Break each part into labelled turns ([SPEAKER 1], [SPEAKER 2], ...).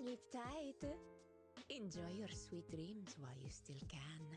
[SPEAKER 1] Sleep tight. Enjoy your sweet dreams while you still can.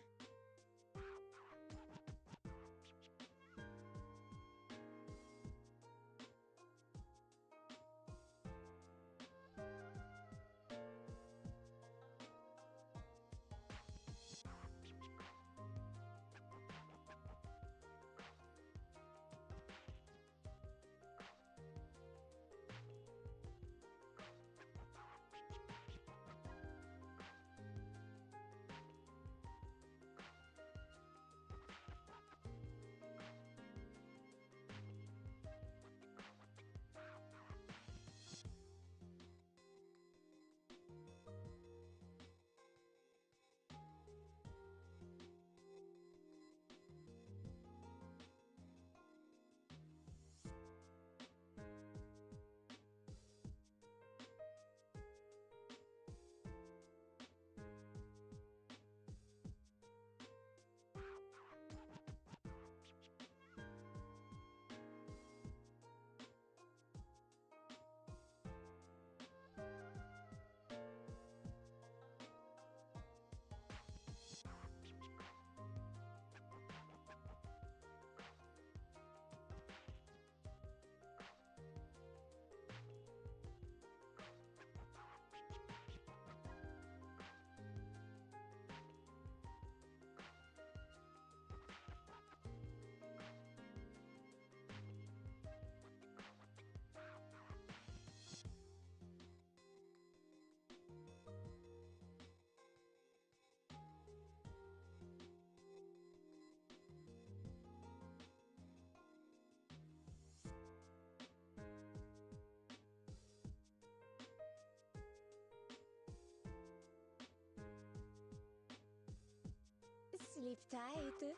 [SPEAKER 1] Sleep tight.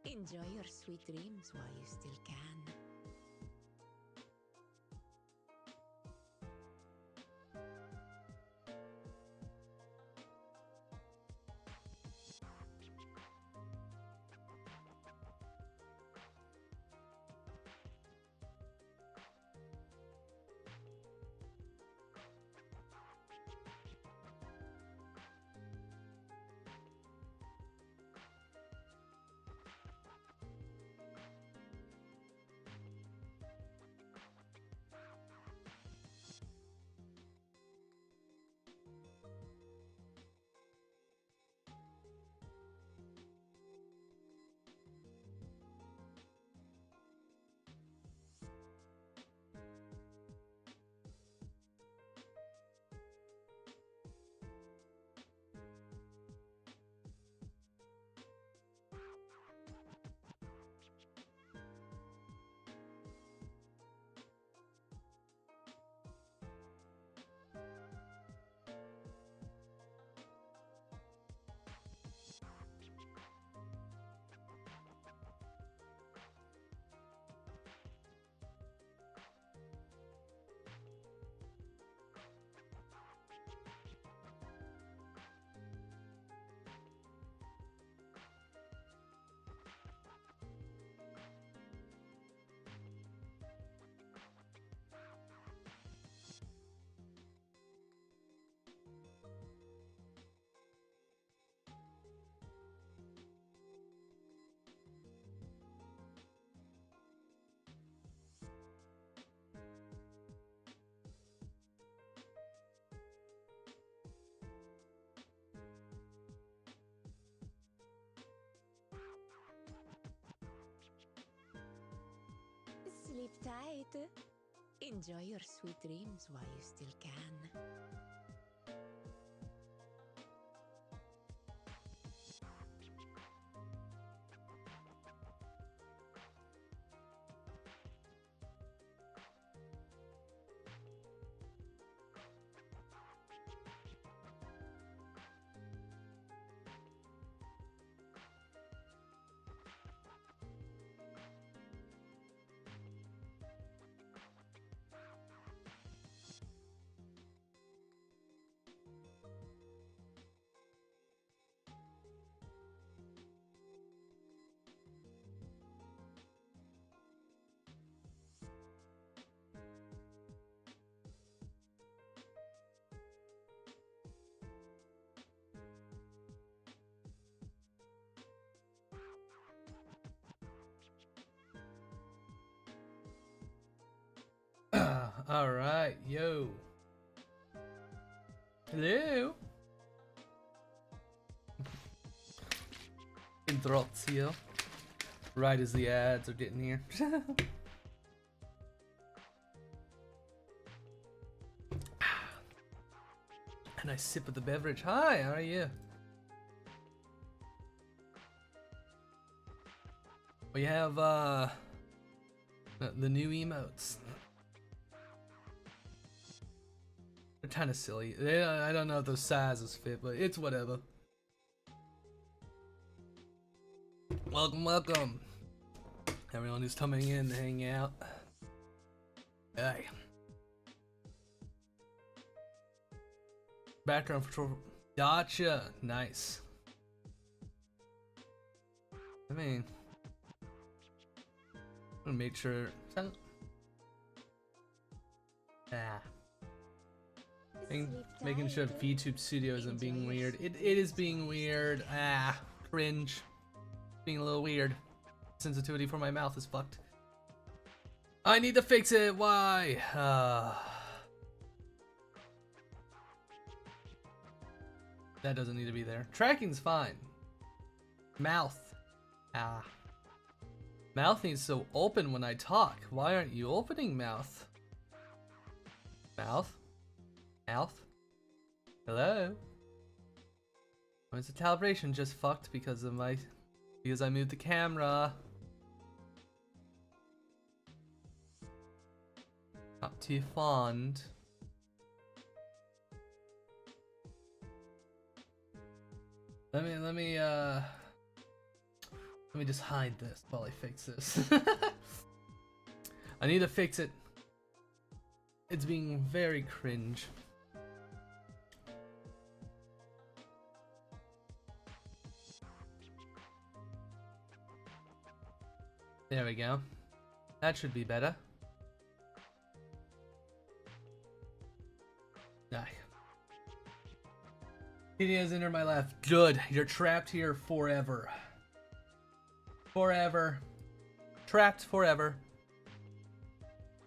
[SPEAKER 1] Enjoy your sweet dreams while you still can. Sleep tight. Enjoy your sweet dreams while you still can.
[SPEAKER 2] Alright, yo. Hello. Interrupts here. Right as the ads are getting here. A nice sip of the beverage. Hi, how are you? We have the new emotes. They're kind of silly. I don't know if those sizes fit, but it's whatever. Welcome, welcome. Everyone who's coming in to hang out. Hey. Background control. Gotcha. Nice. I mean, I'm gonna make sure. Making sure VTube Studio isn't being weird. It is being weird. Cringe. Being a little weird. Sensitivity for my mouth is fucked. I need to fix it. Why? That doesn't need to be there. Tracking's fine. Mouth. Mouth needs to open when I talk. Why aren't you opening, mouth? Mouth? Mouth? Hello? Why is the calibration just fucked because of my... Because I moved the camera. Not too fond. Let me just hide this while I fix this. I need to fix it. It's being very cringe. There we go. That should be better. He has entered my life. Good. You're trapped here forever. Forever. Trapped forever.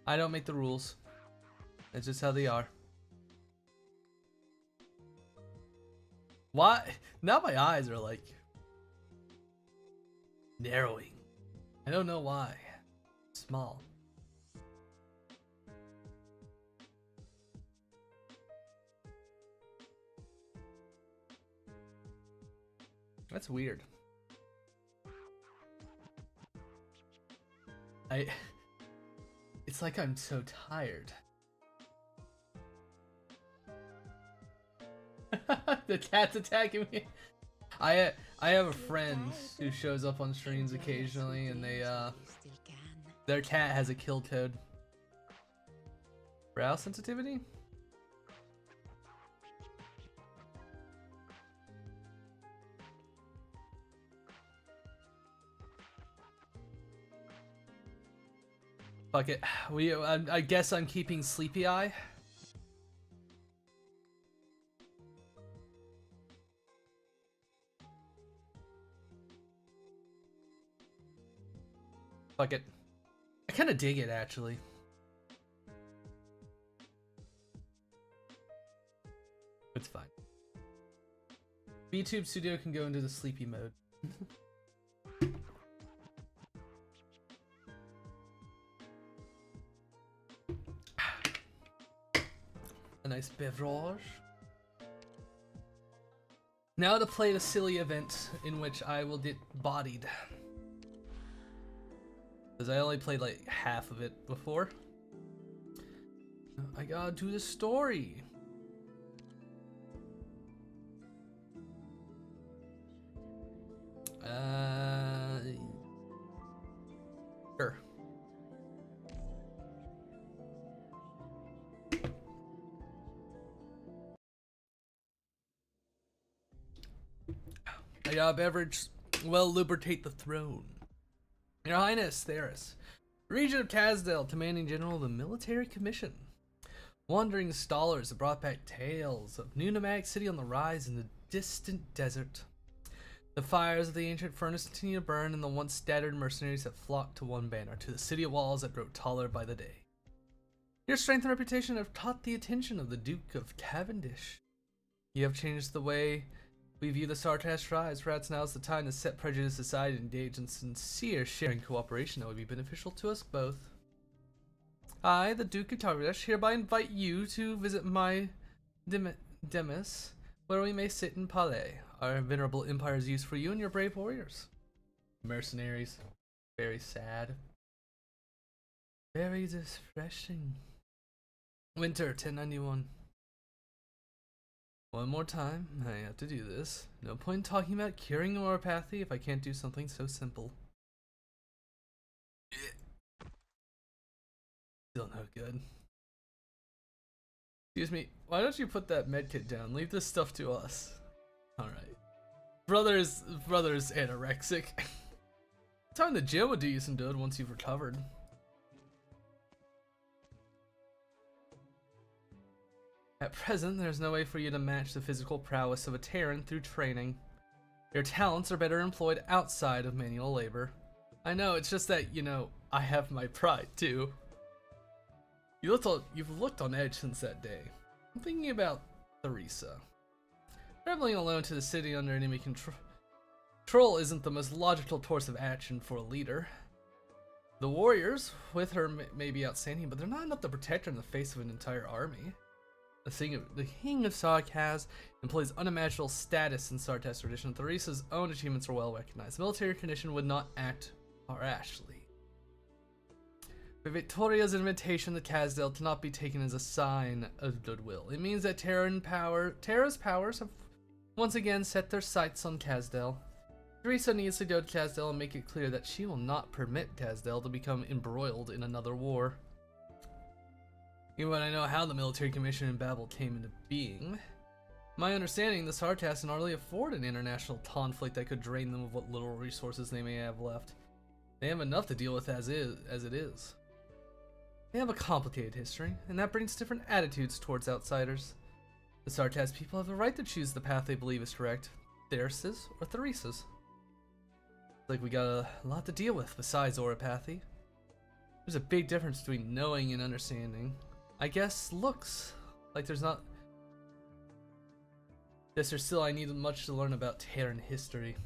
[SPEAKER 2] I don't make the rules. That's just how they are. Why? Now my eyes are like narrowing. I don't know why. Small. That's weird. It's like I'm so tired. The cat's attacking me. I have a friend who shows up on streams occasionally, and their cat has a kill code. Brow sensitivity? Fuck it. I guess I'm keeping Sleepy Eye. Fuck it. I kind of dig it, actually. It's fine. VTube Studio can go into the sleepy mode. A nice beverage. Now to play the silly event in which I will get bodied. Because I only played like half of it before. I gotta do the story. Sure. I got a beverage. Well, lubricate the throne. Your Highness, Theris. Regent of Kazdale, commanding general of the military commission. Wandering scholars have brought back tales of new nomadic city on the rise in the distant desert. The fires of the ancient furnace continue to burn, and the once scattered mercenaries have flocked to one banner, to the city walls that grow taller by the day. Your strength and reputation have caught the attention of the Duke of Cavendish. You have changed the way we view the Sartash tribes. Perhaps now is the time to set prejudice aside and engage in sincere sharing cooperation that would be beneficial to us both. I, the Duke of Cavendish, hereby invite you to visit my Demis, where we may sit and parley. Our venerable empire is used for you and your brave warriors. Mercenaries. Very sad. Very distressing. Winter 1091. One more time, I have to do this. No point in talking about curing neuropathy if I can't do something so simple. Still no good. Excuse me, why don't you put that medkit down? Leave this stuff to us. Alright. Brother's anorexic. Time in the gym would do you some good once you've recovered. At present, there's no way for you to match the physical prowess of a Terran through training. Your talents are better employed outside of manual labor. I know, it's just that, you know, I have my pride too. You've looked on edge since that day. I'm thinking about Theresa. Traveling alone to the city under enemy control isn't the most logical course of action for a leader. The warriors with her may be outstanding, but they're not enough to protect her in the face of an entire army. The King of Sarkaz employs unimaginable status in Sartas tradition. Theresa's own achievements are well recognized. Military condition would not act rashly. But Victoria's invitation to Kazdel cannot be taken as a sign of goodwill. It means that Terra's powers have once again set their sights on Kazdel. Theresa needs to go to Kazdel and make it clear that she will not permit Kazdel to become embroiled in another war. Even when I know how the military commission in Babel came into being, my understanding the Sartas can hardly afford an international conflict that could drain them of what little resources they may have left. They have enough to deal with as it is. They have a complicated history, and that brings different attitudes towards outsiders. The Sartas people have the right to choose the path they believe is correct, Theris's or Theresa's. Like we got a lot to deal with besides oropathy. There's a big difference between knowing and understanding. I guess looks like there's not. Yes, there's still I need much to learn about Terran history.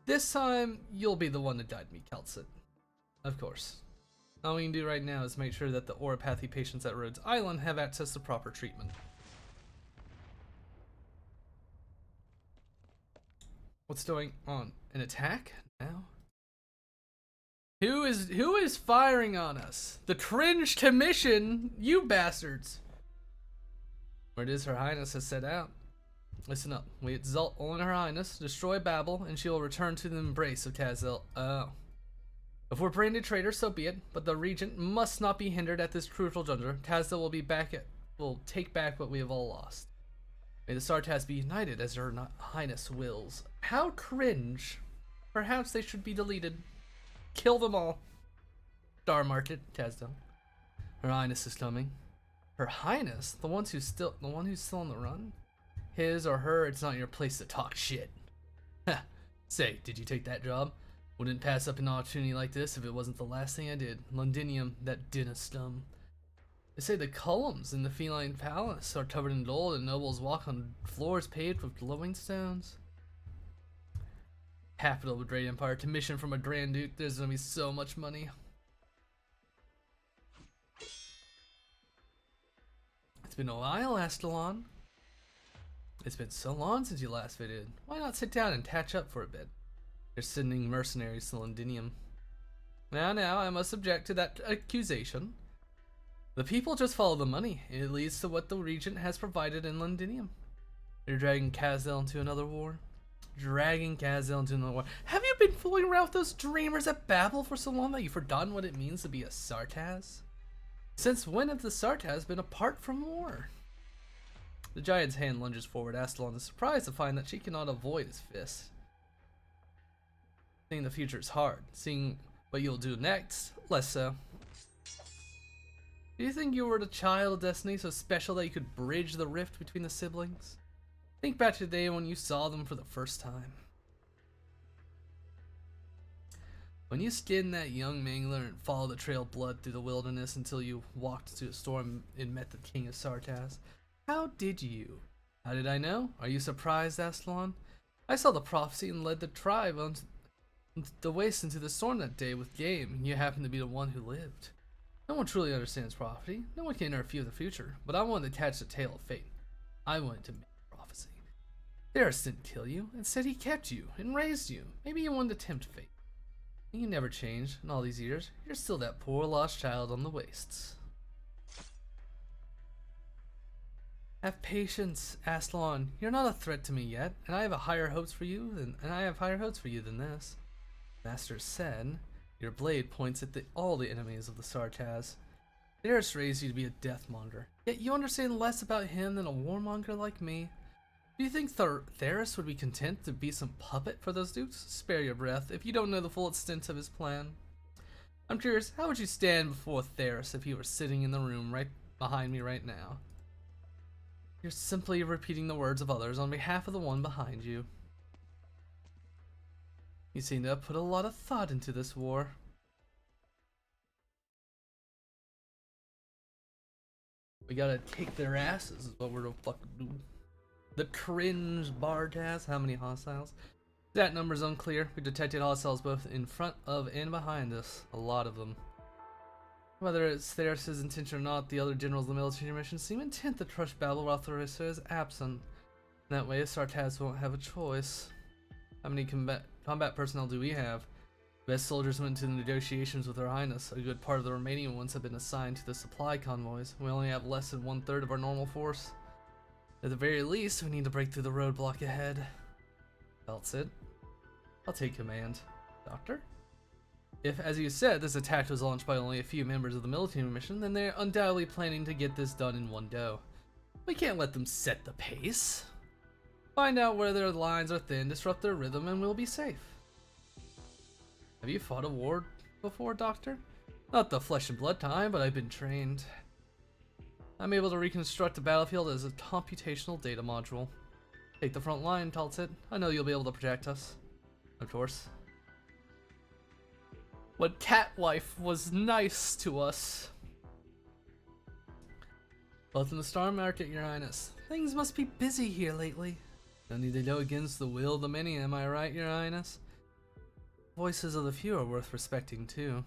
[SPEAKER 2] This time, you'll be the one to guide me, Kelsit. Of course. All we can do right now is make sure that the oropathy patients at Rhodes Island have access to proper treatment. What's going on? An attack? Now? Who is firing on us? The Cringe Commission? You bastards! Where it is Her Highness has set out. Listen up. We exalt only Her Highness, destroy Babel, and she will return to the embrace of Kazdel. Oh. If we're branded traitors, so be it, but the Regent must not be hindered at this crucial juncture. Kazdel will take back what we have all lost. May the Sartas be united as Her Highness wills. How cringe. Perhaps they should be deleted. Kill them all. Star Market, Kazdel. Her Highness is coming. Her Highness? The one who's still on the run? His or her, it's not your place to talk shit. Ha! Say, did you take that job? Wouldn't pass up an opportunity like this if it wasn't the last thing I did. Londinium, that dynastum. They say the columns in the Feline Palace are covered in gold and nobles walk on floors paved with glowing stones. Capital of a great empire, commission from a Grand Duke, there's gonna be so much money. It's been a while, Astalon. It's been so long since you last visited. Why not sit down and catch up for a bit? You're sending mercenaries to Londinium. Now, I must object to that accusation. The people just follow the money. It leads to what the Regent has provided in Londinium. You're dragging Kazdel into another war. Have you been fooling around with those dreamers at Babel for so long that you've forgotten what it means to be a Sartas? Since when have the Sartas been apart from war? The giant's hand lunges forward. Astalon is surprised to find that she cannot avoid his fist. Seeing the future is hard. Seeing what you'll do next, less so. Do you think you were the child of destiny so special that you could bridge the rift between the siblings? Think back to the day when you saw them for the first time. When you skinned that young mangler and followed the trail of blood through the wilderness until you walked into a storm and met the king of Sartas, how did you? How did I know? Are you surprised, Aslan? I saw the prophecy and led the tribe on the waste into the storm that day with game, and you happened to be the one who lived. No one truly understands prophecy. No one can interfere the future, but I wanted to catch the tail of fate. I wanted to make prophecy. Theris didn't kill you. Instead, he kept you and raised you. Maybe you wanted to tempt fate. You never changed in all these years. You're still that poor lost child on the wastes. Have patience, Aslan. You're not a threat to me yet, and I have higher hopes for you than this. Master said, your blade points at all the enemies of the Sartaz. Theris raised you to be a deathmonger, yet you understand less about him than a warmonger like me. Do you think Theris would be content to be some puppet for those dukes? Spare your breath if you don't know the full extent of his plan. I'm curious, how would you stand before Theris if he were sitting in the room right behind me right now? You're simply repeating the words of others on behalf of the one behind you. You seem to have put a lot of thought into this war. We gotta take their asses is what we're gonna fucking do. The cringe Bartaz. How many hostiles? That number's unclear. We detected hostiles both in front of and behind us. A lot of them. Whether it's Theris' intention or not, the other generals of the military mission seem intent to crush Babel while Theris is absent. That way, Sartaz won't have a choice. How many combat personnel do we have? Best soldiers went into the negotiations with Her Highness. A good part of the remaining ones have been assigned to the supply convoys. We only have less than 1/3 of our normal force. At the very least, we need to break through the roadblock ahead. That's it. I'll take command. Doctor? If, as you said, this attack was launched by only a few members of the military mission, then they're undoubtedly planning to get this done in one go. We can't let them set the pace. Find out where their lines are thin, disrupt their rhythm, and we'll be safe. Have you fought a war before, Doctor? Not the flesh and blood time, but I've been trained. I'm able to reconstruct the battlefield as a computational data module. Take the front line, Taltsit. I know you'll be able to protect us. Of course. When Catwife was nice to us. Both in the Star Market, Your Highness. Things must be busy here lately. No need to go against the will of the many, am I right, Your Highness? Voices of the few are worth respecting too.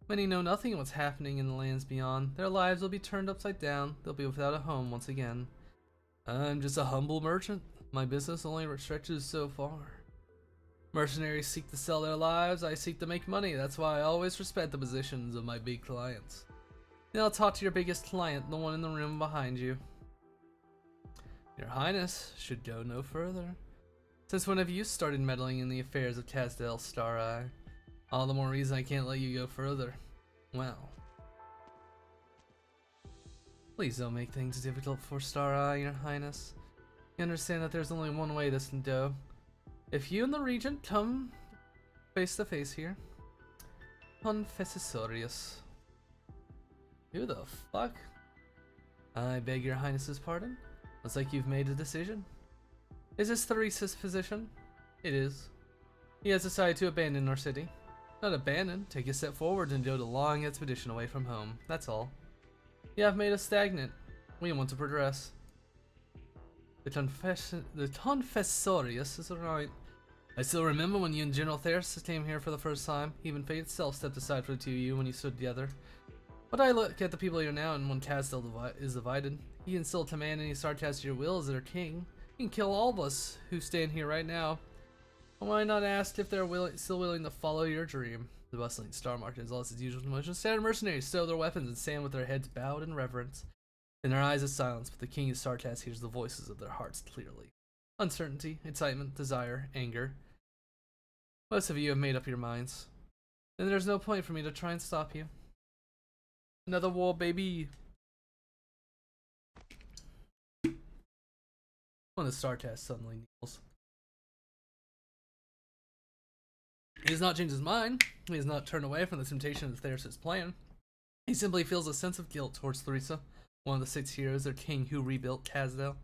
[SPEAKER 2] Many know nothing of what's happening in the lands beyond. Their lives will be turned upside down. They'll be without a home once again. I'm just a humble merchant. My business only stretches so far. Mercenaries seek to sell their lives, I seek to make money. That's why I always respect the positions of my big clients. Now talk to your biggest client, the one in the room behind you. Your Highness should go no further. Since when have you started meddling in the affairs of Casdell Star-Eye? All the more reason I can't let you go further. Well. Please don't make things difficult for Star-Eye, Your Highness. You understand that there's only one way this can go. If you and the Regent come face to face here, Confessorius. Who the fuck? I beg Your Highness's pardon. Looks like you've made a decision. Is this Theris's position? It is. He has decided to abandon our city. Not abandon, take a step forward and go the long expedition away from home. That's all. You have made us stagnant. We want to progress. The Confessorius is right. I still remember when you and General Theris came here for the first time. Even fate itself stepped aside for the two of you when you stood together. But I look at the people here now, and when Casdell is divided, he can still command any Sartas to your will as their king. He can kill all of us who stand here right now. Why not ask if they're still willing to follow your dream? The bustling Star Market is all its usual motion. Standard mercenaries stow their weapons and stand with their heads bowed in reverence. In their eyes is silence, but the king of Sartas hears the voices of their hearts clearly. Uncertainty, excitement, desire, anger. Most of you have made up your minds. Then there's no point for me to try and stop you. Another war, baby! When the Sartas suddenly kneels. He has not changed his mind. He has not turned away from the temptation of Theris' plan. He simply feels a sense of guilt towards Theresa, one of the 6 heroes, their king who rebuilt Casdell.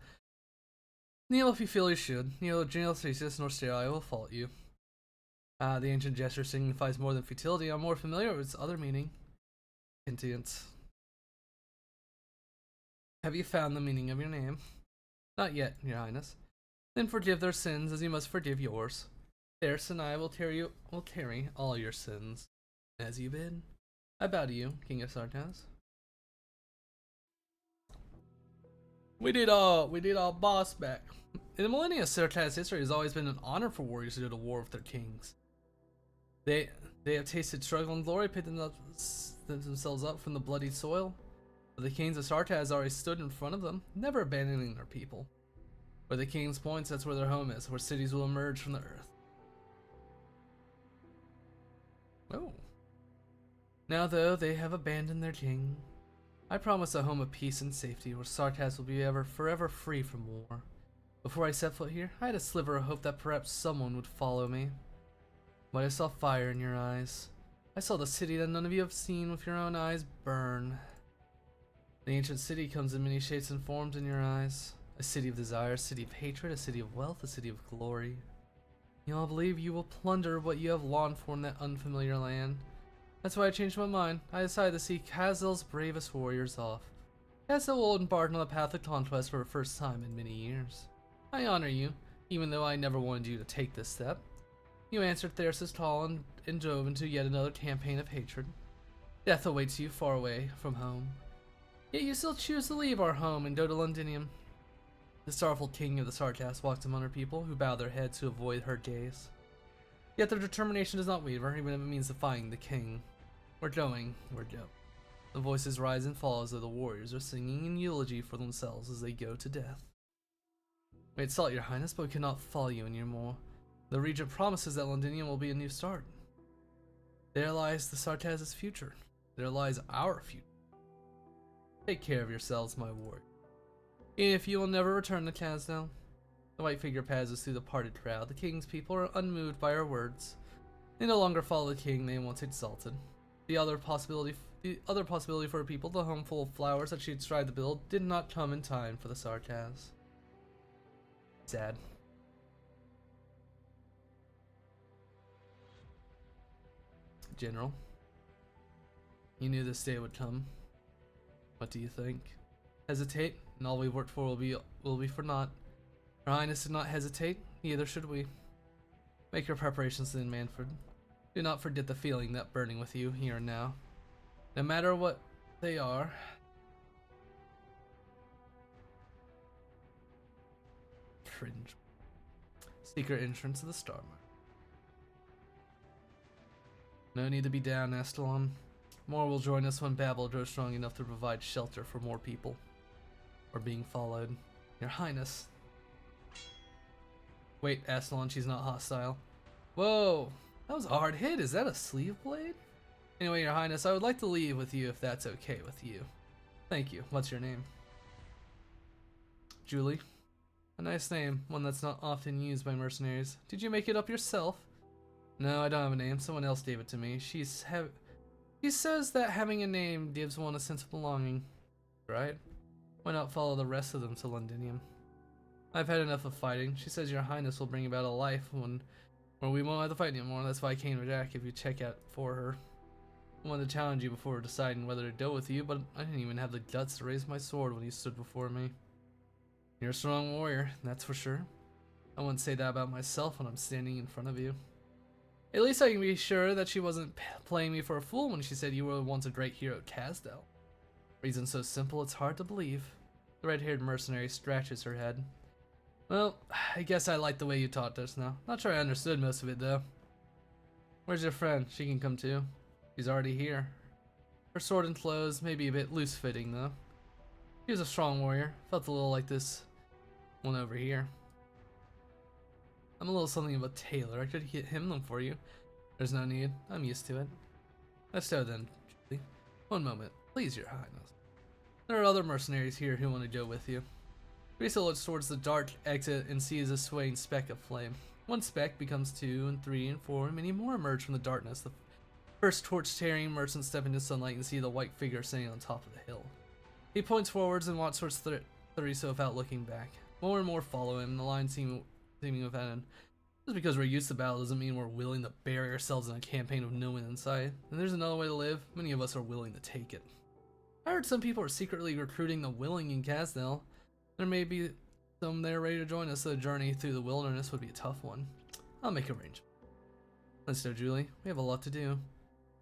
[SPEAKER 2] Kneel if you feel you should. Neither General Theseus nor Sterai will fault you. The ancient gesture signifies more than futility. I'm more familiar with its other meaning. Sentience. Have you found the meaning of your name? Not yet, your highness. Then forgive their sins as you must forgive yours. There's and I will carry all your sins. As you bid. I bow to you, King of Sartaz. We did our boss back. In the millennia, Sartaz history has always been an honor for warriors to go to war with their kings. They have tasted struggle and glory, picked themselves up from the bloody soil. But the kings of Sartaz always stood in front of them, never abandoning their people. Where the kings points, that's where their home is, where cities will emerge from the earth. Oh. Now though they have abandoned their king, I promise a home of peace and safety where Sartaz will be forever free from war. Before I set foot here, I had a sliver of hope that perhaps someone would follow me. But I saw fire in your eyes. I saw the city that none of you have seen with your own eyes burn. The ancient city comes in many shapes and forms in your eyes. A city of desire, a city of hatred, a city of wealth, a city of glory. You all believe you will plunder what you have longed for in that unfamiliar land. That's why I changed my mind. I decided to see Kazel's bravest warriors off. Kazel will embark on the path of conquest for the first time in many years. I honor you, even though I never wanted you to take this step. You answered Theris' call and drove into yet another campaign of hatred. Death awaits you far away from home. Yet you still choose to leave our home and go to Londinium. The sorrowful king of the Sartaz walks among her people, who bow their heads to avoid her gaze. Yet their determination does not waver, even if it means defying the king. We're going. The voices rise and fall as though the warriors are singing in eulogy for themselves as they go to death. We insult your highness, but we cannot follow you anymore. The regent promises that Londinium will be a new start. There lies the Sartaz's future. There lies our future. Take care of yourselves, my ward. Even if you will never return to Kazdel. The white figure passes through the parted crowd. The king's people are unmoved by our words. They no longer follow the king they once exalted. The other possibility for her people, the home full of flowers that she had tried to build, did not come in time for the Sartaz. Sad. General, you knew this day would come. What do you think? Hesitate, and all we worked for will be for naught. Her Highness did not hesitate, neither should we. Make your preparations then, Manfred. Do not forget the feeling that burning with you here and now. No matter what they are. Cringe. Secret entrance to the Starmark. No need to be down, Astalon. More will join us when Babel grows strong enough to provide shelter for more people. We're being followed. Your Highness. Wait, Astalon, she's not hostile. Whoa! That was a hard hit. Is that a sleeve blade? Anyway, Your Highness, I would like to leave with you if that's okay with you. Thank you. What's your name? Julie. A nice name, one that's not often used by mercenaries. Did you make it up yourself? No, I don't have a name. Someone else gave it to me. She says that having a name gives one a sense of belonging. Right? Why not follow the rest of them to Londinium? I've had enough of fighting. She says Your Highness will bring about a life where we won't have to fight anymore. That's why I came to Jack if you check out for her. I wanted to challenge you before deciding whether to go with you, but I didn't even have the guts to raise my sword when you stood before me. You're a strong warrior, that's for sure. I wouldn't say that about myself when I'm standing in front of you. At least I can be sure that she wasn't playing me for a fool when she said you were once a great hero at Kazdel. Reason so simple it's hard to believe. The red-haired mercenary scratches her head. Well, I guess I like the way you taught us now. Not sure I understood most of it though. Where's your friend? She can come too. She's already here. Her sword and clothes may be a bit loose-fitting though. He was a strong warrior. Felt a little like this one over here. I'm a little something of a tailor. I could get him them for you. There's no need. I'm used to it. Let's go then, Julie. One moment. Please, Your Highness. There are other mercenaries here who want to go with you. Teresa looks towards the dark exit and sees a swaying speck of flame. One speck becomes 2 and 3 and 4 and many more emerge from the darkness. The first torch-tearing merchants step into sunlight and see the white figure standing on top of the hill. He points forwards and walks towards Teresa without looking back. More and more follow him, the line seeming without Just because we're used to battle doesn't mean we're willing to bury ourselves in a campaign with no one inside. And there's another way to live, many of us are willing to take it. I heard some people are secretly recruiting the willing in Casdale. There may be some there ready to join us, so the journey through the wilderness would be a tough one. I'll make arrangements. Let's go, Julie. We have a lot to do.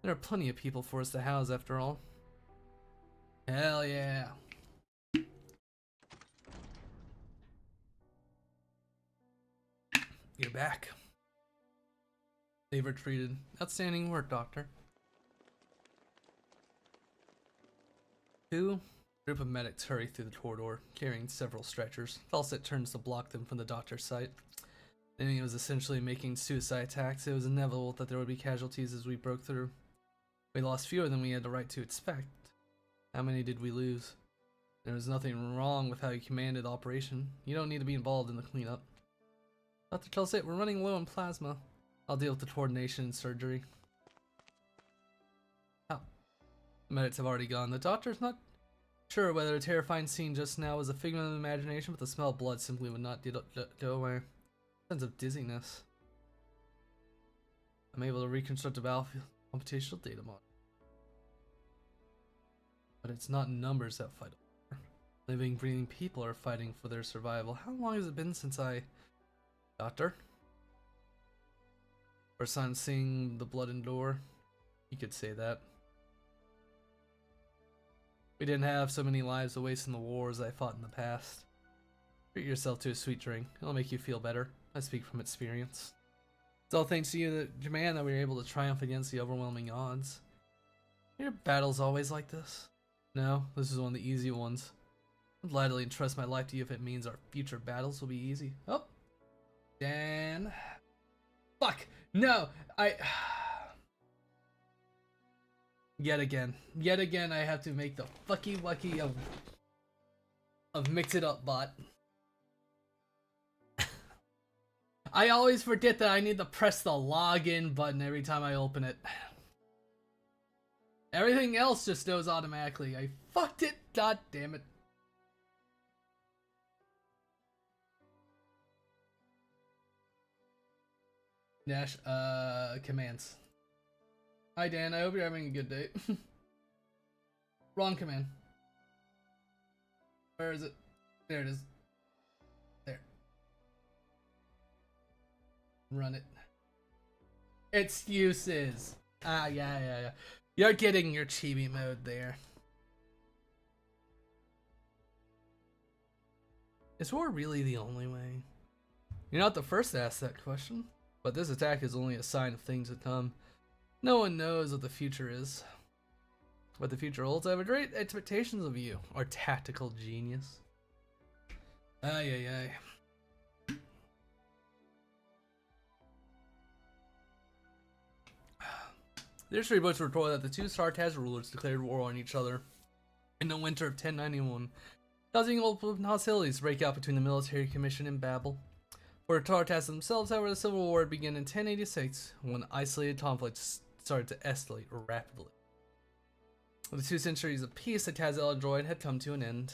[SPEAKER 2] There are plenty of people for us to house, after all. Hell yeah. You're back. They've retreated. Outstanding work, Doctor. Two group of medics hurry through the corridor, carrying several stretchers. Falset turns to block them from the doctor's sight. The enemy was essentially making suicide attacks. It was inevitable that there would be casualties as we broke through. We lost fewer than we had the right to expect. How many did we lose? There was nothing wrong with how you commanded the operation. You don't need to be involved in the cleanup. Dr. Tulsit, we're running low on plasma. I'll deal with the coordination and surgery. Oh. The medics have already gone. The doctor's not sure whether the terrifying scene just now was a figment of imagination, but the smell of blood simply would not go away. Sense of dizziness. I'm able to reconstruct a battlefield computational data model. But it's not numbers that fight. Living, breathing people are fighting for their survival. How long has it been since I... Doctor? First time seeing the blood endure? You could say that. We didn't have so many lives to waste in the wars I fought in the past. Treat yourself to a sweet drink. It'll make you feel better. I speak from experience. It's all thanks to you, the man, that we were able to triumph against the overwhelming odds. Your battles always like this? No, this is one of the easy ones. I'd gladly entrust my life to you if it means our future battles will be easy. Oh! Dan... Fuck! No! Yet again I have to make the fucky wucky of Mix It Up bot. I always forget that I need to press the login button every time I open it. Everything else just goes automatically. I fucked it. God damn it. Dash, commands. Hi Dan, I hope you're having a good day. Wrong command. Where is it? There it is. There. Run it. Excuses. Ah, yeah. You're getting your chibi mode there. Is war really the only way? You're not the first to ask that question, but this attack is only a sign of things to come. No one knows what the future is. What the future holds, I have great expectations of you, our tactical genius. Ay. The history books report that the two Sartaz rulers declared war on each other in the winter of 1091, causing open hostilities to break out between the military commission and Babel. For the Tartars themselves, however, the civil war began in 1086 when isolated conflicts started to escalate rapidly. The 2 centuries of peace that Tazel enjoyed had come to an end.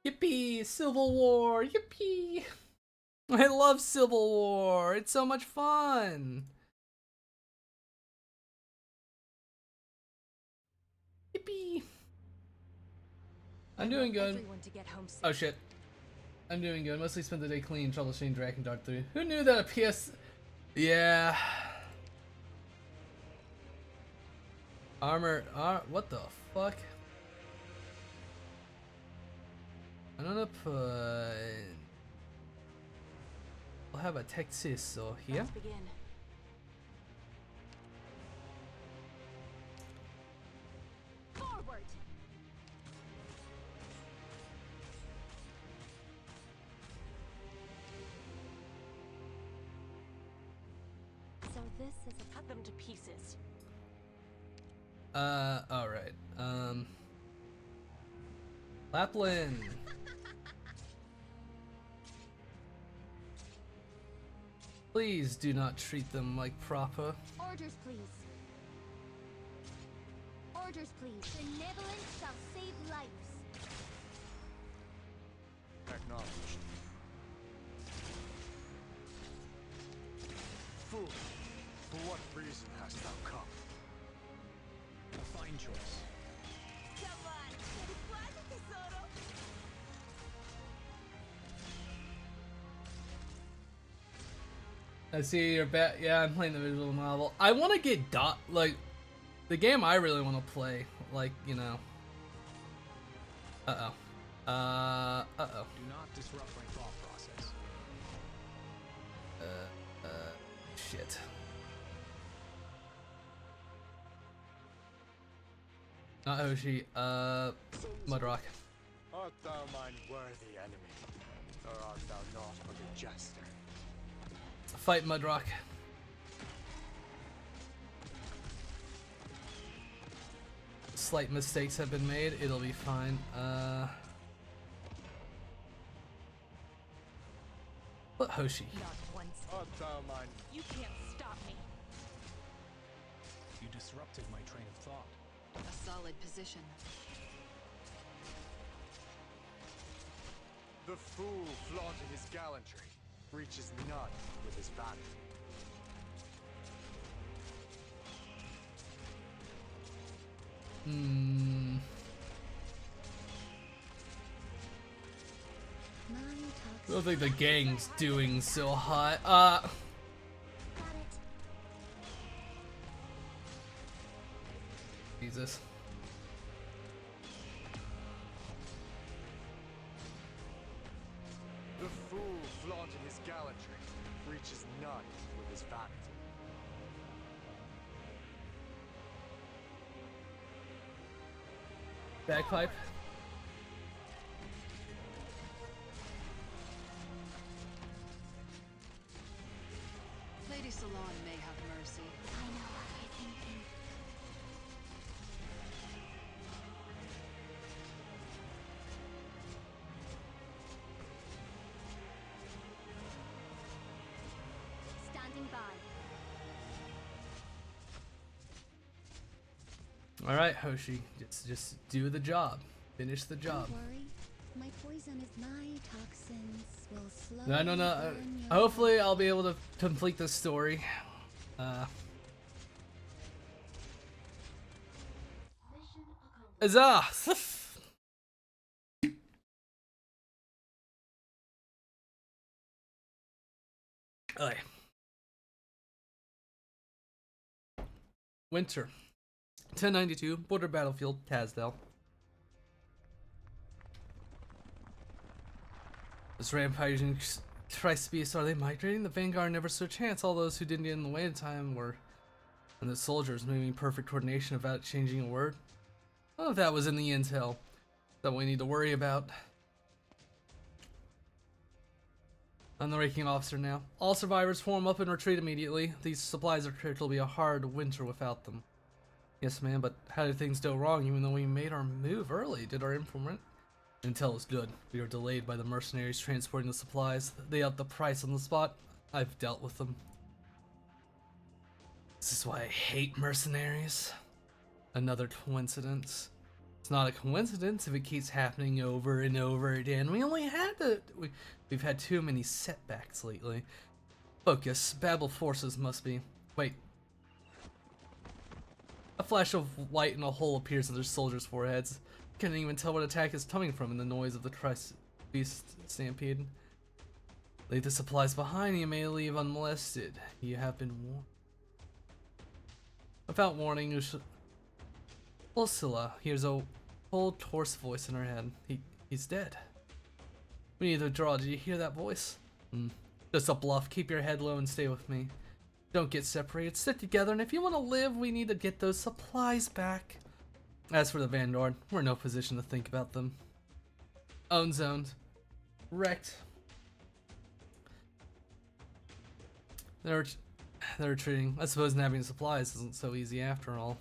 [SPEAKER 2] Yippee! Civil War! Yippee! I love Civil War! It's so much fun! Yippee! I'm doing good. Oh shit. I'm doing good. Mostly spent the day cleaning, troubleshooting Dragon Dart 3. Who knew that a PS... Yeah... Armor... what the fuck? I'm gonna put... We'll have a Texas so here.
[SPEAKER 3] Let's begin. Forward. So this is a cut them to pieces.
[SPEAKER 2] Alright. Lapland. Please do not treat them like proper.
[SPEAKER 3] Orders, please. Orders, please. Benevolence shall save lives.
[SPEAKER 4] Acknowledged. Fool! For what reason hast thou come? A fine choice.
[SPEAKER 2] I see you're back. Yeah, I'm playing the visual novel. I want to get like the game I really want to play. Like, you know. Uh-oh. Uh-oh.
[SPEAKER 4] Do not disrupt my thought process.
[SPEAKER 2] Shit. Not Hoshi. Mudrock.
[SPEAKER 4] Art thou mine worthy enemy, or art thou not but a jester?
[SPEAKER 2] Fight Mudrock. Slight mistakes have been made. It'll be fine. What Hoshi?
[SPEAKER 3] Not once.
[SPEAKER 4] Art thou mine?
[SPEAKER 3] You can't stop me.
[SPEAKER 4] You disrupted my train of thought.
[SPEAKER 3] A solid position.
[SPEAKER 4] The fool flaunting his gallantry reaches none with his vanity.
[SPEAKER 2] I don't think the gang's doing so hot. Jesus.
[SPEAKER 4] The fool flaunting his gallantry reaches none with his vanity.
[SPEAKER 2] Bagpipe.
[SPEAKER 3] Lady Salon may have mercy. I know what you're thinking. Standing by.
[SPEAKER 2] All right, Hoshi. Just do the job. Finish the job.
[SPEAKER 5] Don't worry. My poison is my toxins will slow.
[SPEAKER 2] No.
[SPEAKER 5] burn your
[SPEAKER 2] Hopefully, I'll be able to complete this story. Huzzah! Okay. Winter. 1092, Border Battlefield, Tazdel. This rampaging Trice are they migrating? The Vanguard never stood a chance. All those who didn't get in the way in time were. And the soldiers moving perfect coordination without changing a word. I don't know if that was in the intel that we need to worry about. I'm the ranking officer now. All survivors form up and retreat immediately. These supplies are critical. It'll be a hard winter without them. Yes, ma'am, but how did things go wrong even though we made our move early? Did our informant? Intel is good. We were delayed by the mercenaries transporting the supplies. They upped the price on the spot. I've dealt with them. This is why I hate mercenaries. Another coincidence. It's not a coincidence if it keeps happening over and over again. We only had to... We've had too many setbacks lately. Focus. Babel forces must be... Wait. A flash of light and a hole appears in their soldiers' foreheads. Can't even tell what attack is coming from in the noise of the Christ Beast stampede. Leave the supplies behind, you may leave unmolested. You have been warned. Without warning, Ursula hears a cold, hoarse voice in her head. He's dead. We need to withdraw. Did you hear that voice? Just a bluff. Keep your head low and stay with me. Don't get separated. Stick together, and if you want to live, we need to get those supplies back. As for the Vanguard, we're in no position to think about them. Zoned. Wrecked. They're retreating. I suppose nabbing supplies isn't so easy after all.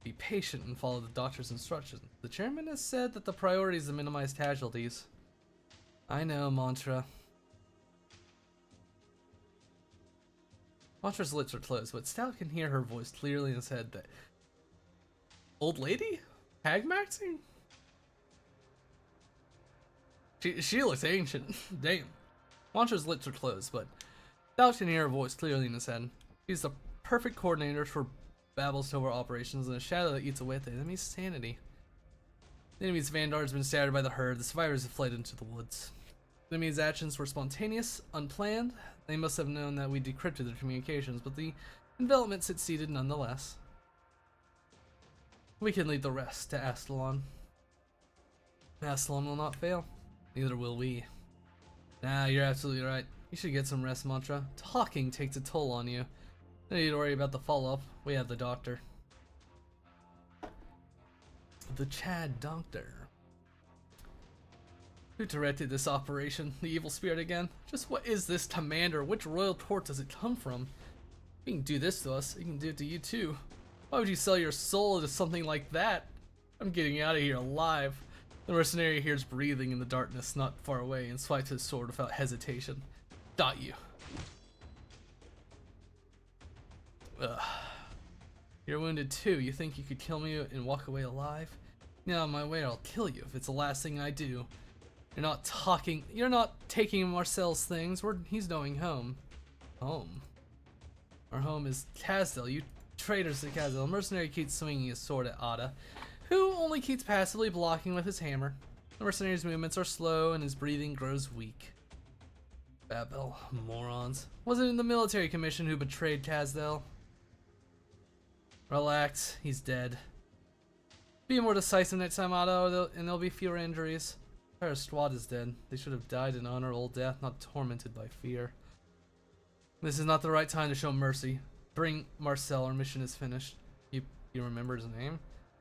[SPEAKER 2] Be patient and follow the doctor's instructions. The chairman has said that the priority is to minimize casualties. I know, Mantra. Mantra's lips are closed, but Stout can hear her voice clearly in his head that... Old lady? Hag maxing? She looks ancient. Damn. Mantra's lips are closed, but Thou can hear her voice clearly in his head. He's the perfect coordinator for Babel's covert operations, and a shadow that eats away at the enemy's sanity. The enemy's vanguard has been scattered by the herd. The survivors have fled into the woods. The enemy's actions were spontaneous, unplanned. They must have known that we decrypted their communications, but the envelopment succeeded nonetheless. We can leave the rest to Astalon. Astalon will not fail. Neither will we. Nah, you're absolutely right. You should get some rest, Mantra. Talking takes a toll on you. No need to worry about the follow-up. We have the doctor. The Chad Doctor. Who directed this operation? The evil spirit again? Just what is this, Commander? Which royal court does it come from? If you can do this to us, you can do it to you too. Why would you sell your soul to something like that? I'm getting out of here alive. The mercenary hears breathing in the darkness not far away and swipes his sword without hesitation. Got you. Ugh. You're wounded too. You think you could kill me and walk away alive? Get out of my way or I'll kill you if it's the last thing I do. You're not taking Marcel's things. He's going home. Home? Our home is Casdale. You traitors to Casdale. Mercenary keeps swinging his sword at Ada, who only keeps passively blocking with his hammer. The mercenary's movements are slow and his breathing grows weak. Babel, morons. Was it in the military commission who betrayed Casdale? Relax, he's dead. Be more decisive next time, Otto, and there'll be fewer injuries. Our squad is dead. They should have died an honorable death, not tormented by fear. This is not the right time to show mercy. Bring Marcel, our mission is finished. You remember his name?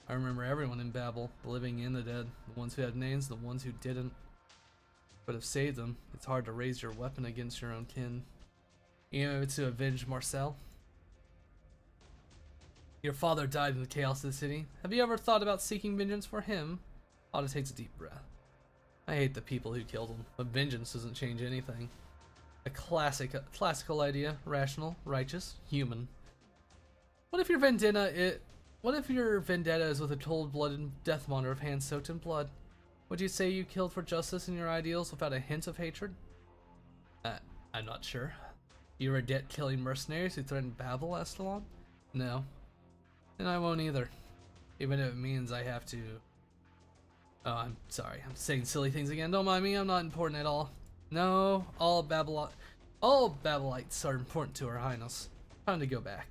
[SPEAKER 2] I remember everyone in Babel, the living and the dead, the ones who had names, the ones who didn't. But have saved them. It's hard to raise your weapon against your own kin. You know, to avenge Marcel. Your father died in the chaos of the city. Have you ever thought about seeking vengeance for him? Otto takes a deep breath. I hate the people who killed him, but vengeance doesn't change anything. A classical idea, rational, righteous, human. What if your vendetta is with a cold-blooded death monitor of hands soaked in blood? Would you say you killed for justice and your ideals without a hint of hatred? I'm not sure. You regret killing mercenaries who threatened Babel, Astalon? No. And I won't either. Even if it means I have to... Oh, I'm sorry. I'm saying silly things again. Don't mind me. I'm not important at all. No, all Babelites are important to Her Highness. Time to go back.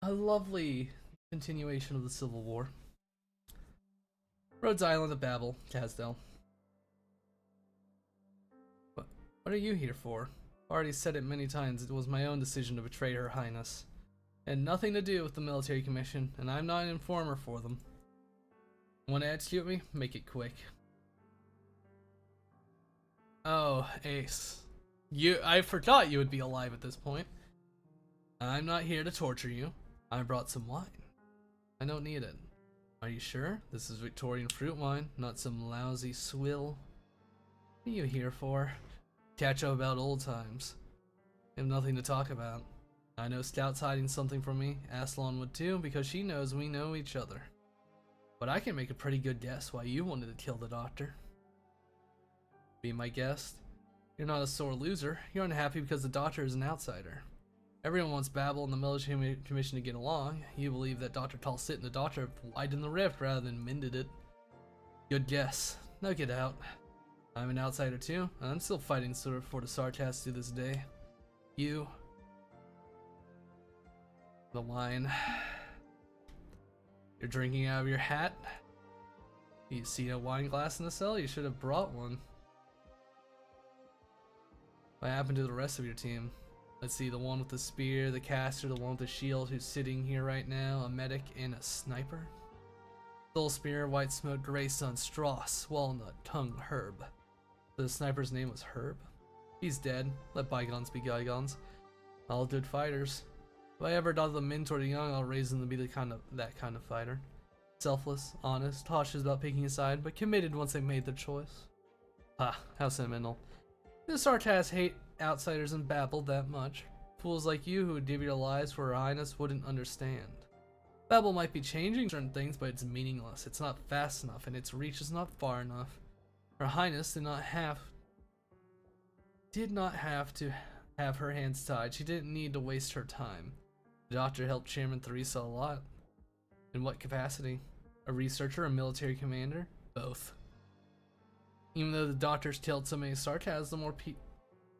[SPEAKER 2] A lovely continuation of the Civil War. Rhodes Island of Babel, Casdale. What are you here for? I've already said it many times. It was my own decision to betray Her Highness. It had nothing to do with the military commission, and I'm not an informer for them. Want to execute me? Make it quick. Oh, Ace. I forgot you would be alive at this point. I'm not here to torture you. I brought some wine. I don't need it. Are you sure? This is Victorian fruit wine, not some lousy swill. What are you here for? Catch up about old times. I have nothing to talk about. I know Scout's hiding something from me. Aslan would too, because she knows we know each other. But I can make a pretty good guess why you wanted to kill the doctor. Be my guest. You're not a sore loser. You're unhappy because the doctor is an outsider. Everyone wants Babel and the military commission to get along. You believe that Dr. Talsit and the doctor have widened the rift rather than mended it. Good guess. Now get out. I'm an outsider too, and I'm still fighting for the Sartas to this day. You. The wine. You're drinking out of your hat? You see a wine glass in the cell? You should have brought one. What happened to the rest of your team? Let's see, the one with the spear, the caster, the one with the shield who's sitting here right now, a medic, and a sniper? Soul spear, white smoke, gray sun, Strauss, walnut, tongue, herb. The sniper's name was Herb? He's dead. Let bygones be bygones. All good fighters. If I ever daught the men toward the young, I'll raise them to be that kind of fighter. Selfless, honest, cautious about picking a side, but committed once they made their choice. Ha, how sentimental. The Sartas hate outsiders in Babel that much. Fools like you who would give your lives for Her Highness wouldn't understand. Babel might be changing certain things, but it's meaningless. It's not fast enough, and its reach is not far enough. Her Highness did not have did not have to have her hands tied. She didn't need to waste her time. The doctor helped Chairman Theresa a lot. In what capacity? A researcher, a military commander? Both. Even though the doctor's tale so many sarcasms, the more people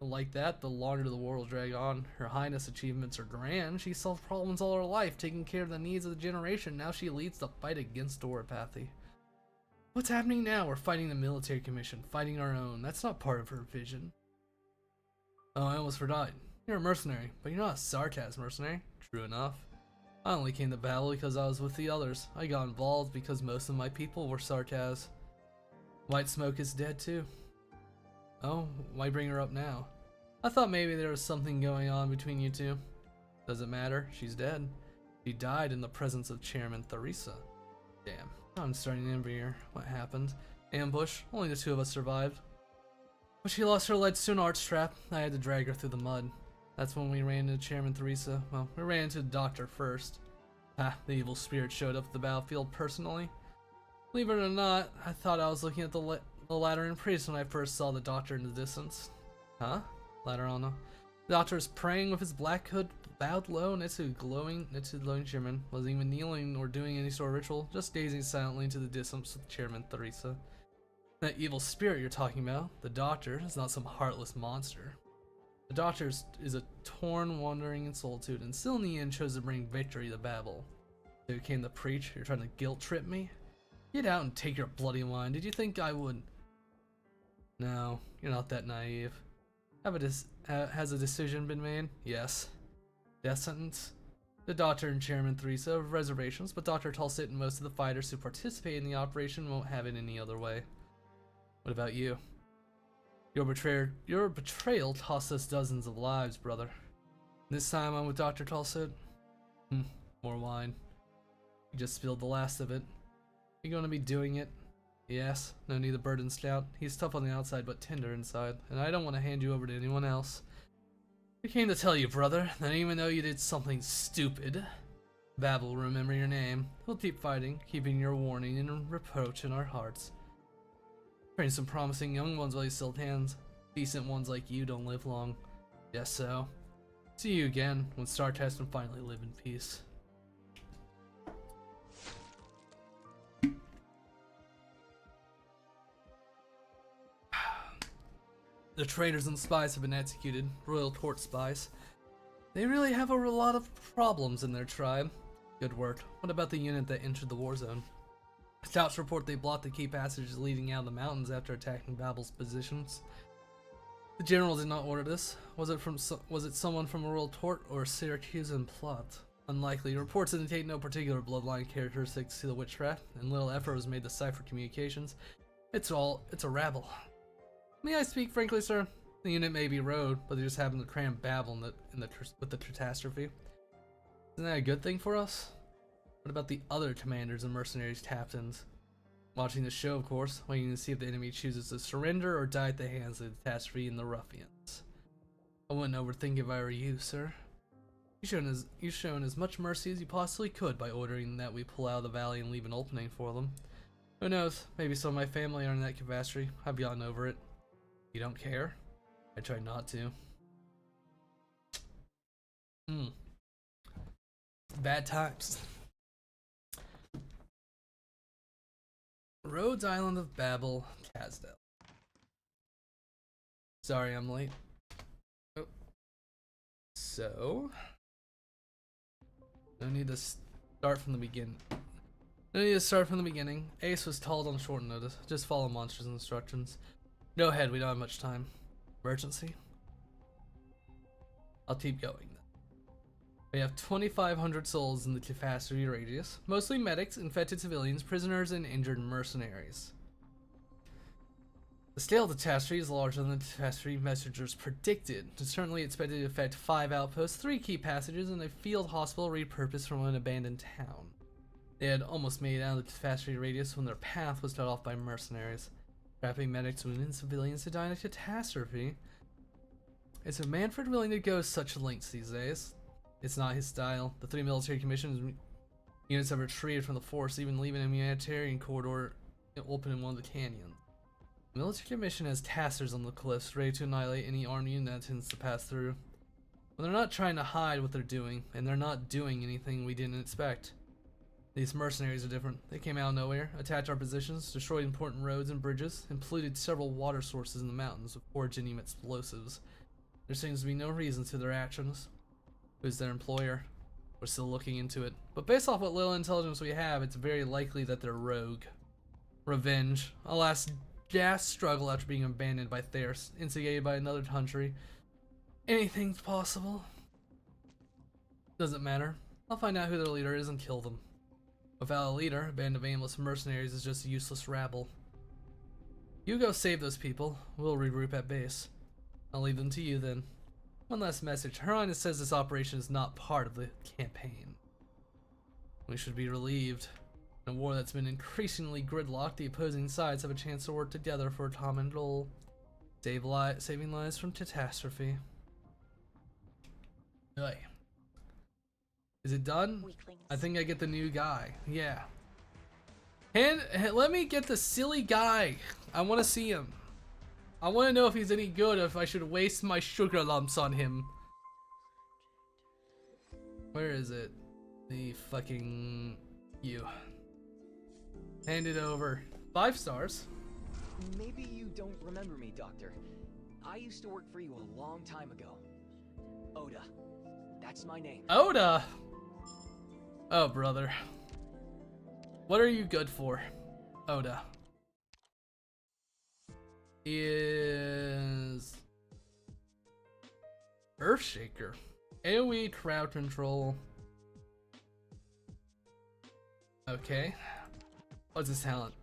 [SPEAKER 2] like that, the longer the war will drag on. Her Highness' achievements are grand. She solved problems all her life, taking care of the needs of the generation. Now she leads the fight against oripathy. What's happening now? We're fighting the military commission, fighting our own. That's not part of her vision. Oh, I almost forgot. You're a mercenary, but you're not a Sartaz mercenary. True enough. I only came to Babel because I was with the others. I got involved because most of my people were Sartaz. White Smoke is dead too. Oh, why bring her up now? I thought maybe there was something going on between you two. Doesn't matter, she's dead. She died in the presence of Chairman Theresa. Damn, I'm starting to envy her. What happened? Ambush, only the two of us survived. But she lost her lead to an arch trap. I had to drag her through the mud. That's when we ran into Chairman Theresa. Well, we ran into the doctor first. The evil spirit showed up at the battlefield personally. Believe it or not, I thought I was looking at the Lateran priest when I first saw the doctor in the distance. Huh? Laterano. The doctor was praying with his black hood bowed low next to the glowing chairman. Wasn't even kneeling or doing any sort of ritual, just gazing silently into the distance with Chairman Theresa. That evil spirit you're talking about, the doctor, is not some heartless monster. The doctor is a torn, wandering in solitude, and still in the end chose to bring victory to Babel. So you came to preach? You're trying to guilt trip me? Get out and take your bloody wine. Did you think I would? No, you're not that naive. Has a decision been made? Yes. Death sentence? The doctor and Chairman Theresa have reservations, but Dr. Tulsit and most of the fighters who participate in the operation won't have it any other way. What about you? Your betrayal cost us dozens of lives, brother. This time I'm with Dr. Tulsit. More wine. You just spilled the last of it. You gonna be doing it? Yes, no need to burden Scout. He's tough on the outside but tender inside, and I don't want to hand you over to anyone else. I came to tell you, brother, that even though you did something stupid, Babel will remember your name. We'll keep fighting, keeping your warning and reproach in our hearts. Train some promising young ones while you still have hands. Decent ones like you don't live long. Yes, so. See you again when Sartaz can finally live in peace. The traitors and spies have been executed. Royal Court spies. They really have a lot of problems in their tribe. Good work. What about the unit that entered the war zone? Scouts report they blocked the key passages leading out of the mountains after attacking Babel's positions. The general did not order this. Was it someone from a Royal Court or a Syracusan plot? Unlikely. Reports indicate no particular bloodline characteristics to the witchcraft, and little effort was made to cipher communications. It's a rabble. May I speak frankly, sir? The unit may be rogue, but they just happen to cram Babel with the catastrophe. Isn't that a good thing for us? What about the other commanders and mercenaries captains? Watching the show, of course, waiting to see if the enemy chooses to surrender or die at the hands of the catastrophe and the ruffians. I wouldn't overthink if I were you, sir. You've shown as much mercy as you possibly could by ordering that we pull out of the valley and leave an opening for them. Who knows, maybe some of my family are in that catastrophe. I've gotten over it. You don't care? I try not to. Bad times. Rhodes Island of Babel, Casdell. Sorry, I'm late. Oh. So, no need to start from the beginning. Ace was told on short notice. Just follow Monster's instructions. Go ahead, we don't have much time. Emergency? I'll keep going then. We have 2,500 souls in the catastrophe radius, mostly medics, infected civilians, prisoners, and injured mercenaries. The scale of the catastrophe is larger than the catastrophe messengers predicted. It's certainly expected to affect 5 outposts, 3 key passages, and a field hospital repurposed from an abandoned town. They had almost made it out of the catastrophe radius when their path was cut off by mercenaries. Trapping medics and civilians to die in a catastrophe. Is Manfred willing to go such lengths these days? It's not his style. The 3 military commissions units have retreated from the force, even leaving a humanitarian corridor open in one of the canyons. The military commission has tassers on the cliffs, ready to annihilate any armed unit that tends to pass through. But they're not trying to hide what they're doing, and they're not doing anything we didn't expect. These mercenaries are different. They came out of nowhere, attacked our positions, destroyed important roads and bridges, and polluted several water sources in the mountains with originium explosives. There seems to be no reason to their actions. Who's their employer? We're still looking into it. But based off what little intelligence we have, it's very likely that they're rogue. Revenge. A last gasp struggle after being abandoned by Theros, instigated by another country. Anything's possible. Doesn't matter. I'll find out who their leader is and kill them. Without a leader, a band of aimless mercenaries is just useless rabble. You go save those people. We'll regroup at base. I'll leave them to you then. One last message. Her Highness says this operation is not part of the campaign. We should be relieved. In a war that's been increasingly gridlocked, the opposing sides have a chance to work together for a common goal. Saving lives from catastrophe. Hey. Is it done?
[SPEAKER 1] Weaklings.
[SPEAKER 2] I think I get the new guy. Yeah. And let me get the silly guy. I want to see him. I want to know if he's any good, or if I should waste my sugar lumps on him. Where is it? The fucking... you. Hand it over. 5 stars.
[SPEAKER 6] Maybe you don't remember me, Doctor. I used to work for you a long time ago. Oda. That's my name.
[SPEAKER 2] Oda! Oh, brother. What are you good for, Oda? Is... Earthshaker. AoE crowd control. Okay. What's his talent?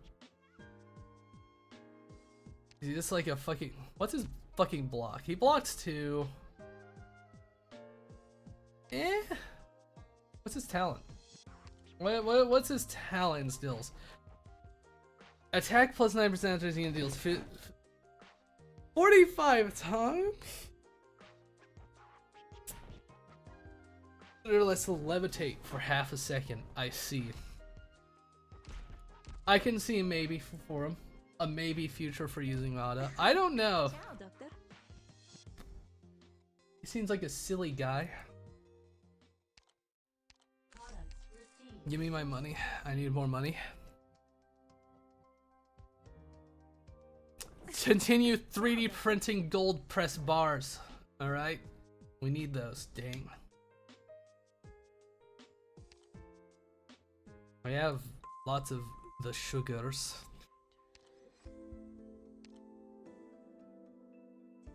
[SPEAKER 2] Is he just like a fucking... What's his fucking block? He blocks 2. What's his talent? What's his talent skills? Attack plus 9% after he deals 45 times? Let's levitate for half a second. I see. I can see a maybe for him. A maybe future for using Ada. I don't know.
[SPEAKER 1] Ciao, Doctor.
[SPEAKER 2] He seems like a silly guy. Give me my money. I need more money. Continue 3D printing gold press bars. Alright. We need those. Dang. I have lots of the sugars.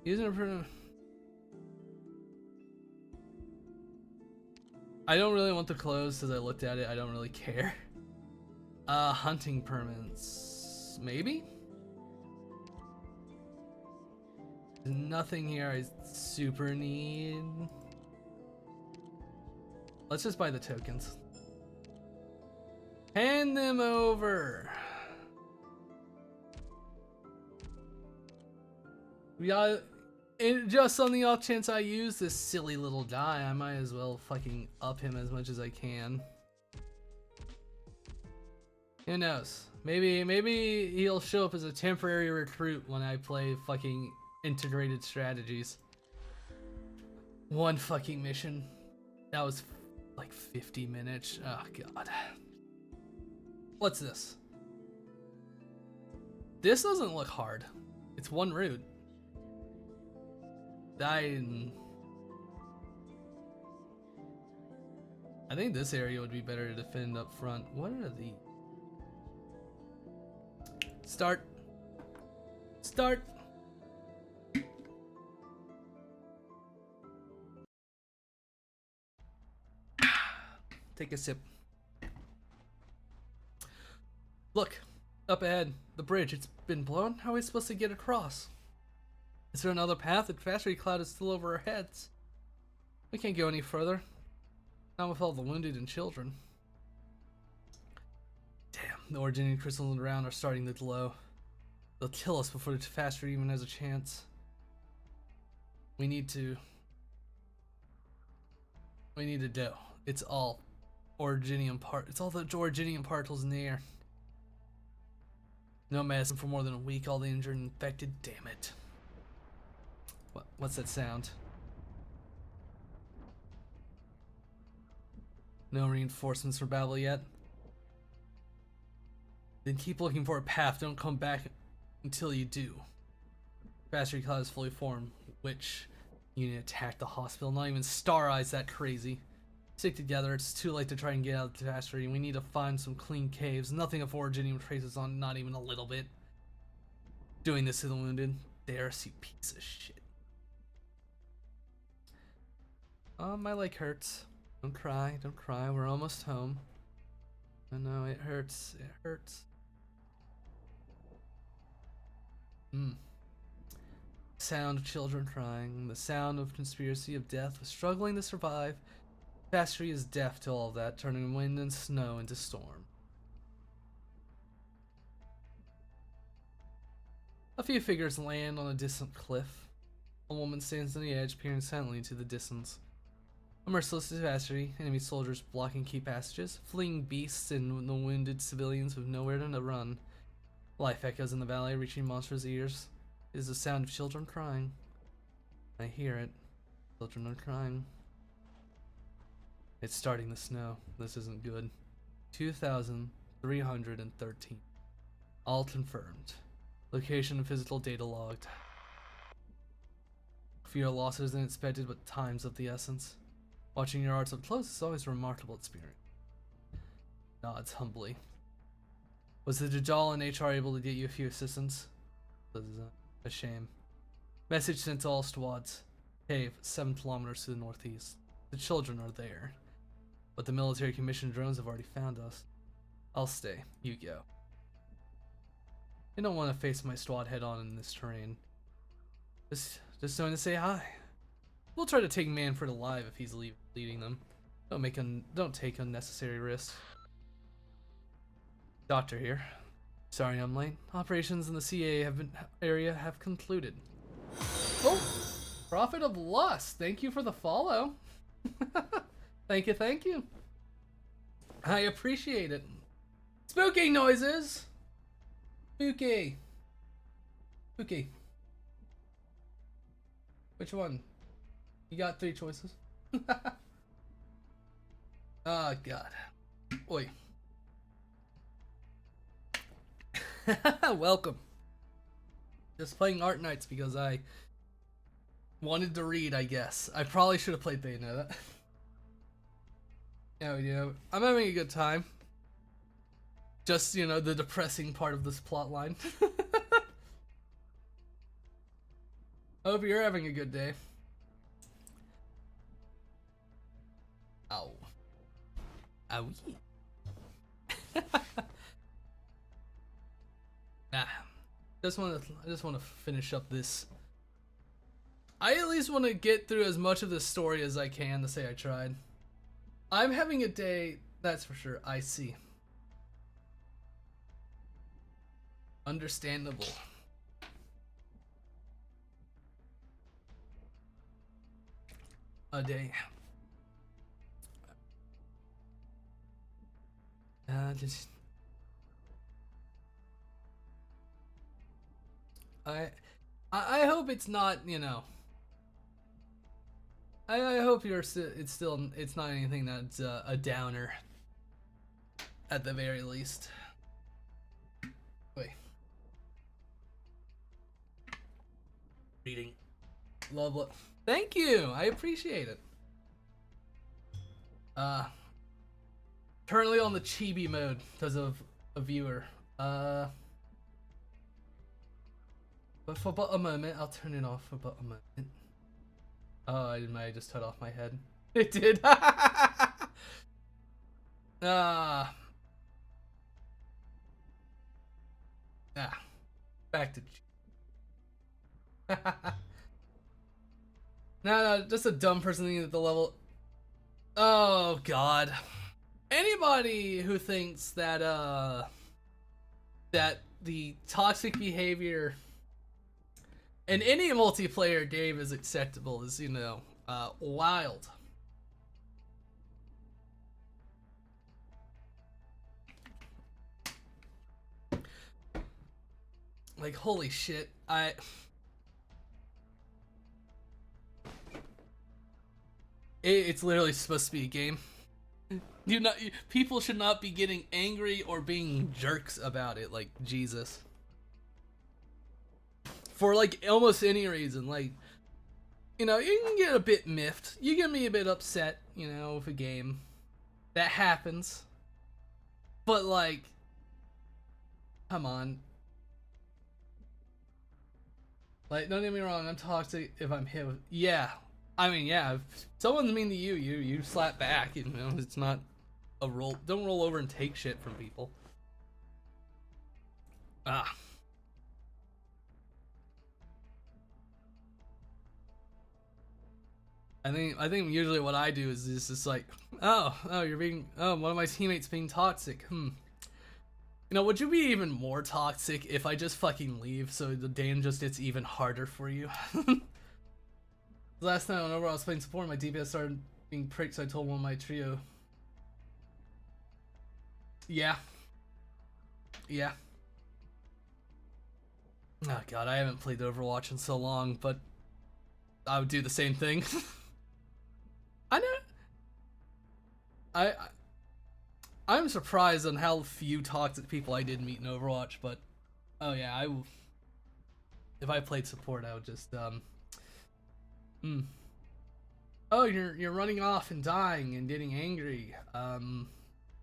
[SPEAKER 2] Using a print. I don't really want the clothes because I looked at it. I don't really care. Hunting permits. Maybe? There's nothing here I super need. Let's just buy the tokens. Hand them over. Yeah, and just on the off chance I use this silly little guy, I might as well fucking up him as much as I can. Who knows? Maybe he'll show up as a temporary recruit when I play fucking integrated strategies. One fucking mission. That was like 50 minutes. Oh god. What's this? This doesn't look hard. It's one route. I think this area would be better to defend up front. What are the... Start. Start. Take a sip. Look, up ahead, the bridge. It's been blown. How are we supposed to get across? Is there another path? The catastrophe cloud is still over our heads. We can't go any further. Not with all the wounded and children. Damn, the originating crystals around are starting to glow. They'll kill us before the catastrophe even has a chance. We need to do. It's all originium it's all the originium particles in the air. No medicine for more than a week, all the injured and infected, damn it. What's that sound? No reinforcements for Babel yet? Then keep looking for a path, don't come back until you do. Factory cloud is fully formed, which unit attacked the hospital, not even Star Eyes that crazy. Stick together, it's too late to try and get out of the factory. We need to find some clean caves, nothing of originium traces on, not even a little bit. Doing this to the wounded, there's you piece of shit. My leg hurts. Don't cry, we're almost home. I know, it hurts, Sound of children crying, the sound of conspiracy of death was struggling to survive. Factory is deaf to all of that, turning wind and snow into storm. A few figures land on a distant cliff. A woman stands on the edge, peering silently into the distance. A merciless disaster, enemy soldiers blocking key passages, fleeing beasts and the wounded civilians with nowhere to run. Life echoes in the valley, reaching monsters' ears. It is the sound of children crying. I hear it. Children are crying. It's starting to snow. This isn't good. 2,313. All confirmed. Location and physical data logged. Fewer losses than expected, but time's of the essence. Watching your arts up close is always a remarkable experience. Nods humbly. Was the Dajjal and HR able to get you a few assistance? This is a shame. Message sent to all squads. Cave, 7 kilometers to the northeast. The children are there. But the military commission drones have already found us. I'll stay. You go. I don't want to face my squad head on in this terrain. Just going to say hi. We'll try to take Manfred alive if he's leading them. Don't take unnecessary risks. Doctor here. Sorry I'm late. Operations in the CA area have concluded. Oh, Prophet of Lust. Thank you for the follow. Thank you. I appreciate it. Spooky noises. Spooky. Which one? You got 3 choices. Oh god. Oi. Welcome. Just playing Arknights because I wanted to read, I guess. I probably should have played Bayonetta. Yeah, I'm having a good time. Just, you know, the depressing part of this plot line. Hope you're having a good day. Ow. Owie. Nah. I just want to finish up this. I at least want to get through as much of this story as I can to say I tried. I'm having a day, that's for sure. I see. Understandable. A day. Just I hope it's not, you know. I hope it's not anything that's a downer at the very least. Wait. Reading. Love. Thank you. I appreciate it. Currently on the chibi mode because of a viewer. But for about a moment, I'll turn it off for about a moment. Oh, I might have just cut off my head. It did. Back to. No, just a dumb person thinking that the level. Oh God. Anybody who thinks that that the toxic behavior in any multiplayer game is acceptable is, you know, wild. Like, holy shit. It's literally supposed to be a game. People should not be getting angry or being jerks about it, like, Jesus. For, like, almost any reason, like, you know, you can get a bit miffed. You get me a bit upset, you know, with a game. That happens. But, like, come on. Like, don't get me wrong, I'm toxic if I'm hit with... Yeah. I mean, yeah, if someone's mean to you, you slap back, you know, it's not a roll. Don't roll over and take shit from people. Ah. I think usually what I do is just like, oh, one of my teammates being toxic. You know, would you be even more toxic if I just fucking leave so the game just gets even harder for you? Last night whenever I was playing support, my DPS started being pricked, so I told one of my trio. Yeah. Yeah. Oh god, I haven't played Overwatch in so long, but I would do the same thing. I know. I'm surprised on how few toxic people I did meet in Overwatch, but oh yeah, if I played support, I would just Oh, you're running off and dying and getting angry.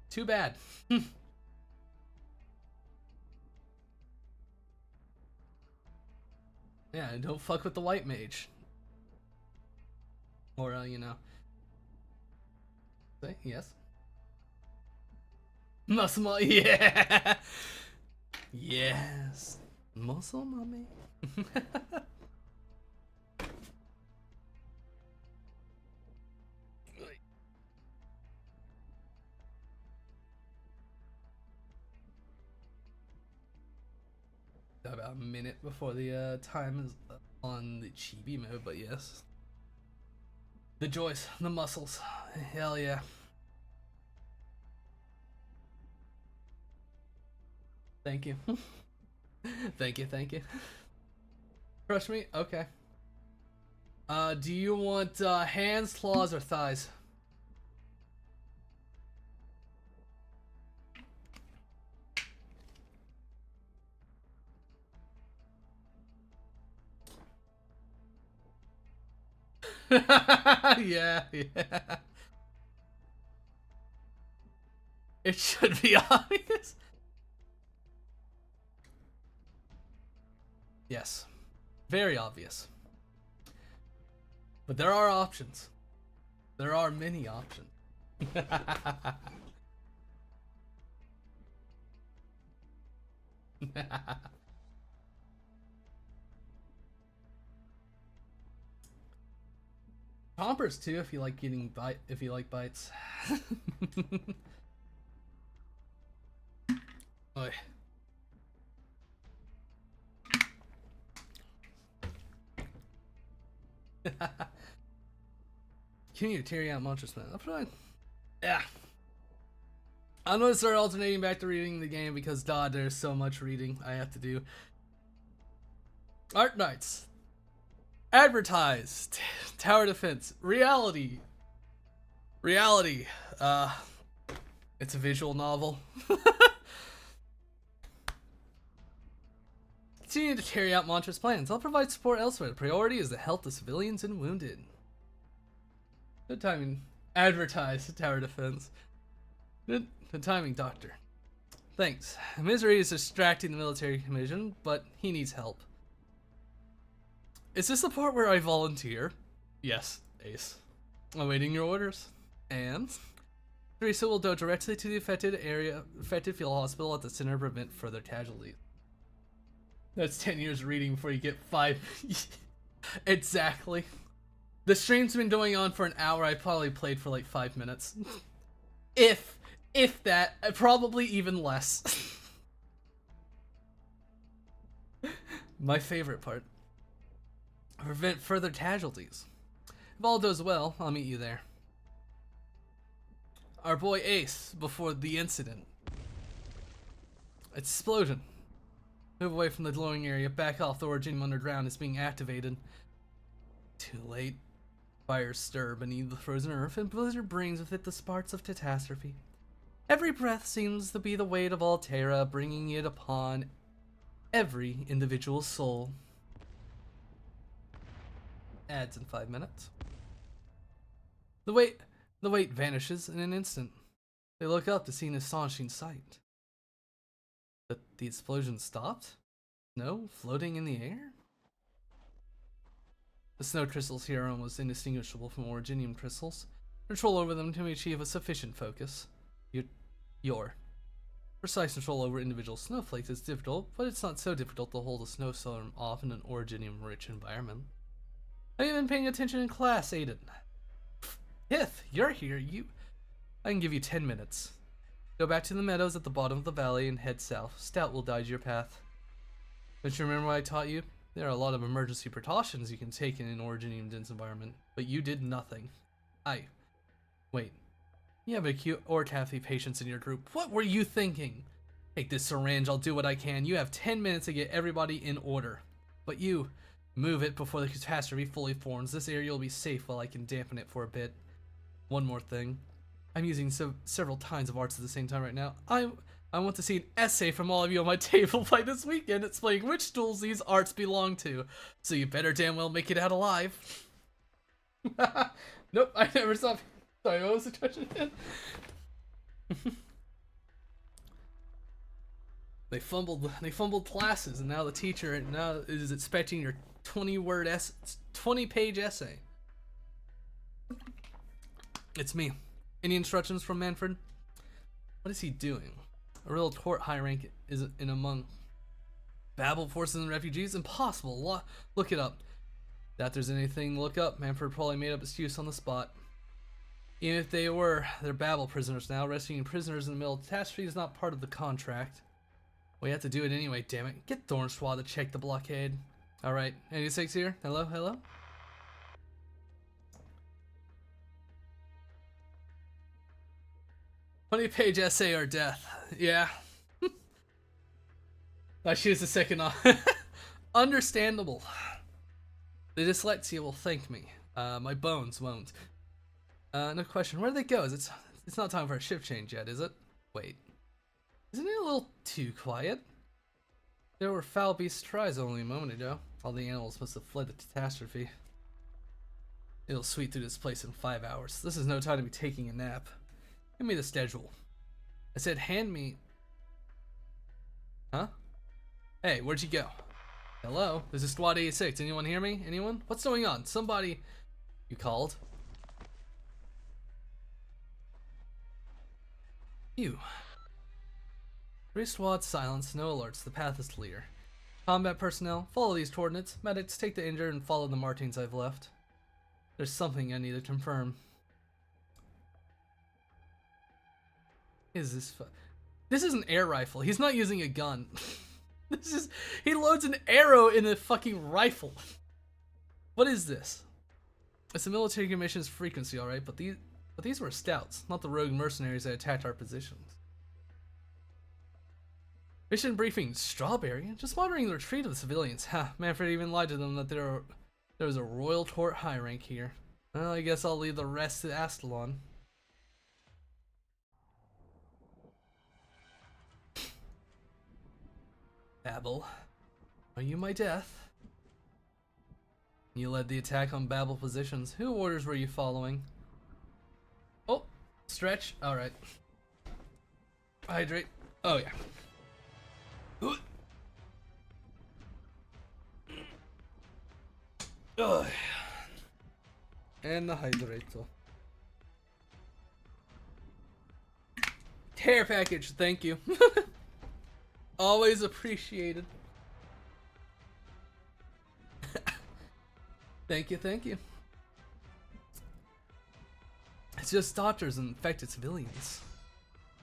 [SPEAKER 2] Too bad. Yeah, don't fuck with the white mage. Or you know. Say yes. Muscle, yeah. Yes, muscle mommy. About a minute before the time is on the chibi mode, but yes. The joints, the muscles, hell yeah. Thank you. Thank you. Crush me? Okay. Do you want hands, claws, or thighs? Yeah. It should be obvious. Yes. Very obvious. But there are options. There are many options. Chompers too, if you like getting if you like bites. Oy. Can you tear out monsters, man? I'm fine. Yeah. I'm gonna start alternating back to reading the game because there's so much reading I have to do. Arknights. Advertised. Tower defense. Reality. It's a visual novel. Continue to carry out Mantra's plans. I'll provide support elsewhere. The priority is the health of civilians and wounded. Good timing. Advertised. Tower defense. Good timing, Doctor. Thanks. Misery is distracting the military commission, but he needs help. Is this the part where I volunteer? Yes, Ace. Awaiting your orders. And Teresa will go directly to the affected field hospital at the center to prevent further casualties. That's 10 years reading before you get 5. Exactly. The stream's been going on for an hour. I probably played for like 5 minutes. If that, probably even less. My favorite part. Prevent further casualties. If all goes well, I'll meet you there. Our boy Ace, before the incident. Explosion. Move away from the glowing area. Back off. The origin underground is being activated. Too late. Fires stir beneath the frozen earth, and blizzard brings with it the sparks of catastrophe. Every breath seems to be the weight of Altera, bringing it upon every individual soul. Ads in 5 minutes. The weight vanishes in an instant. They look up to see an astonishing sight. But the explosion stopped? Snow floating in the air? The snow crystals here are almost indistinguishable from originium crystals. Control over them can achieve a sufficient focus. Your precise control over individual snowflakes is difficult, but it's not so difficult to hold a snowstorm off in an originium-rich environment. Have you been paying attention in class, Aiden? Hith, you're here. I can give you 10 minutes. Go back to the meadows at the bottom of the valley and head south. Stout will guide your path. Don't you remember what I taught you? There are a lot of emergency precautions you can take in an originium-dense environment, but you did nothing. Wait. You have acute or Kathy patients in your group. What were you thinking? Take this syringe, I'll do what I can. You have 10 minutes to get everybody in order. But you, move it before the catastrophe fully forms. This area will be safe while I can dampen it for a bit. One more thing. I'm using several kinds of arts at the same time right now. I want to see an essay from all of you on my table by this weekend explaining which stools these arts belong to. So you better damn well make it out alive. Nope, I never saw. Sorry, what was the question again? They fumbled classes, and now the teacher is expecting your 20-page essay. It's me. Any instructions from Manfred? What is he doing? A real court high rank is in among Babel forces and refugees? Impossible. Look it up. Doubt there's anything to look up. Manfred probably made up excuse on the spot. Even if they're Babel prisoners now. Rescuing prisoners in the middle of catastrophe is not part of the contract. We have to do it anyway, damn it. Get Thornswath to check the blockade. Alright, 86 here. Hello, hello? "20-page essay or death." Yeah. I choose the second on. Understandable. The dyslexia will thank me. My bones won't. No question. Where do they go? It's not time for a shift change yet, is it? Wait. Isn't it a little too quiet? There were foul beast tries only a moment ago. All the animals must have fled the catastrophe. It'll sweep through this place in 5 hours. This is no time to be taking a nap. Give me the schedule. I said hand me... Huh? Hey, where'd you go? Hello? This is Squad 86. Anyone hear me? Anyone? What's going on? Somebody... You called? You. 3 squads, silence, no alerts. The path is clear. Combat personnel, follow these coordinates. Medics, take the injured and follow the markings I've left. There's something I need to confirm. Is this This is an air rifle. He's not using a gun. He loads an arrow in a fucking rifle. What is this? It's a military commission's frequency, alright, but these were scouts, not the rogue mercenaries that attacked our positions. Mission briefing, Strawberry? Just monitoring the retreat of the civilians. Ha, Manfred even lied to them that there was a royal court high rank here. Well, I guess I'll leave the rest to Astalon. Babel, are you my death? You led the attack on Babel positions. Who orders were you following? Oh, stretch. Alright. Hydrate. Oh, yeah. Ugh. And the hydrator. Care package, thank you. Always appreciated. Thank you, thank you. It's just doctors and infected civilians.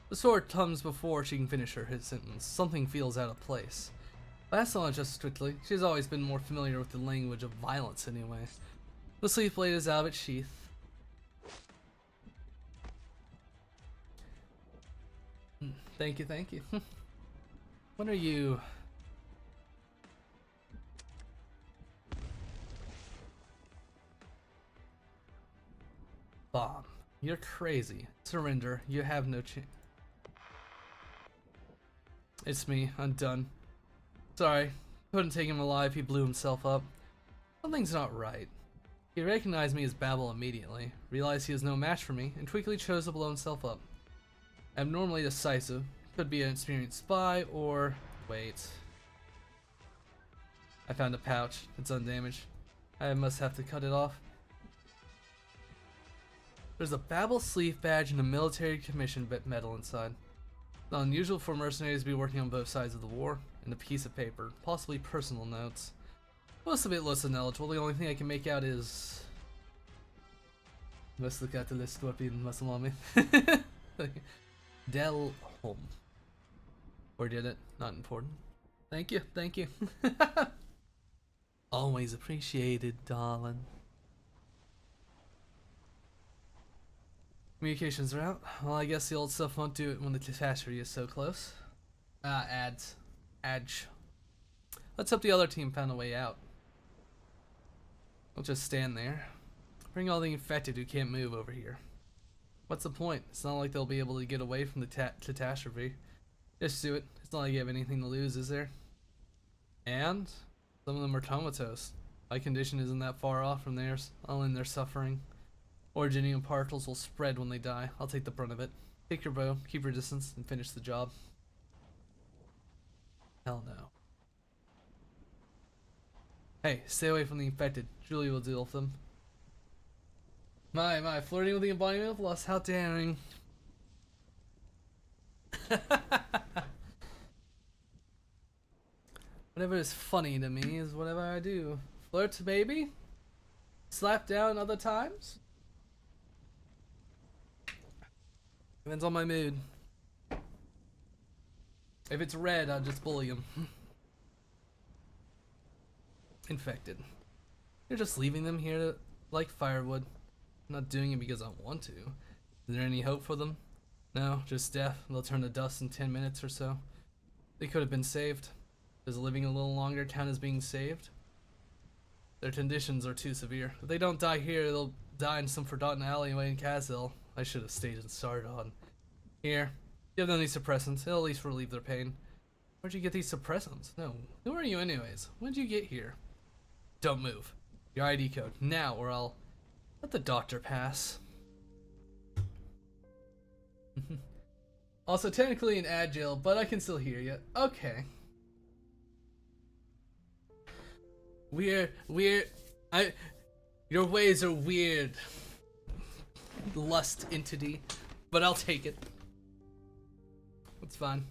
[SPEAKER 2] The sword comes before she can finish her sentence. Something feels out of place. That's not just strictly. She's always been more familiar with the language of violence anyway. The sleeve blade is out of its sheath. Thank you, thank you. When are you bomb. You're crazy. Surrender. You have no chance. It's me. I'm done. Sorry. Couldn't take him alive. He blew himself up. Something's not right. He recognized me as Babel immediately, realized he was no match for me, and quickly chose to blow himself up. Abnormally decisive. Could be an experienced spy, or... Wait. I found a pouch. It's undamaged. I must have to cut it off. There's a Babel sleeve badge and a military commission medal inside. It's not unusual for mercenaries to be working on both sides of the war, and a piece of paper, possibly personal notes. Most of it looks ineligible. The only thing I can make out is... Must look at the list scorpion muscle on me. Del home. Or did it? Not important. Thank you, thank you. Always appreciated, darling. Communications are out. Well, I guess the old stuff won't do it when the catastrophe is so close. Ads. Adge. Let's hope the other team found a way out. We'll just stand there. Bring all the infected who can't move over here. What's the point? It's not like they'll be able to get away from the catastrophe. Just do it. It's not like you have anything to lose, is there? And some of them are comatose. My condition isn't that far off from theirs. I'll end their suffering. Originium particles will spread when they die. I'll take the brunt of it. Take your bow, keep your distance, and finish the job. Hell no. Hey, stay away from the infected. Julie will deal with them. My, flirting with the embodiment of lust, how daring. Whatever is funny to me is whatever I do. Flirt, baby? Slap down other times? Depends on my mood. If it's red, I'll just bully him. Infected. You're just leaving them here to, like firewood. I'm not doing it because I want to. Is there any hope for them? No, just death. They'll turn to dust in 10 minutes or so. They could have been saved. Does living a little longer count as being saved? Their conditions are too severe. If they don't die here, they'll die in some forgotten alleyway in Kazil. I should have stayed in Sardon. Here, give them these suppressants. It'll at least relieve their pain. Where'd you get these suppressants? No, who are you anyways? When'd you get here? Don't move. Your ID code, now, or I'll let the doctor pass. Also, technically an agile, but I can still hear you. Okay. Your ways are weird, lust entity, but I'll take it. It's fine.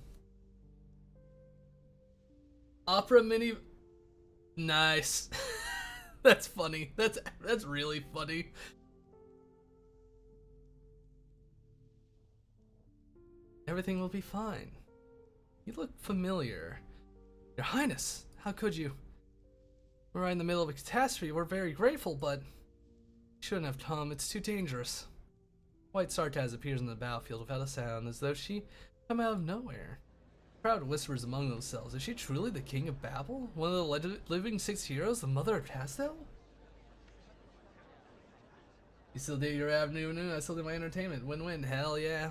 [SPEAKER 2] Opera mini, nice. That's funny. That's really funny. Everything will be fine. You look familiar. Your Highness, how could you? We're right in the middle of a catastrophe. We're very grateful, but you shouldn't have come. It's too dangerous. White Sartaz appears in the battlefield without a sound, as though she come out of nowhere. The crowd whispers among themselves. Is she truly the king of Babel? One of the living six heroes? The mother of Castel? You still did your afternoon, I still did my entertainment. Win-win, hell yeah.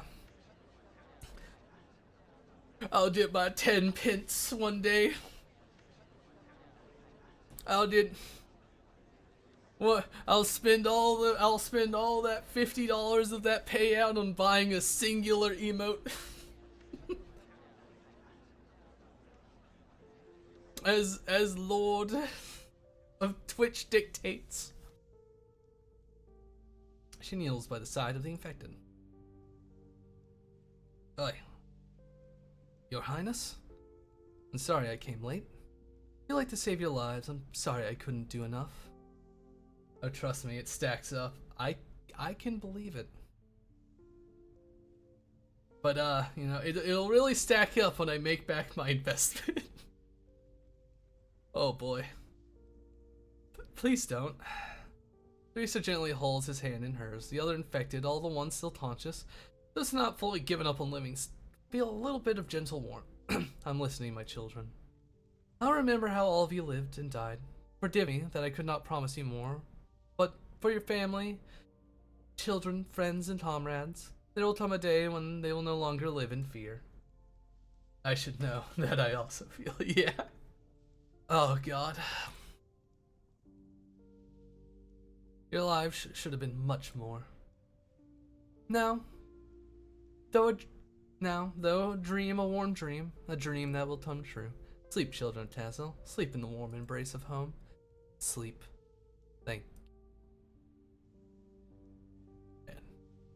[SPEAKER 2] I'll get my 10 pence one day. I'll spend all that $50 of that payout on buying a singular emote. as Lord of Twitch dictates. She kneels by the side of the infected. Oi. Your Highness? I'm sorry I came late. I'd like to save your lives. I'm sorry I couldn't do enough. Oh, trust me, it stacks up. I can believe it. But, you know, it'll really stack up when I make back my investment. Oh boy. Please don't. Teresa gently holds his hand in hers. The other infected, all the ones still conscious, just not fully given up on living, feel a little bit of gentle warmth. I'm listening, my children. I'll remember how all of you lived and died. Forgive me that I could not promise you more, but for your family children, friends, and comrades. There will come a day when they will no longer live in fear. I should know that I also feel, yeah. Oh god. Your lives should have been much more. Now, though a dream, a warm dream, a dream that will come true. Sleep, children of Tassel. Sleep in the warm embrace of home. Sleep. Thank. And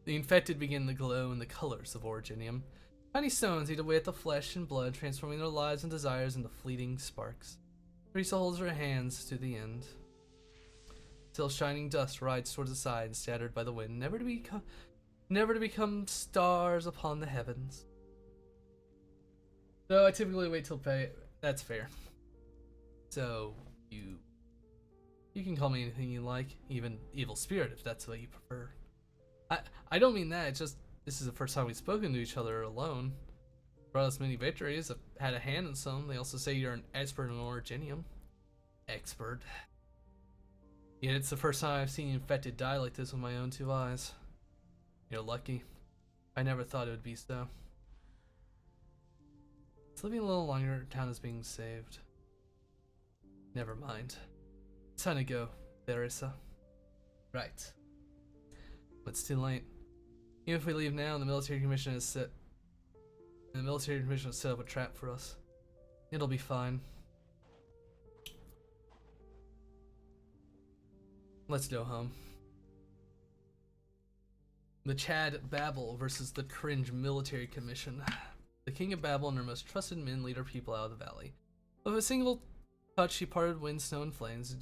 [SPEAKER 2] the infected begin to glow in the colors of Originium. Tiny stones eat away at the flesh and blood, transforming their lives and desires into fleeting sparks. Teresa holds her hands to the end. Till shining dust rides towards the side, scattered by the wind, never to become stars upon the heavens. Though I typically wait till pay. That's fair. So you can call me anything you like, even evil spirit if that's what you prefer. I don't mean that. It's just this is the first time we've spoken to each other alone. Brought us many victories. I've had a hand in some. They also say you're an expert in Originium. Expert. Yet it's the first time I've seen an infected die like this with my own two eyes. You're lucky. I never thought it would be so. It's living a little longer, town is being saved. Never mind. It's time to go, Teresa. Right. But it's too late. Even if we leave now, the military commission has set up a trap for us. It'll be fine. Let's go home. The Chad Babel versus the cringe military commission. The king of Babel and her most trusted men lead her people out of the valley. With a single touch, she parted wind, snow, and flames.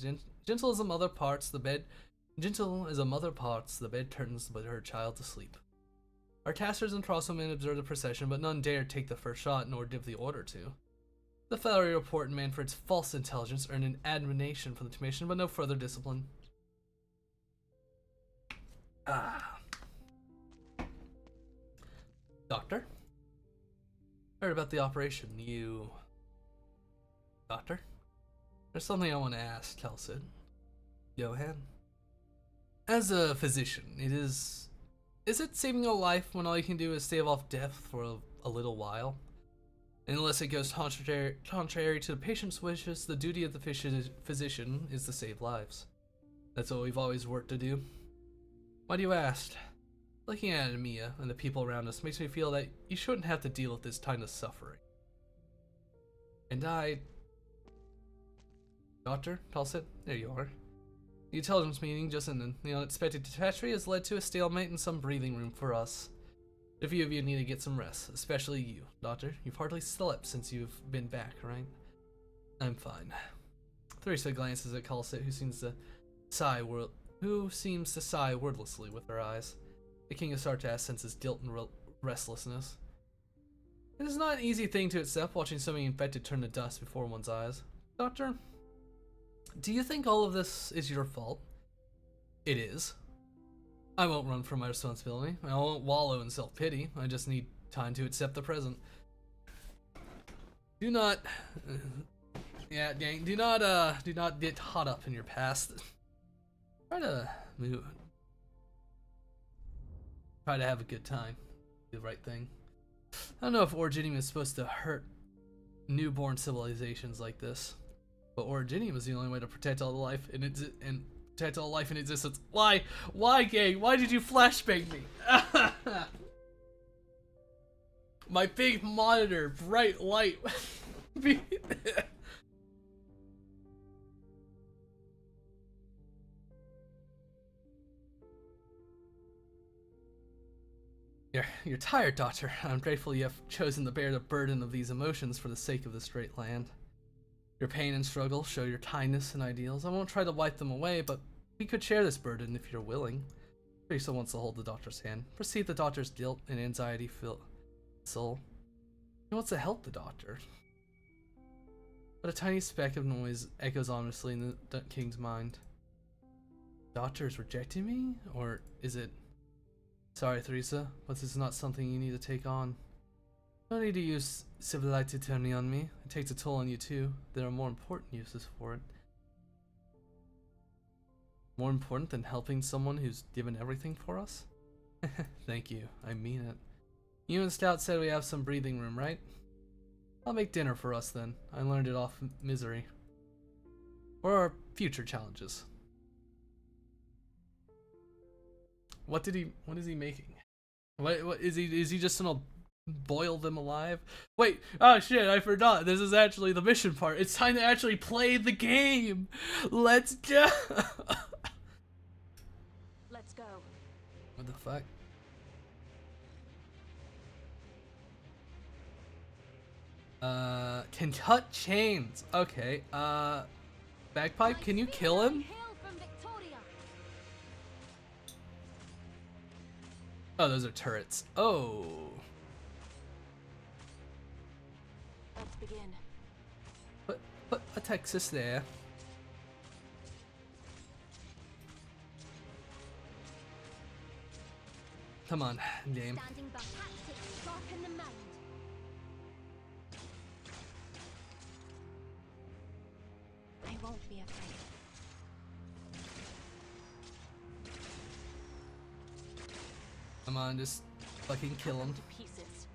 [SPEAKER 2] Gentle as a mother parts the bed turns with her child to sleep. Our taskers and crossbowmen observe the procession, but none dare take the first shot, nor give the order to. The Flattery report and Manfred's false intelligence earned an admiration from the commission, but no further discipline. Doctor? Heard about the operation. You... Doctor? There's something I want to ask, Kelsid. Johan? As a physician, is it saving a life when all you can do is stave off death for a little while? Unless it goes contrary to the patient's wishes, the duty of the physician is to save lives. That's what we've always worked to do. Why do you ask? Looking at Mia and the people around us makes me feel that you shouldn't have to deal with this kind of suffering. And Doctor, Talsit, there you are. The intelligence meeting just ended. The unexpected catastrophe has led to a stalemate in some breathing room for us. A few of you need to get some rest, especially you, Doctor. You've hardly slept since you've been back, right? I'm fine. Teresa glances at Talsit, who seems to sigh wordlessly with her eyes. The King of Sartas senses guilt and restlessness. It is not an easy thing to accept, watching so many infected turn to dust before one's eyes. Doctor, do you think all of this is your fault? It is. I won't run from my responsibility. I won't wallow in self-pity. I just need time to accept the present. Do not... yeah, gang, do not get caught up in your past. Try to have a good time. Do the right thing. I don't know if Originium is supposed to hurt newborn civilizations like this, but Originium is the only way to protect all the life in protect all life in existence. Why, gang? Why did you flashbang me? My big monitor, bright light. You're tired, Doctor. I'm grateful you have chosen to bear the burden of these emotions for the sake of this great land. Your pain and struggle show your kindness and ideals. I won't try to wipe them away, but we could share this burden if you're willing. Teresa wants to hold the doctor's hand, perceive the doctor's guilt and anxiety-filled soul. He wants to help the doctor. But a tiny speck of noise echoes ominously in the king's mind. Doctor is rejecting me? Or is it... Sorry, Teresa, but this is not something you need to take on. No need to use civilite to turn me on me. It takes a toll on you too. There are more important uses for it. More important than helping someone who's given everything for us? Thank you, I mean it. You and Stout said we have some breathing room, right? I'll make dinner for us then. I learned it off misery. Or our future challenges. What is he making? What is he just gonna boil them alive? Wait, oh shit, I forgot. This is actually the mission part. It's time to actually play the game. Let's go.
[SPEAKER 3] Let's go.
[SPEAKER 2] What the fuck? Can cut chains. Okay, Bagpipe, can you kill him? Oh, those are turrets. Oh.
[SPEAKER 3] Let's begin.
[SPEAKER 2] Put a Texas there. Come on, game.
[SPEAKER 5] Standing by tactics, sharpen the mind.
[SPEAKER 3] I won't be afraid.
[SPEAKER 2] Come on, just fucking kill him.
[SPEAKER 3] To pieces.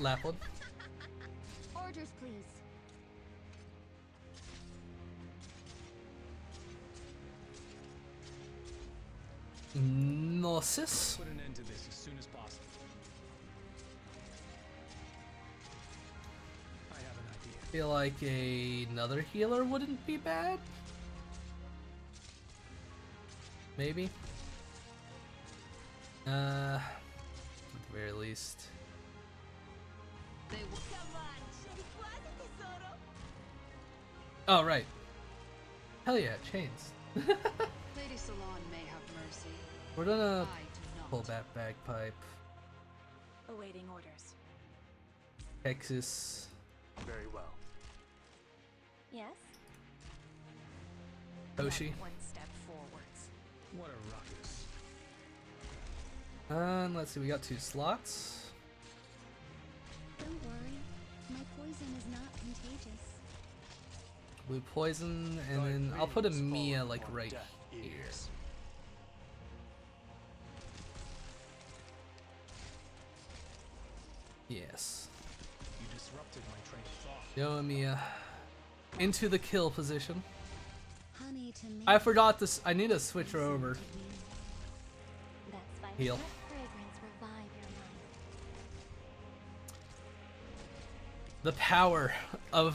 [SPEAKER 2] Lapwood.
[SPEAKER 5] Orders, please.
[SPEAKER 2] Gnosis.
[SPEAKER 4] Put an end to this as soon as possible. I have an idea.
[SPEAKER 2] Feel like another healer wouldn't be bad. Maybe. At the very least.
[SPEAKER 3] They will.
[SPEAKER 2] Oh right. Hell yeah, chains.
[SPEAKER 3] Lady Salon may have mercy.
[SPEAKER 2] We're gonna
[SPEAKER 3] I do not.
[SPEAKER 2] pull that bagpipe.
[SPEAKER 3] Awaiting orders.
[SPEAKER 2] Texas.
[SPEAKER 4] Very well.
[SPEAKER 3] Yes.
[SPEAKER 2] Hoshi.
[SPEAKER 3] One step forwards.
[SPEAKER 4] What a ruckus.
[SPEAKER 2] And let's see, we got 2 slots.
[SPEAKER 5] Don't worry, my poison is not contagious.
[SPEAKER 2] Blue poison, and
[SPEAKER 4] Thy
[SPEAKER 2] then I'll put a
[SPEAKER 4] greetings
[SPEAKER 2] Mia
[SPEAKER 4] fall
[SPEAKER 2] like
[SPEAKER 4] upon
[SPEAKER 2] right
[SPEAKER 4] deaf
[SPEAKER 2] here.
[SPEAKER 4] ears.
[SPEAKER 2] Yes.
[SPEAKER 4] You disrupted my train of thought.
[SPEAKER 2] Yo, Mia. Into the kill position.
[SPEAKER 5] Honey to me.
[SPEAKER 2] I forgot this. I need to switch her over.
[SPEAKER 5] That's fine.
[SPEAKER 2] Heal.
[SPEAKER 5] Let fragrance revive your mind.
[SPEAKER 2] The power of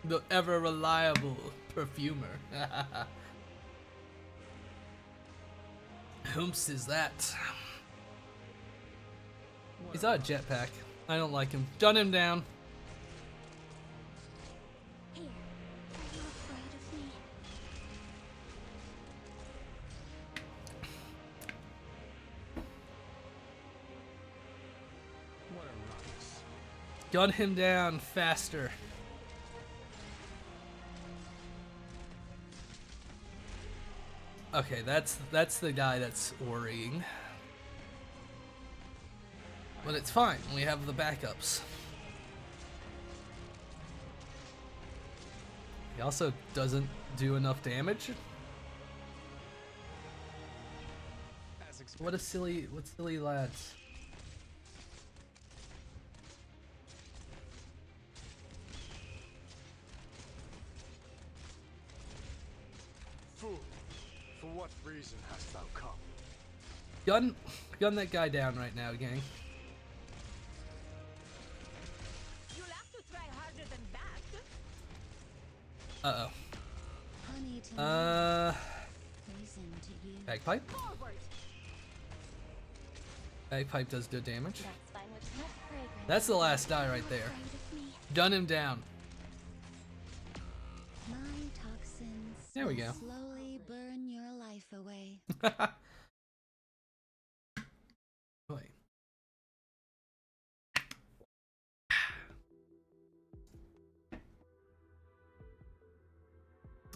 [SPEAKER 2] the ever reliable perfumer. Whomst is that? He's not a jetpack. I don't like him. Gun him down.
[SPEAKER 5] Here, are you afraid of me?
[SPEAKER 4] What a ruckus.
[SPEAKER 2] Gun him down faster. Okay, that's the guy that's worrying. But it's fine. We have the backups. He also doesn't do enough damage.
[SPEAKER 4] As expected.
[SPEAKER 2] What silly lads.
[SPEAKER 4] Fool, for what reason hast thou come?
[SPEAKER 2] Gun that guy down right now, gang.
[SPEAKER 1] You'll have to try harder than that.
[SPEAKER 5] Honey to me. Poison to you.
[SPEAKER 2] Bagpipe.
[SPEAKER 1] Forward.
[SPEAKER 2] Bagpipe does good damage.
[SPEAKER 5] That's fine with let fragrance.
[SPEAKER 2] That's the last die right there.
[SPEAKER 5] Afraid of me.
[SPEAKER 2] Gun him down.
[SPEAKER 5] My toxins
[SPEAKER 2] There we
[SPEAKER 5] will
[SPEAKER 2] go.
[SPEAKER 5] slowly burn your life away.
[SPEAKER 2] Wait.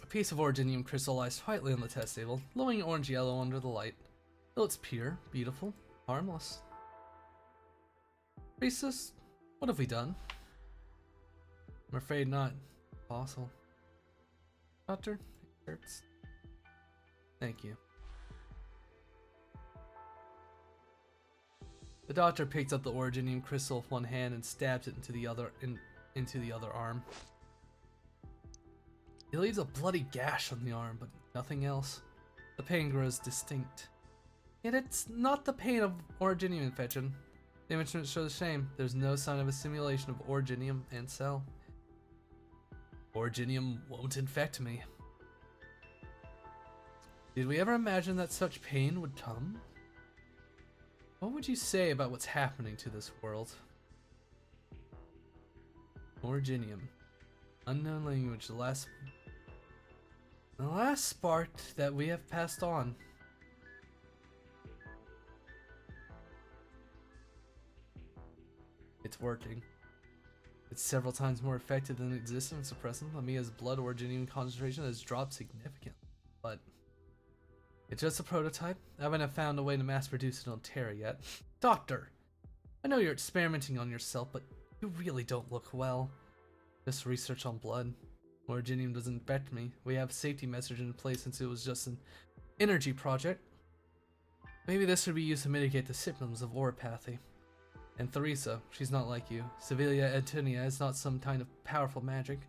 [SPEAKER 2] A piece of originium crystallized quietly on the test table, glowing orange-yellow under the light. Though it's pure, beautiful, harmless. Priestess, what have we done? I'm afraid not. Apostle. Doctor, it hurts. Thank you. The doctor picks up the Originium crystal with one hand and stabs it into the other arm. He leaves a bloody gash on the arm, but nothing else. The pain grows distinct. Yet it's not the pain of Originium infection. The instruments show the same. There's no sign of a simulation of Originium and cell. Originium won't infect me. Did we ever imagine that such pain would come? What would you say about what's happening to this world? Originium. Unknown language, the last spark that we have passed on. It's working. It's several times more effective than existing suppressant. Lamia's blood Originium concentration has dropped significantly, but it's just a prototype. I haven't found a way to mass produce it on Terra yet. Doctor, I know you're experimenting on yourself, but you really don't look well. Just research on blood. Originium doesn't infect me. We have a safety message in place since it was just an energy project. Maybe this would be used to mitigate the symptoms of oropathy. And Theresa, she's not like you. Sevilla Antonia is not some kind of powerful magic.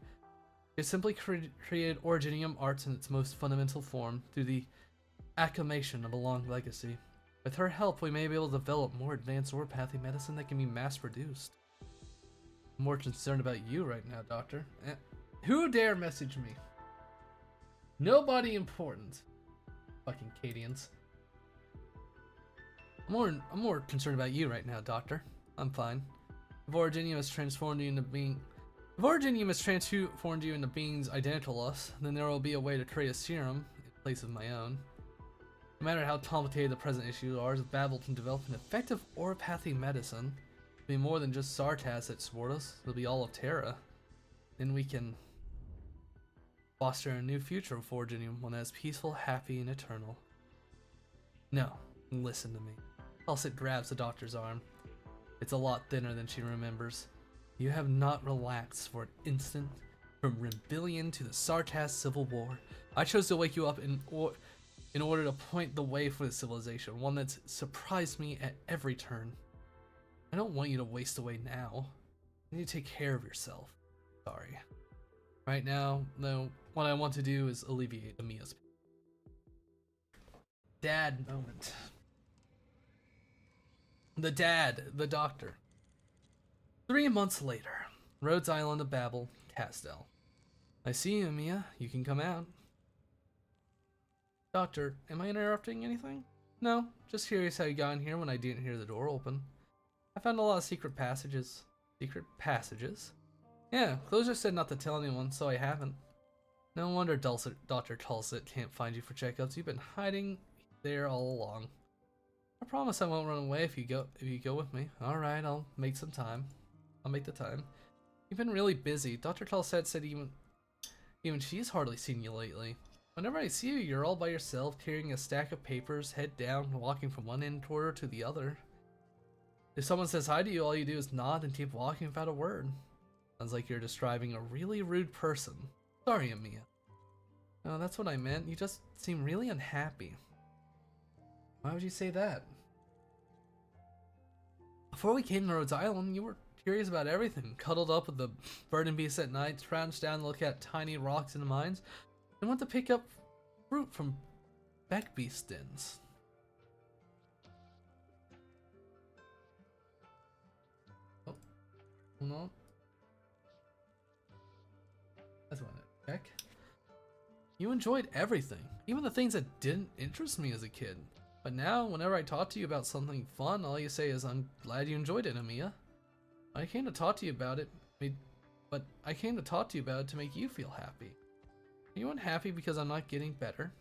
[SPEAKER 2] She simply created Originium arts in its most fundamental form through the acclamation of a long legacy. With her help, we may be able to develop more advanced oropathy medicine that can be mass-produced. I'm more concerned about you right now, Doctor. Who dare message me? Nobody important. Fucking Cadians. I'm more concerned about you right now, Doctor. I'm fine. If Originium has transformed you into beings identical to us, then there will be a way to create a serum in place of my own. No matter how complicated the present issues are, Babel can develop an effective oropathy medicine. It'll be more than just Sartaz that support us. It'll be all of Terra. Then we can foster a new future of Originium, one that is peaceful, happy, and eternal. No, listen to me. Elsit grabs the doctor's arm. It's a lot thinner than she remembers. You have not relaxed for an instant. From rebellion to the Sartaz Civil War, I chose to wake you up in order to point the way for the civilization, one that's surprised me at every turn. I don't want you to waste away now. You need to take care of yourself. Sorry. Right now, though, what I want to do is alleviate Amia's pain. Dad moment. The dad, the doctor. 3 months later, Rhodes Island of Babel, Casdell. I see you, Amia. You can come out. Doctor, am I interrupting anything? No, just curious how you got in here when I didn't hear the door open. I found a lot of secret passages. Secret passages? Yeah, Closure said not to tell anyone, so I haven't. No wonder Dr. Tulsit can't find you for checkups. You've been hiding there all along. I promise I won't run away if you go with me. Alright, I'll make some time. I'll make the time. You've been really busy. Dr. Tulsit said even she's hardly seen you lately. Whenever I see you, you're all by yourself, carrying a stack of papers, head down, walking from one end corridor to the other. If someone says hi to you, all you do is nod and keep walking without a word. Sounds like you're describing a really rude person. Sorry, Amia. No, that's what I meant. You just seem really unhappy. Why would you say that? Before we came to Rhodes Island, you were curious about everything. Cuddled up with the burden beasts at night, crouched down to look at tiny rocks in the mines, and went to pick up fruit from back beast dens. Oh, hold on. That's one to check. You enjoyed everything, even the things that didn't interest me as a kid. But now, whenever I talk to you about something fun, all you say is, I'm glad you enjoyed it, Amia. I came to talk to you about it, to make you feel happy. Are you unhappy because I'm not getting better?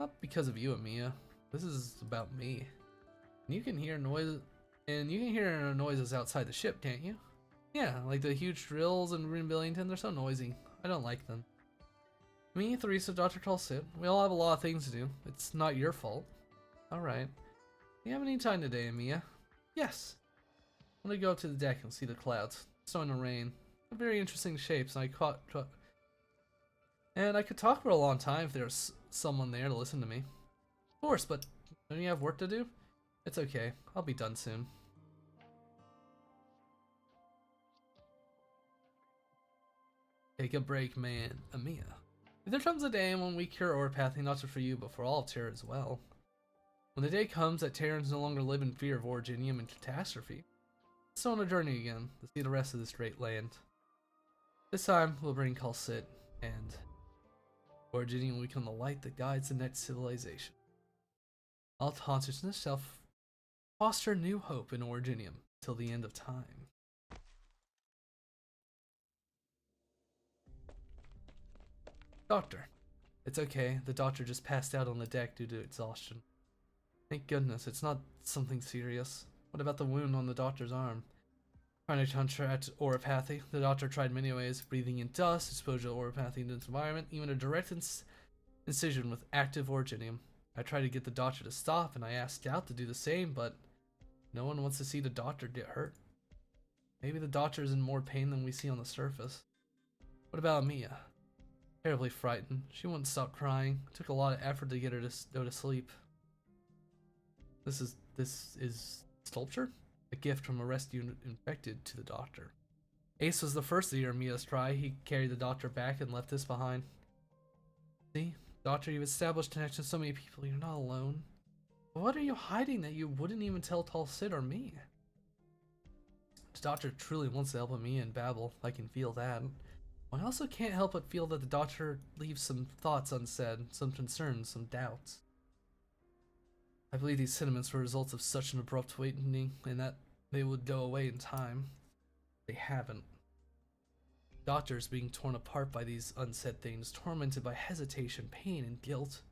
[SPEAKER 2] Not because of you, Amia. This is about me. And you can hear noises outside the ship, can't you? Yeah, like the huge drills in Rune Billington, they're so noisy. I don't like them. Me, Theresa, Dr. Tulsit, we all have a lot of things to do. It's not your fault. Alright. Do you have any time today, Amia? Yes. I'm gonna go up to the deck and see the clouds. It's starting to rain. They're very interesting shapes, and I could talk for a long time if there's someone there to listen to me. Of course, but don't you have work to do? It's okay. I'll be done soon. Take a break, man. Amiya. If there comes a day when we cure oripathy, not just for you, but for all of Terra as well. When the day comes that Terrans no longer live in fear of originium and catastrophe, let's go on a journey again to see the rest of this great land. This time, we'll bring Kalsit, and originium will become the light that guides the next civilization. All consciousness shall foster new hope in originium till the end of time. Doctor. It's okay, the doctor just passed out on the deck due to exhaustion. Thank goodness, it's not something serious. What about the wound on the doctor's arm? Trying to contract oripathy, the doctor tried many ways, breathing in dust, exposure to oripathy in its environment, even a direct incision with active originium. I tried to get the doctor to stop, and I asked Scout to do the same, but no one wants to see the doctor get hurt. Maybe the doctor is in more pain than we see on the surface. What about Mia? Terribly frightened. She wouldn't stop crying. It took a lot of effort to get her to go to sleep. This is sculpture? A gift from a rescue infected to the doctor. Ace was the first to hear Mia's cry. He carried the doctor back and left this behind. See? Doctor, you've established connections with so many people. You're not alone. But what are you hiding that you wouldn't even tell Tall Sid or me? The doctor truly wants to help me and Babel. I can feel that. I also can't help but feel that the doctor leaves some thoughts unsaid, some concerns, some doubts. I believe these sentiments were results of such an abrupt awakening, and that they would go away in time. They haven't. Doctor is being torn apart by these unsaid things, tormented by hesitation, pain, and guilt.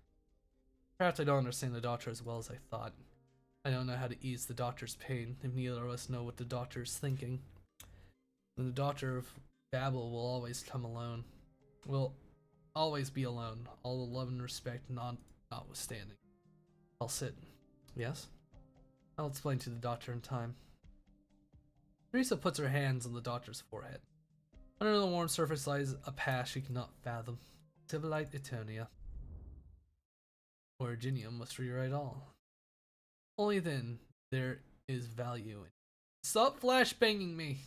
[SPEAKER 2] Perhaps I don't understand the doctor as well as I thought. I don't know how to ease the doctor's pain, if neither of us know what the doctor is thinking. And the doctor of Babel will always come alone. Will always be alone, all the love and respect notwithstanding. I'll sit. Yes? I'll explain to the doctor in time. Teresa puts her hands on the doctor's forehead. Under the warm surface lies a past she cannot fathom. Civilite Eternia. Originium must rewrite all. Only then there is value in it. Stop flashbanging me!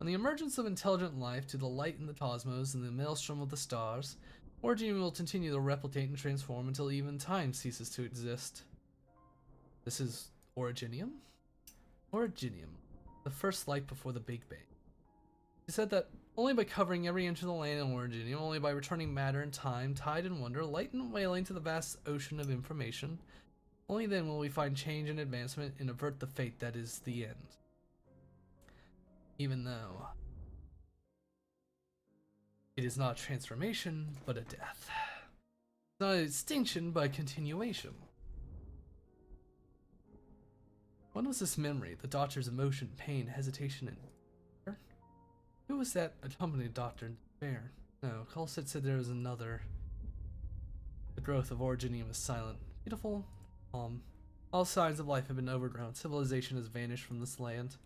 [SPEAKER 2] On the emergence of intelligent life to the light in the cosmos and the maelstrom of the stars, Originium will continue to replicate and transform until even time ceases to exist. This is Originium? Originium, the first light before the Big Bang. He said that only by covering every inch of the land in Originium, only by returning matter and time, tide and wonder, light and wailing to the vast ocean of information, only then will we find change and advancement and avert the fate that is the end. Even though it is not a transformation, but a death. It's not an extinction, but a continuation. When was this memory, the doctor's emotion, pain, hesitation, and despair? Who was that accompanied doctor in despair? No, Kalsit said there was another. The growth of Originium is silent, beautiful, calm. All signs of life have been overgrown. Civilization has vanished from this land.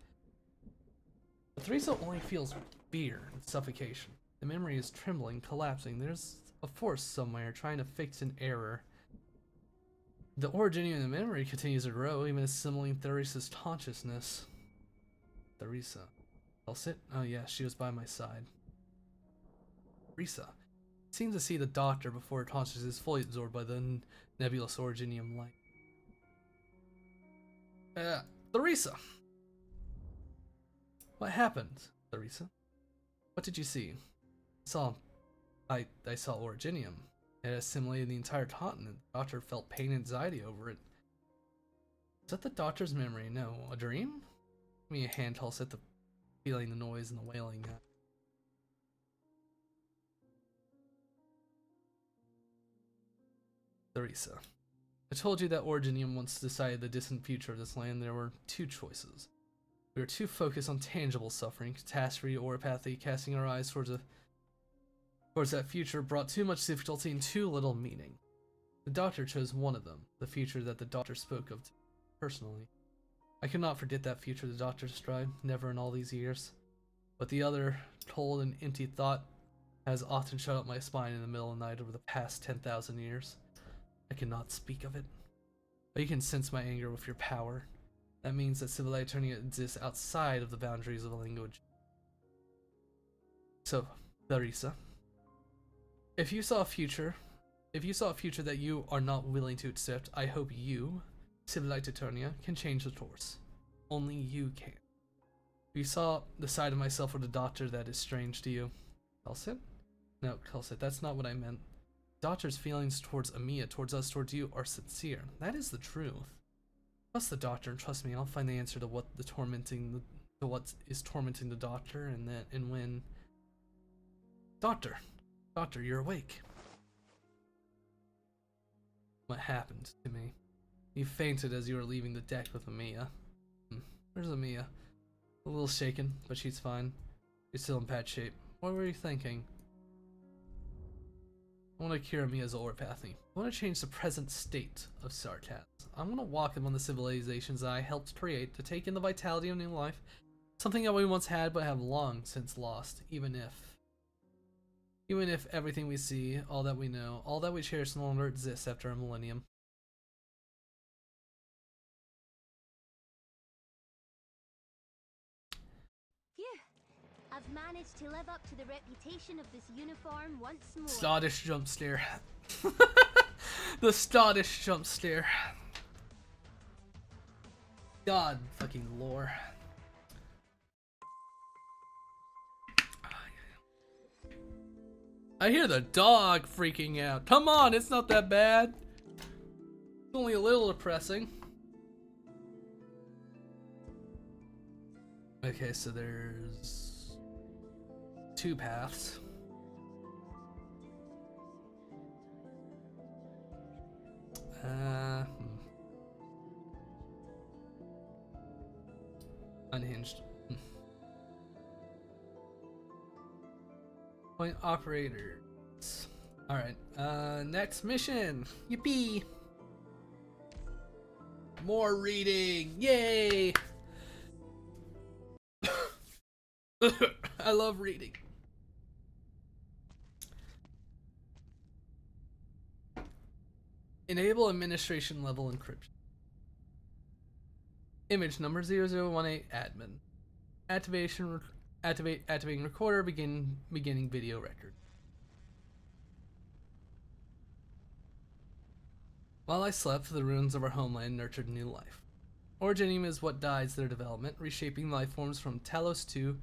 [SPEAKER 2] But Teresa only feels fear and suffocation. The memory is trembling, collapsing. There's a force somewhere trying to fix an error. The Originium in the memory continues to grow, even assimilating Theresa's consciousness. Theresa. I'll sit. Oh yeah, she was by my side. Teresa seems to see the doctor before her consciousness is fully absorbed by the nebulous Originium light. Theresa! What happened, Teresa? What did you see? I saw Originium. It assimilated the entire continent. The doctor felt pain and anxiety over it. Is that the doctor's memory? No. A dream? Give me a hand, I'll set the feeling the noise and the wailing. Teresa. I told you that Originium once decided the distant future of this land. There were two choices. We were too focused on tangible suffering, catastrophe, or apathy, casting our eyes towards that future brought too much difficulty and too little meaning. The doctor chose one of them, the future that the doctor spoke of to me personally. I could not forget that future the doctor described, never in all these years. But the other, cold and empty thought, has often shut up my spine in the middle of the night over the past 10,000 years. I cannot speak of it. But you can sense my anger with your power. That means that Civil Eternia exists outside of the boundaries of a language. So, Larissa, if you saw a future that you are not willing to accept, I hope you, Civil Eternia, can change the course. Only you can. If you saw the side of myself or the doctor that is strange to you, Kelsit? No, Kelsit, that's not what I meant. Doctor's feelings towards Amiya, towards us, towards you, are sincere. That is the truth. Trust the doctor, and trust me, I'll find the answer to what is tormenting the doctor, and when. Doctor, you're awake. What happened to me? You fainted as you were leaving the deck with Amiya. Where's Amiya? A little shaken, but she's fine. You're still in bad shape. What were you thinking? I want to cure Amiya's oropathy. I want to change the present state of Sarkaz. I'm going to walk among the civilizations that I helped create to take in the vitality of new life. Something that we once had but have long since lost, even if everything we see, all that we know, all that we cherish no longer exists after a millennium.
[SPEAKER 5] Phew. I've managed to live up to the reputation of this uniform once more.
[SPEAKER 2] Scottish jump scare. The Scottish jump scare. God fucking lore. I hear the dog freaking out. Come on, it's not that bad. It's only a little depressing. Okay, so there's 2 paths. Unhinged. Point operators. Alright, next mission. Yippee! More reading! Yay! I love reading. Enable administration level encryption. Image number 0018 admin. Activating recorder, beginning video record. While I slept, the ruins of our homeland nurtured new life. Originium is what guides their development, reshaping life forms from Talos 2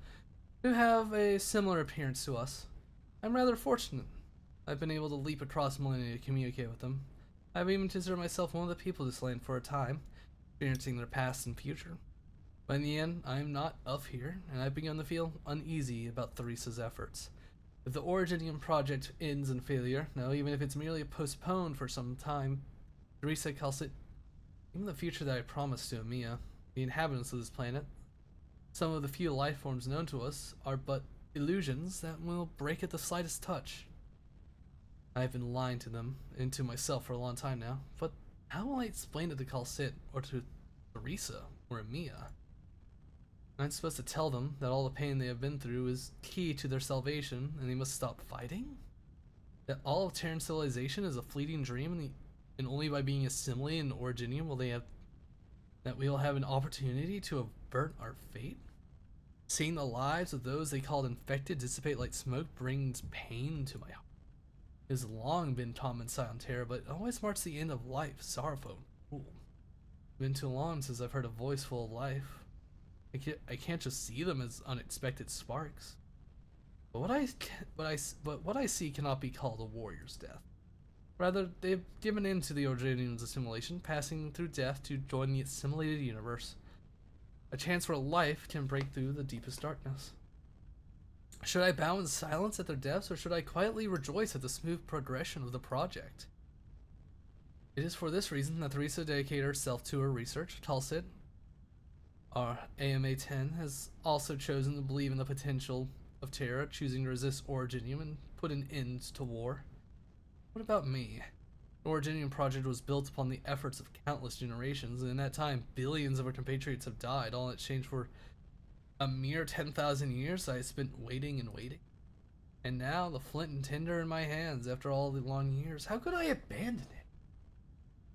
[SPEAKER 2] who have a similar appearance to us. I'm rather fortunate. I've been able to leap across millennia to communicate with them. I've even considered myself one of the people of this land for a time, experiencing their past and future. But in the end, I am not of here, and I've begun to feel uneasy about Theresa's efforts. If the Originium project ends in failure, now even if it's merely postponed for some time, Theresa Kelsit, even the future that I promised to Amiya, the inhabitants of this planet, some of the few life forms known to us, are but illusions that will break at the slightest touch. I have been lying to them, and to myself for a long time now, but how will I explain it to Kelsit, or to Theresa, or Amiya? I'm supposed to tell them that all the pain they have been through is key to their salvation, and they must stop fighting? That all of Terran civilization is a fleeting dream, and only by being assimilated in Originium will they have that we'll have an opportunity to avert our fate? Seeing the lives of those they called infected dissipate like smoke brings pain to my heart. It has long been common sight on Terra, but it always marks the end of life, sorrowful, cruel. It's been too long since I've heard a voice full of life. I can't just see them as unexpected sparks. But what I see cannot be called a warrior's death. Rather, they've given in to the Originium's assimilation, passing through death to join the assimilated universe. A chance where life can break through the deepest darkness. Should I bow in silence at their deaths, or should I quietly rejoice at the smooth progression of the project? It is for this reason that Theresa dedicated herself to her research. Tulsit, our AMA-10, has also chosen to believe in the potential of Terra, choosing to resist Originium and put an end to war. What about me? The Originium project was built upon the efforts of countless generations, and in that time, billions of our compatriots have died, all in exchange for a mere 10,000 years I spent waiting and waiting. And now, the flint and tinder in my hands after all the long years, how could I abandon it?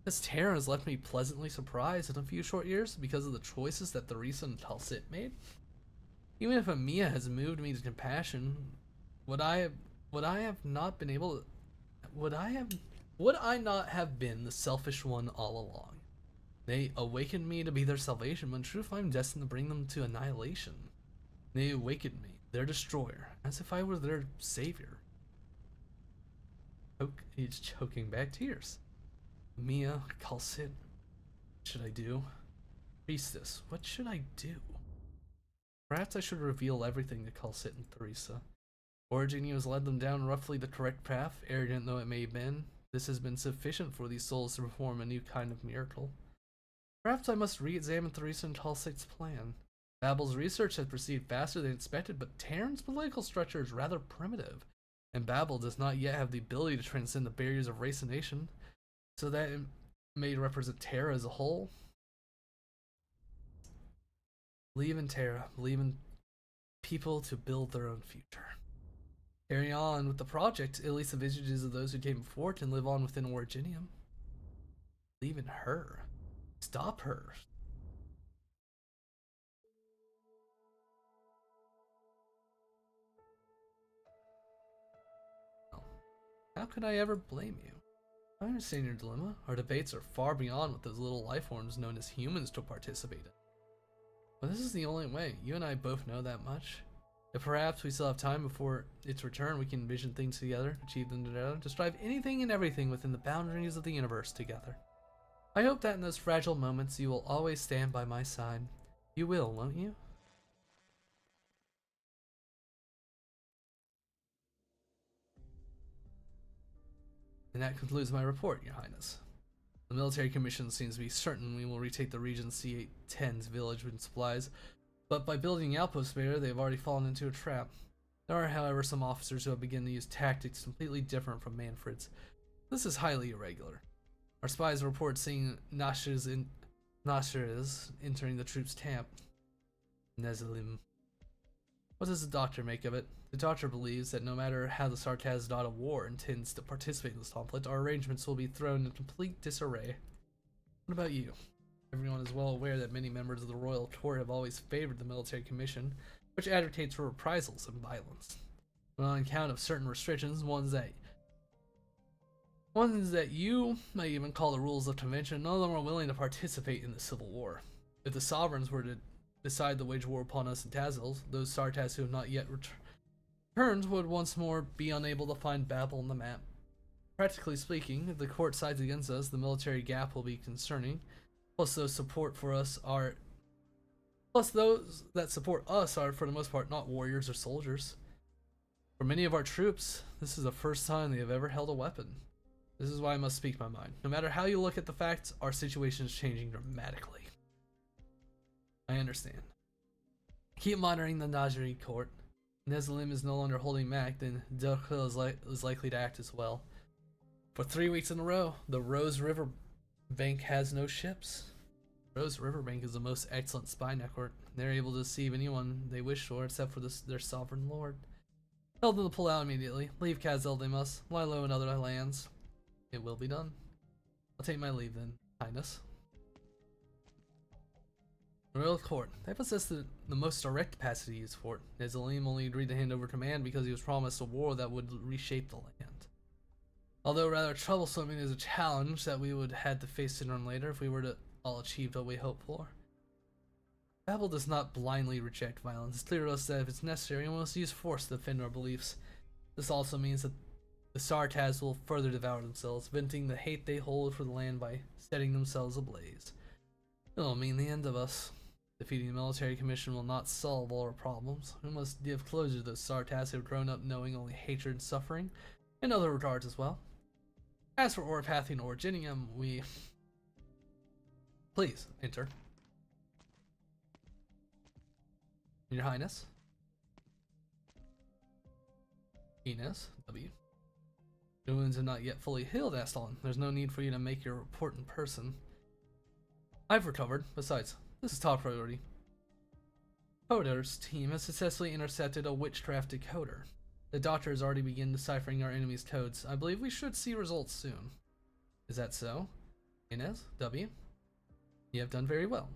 [SPEAKER 2] This Terra has left me pleasantly surprised in a few short years because of the choices that Theresa and Talsit made. Even if Amiya has moved me to compassion, would I not have been the selfish one all along? They awakened me to be their salvation, when in truth I'm destined to bring them to annihilation. They awakened me, their destroyer, as if I were their savior. He's choking back tears. Mia, Talsit, what should I do? Priestess, what should I do? Perhaps I should reveal everything to Talsit and Theresa. Originium has led them down roughly the correct path, arrogant though it may have been. This has been sufficient for these souls to perform a new kind of miracle. Perhaps I must re-examine Theresa and Talsit's plan. Babel's research has proceeded faster than expected, but Terran's political structure is rather primitive, and Babel does not yet have the ability to transcend the barriers of race and nation, so that it may represent Terra as a whole. Believe in Terra, believe in people to build their own future. Carry on with the project, at least the visages of those who came before it can live on within Originium. Believe in her. Stop her. How could I ever blame you? I understand your dilemma. Our debates are far beyond what those little life forms known as humans to participate in. But this is the only way. You and I both know that much. If perhaps we still have time before its return, we can envision things together, achieve them together, to strive anything and everything within the boundaries of the universe together. I hope that in those fragile moments you will always stand by my side. You will, won't you? And that concludes my report, Your Highness. The military commission seems to be certain we will retake the region C-810's village with supplies, but by building outposts there, they have already fallen into a trap. There are, however, some officers who have begun to use tactics completely different from Manfred's. This is highly irregular. Our spies report seeing Nashiras entering the troops' camp. Nezalim. What does the doctor make of it? The doctor believes that no matter how the Sartaz god of war intends to participate in this conflict, our arrangements will be thrown in complete disarray. What about you? Everyone is well aware that many members of the Royal Court have always favored the military commission, which advocates for reprisals and violence. But on account of certain restrictions, ones that you might even call the rules of convention, none of them are willing to participate in the civil war. If the sovereigns were to decide to wage war upon us in Tazils, those Sartaz who have not yet returned would once more be unable to find Babel on the map. Practically speaking, if the court sides against us, the military gap will be concerning. Plus those that support us are, for the most part, not warriors or soldiers. For many of our troops, this is the first time they have ever held a weapon. This is why I must speak my mind. No matter how you look at the facts, our situation is changing dramatically. I understand. Keep monitoring the Najiri court. Nezalim is no longer holding back, then Delkhil is likely to act as well. For 3 weeks in a row, the Rose River Bank has no ships. Rose River Bank is the most excellent spy network. They're able to deceive anyone they wish for except for their sovereign lord. Tell them to pull out immediately. Leave Kazel they must. Lie low in other lands. It will be done. I'll take my leave then, Highness. Royal Court. They possess the most direct capacity to use for it. Nezalim only agreed to hand over command because he was promised a war that would reshape the land. Although rather troublesome, it is a challenge that we would have to face sooner or later if we were to all achieve what we hope for. Babel does not blindly reject violence. It's clear to us that if it's necessary, we must use force to defend our beliefs. This also means that the Sartaz will further devour themselves, venting the hate they hold for the land by setting themselves ablaze. It'll mean the end of us. Defeating the military commission will not solve all our problems. We must give closure to those Sartaz who have grown up knowing only hatred and suffering, in other regards as well. As for Oripathy and Originium, we... Please, enter. Your Highness. Enos, W. Your wounds have not yet fully healed, Astalon. There's no need for you to make your report in person. I've recovered. Besides, this is top priority. Coder's team has successfully intercepted a witchcraft decoder. The doctor has already begun deciphering our enemy's codes. I believe we should see results soon. Is that so? Inez, W? You have done very well.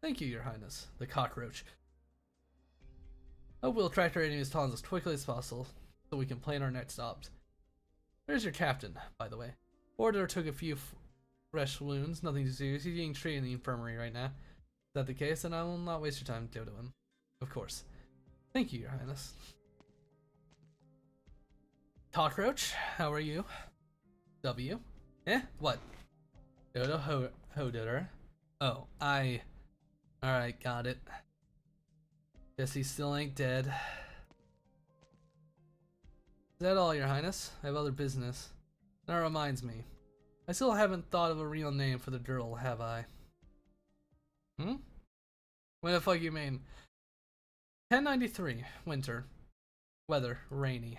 [SPEAKER 2] Thank you, Your Highness. The cockroach. We'll track our enemy's tawns as quickly as possible so we can plan our next ops. Where's your captain, by the way? Order took a few fresh wounds, nothing too serious. He's being treated in the infirmary right now. Is that the case? Then I will not waste your time to go to him. Of course. Thank you, Your Highness. Cockroach, how are you? W? Eh? What? Dodo Hoder. Oh, Alright, got it. Guess he still ain't dead. Is that all, Your Highness? I have other business. That reminds me. I still haven't thought of a real name for the girl, have I? What the fuck you mean? 1093, winter. Weather, rainy.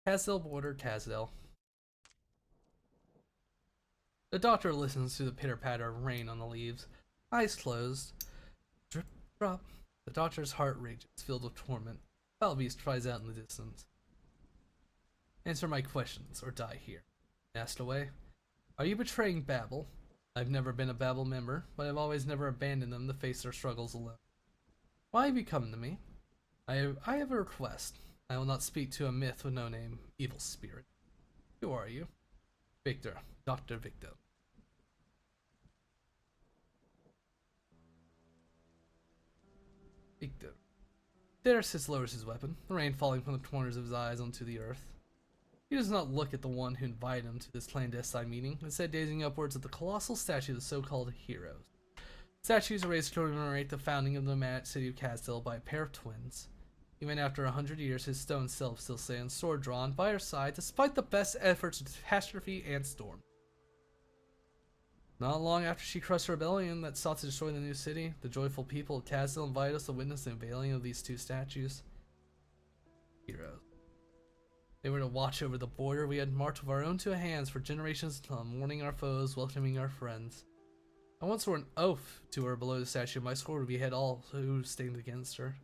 [SPEAKER 2] Casdale border, Casdale. The doctor listens to the pitter-patter of rain on the leaves. Eyes closed. Drip, drop. The doctor's heart rages, filled with torment. Foul beast cries out in the distance. Answer my questions, or die here. Asked away. Are you betraying Babel? I've never been a Babel member, but I've always never abandoned them to face their struggles alone. Why have you come to me? I have a request. I will not speak to a myth with no name, evil spirit. Who are you? Victor, Dr. Victor. Victor. Darius lowers his weapon, the rain falling from the corners of his eyes onto the earth. He does not look at the one who invited him to this clandestine meeting, instead gazing upwards at the colossal statue of the so-called heroes. Statues are raised to commemorate the founding of the mad city of Casdale by a pair of twins. Even after 100 years, his stone self still stands, sword drawn, by her side, despite the best efforts of catastrophe and storm. Not long after she crushed a rebellion that sought to destroy the new city, the joyful people of Casdale invited us to witness the unveiling of these two statues. Heroes. They were to watch over the border we had marked with our own two hands for generations to come, warning our foes, welcoming our friends. I once swore an oath to her below the statue. My sword would behead all who stand against her.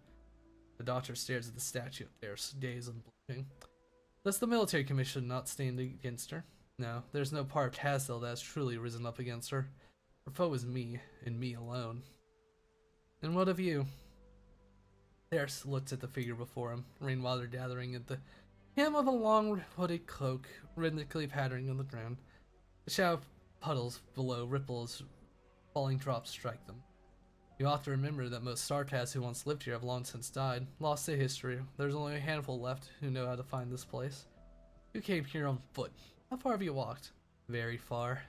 [SPEAKER 2] The doctor stares at the statue up there, gaze unblinking. Does the military commission not stand against her? No, there's no part of Casdale that has truly risen up against her. Her foe is me, and me alone. And what of you? There's looks at the figure before him, rainwater gathering at the hem of a long hooded cloak, rhythmically pattering on the ground. The shadow puddles below ripple as falling drops strike them. You ought to remember that most Starcasts who once lived here have long since died, lost to history. There's only a handful left who know how to find this place. You came here on foot. How far have you walked? Very far.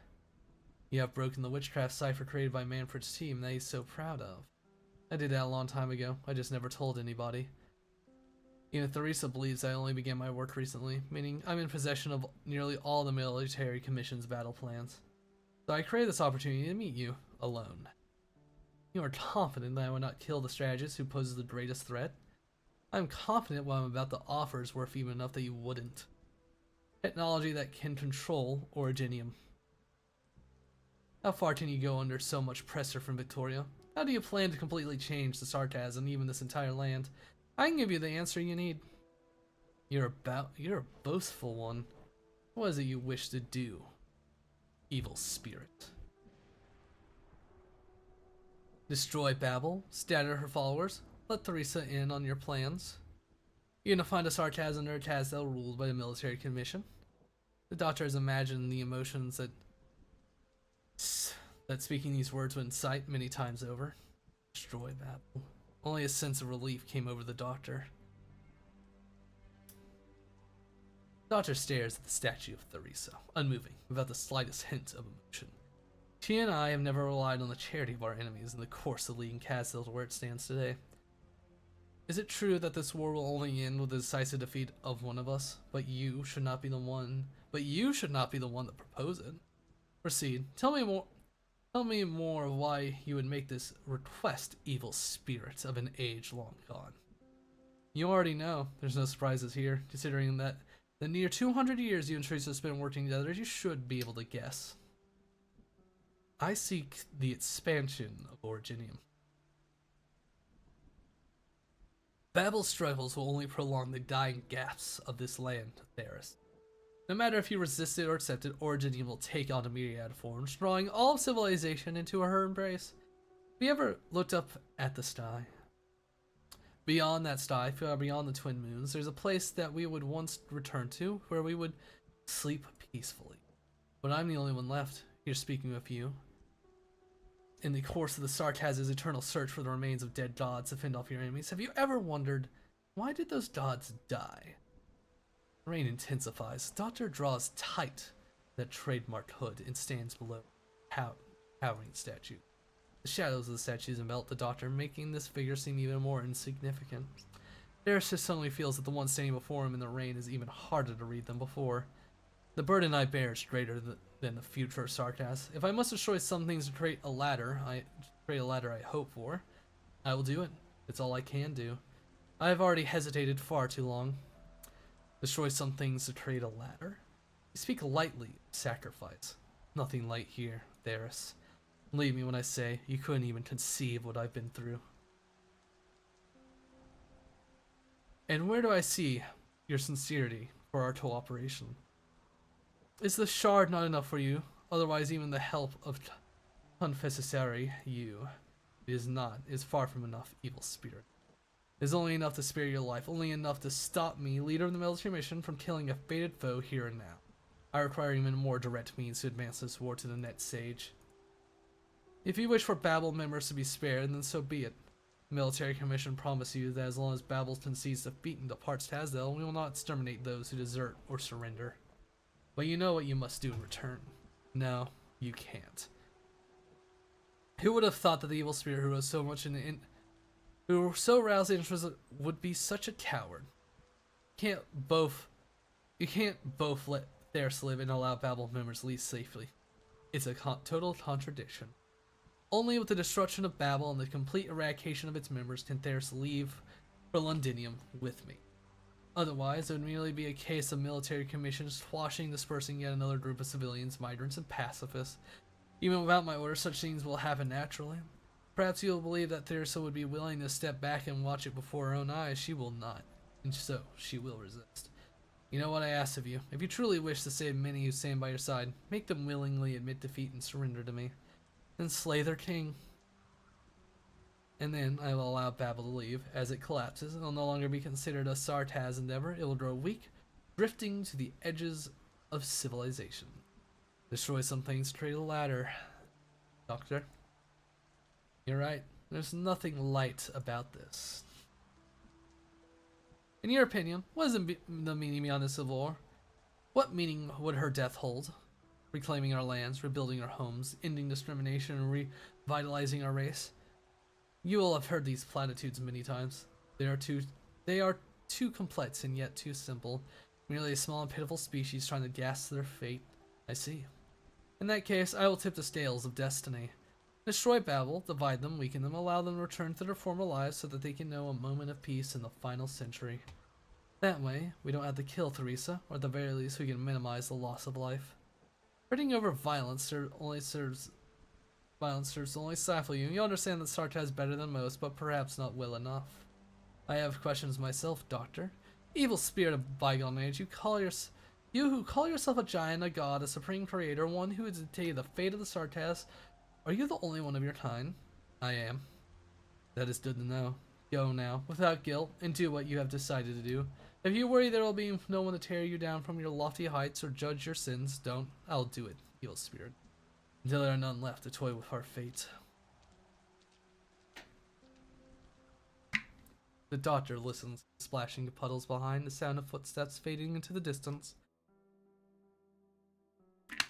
[SPEAKER 2] You have broken the witchcraft cipher created by Manfred's team that he's so proud of. I did that a long time ago. I just never told anybody. Even Theresa believes I only began my work recently, meaning I'm in possession of nearly all the military commission's battle plans. So I created this opportunity to meet you, alone. You are confident that I will not kill the strategist who poses the greatest threat? I'm confident what I'm about to offer is worth even enough that you wouldn't. Technology that can control Originium. How far can you go under so much pressure from Victoria? How do you plan to completely change the sarcasm and even this entire land? I can give you the answer you need. You're a boastful one. What is it you wish to do, evil spirit? Destroy Babel, scatter her followers, let Theresa in on your plans. You're gonna find a sarcasm or a Casdale ruled by the military commission. The doctor has imagined the emotions that speaking these words would incite many times over. Destroy Babel. Only a sense of relief came over the doctor. The doctor stares at the statue of Theresa, unmoving, without the slightest hint of emotion. She and I have never relied on the charity of our enemies in the course of leading Casdale to where it stands today. Is it true that this war will only end with the decisive defeat of one of us, but you should not be the one that proposed it? Proceed. Tell me more of why you would make this request, evil spirit of an age long gone. You already know. There's no surprises here, considering that The near 200 years you and Teresa spent working together, you should be able to guess. I seek the expansion of Originium. Babel's struggles will only prolong the dying gasps of this land, Theris. No matter if you resist it or accept it, Originium will take on a myriad forms, drawing all of civilization into her embrace. Have you ever looked up at the sky? Beyond that sky, far beyond the twin moons, there's a place that we would once return to, where we would sleep peacefully. But I'm the only one left, here speaking with you. In the course of the Sarkaz's eternal search for the remains of dead gods to fend off your enemies, have you ever wondered, why did those gods die? The rain intensifies. The Doctor draws tight that trademarked hood and stands below, towering statue. The shadows of the statues envelop the Doctor, making this figure seem even more insignificant. Theris just suddenly feels that the one standing before him in the rain is even harder to read than before. The burden I bear is greater than the future of Sarkaz. If I must destroy some things to create a ladder I hope for, I will do it. It's all I can do. I have already hesitated far too long. Destroy some things to create a ladder? You speak lightly of sacrifice. Nothing light here, Theris. Believe me when I say you couldn't even conceive what I've been through. And where do I see your sincerity for our cooperation? Is the shard not enough for you? Otherwise, even the help of Confessary you is not, is far from enough, evil spirit. It is only enough to spare your life, only enough to stop me, leader of the military mission, from killing a fated foe here and now. I require even more direct means to advance this war to the next stage. If you wish for Babel members to be spared, then so be it. The military commission promises you that as long as Babel concedes defeat and departs Tazdel, we will not exterminate those who desert or surrender. But you know what you must do in return. No, you can't. Who would have thought that the evil spirit who was so much who so roused interest would be such a coward? You can't both let Theris live and allow Babel members leave safely. It's a total contradiction. Only with the destruction of Babel and the complete eradication of its members can Theris leave for Londinium with me. Otherwise, it would merely be a case of military commissions squashing, dispersing yet another group of civilians, migrants, and pacifists. Even without my orders, such things will happen naturally. Perhaps you'll believe that Theresa would be willing to step back and watch it before her own eyes. She will not, and so she will resist. You know what I ask of you? If you truly wish to save many who stand by your side, make them willingly admit defeat and surrender to me. Then slay their king. And then I will allow Babel to leave. As it collapses, it will no longer be considered a Sartaz endeavor. It will grow weak, drifting to the edges of civilization. Destroy some things, create a ladder. Doctor, you're right. There's nothing light about this. In your opinion, what is the meaning beyond this civil war? What meaning would her death hold? Reclaiming our lands, rebuilding our homes, ending discrimination, and revitalizing our race? You will have heard these platitudes many times. They are too complex and yet too simple. Merely a small and pitiful species trying to gasp their fate. I see. In that case, I will tip the scales of destiny. Destroy Babel, divide them, weaken them, allow them to return to their former lives so that they can know a moment of peace in the final century. That way, we don't have to kill Theresa, or at the very least we can minimize the loss of life. Spreading over violence only serves to only stifle you. You understand that Sartaz is better than most, but perhaps not well enough. I have questions myself, Doctor. Evil spirit of bygone age, you who call yourself a giant, a god, a supreme creator, one who would dictate the fate of the Sartaz, are you the only one of your kind? I am. That is good to know. Go now, without guilt, and do what you have decided to do. If you worry there will be no one to tear you down from your lofty heights or judge your sins, don't. I'll do it, evil spirit. Until there are none left to toy with our fate. The Doctor listens, splashing to puddles behind, the sound of footsteps fading into the distance.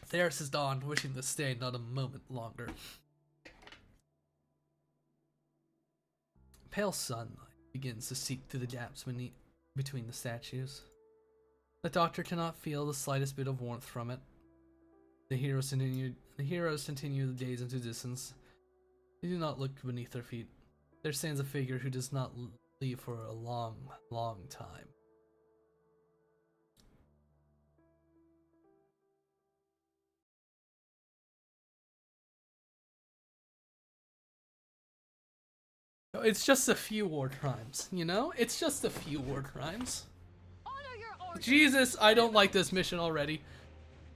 [SPEAKER 2] Theris is dawned, wishing to stay not a moment longer. Pale sunlight begins to seep through the gaps between the statues. The Doctor cannot feel the slightest bit of warmth from it. The heroes continue to gaze into distance. They do not look beneath their feet. There stands a figure who does not leave for a long, long time. It's just a few war crimes, you know? It's just a few war crimes.
[SPEAKER 3] Honor your orders.
[SPEAKER 2] Jesus, I don't like this mission already.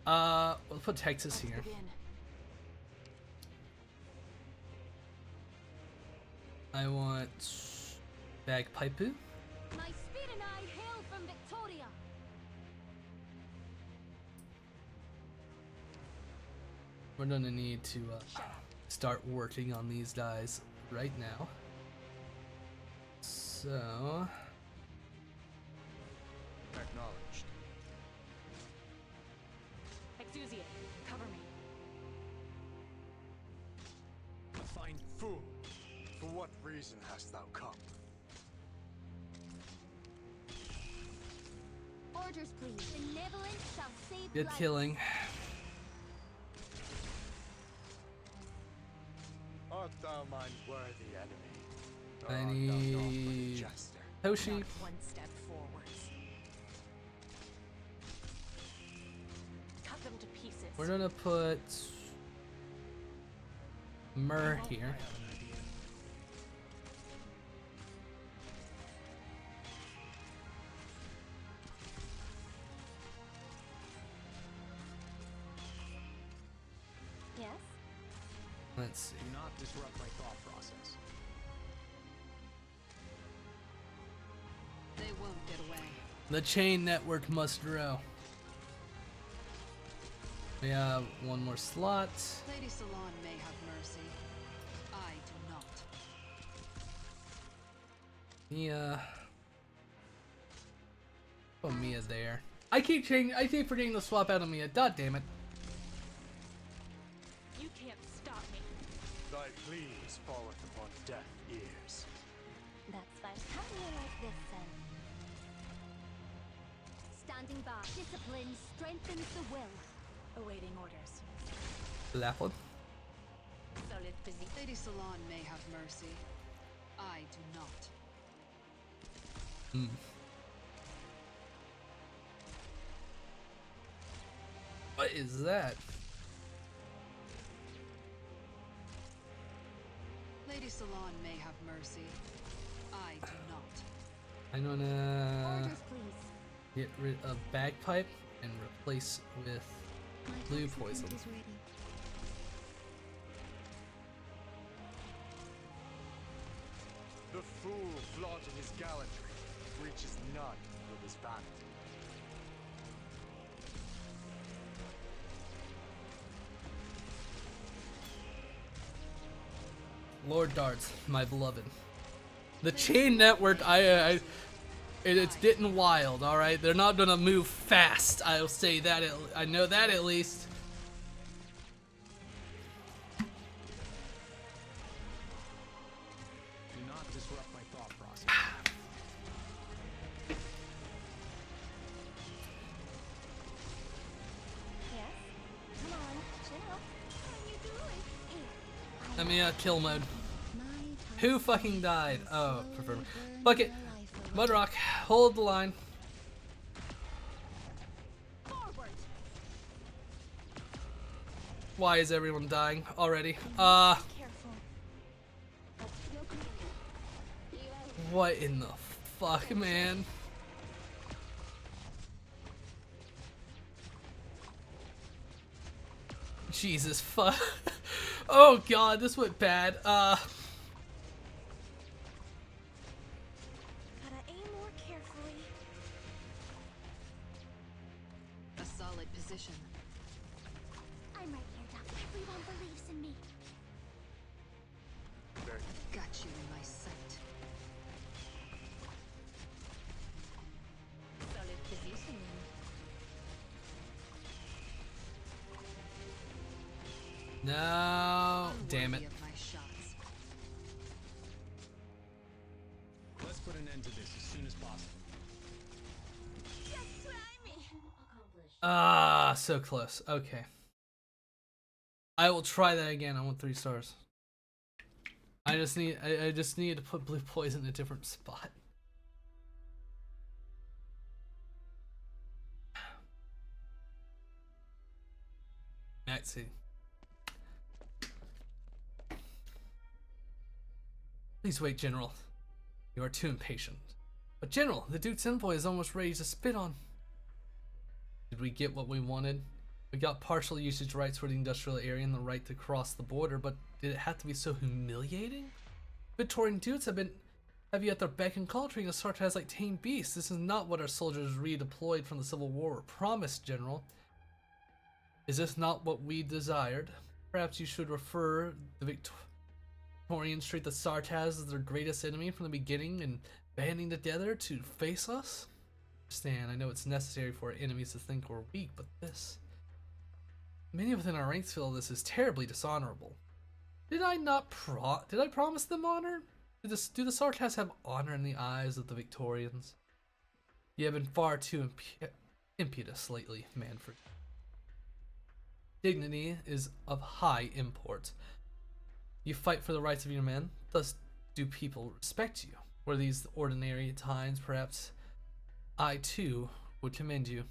[SPEAKER 2] We'll put Texas here.
[SPEAKER 3] Begin.
[SPEAKER 2] I want bagpipe.
[SPEAKER 5] My speed and I hail from Victoria.
[SPEAKER 2] We're gonna need to start working on these guys right now. So
[SPEAKER 4] Acknowledged.
[SPEAKER 3] Exusiate, cover me.
[SPEAKER 4] A fine fool. For what reason hast thou come?
[SPEAKER 5] Orders, please. Benevolence shall save
[SPEAKER 2] good
[SPEAKER 5] lives.
[SPEAKER 2] killing.
[SPEAKER 4] Art thou mine worthy enemy? Or
[SPEAKER 2] I
[SPEAKER 4] art thou naught but a
[SPEAKER 2] need
[SPEAKER 4] jester?
[SPEAKER 2] Toshi.
[SPEAKER 3] Not one step forwards. Cut them to pieces.
[SPEAKER 2] We're gonna put Myrrh here.
[SPEAKER 5] Yes?
[SPEAKER 2] Let's see.
[SPEAKER 6] Do not disrupt my thought process.
[SPEAKER 3] They won't get away.
[SPEAKER 2] The chain network must grow. We have one more slot.
[SPEAKER 3] Lady Salon may have mercy. I do not.
[SPEAKER 2] Mia. Put Mia there. I keep forgetting to swap out of Mia. God damn it.
[SPEAKER 3] You can't stop me.
[SPEAKER 4] Thy pleas falleth upon deaf ears.
[SPEAKER 5] That's fine. How do you like this, then? Standing back. Discipline strengthens the will.
[SPEAKER 3] Awaiting orders.
[SPEAKER 2] That one.
[SPEAKER 3] Solid physique. Lady Salon may have mercy. I do not.
[SPEAKER 2] What is that?
[SPEAKER 3] Lady Salon may have mercy. I do not.
[SPEAKER 2] I'm gonna
[SPEAKER 5] Orders, please.
[SPEAKER 2] get rid of bagpipe and replace with
[SPEAKER 5] My
[SPEAKER 2] blue
[SPEAKER 5] toxin
[SPEAKER 2] poison.
[SPEAKER 5] is ready.
[SPEAKER 4] The fool flaunting his gallantry reaches none with his vanity.
[SPEAKER 2] Lord Darts, my beloved. The chain network, it's getting wild. All right, they're not gonna move fast. I'll say that. I know that at least.
[SPEAKER 6] Do not disrupt my thought process.
[SPEAKER 5] Yes? Come on, chill. What are you doing? Here.
[SPEAKER 2] I mean, kill mode.
[SPEAKER 5] My
[SPEAKER 2] Who
[SPEAKER 5] toxin
[SPEAKER 2] fucking died?
[SPEAKER 5] will
[SPEAKER 2] Oh,
[SPEAKER 5] slowly
[SPEAKER 2] prefer.
[SPEAKER 5] burn
[SPEAKER 2] Fuck it.
[SPEAKER 5] your life away.
[SPEAKER 2] Mudrock, hold the line.
[SPEAKER 5] Forward.
[SPEAKER 2] Why is everyone dying already?
[SPEAKER 5] Careful.
[SPEAKER 2] What in the fuck, man? Jesus fuck. Oh god, this went bad.
[SPEAKER 5] Gotta aim more carefully.
[SPEAKER 3] A solid position.
[SPEAKER 5] I'm right here, Doc. Everyone believes in me.
[SPEAKER 4] Very
[SPEAKER 3] Got you in my sight.
[SPEAKER 5] Solid positioning.
[SPEAKER 2] No, damn it.
[SPEAKER 3] Unworthy of my shots.
[SPEAKER 6] Let's put an end to this as soon as possible.
[SPEAKER 5] Just try me.
[SPEAKER 2] Ah, so close. Okay. I will try that again. I want 3 stars. I just need to put blue poison in a different spot. Let's see. Please wait, General. You are too impatient. But General, the Duke's envoy is almost ready to spit on. Did we get what we wanted? We got partial usage rights for the industrial area and the right to cross the border, but did it have to be so humiliating? Victorian dudes have you at their beck and call, treating us Sartaz like tame beasts. This is not what our soldiers redeployed from the Civil War were promised, General. Is this not what we desired? Perhaps you should refer the Victorians treat the Sartaz as their greatest enemy from the beginning and banding together to face us? Stan, I know it's necessary for our enemies to think we're weak, but this... Many within our ranks feel this is terribly dishonorable. Did I promise them honor? Do the Sartaz have honor in the eyes of the Victorians? You have been far too impetuous lately, Manfred. Dignity is of high import. You fight for the rights of your men, thus do people respect you. Were these ordinary times, perhaps I too would commend you.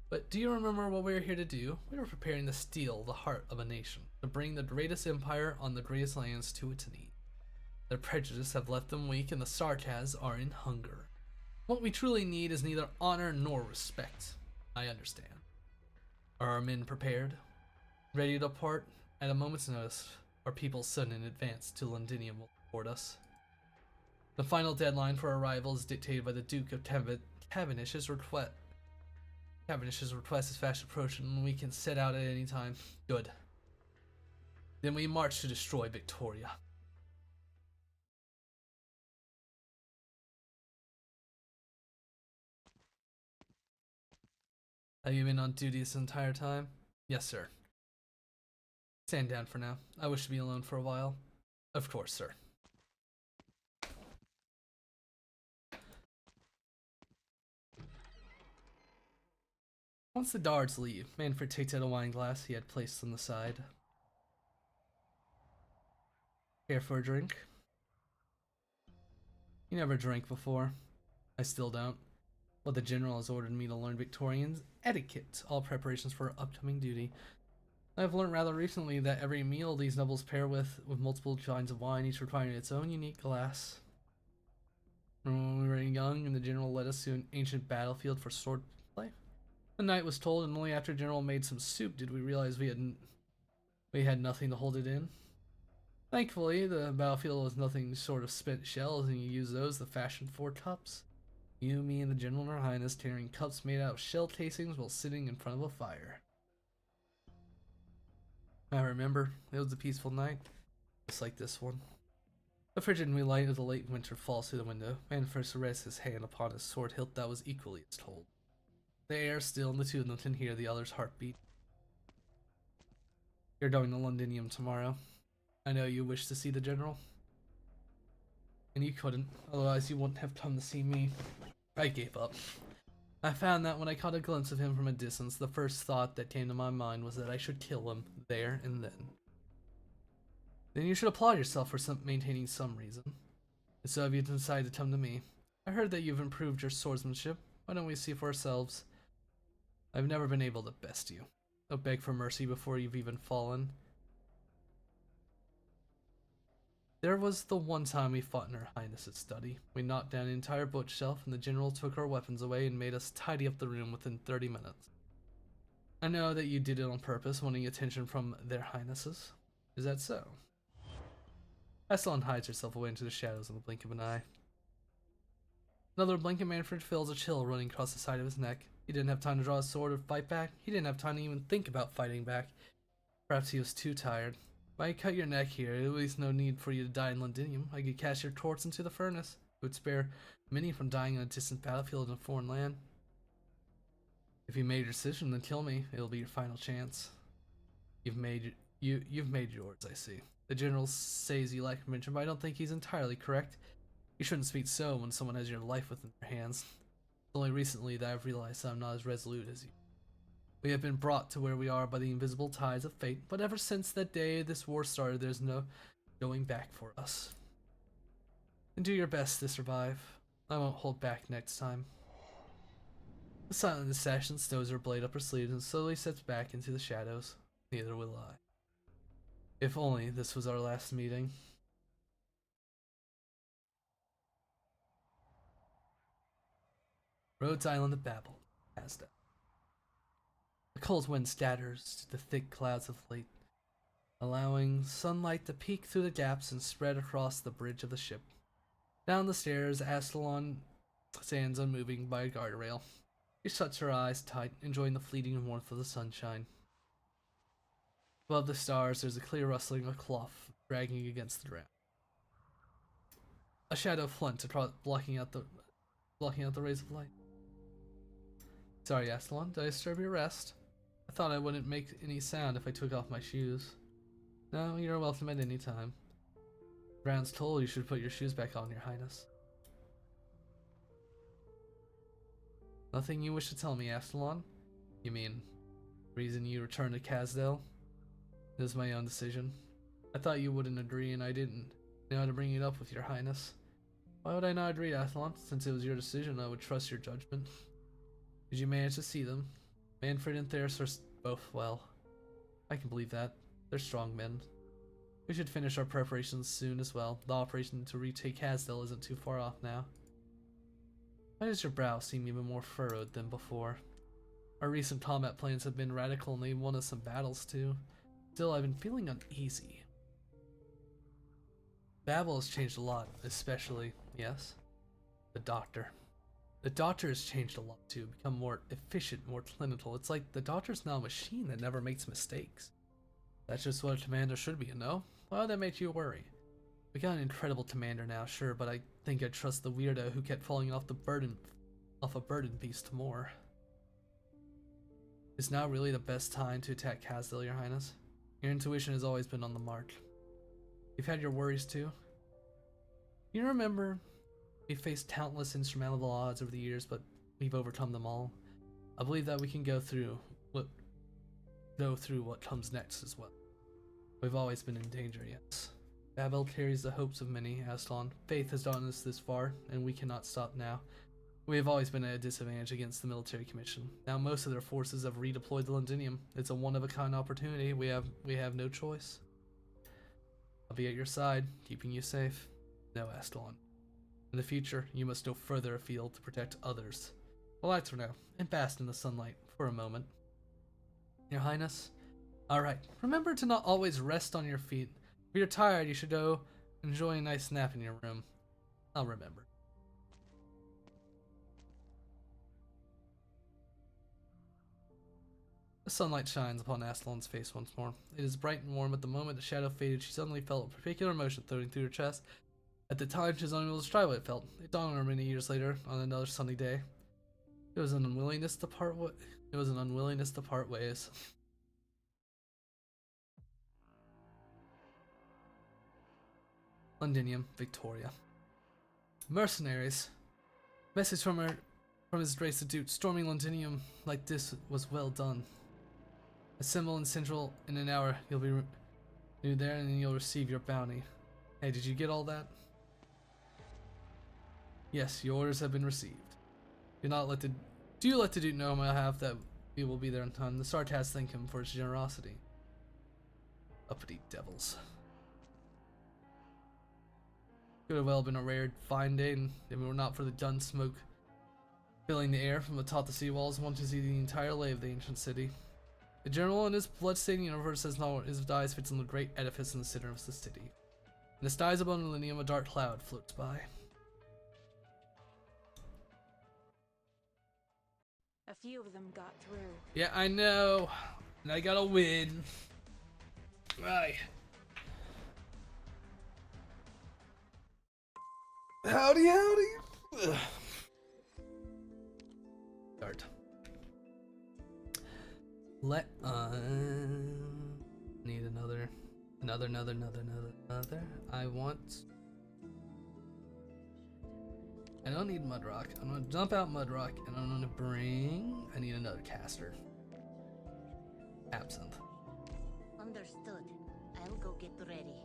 [SPEAKER 2] But do you remember what we were here to do? We were preparing to steal the heart of a nation, to bring the greatest empire on the greatest lands to its knees. Their prejudice have left them weak, and the Sartaz are in hunger. What we truly need is neither honor nor respect. I understand. Are our men prepared? Ready to depart? At a moment's notice, our people's sudden advance to Londinium will support us. The final deadline for arrival is dictated by the Duke of Cavendish's request. Cavendish's request is fast approaching, and we can set out at any time. Good. Then we march to destroy Victoria. Have you been on duty this entire time? Yes, sir. Stand down for now. I wish to be alone for a while. Of course, sir. Once the guards leave, Manfred takes out a wine glass he had placed on the side. Care for a drink? You never drank before. I still don't. Well, the General has ordered me to learn Victorian etiquette, all preparations for upcoming duty. I've learned rather recently that every meal these nobles pair with multiple kinds of wine, each requiring its own unique glass. When we were young and the General led us to an ancient battlefield for sword play, the night was told, and only after General made some soup did we realize we had nothing to hold it in. Thankfully, the battlefield was nothing short of spent shells, and you use those to fashion 4 cups. You, me, and the General and Her Highness carrying cups made out of shell casings while sitting in front of a fire. I remember, it was a peaceful night, just like this one. The frigid moonlight of the late winter falls through the window. Manfred rests his hand upon his sword hilt that was equally as cold. The air still, and the two of them can hear the other's heartbeat. You're going to Londinium tomorrow. I know you wish to see the General. And you couldn't, otherwise you wouldn't have come to see me. I gave up. I found that when I caught a glimpse of him from a distance, the first thought that came to my mind was that I should kill him there and then. Then you should applaud yourself for maintaining some reason. And so have you decided to come to me? I heard that you've improved your swordsmanship. Why don't we see for ourselves? I've never been able to best you. Don't beg for mercy before you've even fallen. There was the one time we fought in Her Highness's study. We knocked down an entire bookshelf, and the General took our weapons away and made us tidy up the room within 30 minutes. I know that you did it on purpose, wanting attention from their Highnesses. Is that so? Esselin hides herself away into the shadows in the blink of an eye. Another blink and Manfred feels a chill running across the side of his neck. He didn't have time to draw his sword or fight back. He didn't have time to even think about fighting back. Perhaps he was too tired. If I cut your neck here, at least no need for you to die in Londinium. I could cast your corpse into the furnace. It would spare many from dying on a distant battlefield in a foreign land. If you made your decision, then kill me. It'll be your final chance. You've made yours, I see. The General says you lack conviction, but I don't think he's entirely correct. You shouldn't speak so when someone has your life within their hands. It's only recently that I've realized I'm not as resolute as you. We have been brought to where we are by the invisible ties of fate, but ever since that day this war started, there's no going back for us. And do your best to survive. I won't hold back next time. The silent assassin stows her blade up her sleeve and slowly steps back into the shadows. Neither will I. If only this was our last meeting. Rhodes Island of Babel, Asda. The cold wind scatters the thick clouds of light, allowing sunlight to peek through the gaps and spread across the bridge of the ship. Down the stairs, Astalon stands unmoving by a guardrail. She shuts her eyes tight, enjoying the fleeting warmth of the sunshine. Above the stars, there's a clear rustling of cloth dragging against the ground. A shadow flunts across, blocking out the rays of light. Sorry, Astalon, did I disturb your rest? I thought I wouldn't make any sound if I took off my shoes. No, you're welcome at any time. Brown's told you should put your shoes back on, Your Highness. Nothing you wish to tell me, Astalon? You mean, reason you returned to Casdale? It was my own decision. I thought you wouldn't agree, and I didn't know how to bring it up with Your Highness. Why would I not agree, Astalon? Since it was your decision, I would trust your judgment. Did you manage to see them? Manfred and Theris are both well. I can believe that. They're strong men. We should finish our preparations soon as well. The operation to retake Casdale isn't too far off now. Why does your brow seem even more furrowed than before? Our recent combat plans have been radical and they won us some battles too. Still, I've been feeling uneasy. Babel has changed a lot, especially, yes, the Doctor. The Doctor has changed a lot too, become more efficient, more clinical. It's like the Doctor's now a machine that never makes mistakes. That's just what a commander should be, you know? Why would that make you worry? We got an incredible commander now, sure, but I think I'd trust the weirdo who kept falling off a burden beast more. Is now really the best time to attack Casdale, Your Highness? Your intuition has always been on the mark. You've had your worries too. You remember, we faced countless insurmountable odds over the years, but we've overcome them all. I believe that we can go through what comes next as well. We've always been in danger, yes. Babel carries the hopes of many, Astalon. Faith has gotten us this far, and we cannot stop now. We have always been at a disadvantage against the military commission. Now most of their forces have redeployed the Londinium. It's a one-of-a-kind opportunity. We have no choice. I'll be at your side, keeping you safe. No, Astalon. In the future, you must go further afield to protect others. Relax for now, and bask in the sunlight for a moment. Your Highness? Alright, remember to not always rest on your feet. If you're tired, you should go enjoy a nice nap in your room. I'll remember. The sunlight shines upon Astalon's face once more. It is bright and warm. At the moment the shadow faded, she suddenly felt a particular emotion throbbing through her chest. At the time, she was unable to describe what it felt. It dawned on her many years later, on another sunny day. It was an unwillingness to part ways. Londinium, Victoria. Mercenaries. Message from His Grace the Duke. Storming Londinium like this was well done. Assemble in Central in an hour. You'll be there, and then you'll receive your bounty. Hey, did you get all that? Yes, your orders have been received. Do you let the Duke know I have that we will be there in time. The Sartas thank him for his generosity. Uppity devils. Could have well been a rare fine day, and if it were not for the gun smoke filling the air from atop the seawalls, one to see the entire lay of the ancient city. The general in his blood-stained universe has not his dies fits in the great edifice in the center of the city. In the skies above Millennium, a dark cloud floats by.
[SPEAKER 1] A few of them got through.
[SPEAKER 2] Yeah, I know. And I gotta win. Right. Howdy, howdy. Ugh. Start. Need another. I don't need Mudrock. I'm gonna dump out Mudrock, and I'm gonna bring. I need another caster. Absinthe.
[SPEAKER 5] Understood. I'll go get ready.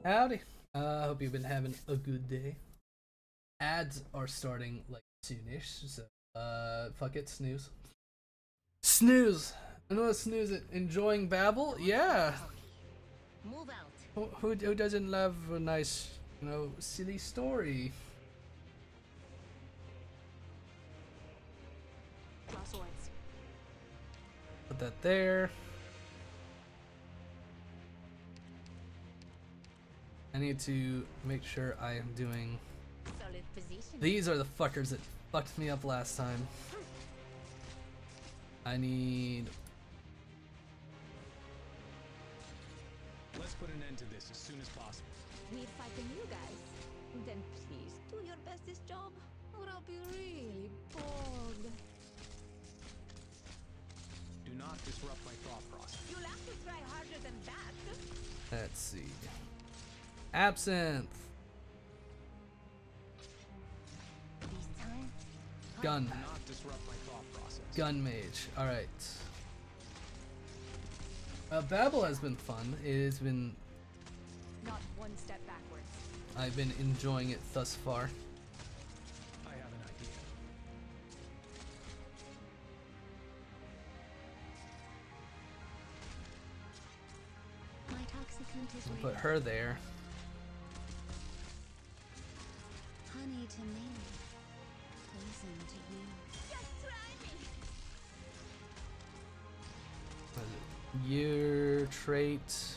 [SPEAKER 2] Howdy. Hope you've been having a good day. Ads are starting like soonish, so fuck it, snooze. Snooze. I know, snooze it. Enjoying Babel? Yeah.
[SPEAKER 5] Move out.
[SPEAKER 2] Who doesn't love a nice, silly story?
[SPEAKER 3] Draw swords.
[SPEAKER 2] Put that there. I need to make sure I am doing.
[SPEAKER 1] Solid position.
[SPEAKER 2] These are the fuckers that fucked me up last time. I need.
[SPEAKER 7] Let's put an end to this as soon as possible.
[SPEAKER 1] We're fighting you guys. Then please do your best this job, or I'll be really bored.
[SPEAKER 7] Do not disrupt my thought process.
[SPEAKER 1] You'll have to try harder than that.
[SPEAKER 2] Let's see. Absinthe.
[SPEAKER 5] This time,
[SPEAKER 2] Gun.
[SPEAKER 7] Do not disrupt my thought process.
[SPEAKER 2] Gun mage. Alright. Babel has been fun. It has been.
[SPEAKER 3] Not one step backwards.
[SPEAKER 2] I've been enjoying it thus far.
[SPEAKER 7] I have an idea.
[SPEAKER 5] my toxicant is
[SPEAKER 2] Put
[SPEAKER 5] ready.
[SPEAKER 2] her there.
[SPEAKER 5] Honey to me, poison to you.
[SPEAKER 1] Just try me.
[SPEAKER 2] Your trait.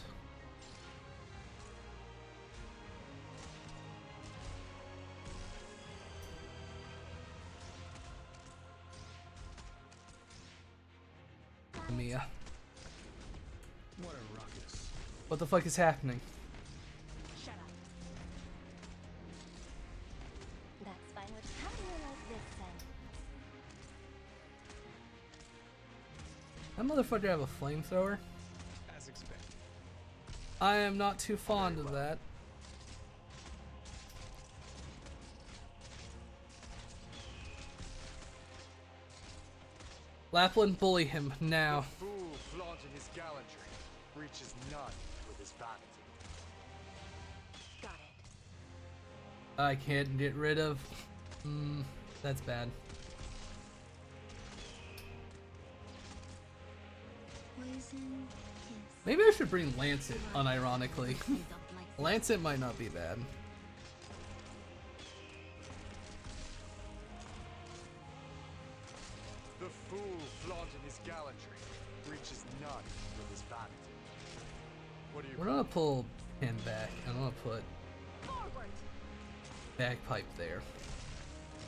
[SPEAKER 2] Mia.
[SPEAKER 7] What a ruckus.
[SPEAKER 2] What the fuck is happening?
[SPEAKER 3] Shut up.
[SPEAKER 5] That's fine with how do you like this then?
[SPEAKER 2] That motherfucker have a flamethrower?
[SPEAKER 7] As expected.
[SPEAKER 2] I am not too fond of that. Lapland, bully him now.
[SPEAKER 4] The fool flaunting his gallantry reaches none with his vanity.
[SPEAKER 3] Got it.
[SPEAKER 2] I can't get rid of. That's bad.
[SPEAKER 5] Poison kiss.
[SPEAKER 2] Maybe I should bring Lancet, unironically.
[SPEAKER 5] You don't like
[SPEAKER 2] Lancet might not be bad.
[SPEAKER 4] The fool flaunting his gallantry reaches none with his vanity. What do you
[SPEAKER 2] We're gonna pull him back. I'm gonna put
[SPEAKER 3] Forward.
[SPEAKER 2] Bagpipe there.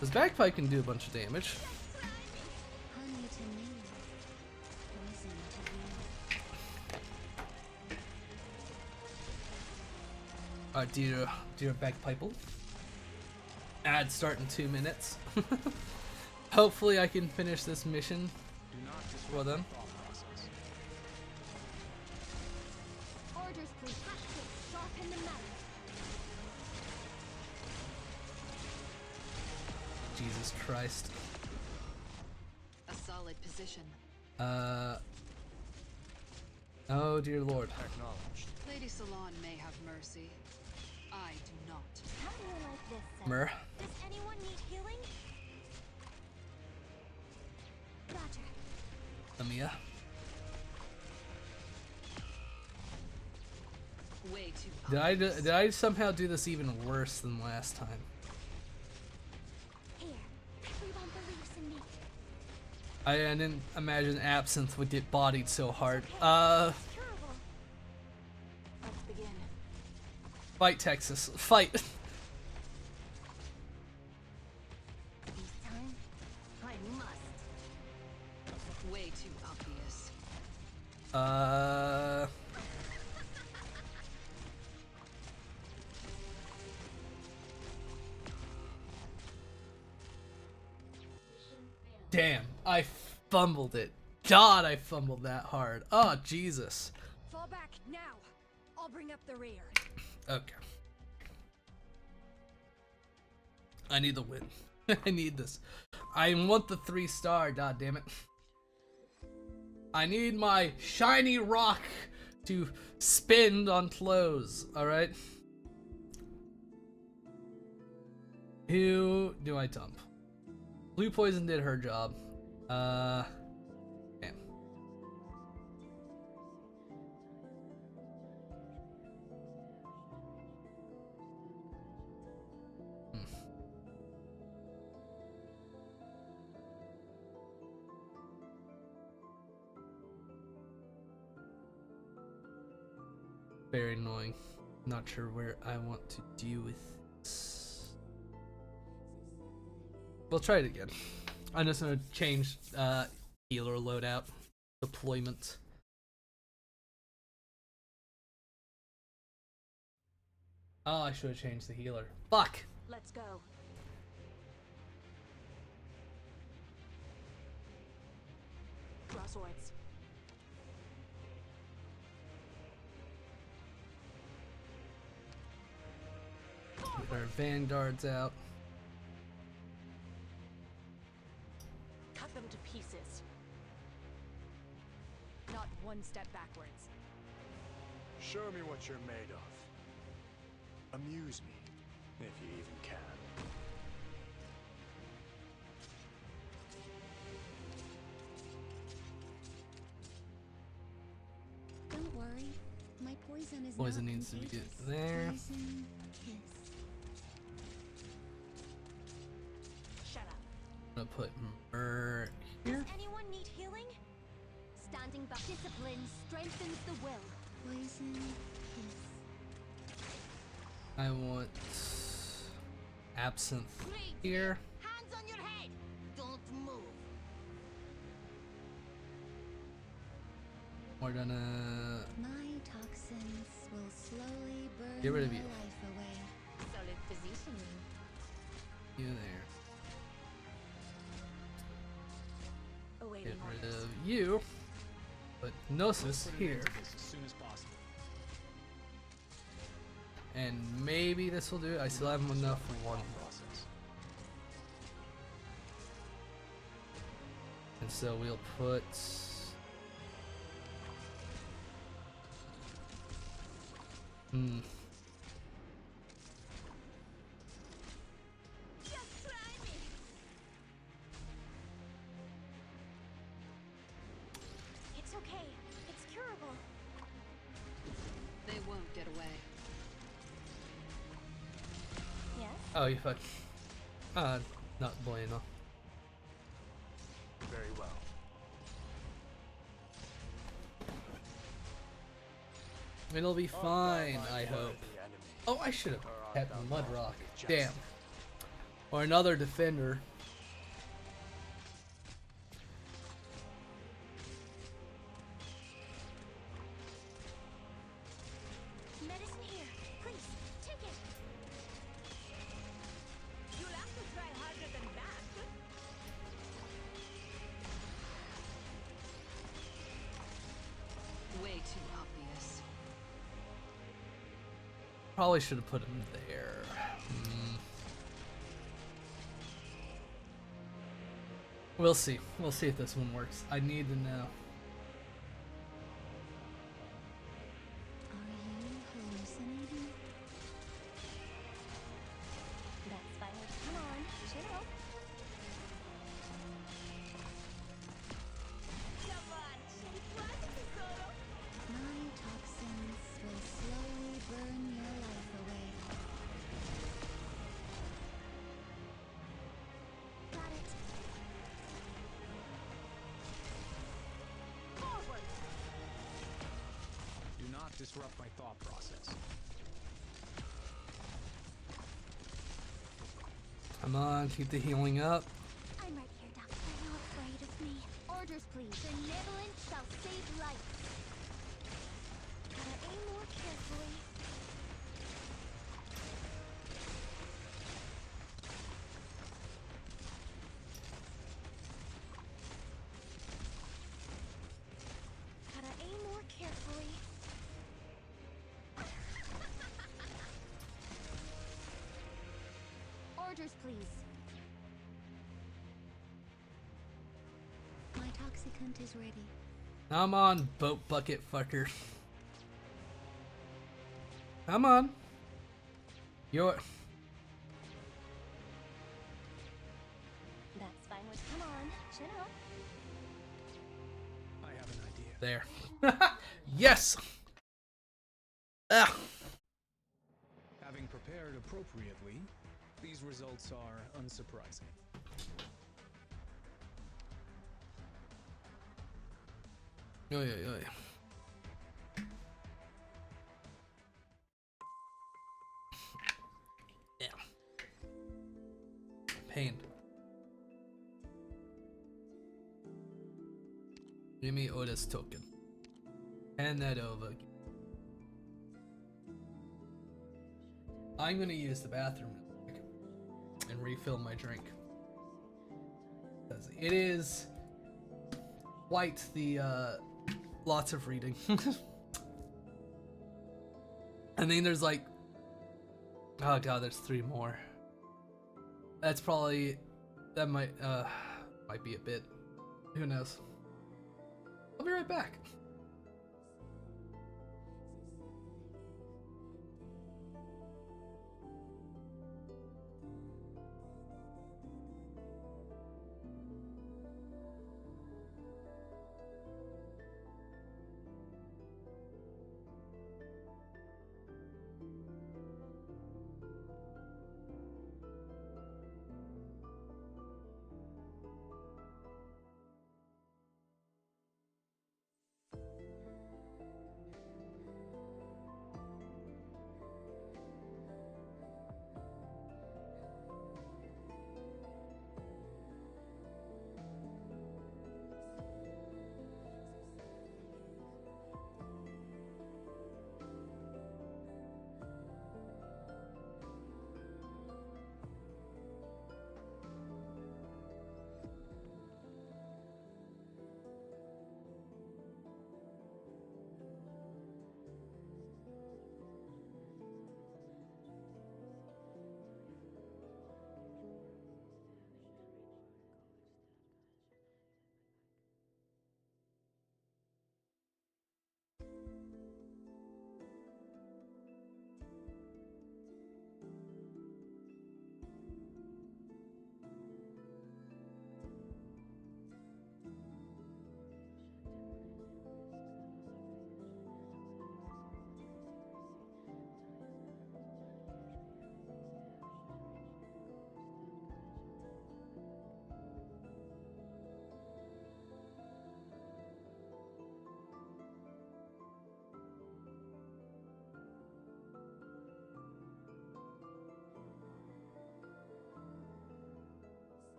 [SPEAKER 2] This Bagpipe can do a bunch of damage.
[SPEAKER 5] honey to me, poison to you.
[SPEAKER 2] Do a Bagpipe. Ad start in 2 minutes. Hopefully I can finish this mission.
[SPEAKER 7] Do not disrupt
[SPEAKER 2] Well done.
[SPEAKER 7] my thought process.
[SPEAKER 5] Orders please. Hot cakes, sharpen the metal.
[SPEAKER 2] Jesus Christ.
[SPEAKER 3] A solid position.
[SPEAKER 2] Oh dear lord.
[SPEAKER 4] acknowledged?
[SPEAKER 3] Lady Salon may have mercy. I do not.
[SPEAKER 5] How do you like this then?
[SPEAKER 2] Mer.
[SPEAKER 5] Does anyone need healing? Roger.
[SPEAKER 2] Amiya.
[SPEAKER 3] Way too
[SPEAKER 2] Did I somehow do this even worse than last time?
[SPEAKER 5] Here, everyone believes in me.
[SPEAKER 2] I didn't imagine Absinthe would get bodied so hard.
[SPEAKER 5] It's curable.
[SPEAKER 3] Let's begin.
[SPEAKER 2] Fight Texas. Fight.
[SPEAKER 5] This time, I must.
[SPEAKER 3] Way too obvious.
[SPEAKER 2] Damn, I fumbled it. God, I fumbled that hard. Oh, Jesus.
[SPEAKER 3] Fall back now. I'll bring up the rear.
[SPEAKER 2] Okay. I need the win. I need this. I want the 3-star, god damn it. I need my shiny rock to spend on clothes, alright? Who do I dump? Blue Poison did her job. Damn. Very annoying. Not sure where I want to deal with this. We'll try it again. I'm just gonna change healer loadout deployment. Oh, I should have changed the healer. Fuck!
[SPEAKER 1] Let's go. Draw swords.
[SPEAKER 2] Get our vanguards out.
[SPEAKER 1] Cut them to pieces. Not one step backwards.
[SPEAKER 4] Show me what you're made of. Amuse me, if you even can.
[SPEAKER 5] Don't worry. My poison is
[SPEAKER 2] Poison
[SPEAKER 5] not
[SPEAKER 2] needs to be good
[SPEAKER 5] contagious.
[SPEAKER 2] there.
[SPEAKER 5] Poison kiss.
[SPEAKER 1] Shut up.
[SPEAKER 2] I'm gonna put Myrrh here.
[SPEAKER 5] Does anyone need healing? Standing back. Discipline strengthens the will. Poison kiss.
[SPEAKER 2] I want Absinthe here.
[SPEAKER 5] Hands on your head. Don't move.
[SPEAKER 2] We're gonna
[SPEAKER 5] My toxins will slowly burn
[SPEAKER 2] Get rid of
[SPEAKER 5] your
[SPEAKER 2] you.
[SPEAKER 5] life away.
[SPEAKER 1] Solid positioning.
[SPEAKER 2] you there.
[SPEAKER 1] Awaiting
[SPEAKER 2] Get rid
[SPEAKER 1] orders.
[SPEAKER 2] of you. Put Gnosis
[SPEAKER 7] Put an
[SPEAKER 2] here.
[SPEAKER 7] end to this as soon as possible.
[SPEAKER 2] And maybe this will do it. I still have enough for one.
[SPEAKER 7] Process.
[SPEAKER 2] And so we'll put
[SPEAKER 1] Just try me.
[SPEAKER 5] It's okay. It's curable.
[SPEAKER 3] They won't get away.
[SPEAKER 1] Yes.
[SPEAKER 2] oh you fuck. Not bueno.
[SPEAKER 4] Very well.
[SPEAKER 2] It'll be fine, I hope.
[SPEAKER 4] The enemy.
[SPEAKER 2] Oh, I should have
[SPEAKER 4] Or art
[SPEAKER 2] kept
[SPEAKER 4] thou
[SPEAKER 2] Mud
[SPEAKER 4] lost
[SPEAKER 2] Rock.
[SPEAKER 4] with
[SPEAKER 2] Damn.
[SPEAKER 4] jest?
[SPEAKER 2] Or another defender.
[SPEAKER 5] Medicine here. Please, take it.
[SPEAKER 1] You'll have to try harder than that.
[SPEAKER 3] Way too obvious.
[SPEAKER 2] Probably should have put him there. We'll see. We'll see if this one works. I need to know.
[SPEAKER 5] Are you hallucinating? That's fine. Come on, chill.
[SPEAKER 1] Come on, shake one, Tesoro.
[SPEAKER 5] My toxins will slowly burn your life away. Got it.
[SPEAKER 1] Forward.
[SPEAKER 7] Do not disrupt my thought process.
[SPEAKER 2] Come on, keep the healing up.
[SPEAKER 5] I'm right here, Doctor. Are you afraid of me? Orders, please. Benevolence shall save life. Gotta aim more carefully. Gotta aim more carefully. Orders, please. My toxicant is ready.
[SPEAKER 2] Come on, boat bucket fucker. Come on. You're
[SPEAKER 5] That's fine with. Come on, chill.
[SPEAKER 7] I have an idea.
[SPEAKER 2] there. Yes. Ah.
[SPEAKER 7] Having prepared appropriately, these results are unsurprising.
[SPEAKER 2] Oy, oy, oy. pain. Give me Oda's token. Hand that over. I'm gonna use the bathroom and refill my drink. Because it is quite the lots of reading. And then there's like, oh god, there's 3 more. That's probably, that might be a bit. Who knows? I'll be right back.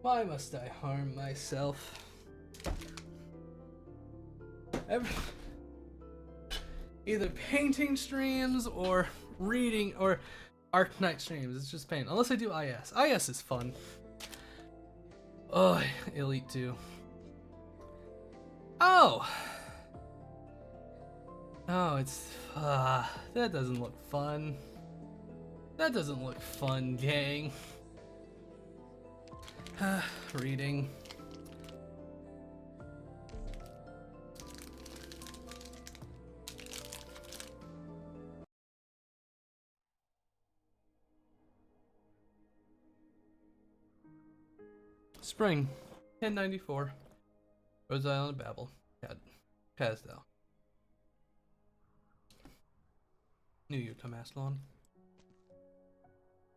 [SPEAKER 2] Why must I harm myself? Either painting streams or reading or Arknight streams. It's just pain. Unless I do IS. IS is fun. Oh, Elite 2. Oh! Oh, it's that doesn't look fun. That doesn't look fun, gang. Reading. Spring, 1094. Rose Island, Babel, Casdell. Knew you'd come, Aslan.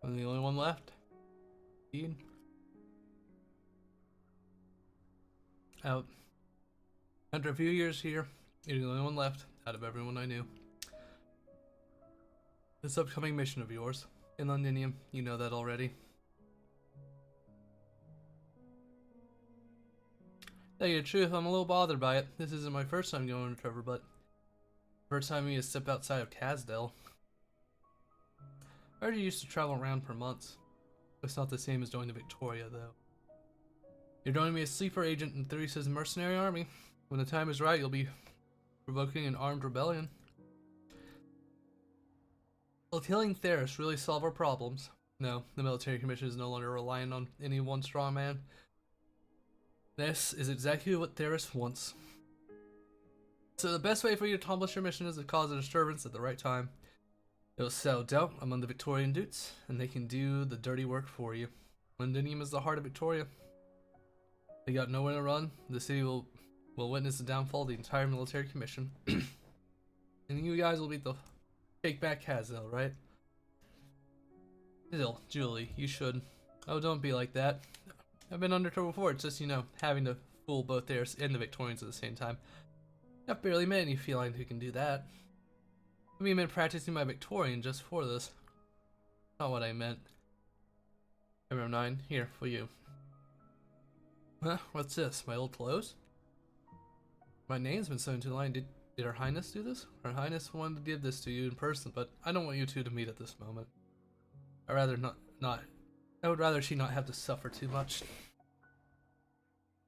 [SPEAKER 2] I'm the only one left. Indeed. Out. After a few years here, you're the only one left out of everyone I knew. This upcoming mission of yours in Londinium, you know that already. Tell you the truth, I'm a little bothered by it. This isn't my first time going to Trevor, but first time you step outside of Casdell. I heard you used to travel around for months. It's not the same as joining the Victoria, though. You're joining me as sleeper agent in Theresa's mercenary army. When the time is right, you'll be provoking an armed rebellion. Will killing Theris really solve our problems? No, the military commission is no longer reliant on any one strong man. This is exactly what Theris wants. So the best way for you to accomplish your mission is to cause a disturbance at the right time. It will settle doubt among the Victorian dudes, and they can do the dirty work for you. Londinium is the heart of Victoria. They got nowhere to run. The city will witness the downfall of the entire military commission. And you guys will be the take back Casdell, right? Still, Julie, you should. Oh, don't be like that. I've been under trouble before. It's just, you know, having to fool both theirs and the Victorians at the same time. I've barely met any feline who can do that. I mean, I've been practicing my Victorian just for this. Not what I meant. Number 9, here, for you. Huh? What's this? My old clothes? My name's been sewn to the line. Did Her Highness do this? Her Highness wanted to give this to you in person, but I don't want you two to meet at this moment. I'd rather not. I would rather she not have to suffer too much.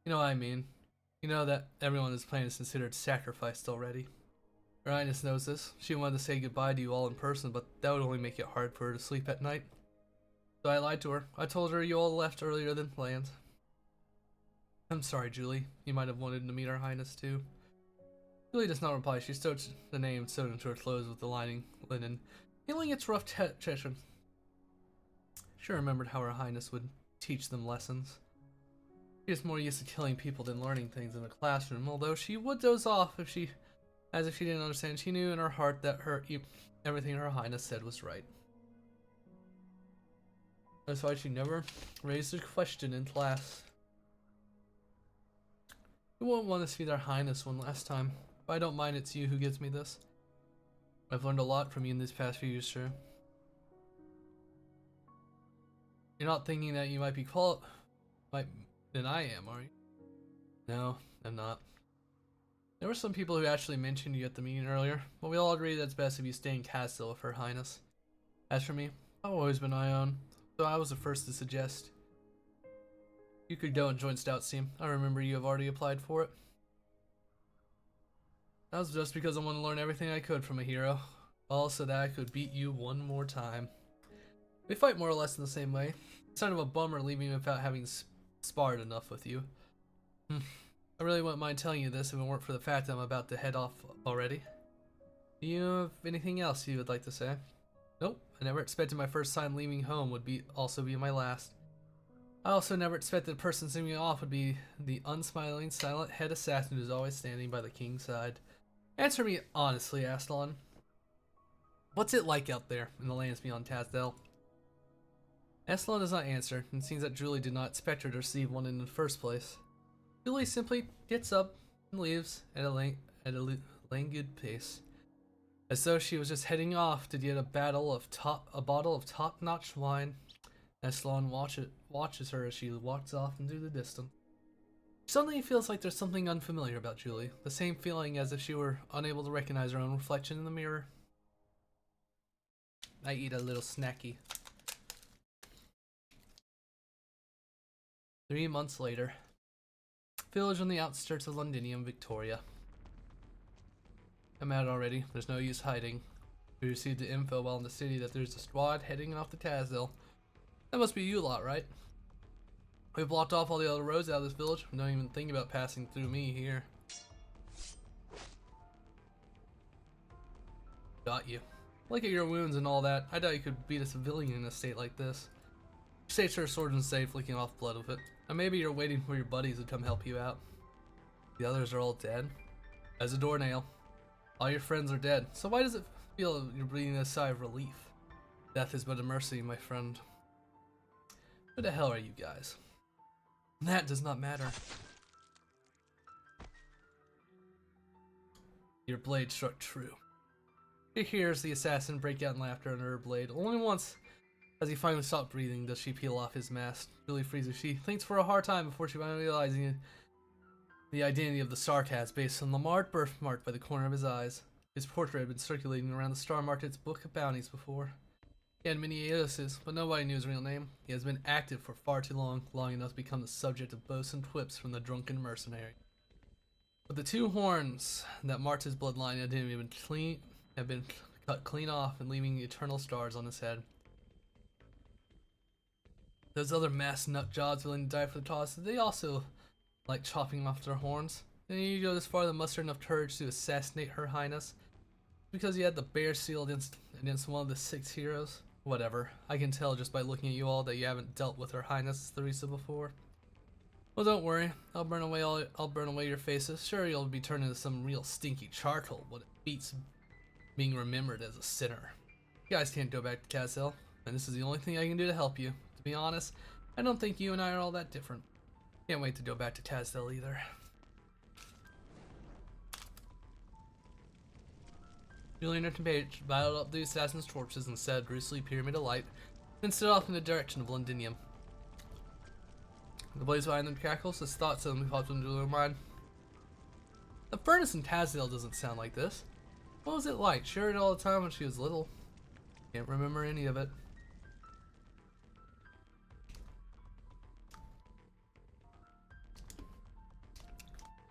[SPEAKER 2] You know what I mean. You know that everyone in this plan is considered sacrificed already. Her Highness knows this. She wanted to say goodbye to you all in person, but that would only make it hard for her to sleep at night. So I lied to her. I told her you all left earlier than planned. I'm sorry, Julie. You might have wanted to meet Her Highness too. Julie does not reply. She stowed the name sewed into her clothes with the lining linen, feeling its rough tension. She remembered how Her Highness would teach them lessons. She is more used to killing people than learning things in the classroom, although she would doze off if she didn't understand. She knew in her heart that everything Her Highness said was right. That's why she never raised a question in class. You won't want to see Their Highness one last time, but I don't mind. It's you who gives me this. I've learned a lot from you in these past few years, sir. You're not thinking that you might be than I am, are you? No, I'm not. There were some people who actually mentioned you at the meeting earlier, but we all agree that it's best if you stay in Castle with Her Highness. As for me, I've always been Ion, so I was the first to suggest you could go and join Stout's team. I remember you have already applied for it. That was just because I wanted to learn everything I could from a hero, all so that I could beat you one more time. We fight more or less in the same way. It's kind of a bummer leaving without having sparred enough with you. I really wouldn't mind telling you this if it weren't for the fact that I'm about to head off already. Do you have anything else you would like to say? Nope, I never expected my first time leaving home would also be my last. I also never expected the person sending me off would be the unsmiling, silent head assassin who's always standing by the king's side. Answer me honestly, Aslan. What's it like out there in the lands beyond Casdell? Aslan does not answer, and it seems that Julie did not expect her to receive one in the first place. Julie simply gets up and leaves at a languid pace, as though she was just heading off to get a bottle of top-notch wine. Aslan watches her as she walks off into the distance. Suddenly he feels like there's something unfamiliar about Julie, the same feeling as if she were unable to recognize her own reflection in the mirror. I eat a little snacky. 3 months later. Village on the outskirts of Londinium, Victoria. I'm out already. There's no use hiding. We received the info while in the city that there's a squad heading off to Tazdil. That must be you lot, right? We've blocked off all the other roads out of this village. Don't even think about passing through me here. Got you. Look at your wounds and all that. I doubt you could beat a civilian in a state like this. You stay to your sword and safe, licking off blood with it. And maybe you're waiting for your buddies to come help you out. The others are all dead. As a doornail. All your friends are dead. So why does it feel you're breathing a sigh of relief? Death is but a mercy, my friend. Who the hell are you guys? That does not matter. Your blade struck true. He hears the assassin break out in laughter under her blade. Only once, as he finally stopped breathing, does she peel off his mask. Julie freezes. She thinks for a hard time before she finally realizes the identity of the Sartaz based on the marked birthmark by the corner of his eyes. His portrait had been circulating around the Star Market's book of bounties before. He had many aliases, but nobody knew his real name. He has been active for far too long, long enough to become the subject of boasts and quips from the drunken mercenary. But the two horns that marked his bloodline had been cut clean off and leaving eternal stars on his head. Those other masked nut jobs willing to die for the cause, did they also like chopping off their horns? Didn't you go this far to muster enough courage to assassinate Her Highness? Because you had the bear seal against one of the 6 heroes? Whatever. I can tell just by looking at you all that you haven't dealt with Her Highness Theresa before. Well, don't worry. I'll burn away your faces. Sure, you'll be turned into some real stinky charcoal, but it beats being remembered as a sinner. You guys can't go back to Castle, and this is the only thing I can do to help you. To be honest, I don't think you and I are all that different. Can't wait to go back to Castle either. Julian and Page battled up the assassin's torches and set a grisly pyramid alight, then stood off in the direction of Londinium. The blaze behind them crackles as thoughts suddenly popped into their mind. The furnace in Tazdil doesn't sound like this. What was it like? She heard it all the time when she was little. Can't remember any of it.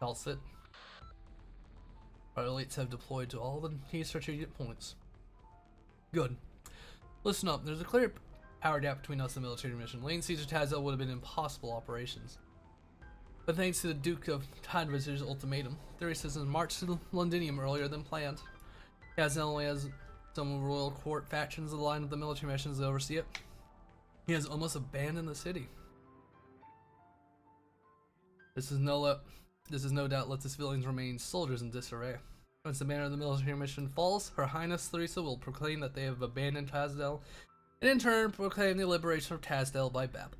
[SPEAKER 2] Calcit. Our elites have deployed to all the key strategic points. Good. Listen up, there's a clear power gap between us and the military mission. Laying siege to Tazdil would have been impossible operations. But thanks to the Duke of Tidviser's ultimatum, Theresa's marched to Londinium earlier than planned. Tazdil only has some royal court factions aligned with the military missions that oversee it. He has almost abandoned the city. This is no doubt let the civilians remain soldiers in disarray. Once the banner of the military mission falls, Her Highness Theresa will proclaim that they have abandoned Tazdil, and in turn proclaim the liberation of Tazdil by Babel.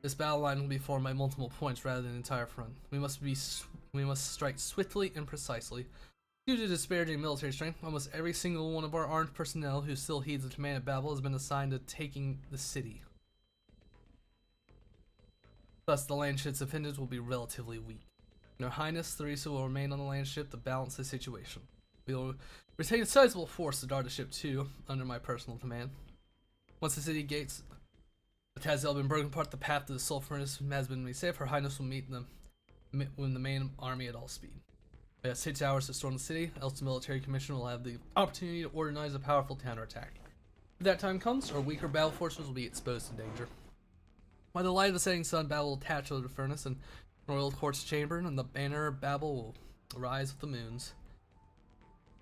[SPEAKER 2] This battle line will be formed by multiple points rather than an entire front. We must strike swiftly and precisely. Due to disparaging military strength, almost every single one of our armed personnel who still heeds the command of Babel has been assigned to taking the city. Thus, the landship's defenders will be relatively weak. Her Highness Theresa will remain on the landship to balance the situation. We will retain a sizable force to guard the ship too, under my personal command. Once the city gates of Tazdil have been broken apart, the path to the Soul Furnace has been made safe. Her Highness will meet them when the main army at all speed. We have 6 hours to storm the city, else the military commission will have the opportunity to organize a powerful counterattack. If that time comes, our weaker battle forces will be exposed to danger. By the light of the setting sun, Babel will attach to the furnace and royal court's chamber, and the banner of Babel will rise with the moons.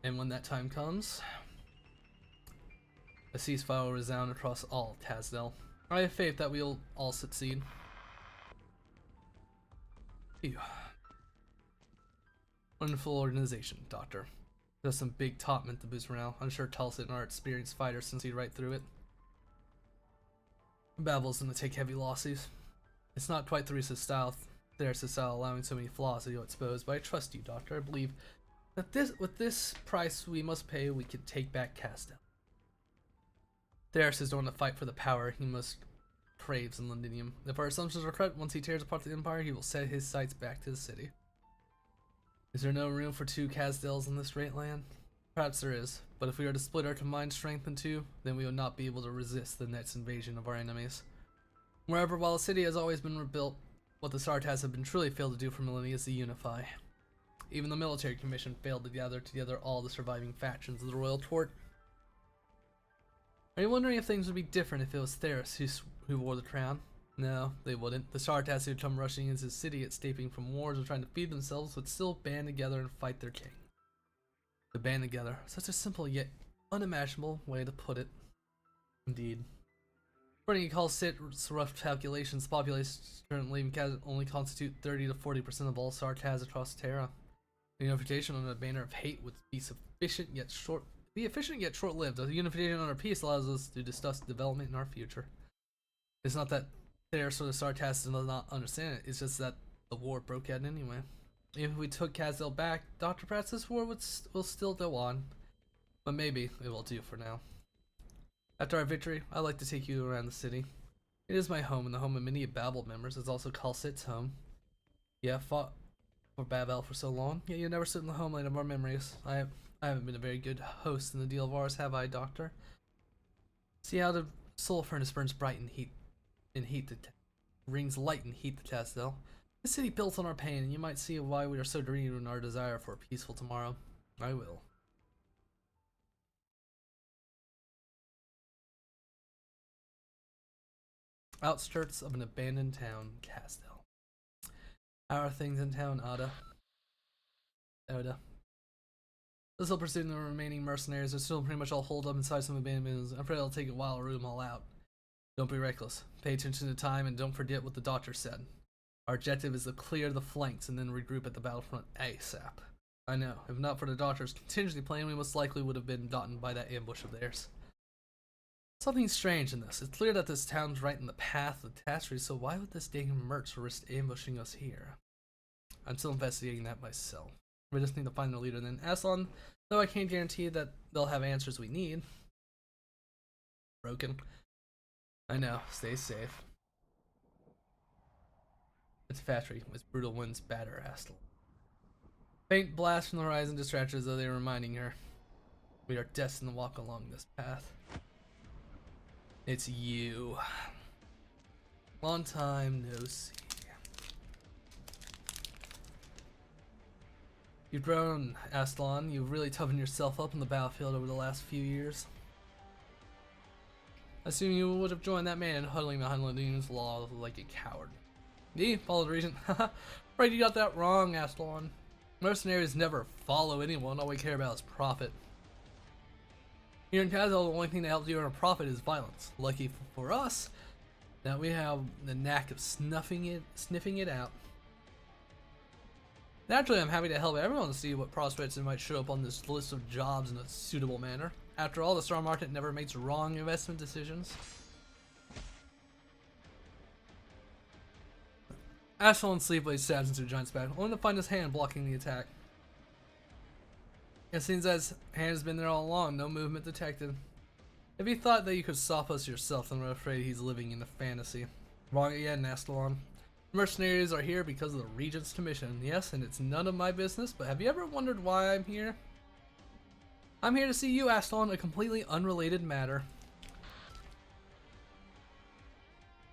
[SPEAKER 2] And when that time comes, a ceasefire will resound across all of Tazdil. I have faith that we'll all succeed. Phew. Wonderful organization, Doctor. There's some big top meant to boost morale. I'm sure Tulsa and our experienced fighters can see right through it. Babel's gonna take heavy losses. It's not quite Theresa's style. Theresa's style allowing so many flaws to go exposed, but I trust you, Doctor. I believe that with this price we must pay, we can take back Castel. Theresa's don't want to fight for the power he most craves in Londinium. If our assumptions are correct, once he tears apart the Empire, he will set his sights back to the city. Is there no room for 2 Casdels in this great land? Perhaps there is, but if we are to split our combined strength in 2, then we will not be able to resist the next invasion of our enemies. Moreover, while the city has always been rebuilt, what the Sartaz have been truly failed to do for millennia is to unify. Even the military commission failed to gather together all the surviving factions of the royal court. Are you wondering if things would be different if it was Theris who wore the crown? No, they wouldn't. The Sartats who come rushing into the city, escaping from wars or trying to feed themselves, would still band together and fight their king. To band together, such a simple yet unimaginable way to put it. Indeed. According to Khal-Sit's rough calculations, the population currently only constitute 30 to 40% of all Sartats across Terra. The unification under a banner of hate would be efficient yet short-lived. The unification under peace allows us to discuss development in our future. It's not that Theris or the Sartats does not understand it, it's just that the war broke out anyway. Even if we took Kazdel back, Dr. Pratt's this war will still go on. But maybe it will do for now. After our victory, I'd like to take you around the city. It is my home and the home of many Babel members. It's also Khal-Sit's home. Yeah, I fought for Babel for so long, yet you never sit in the homeland of our memories. I haven't been a very good host in the deal of ours, have I, Doctor? See how the soul furnace burns bright rings light and heat the Kazdel. The city built on our pain, and you might see why we are so dreamy in our desire for a peaceful tomorrow. I will. Outskirts of an abandoned town, Kazdel. How are things in town, Oda? They're still pursuing the remaining mercenaries. They're still pretty much all holed up inside some abandonments. I'm afraid it'll take a while to root them all out. Don't be reckless. Pay attention to time and don't forget what the doctor said. Our objective is to clear the flanks and then regroup at the battlefront ASAP. I know, if not for the doctor's contingency plan, we most likely would have been gotten by that ambush of theirs. Something strange in this. It's clear that this town's right in the path of the catastrophe, so why would this dang mercs risk ambushing us here? I'm still investigating that myself. We just need to find the leader then. Aslan, though I can't guarantee that they'll have answers we need. Broken. I know, stay safe. It's factory, with brutal winds batter Aslan. Faint blast from the horizon distracts her as though they were reminding her. We are destined to walk along this path. It's you. Long time no see. You've grown, Aslan. You've really toughened yourself up on the battlefield over the last few years. I assume you would have joined that man huddling behind Ladin's law like a coward. Me? Follow the regent? Haha. Right, you got that wrong, Aslan. Mercenaries never follow anyone. All we care about is profit. Here in Kazdel, the only thing that helps you earn a profit is violence. Lucky for us that we have the knack of sniffing it out. Naturally, I'm happy to help everyone see what prospects might show up on this list of jobs in a suitable manner. After all, the star market never makes wrong investment decisions. Aslan Sleepblade stabs into the giant's back, only to find his hand blocking the attack. It seems that his hand has been there all along, no movement detected. If he thought that you could stop us yourself, then I'm afraid he's living in a fantasy. Wrong again, Aslan. Mercenaries are here because of the Regent's commission. Yes, and it's none of my business, but have you ever wondered why I'm here? I'm here to see you, Aslan, a completely unrelated matter.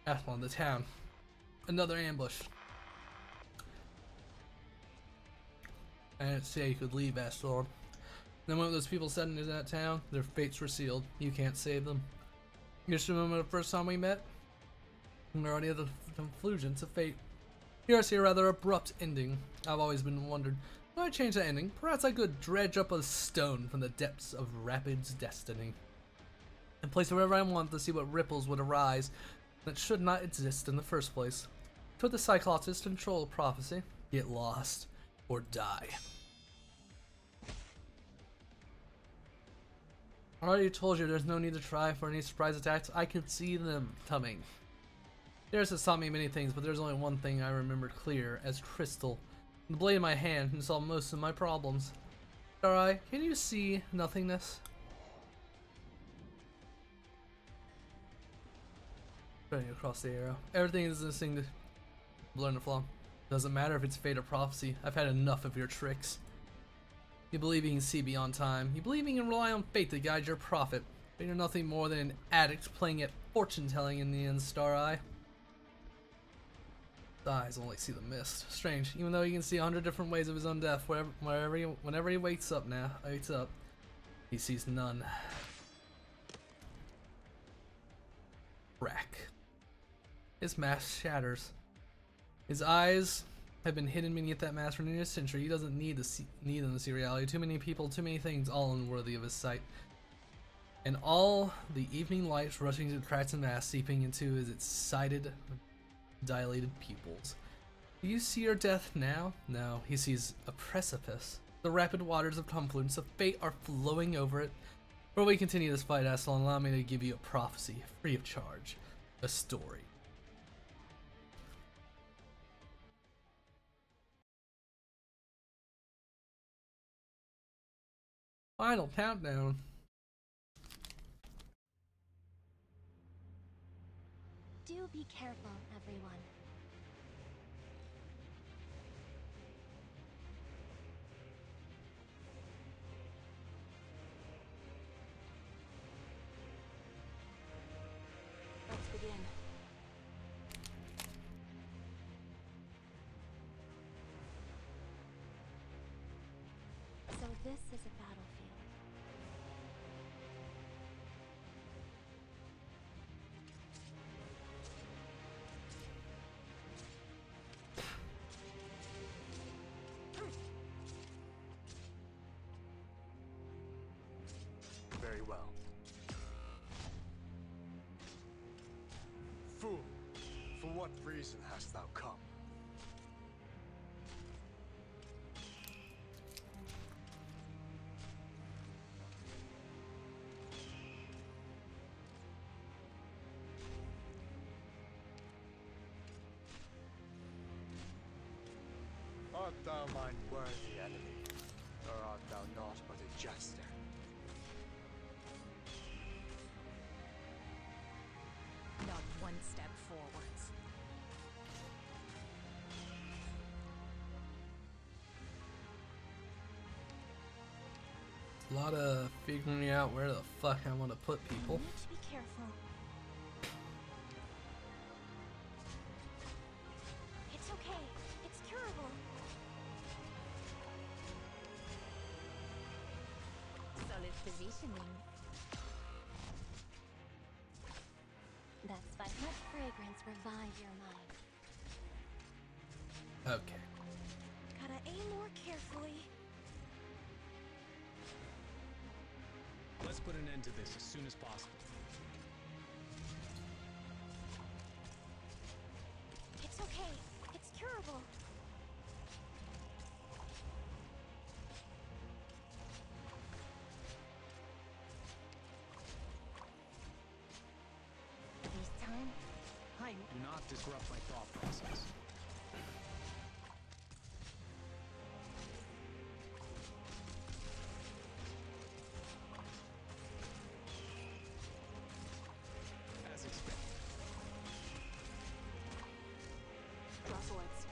[SPEAKER 2] Aslan, the town. Another ambush. I didn't say you could leave, Aslan. The moment those people set into that town, their fates were sealed. You can't save them. You just remember the first time we met? And there are any other conflusions of fate. Here I see a rather abrupt ending. I've always been wondered, why change the ending? Perhaps I could dredge up a stone from the depths of Rapid's destiny and place it wherever I want to see what ripples would arise that should not exist in the first place. Could the Cyclops control prophecy? Get lost or die. I already told you there's no need to try for any surprise attacks. I could see them coming. Darius has taught me many things, but there's only one thing I remember clear as crystal. The blade in my hand can solve most of my problems. Alright, can you see nothingness? Running across the arrow. Everything is instinct to learn to flaw. Doesn't matter if it's fate or prophecy. I've had enough of your tricks. You believe you can see beyond time. You believe you can rely on fate to guide your profit. But you're nothing more than an addict playing at fortune telling in the end, Star Eye. His eyes only see the mist. Strange, even though he can see 100 different ways of his own death, whenever he wakes up, he sees none. Crack. His mask shatters. His eyes have been hidden beneath that mask for nearly a century. He doesn't need them to see reality. Too many people, too many things, all unworthy of his sight. And all the evening lights rushing through the cracks and mask, seeping into his excited, dilated pupils. Do you see your death now? No, he sees a precipice. The rapid waters of confluence of fate are flowing over it. Before we continue this fight, Aslan, allow me to give you a prophecy, free of charge. A story. Final countdown.
[SPEAKER 5] Do be careful, everyone.
[SPEAKER 1] Let's begin.
[SPEAKER 5] So this is a battlefield.
[SPEAKER 4] Very well. Fool, for what reason hast thou come? Art thou mine worthy enemy, or art thou not but a jester?
[SPEAKER 1] Not one step forwards.
[SPEAKER 2] A lot of figuring out where the fuck I want to put people.
[SPEAKER 5] You need to be careful. It's okay. It's curable.
[SPEAKER 1] Solid positioning.
[SPEAKER 5] That's fine. Let fragrance revive your mind.
[SPEAKER 2] Okay.
[SPEAKER 5] Gotta aim more carefully.
[SPEAKER 7] Let's put an end to this as soon as possible.
[SPEAKER 5] It's okay. It's curable.
[SPEAKER 1] This time,
[SPEAKER 7] Do not disrupt my thought process. As expected.
[SPEAKER 1] draw swords.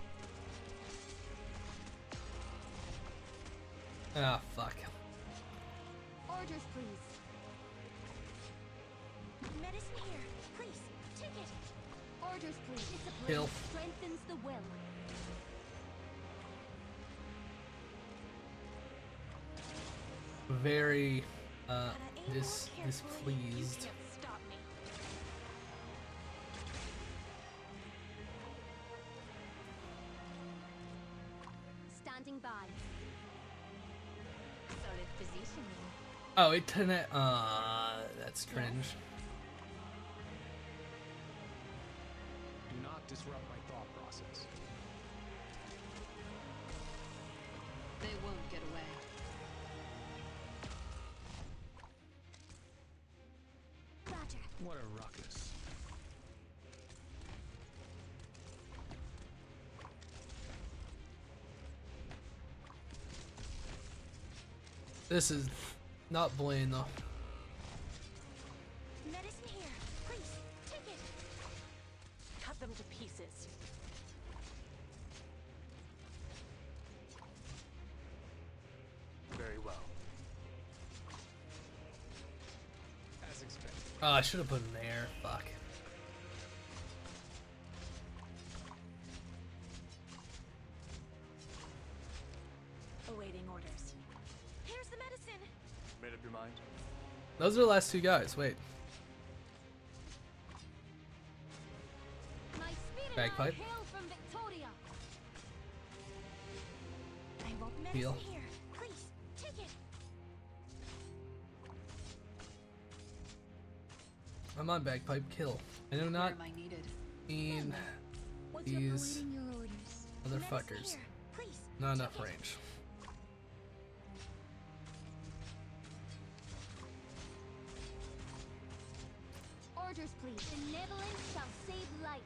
[SPEAKER 2] Ah, fuck.
[SPEAKER 5] Orders, please. Medicine here. Please, take it. Orders, please. Discipline
[SPEAKER 2] Kill.
[SPEAKER 5] strengthens the will.
[SPEAKER 2] Very,
[SPEAKER 5] Gotta aim more carefully.
[SPEAKER 2] displeased.
[SPEAKER 1] Can't stop me.
[SPEAKER 5] Standing by.
[SPEAKER 1] Solid positioning.
[SPEAKER 2] Oh, it didn't. That's cringe.
[SPEAKER 7] Do not disrupt my thought process.
[SPEAKER 3] They won't get away.
[SPEAKER 5] Roger.
[SPEAKER 7] What a ruckus.
[SPEAKER 2] This is not bueno.
[SPEAKER 5] Medicine here. Please, take it.
[SPEAKER 1] Cut them to pieces.
[SPEAKER 4] Very well.
[SPEAKER 7] As expected.
[SPEAKER 2] Oh, I should have put him there. Fuck.
[SPEAKER 4] Your mind?
[SPEAKER 2] Those are the last two guys. Wait.
[SPEAKER 5] My spirit and I
[SPEAKER 2] Bagpipe.
[SPEAKER 5] hail from Victoria. I want
[SPEAKER 2] Heal.
[SPEAKER 5] medicine here. Please, take it.
[SPEAKER 2] I'm on bagpipe. Kill. I do
[SPEAKER 3] Where
[SPEAKER 2] not
[SPEAKER 3] am I needed?
[SPEAKER 2] need
[SPEAKER 5] What's
[SPEAKER 2] these
[SPEAKER 5] awaiting your orders?
[SPEAKER 2] motherfuckers.
[SPEAKER 5] Medicine here. Please,
[SPEAKER 2] Not
[SPEAKER 5] take
[SPEAKER 2] enough
[SPEAKER 5] it.
[SPEAKER 2] range.
[SPEAKER 5] Orders, please. Benevolence shall save lives.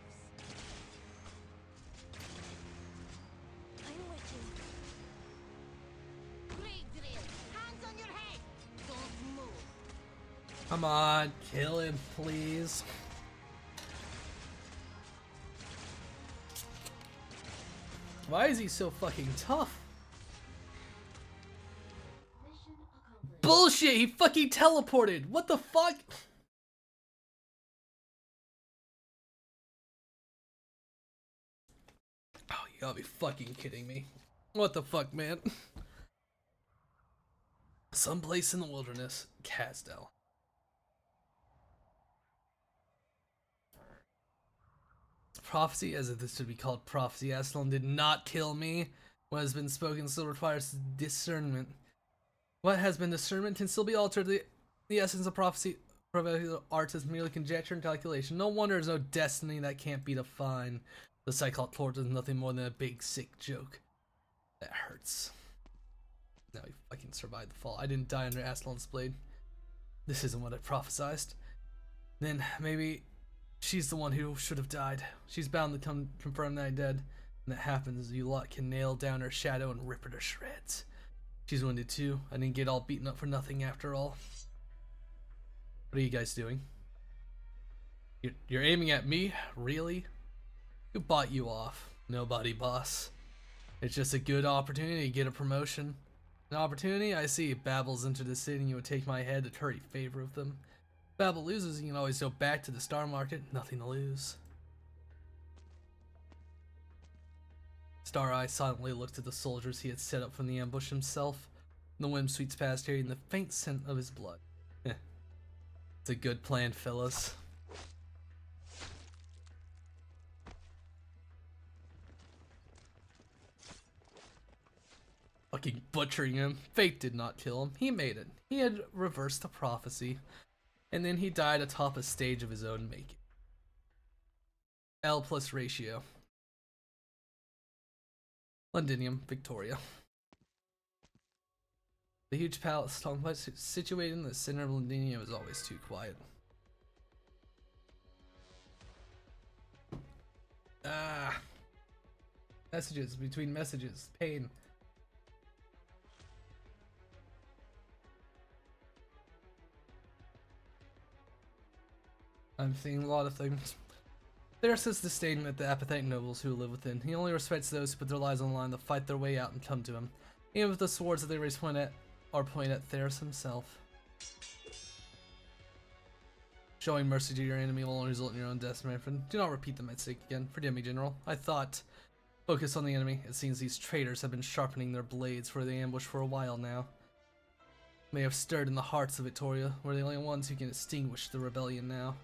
[SPEAKER 5] I'm with you. Blade drill. Hands on your head. Don't move.
[SPEAKER 2] Come on, kill him, please. Why is he so fucking tough? Bullshit, he fucking teleported. What the fuck? Oh, you gotta be fucking kidding me. What the fuck, man? Someplace in the wilderness, Casdell. Prophecy, as if this should be called prophecy. Aslan did not kill me. What has been spoken still requires discernment. What has been discernment can still be altered. The essence of prophecy, prophetic art is merely conjecture and calculation. No wonder there's no destiny that can't be defined. The Cyclops Lord is nothing more than a big sick joke. That hurts. Now he fucking survived the fall. I didn't die under Aslan's blade. This isn't what I prophesied. Then maybe she's the one who should have died. She's bound to come confirm that I'm dead. When that happens, you lot can nail down her shadow and rip her to shreds. She's wounded too. I didn't get all beaten up for nothing after all. What are you guys doing? You're aiming at me? Really? Who bought you off? Nobody, boss. It's just a good opportunity to get a promotion. An opportunity? I see. Babel's entered the city and you would take my head to curry favor of them. Babel loses, you can always go back to the star market. Nothing to lose. Star Eye silently looked at the soldiers he had set up from the ambush himself. The wind sweeps past carrying the faint scent of his blood. It's a good plan, fellas. Fucking butchering him. Fate did not kill him. He made it. He had reversed the prophecy. And then he died atop a stage of his own making. L plus ratio. Londinium, Victoria. The huge palace situated in the center of Londinium is always too quiet. Ah. Messages between messages. Pain. I'm seeing a lot of things. There's his disdain at the apathetic nobles who live within. He only respects those who put their lives on the line to fight their way out and come to him. Even if the swords that they raise point at are pointed at Theros himself. Showing mercy to your enemy will only result in your own death, my friend. Do not repeat the mistake again. Forgive me, General. I thought. Focus on the enemy. It seems these traitors have been sharpening their blades for the ambush for a while now. May have stirred in the hearts of Victoria. We're the only ones who can extinguish the rebellion now.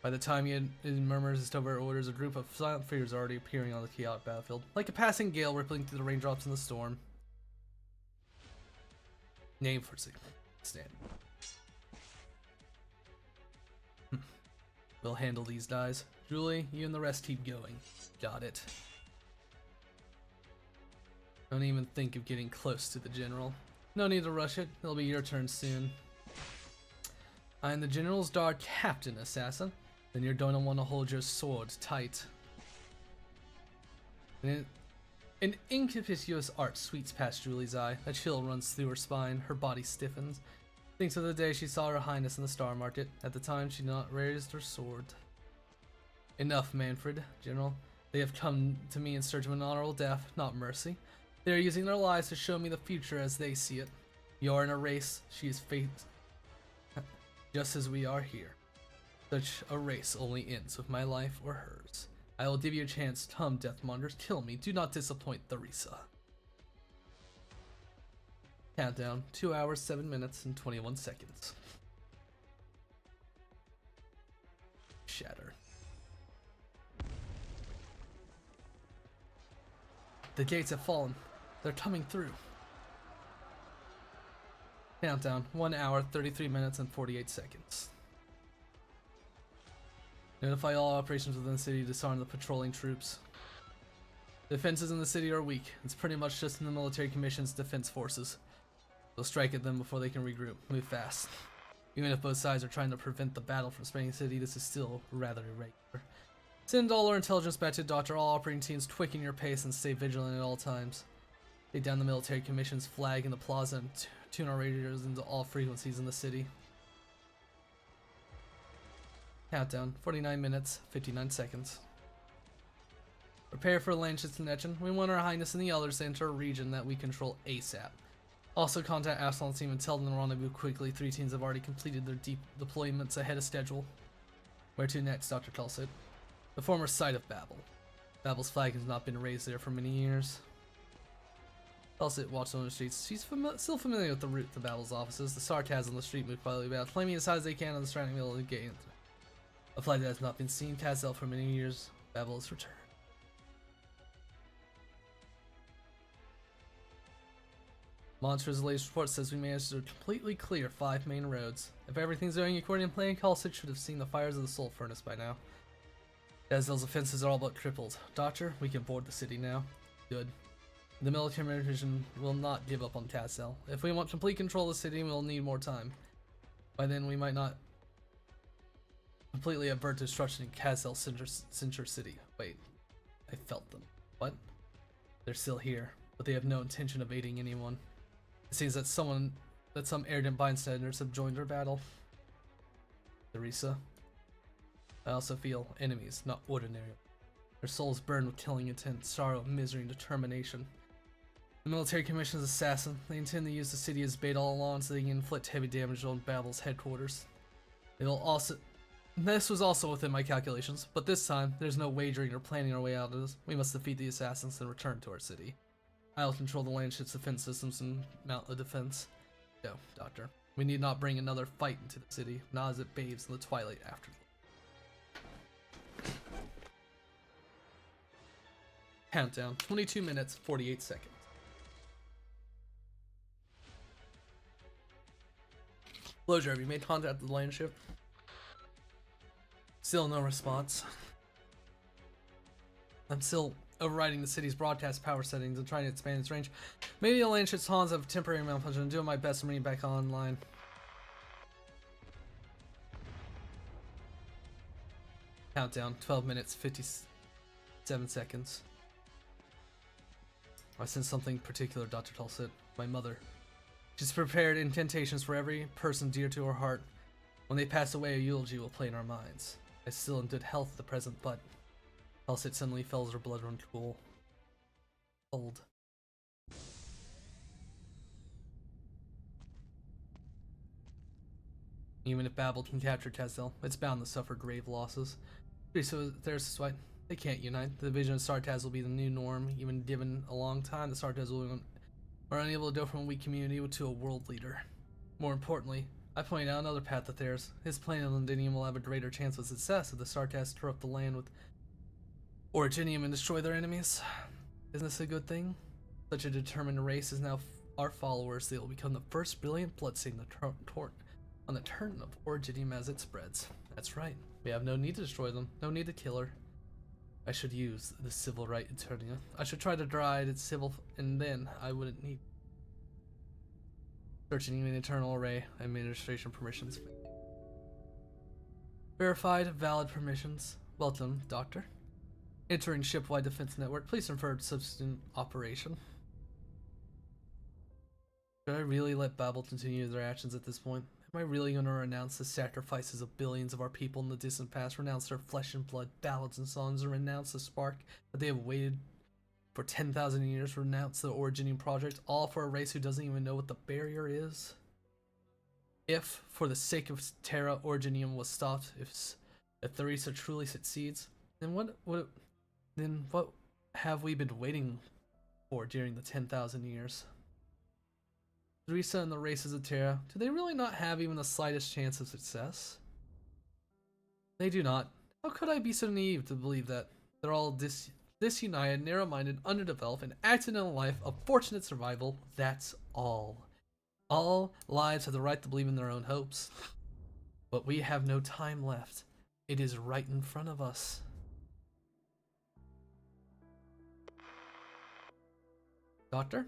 [SPEAKER 2] By the time he murmurs his covert orders, a group of silent figures are already appearing on the chaotic battlefield, like a passing gale rippling through the raindrops in the storm. Name for stand. We'll handle these guys. Julie, you and the rest keep going. Got it. Don't even think of getting close to the general. No need to rush it. It'll be your turn soon. I'm the general's dark captain, assassin. Then you're going to want to hold your sword tight. An inconspicuous art sweeps past Julie's eye. A chill runs through her spine. Her body stiffens. Thinks of the day she saw her highness in the star market. At the time, she not raised her sword. Enough, Manfred, General. They have come to me in search of an honorable death, not mercy. They are using their lives to show me the future as they see it. You are in a race. She is fate, just as we are here. Such a race only ends with my life or hers. I will give you a chance. Come, Deathmongers, kill me. Do not disappoint Theresa. Countdown, 2 hours, 7 minutes, and 21 seconds. Shatter. The gates have fallen. They're coming through. Countdown, 1 hour, 33 minutes, and 48 seconds. Notify all operations within the city to disarm the patrolling troops. Defenses in the city are weak. It's pretty much just in the military commission's defense forces. They'll strike at them before they can regroup. Move fast. Even if both sides are trying to prevent the battle from spreading the city, this is still rather irregular. Send all our intelligence back to Doctor. All operating teams quicken your pace and stay vigilant at all times. Take down the military commission's flag in the plaza and tune our radios into all frequencies in the city. Countdown, 49 minutes, 59 seconds. Prepare for Lanchit's connection. We want our Highness and the others to enter a region that we control ASAP. Also contact Aslan's team and tell them to rendezvous quickly. 3 teams have already completed their deep deployments ahead of schedule. Where to next, Dr. Tulsit? The former site of Babel. Babel's flag has not been raised there for many years. Tulsit watched on the streets. She's still familiar with the route to Babel's offices. The Sartaz on the street move quietly about, flaming as high as they can on the surrounding middle of the gate. A flag that has not been seen, Tazel, for many years. Babel has returned. Montreux's latest report says we managed to completely clear 5 main roads. If everything's going according to plan, Tulsit should have seen the fires of the Soul Furnace by now. Tazel's defenses are all but crippled. Doctor, we can board the city now. Good. The military division will not give up on Tazel. If we want complete control of the city, we'll need more time. By then, we might not completely avert destruction in Tazel Center City. Wait, I felt them. What? They're still here, but they have no intention of aiding anyone. It seems that some arrogant bystanders have joined our battle. Teresa. I also feel enemies, not ordinary. Their souls burn with killing intent, sorrow, misery, and determination. The military commission's assassin. They intend to use the city as bait all along so they can inflict heavy damage on Babel's headquarters. They will also... This was also within my calculations, but this time, there's no wagering or planning our way out of this. We must defeat the assassins and return to our city. I'll control the land ship's defense systems and mount the defense. Go, Doctor. We need not bring another fight into the city, not as it bathes in the twilight after. Countdown, 22 minutes, 48 seconds. Closure, have you made contact with the land ship? Still no response. I'm still overriding the city's broadcast power settings and trying to expand its range. Maybe the land ship's Hans have temporary malfunction. I'm doing my best to bring it back online. Countdown, 12 minutes, 57 seconds. I sense something particular, Dr. Tulsit. My mother. She's prepared incantations for every person dear to her heart. When they pass away, a eulogy will play in our minds. I'm still in good health at the present, but Tulsit suddenly felt her blood run cool. Cold. Even if Babel can capture Tazel, it's bound to suffer grave losses. So there's why they can't unite. The division of Sartaz will be the new norm. Even given a long time, the Sartaz are unable to go from a weak community to a world leader. More importantly, I point out another path of theirs. His plan of Londinium will have a greater chance of success if the Sartaz corrupt the land with Originium and destroy their enemies. Isn't this a good thing? Such a determined race is now our followers. They will become the first brilliant bloodstain on the turn of Originium as it spreads. That's right. We have no need to destroy them. No need to kill her. I should use the civil right Eternia. I should try to drive its civil, and then I wouldn't need searching an internal array administration permissions. Verified valid permissions. Welcome, Doctor. Entering ship-wide defense network. Please confirm substitute operation. Should I really let Babel continue their actions at this point? Am I really going to renounce the sacrifices of billions of our people in the distant past, renounce their flesh and blood, ballads and songs, and renounce the spark that they have waited for 10,000 years, renounce the Originium project, all for a race who doesn't even know what the barrier is? If, for the sake of Terra, Originium was stopped, if Theresa truly succeeds, then what have we been waiting for during the 10,000 years? Risa and the races of Terra, do they really not have even the slightest chance of success? They do not. How could I be so naive to believe that? They're all disunited, narrow-minded, underdeveloped, and accidental life of fortunate survival. That's all. All lives have the right to believe in their own hopes. But we have no time left. It is right in front of us. Doctor?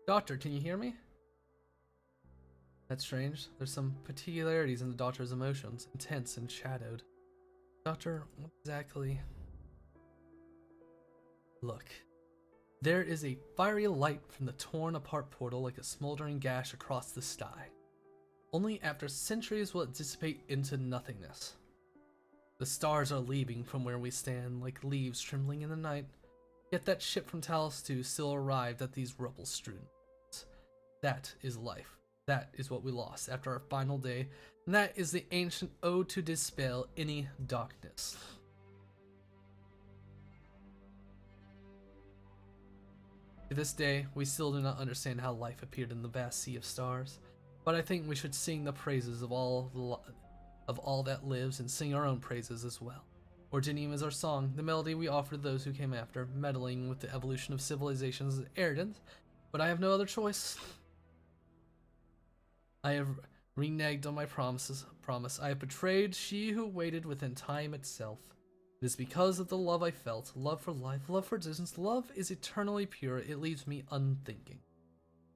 [SPEAKER 2] Doctor, can you hear me? That's strange. There's some particularities in the doctor's emotions, intense and shadowed. Doctor, what exactly? Look. There is a fiery light from the torn apart portal like a smoldering gash across the sky. Only after centuries will it dissipate into nothingness. The stars are leaving from where we stand like leaves trembling in the night, yet that ship from Talos 2 still arrived at these rubble-strewn lands. That is life. That is what we lost after our final day, and that is the ancient ode to dispel any darkness. To this day, we still do not understand how life appeared in the vast sea of stars, but I think we should sing the praises of all that lives and sing our own praises as well. Originium is our song, the melody we offer to those who came after. Meddling with the evolution of civilizations is arrogant, but I have no other choice. I have reneged on my promise. I have betrayed she who waited within time itself. It is because of the love I felt, love for life, love for distance. Love is eternally pure. It leaves me unthinking.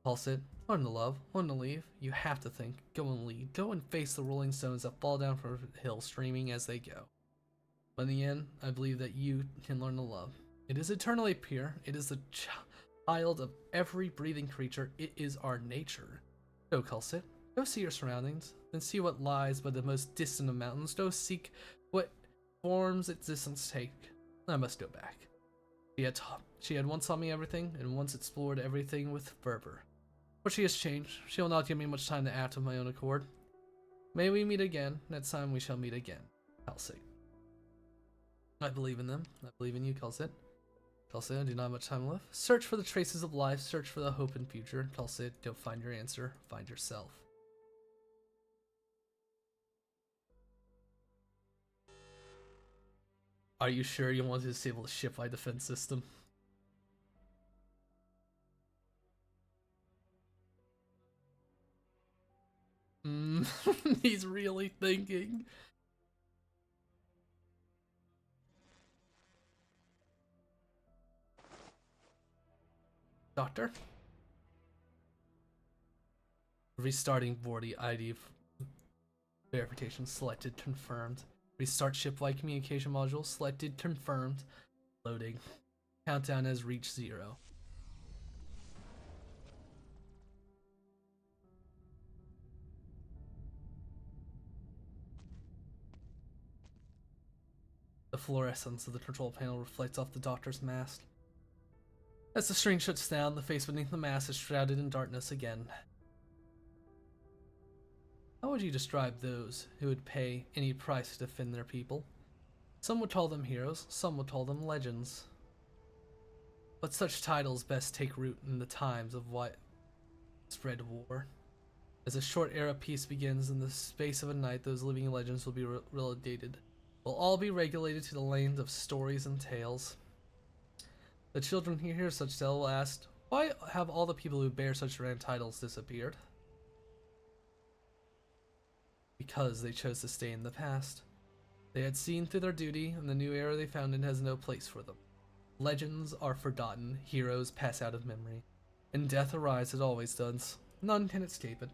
[SPEAKER 2] Paul said, learn to love, learn to leave. You have to think. Go and lead. Go and face the rolling stones that fall down from the hill, streaming as they go. But in the end, I believe that you can learn to love. It is eternally pure. It is the child of every breathing creature. It is our nature. Go, Culsit. Go see your surroundings, then see what lies by the most distant of mountains. Go seek what forms its distance take. I must go back. She had once taught me everything, and once explored everything with fervor. But she has changed. She will not give me much time to act of my own accord. May we meet again. Next time we shall meet again. Calcit. I believe in them. I believe in you, Calcit. Calcit, I do not have much time left. Search for the traces of life. Search for the hope and future. Calcit, go find your answer. Find yourself. Are you sure you want to disable the ship-wide defense system? He's really thinking. Doctor? Restarting Vorti ID verification selected, confirmed. Restart ship-wide communication module selected, confirmed. Loading. Countdown has reached 0. The fluorescence of the control panel reflects off the doctor's mask. As the string shuts down, the face beneath the mask is shrouded in darkness again. How would you describe those who would pay any price to defend their people? Some would call them heroes, some would call them legends. But such titles best take root in the times of widespread war. As a short era peace begins, in the space of a night, those living legends will be relegated. Will all be regulated to the lanes of stories and tales. The children who hear such tales will ask, why have all the people who bear such grand titles disappeared? Because they chose to stay in the past. They had seen through their duty, and the new era they founded has no place for them. Legends are forgotten, heroes pass out of memory, and death arrives as it always does. None can escape it.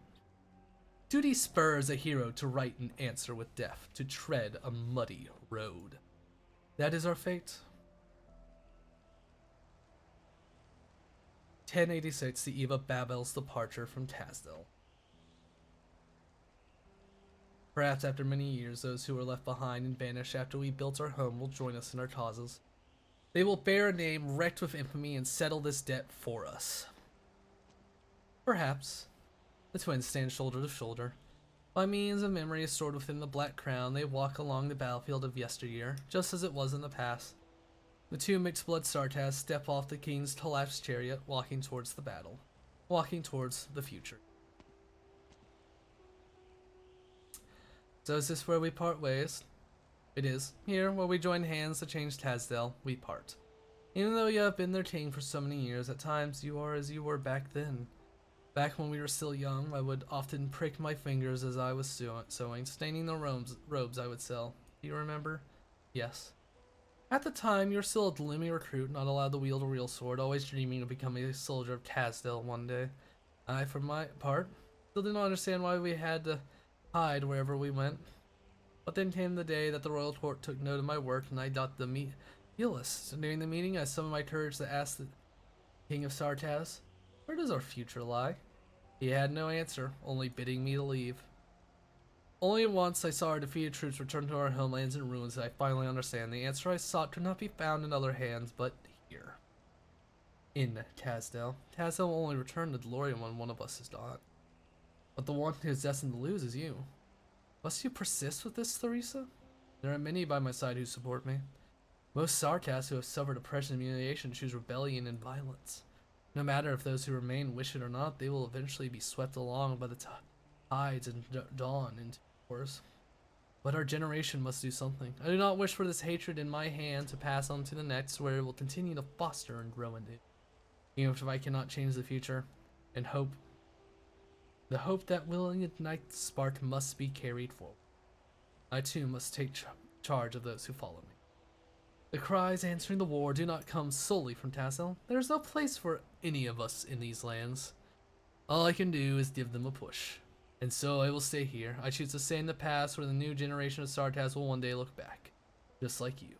[SPEAKER 2] Duty spurs a hero to write an answer with death, to tread a muddy road. That is our fate. 1086, the eve of Babel's departure from Tazdel. Perhaps after many years, those who were left behind and banished after we built our home will join us in our causes. They will bear a name wrecked with infamy and settle this debt for us. Perhaps. The twins stand shoulder to shoulder. By means of memories stored within the Black Crown, they walk along the battlefield of yesteryear, just as it was in the past. The two mixed-blood Sartas step off the king's collapsed chariot, walking towards the battle. Walking towards the future. So is this where we part ways? It is. Here, where we join hands to change Tazdel, we part. Even though you have been their king for so many years, at times you are as you were back then. Back when we were still young, I would often prick my fingers as I was sewing, staining the robes I would sell. Do you remember? Yes. At the time, you were still a gloomy recruit, not allowed to wield a real sword, always dreaming of becoming a soldier of Tazdel one day. I, for my part, still did not understand why we had to hide wherever we went. But then came the day that the royal court took note of my work, and I got the deal list. So during the meeting, I summoned my courage to ask the King of Sartaz, where does our future lie? He had no answer, only bidding me to leave. Only once I saw our defeated troops return to our homelands in ruins did I finally understand. The answer I sought could not be found in other hands, but here. In Tazdel. Tazdel will only return to DeLorean when one of us is gone. But the one who is destined to lose is you. Must you persist with this, Theresa? There are many by my side who support me. Most Sartas who have suffered oppression and humiliation choose rebellion and violence. No matter if those who remain wish it or not, they will eventually be swept along by the tides and dawn into wars. But our generation must do something. I do not wish for this hatred in my hand to pass on to the next, where it will continue to foster and grow anew. Even if I cannot change the future, and the hope that will ignite the spark must be carried forward. I too must take charge of those who follow me. The cries answering the war do not come solely from Tazdel. There is no place for any of us in these lands. All I can do is give them a push. And so I will stay here. I choose to stay in the past where the new generation of Sartaz will one day look back. Just like you.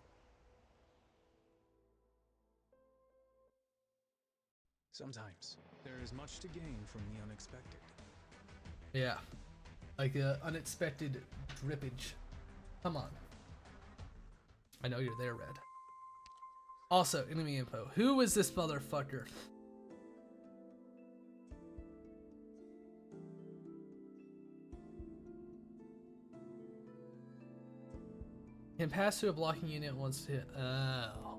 [SPEAKER 7] Sometimes there is much to gain from the unexpected.
[SPEAKER 2] Yeah. Like unexpected drippage. Come on. I know you're there, Red. Also, enemy info. Who is this motherfucker? Can pass through a blocking unit once to hit. Oh.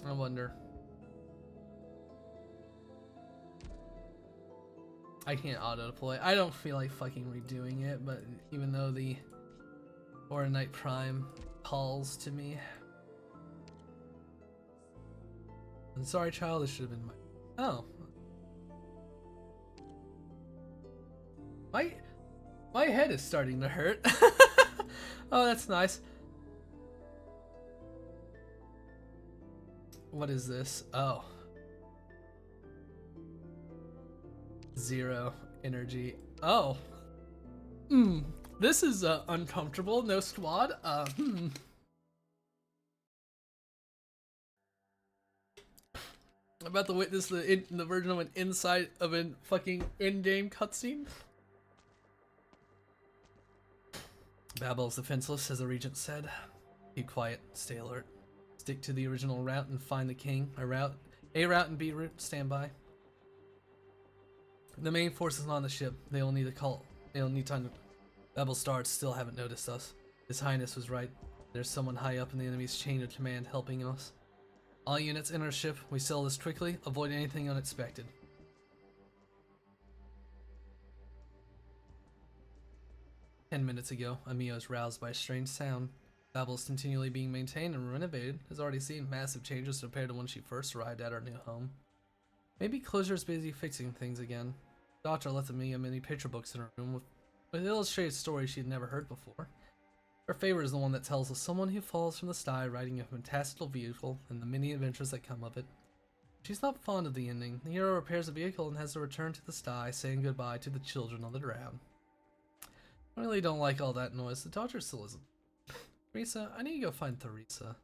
[SPEAKER 2] I wonder. I can't auto deploy. I don't feel like fucking redoing it, but even though the Arknight Prime calls to me. I'm sorry, child, this should have been my. Oh. My head is starting to hurt. Oh, that's nice. What is this? Oh. 0 energy. Oh. This is uncomfortable. No squad. I'm about to witness the version of an inside of a fucking in-game cutscene. Babel is defenseless, as the regent said. Keep quiet. Stay alert. Stick to the original route and find the king. A route and B route. Stand by. The main force is on the ship. They'll need time to. Babel stars still haven't noticed us. His Highness was right. There's someone high up in the enemy's chain of command helping us. All units enter ship. We sail this quickly. Avoid anything unexpected. Ten minutes ago, Amiya was roused by a strange sound. Babel is continually being maintained and renovated. Has already seen massive changes compared to when she first arrived at our new home. Maybe Closure's busy fixing things again. Doctor left Amiya many picture books in her room with illustrated stories she had never heard before. Her favorite is the one that tells of someone who falls from the sky riding a fantastical vehicle and the many adventures that come of it. She's not fond of the ending. The hero repairs the vehicle and has to return to the sky, saying goodbye to the children on the ground. I really don't like all that noise. The doctor still isn't. Theresa, I need to go find Theresa.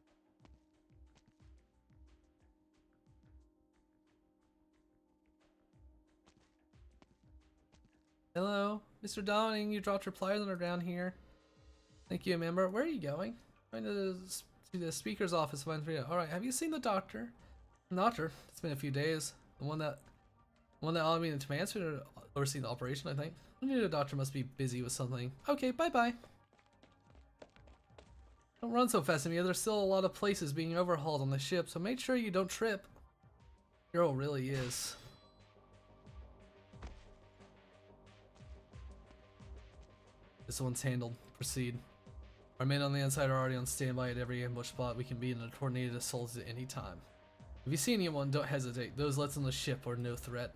[SPEAKER 2] Hello, Mr. Downing, you dropped your pliers on the ground here. Thank you, member. Where are you going? Going to the speaker's office. Alright, have you seen the doctor? Doctor? It's been a few days. The one that allowed me to answer to oversee the operation, I think. I knew the doctor must be busy with something. Okay, bye-bye. Don't run so fast, Amia. There's still a lot of places being overhauled on the ship, so make sure you don't trip. Girl really is. This one's handled. Proceed. Our men on the inside are already on standby at every ambush spot. We can be in a tornado assault at any time. If you see anyone, don't hesitate. Those left on the ship are no threat.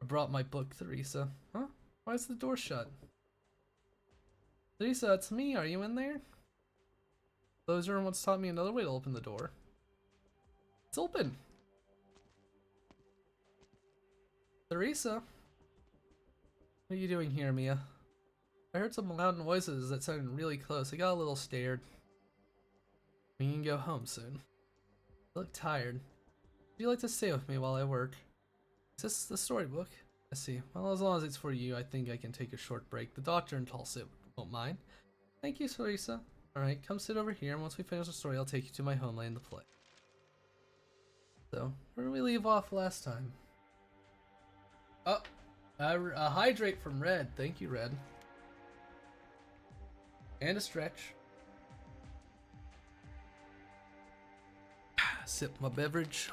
[SPEAKER 2] I brought my book, Theresa. Huh? Why is the door shut? Theresa, it's me. Are you in there? Closer once taught me another way to open the door. It's open. Theresa? What are you doing here, Mia? I heard some loud noises that sounded really close. I got a little scared. We can go home soon. You look tired. Would you like to stay with me while I work? Is this the storybook? I see. Well, as long as it's for you, I think I can take a short break. The doctor and Tulsa won't mind. Thank you, Theresa. Alright, come sit over here, and once we finish the story, I'll take you to my homeland to play. So, where did we leave off last time? Oh, a hydrate from Red. Thank you, Red. And a stretch. Sip my beverage.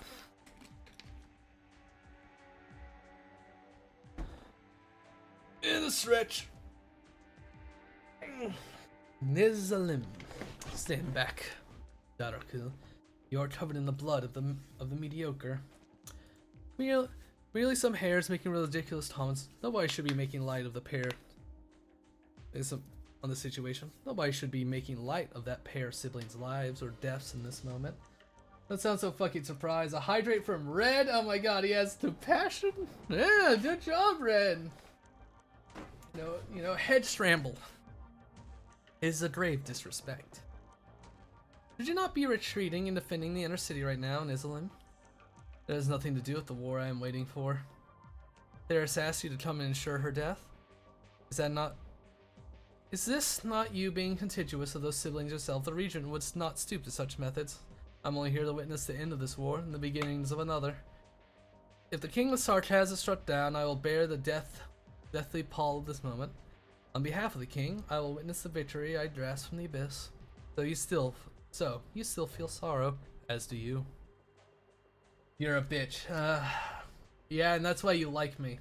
[SPEAKER 2] And a stretch. Nizalim. Stand back, Daraku. You are covered in the blood of the mediocre. Merely some hairs making ridiculous comments. Nobody should be making light of the pair. On the situation. Nobody should be making light of that pair of siblings' lives or deaths in this moment. That sounds so fucking surprised. A hydrate from Red? Oh my god, he has the passion? Yeah, good job, Red. You know, head scramble. It is a grave disrespect. Should you not be retreating and defending the inner city right now in Islam? That has nothing to do with the war I am waiting for. Theris asked you to come and ensure her death? Is this not you being contiguous of those siblings yourself? The region would not stoop to such methods. I'm only here to witness the end of this war and the beginnings of another. If the King of Sarkaz is struck down, I will bear the deathly pall of this moment. On behalf of the King, I will witness the victory I grasp from the abyss. You still feel sorrow, as do you. You're a bitch. Yeah, and that's why you like me.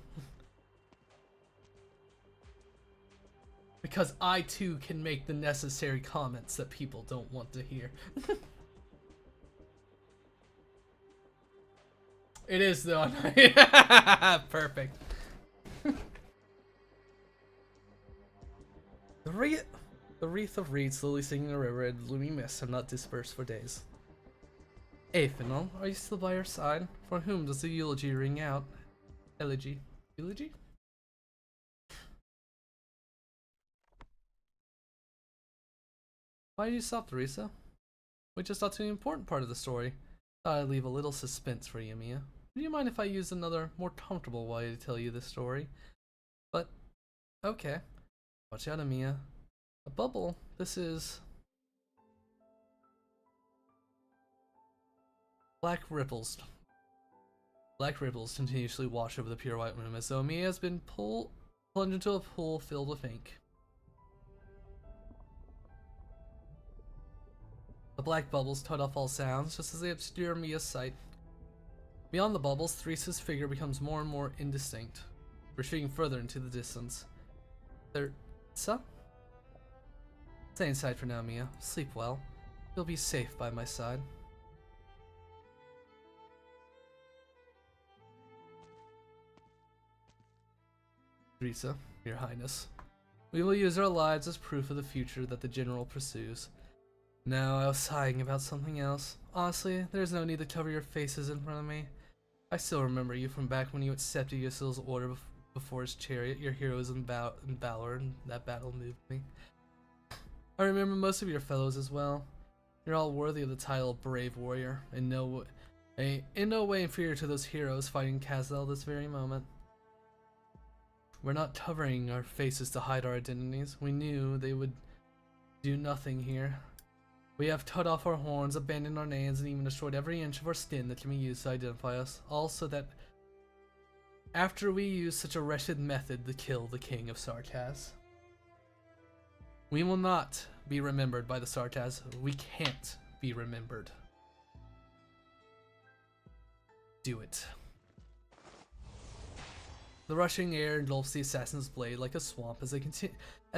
[SPEAKER 2] Because I too can make the necessary comments that people don't want to hear. It is though. Perfect. The wreath of reeds slowly singing the river and gloomy mists have not dispersed for days. Aethanol, are you still by her side? For whom does the eulogy ring out? Elegy. Eulogy? Why did you stop, Theresa? We just got to the important part of the story. Thought I'd leave a little suspense for you, Mia. Would you mind if I used another, more comfortable way to tell you this story? But, okay. Watch out, Mia. A bubble. This is... Black ripples continuously wash over the pure white room as though Mia has been plunged into a pool filled with ink. The black bubbles cut off all sounds just as they obscure Mia's sight. Beyond the bubbles, Theresa's figure becomes more and more indistinct, retreating further into the distance. Theresa? Stay inside for now, Mia. Sleep well. You'll be safe by my side. Theresa, Your Highness. We will use our lives as proof of the future that the General pursues. No, I was sighing about something else. Honestly, there's no need to cover your faces in front of me. I still remember you from back when you accepted Yassil's order before his chariot. Your heroism and valor in that battle moved me. I remember most of your fellows as well. You're all worthy of the title of Brave Warrior, in no way inferior to those heroes fighting Kazdel this very moment. We're not covering our faces to hide our identities. We knew they would do nothing here. We have cut off our horns, abandoned our names, and even destroyed every inch of our skin that can be used to identify us. All so that after we use such a wretched method to kill the king of Sartaz. We will not be remembered by the Sartaz. We can't be remembered. Do it. The rushing air engulfs the assassin's blade like a swamp as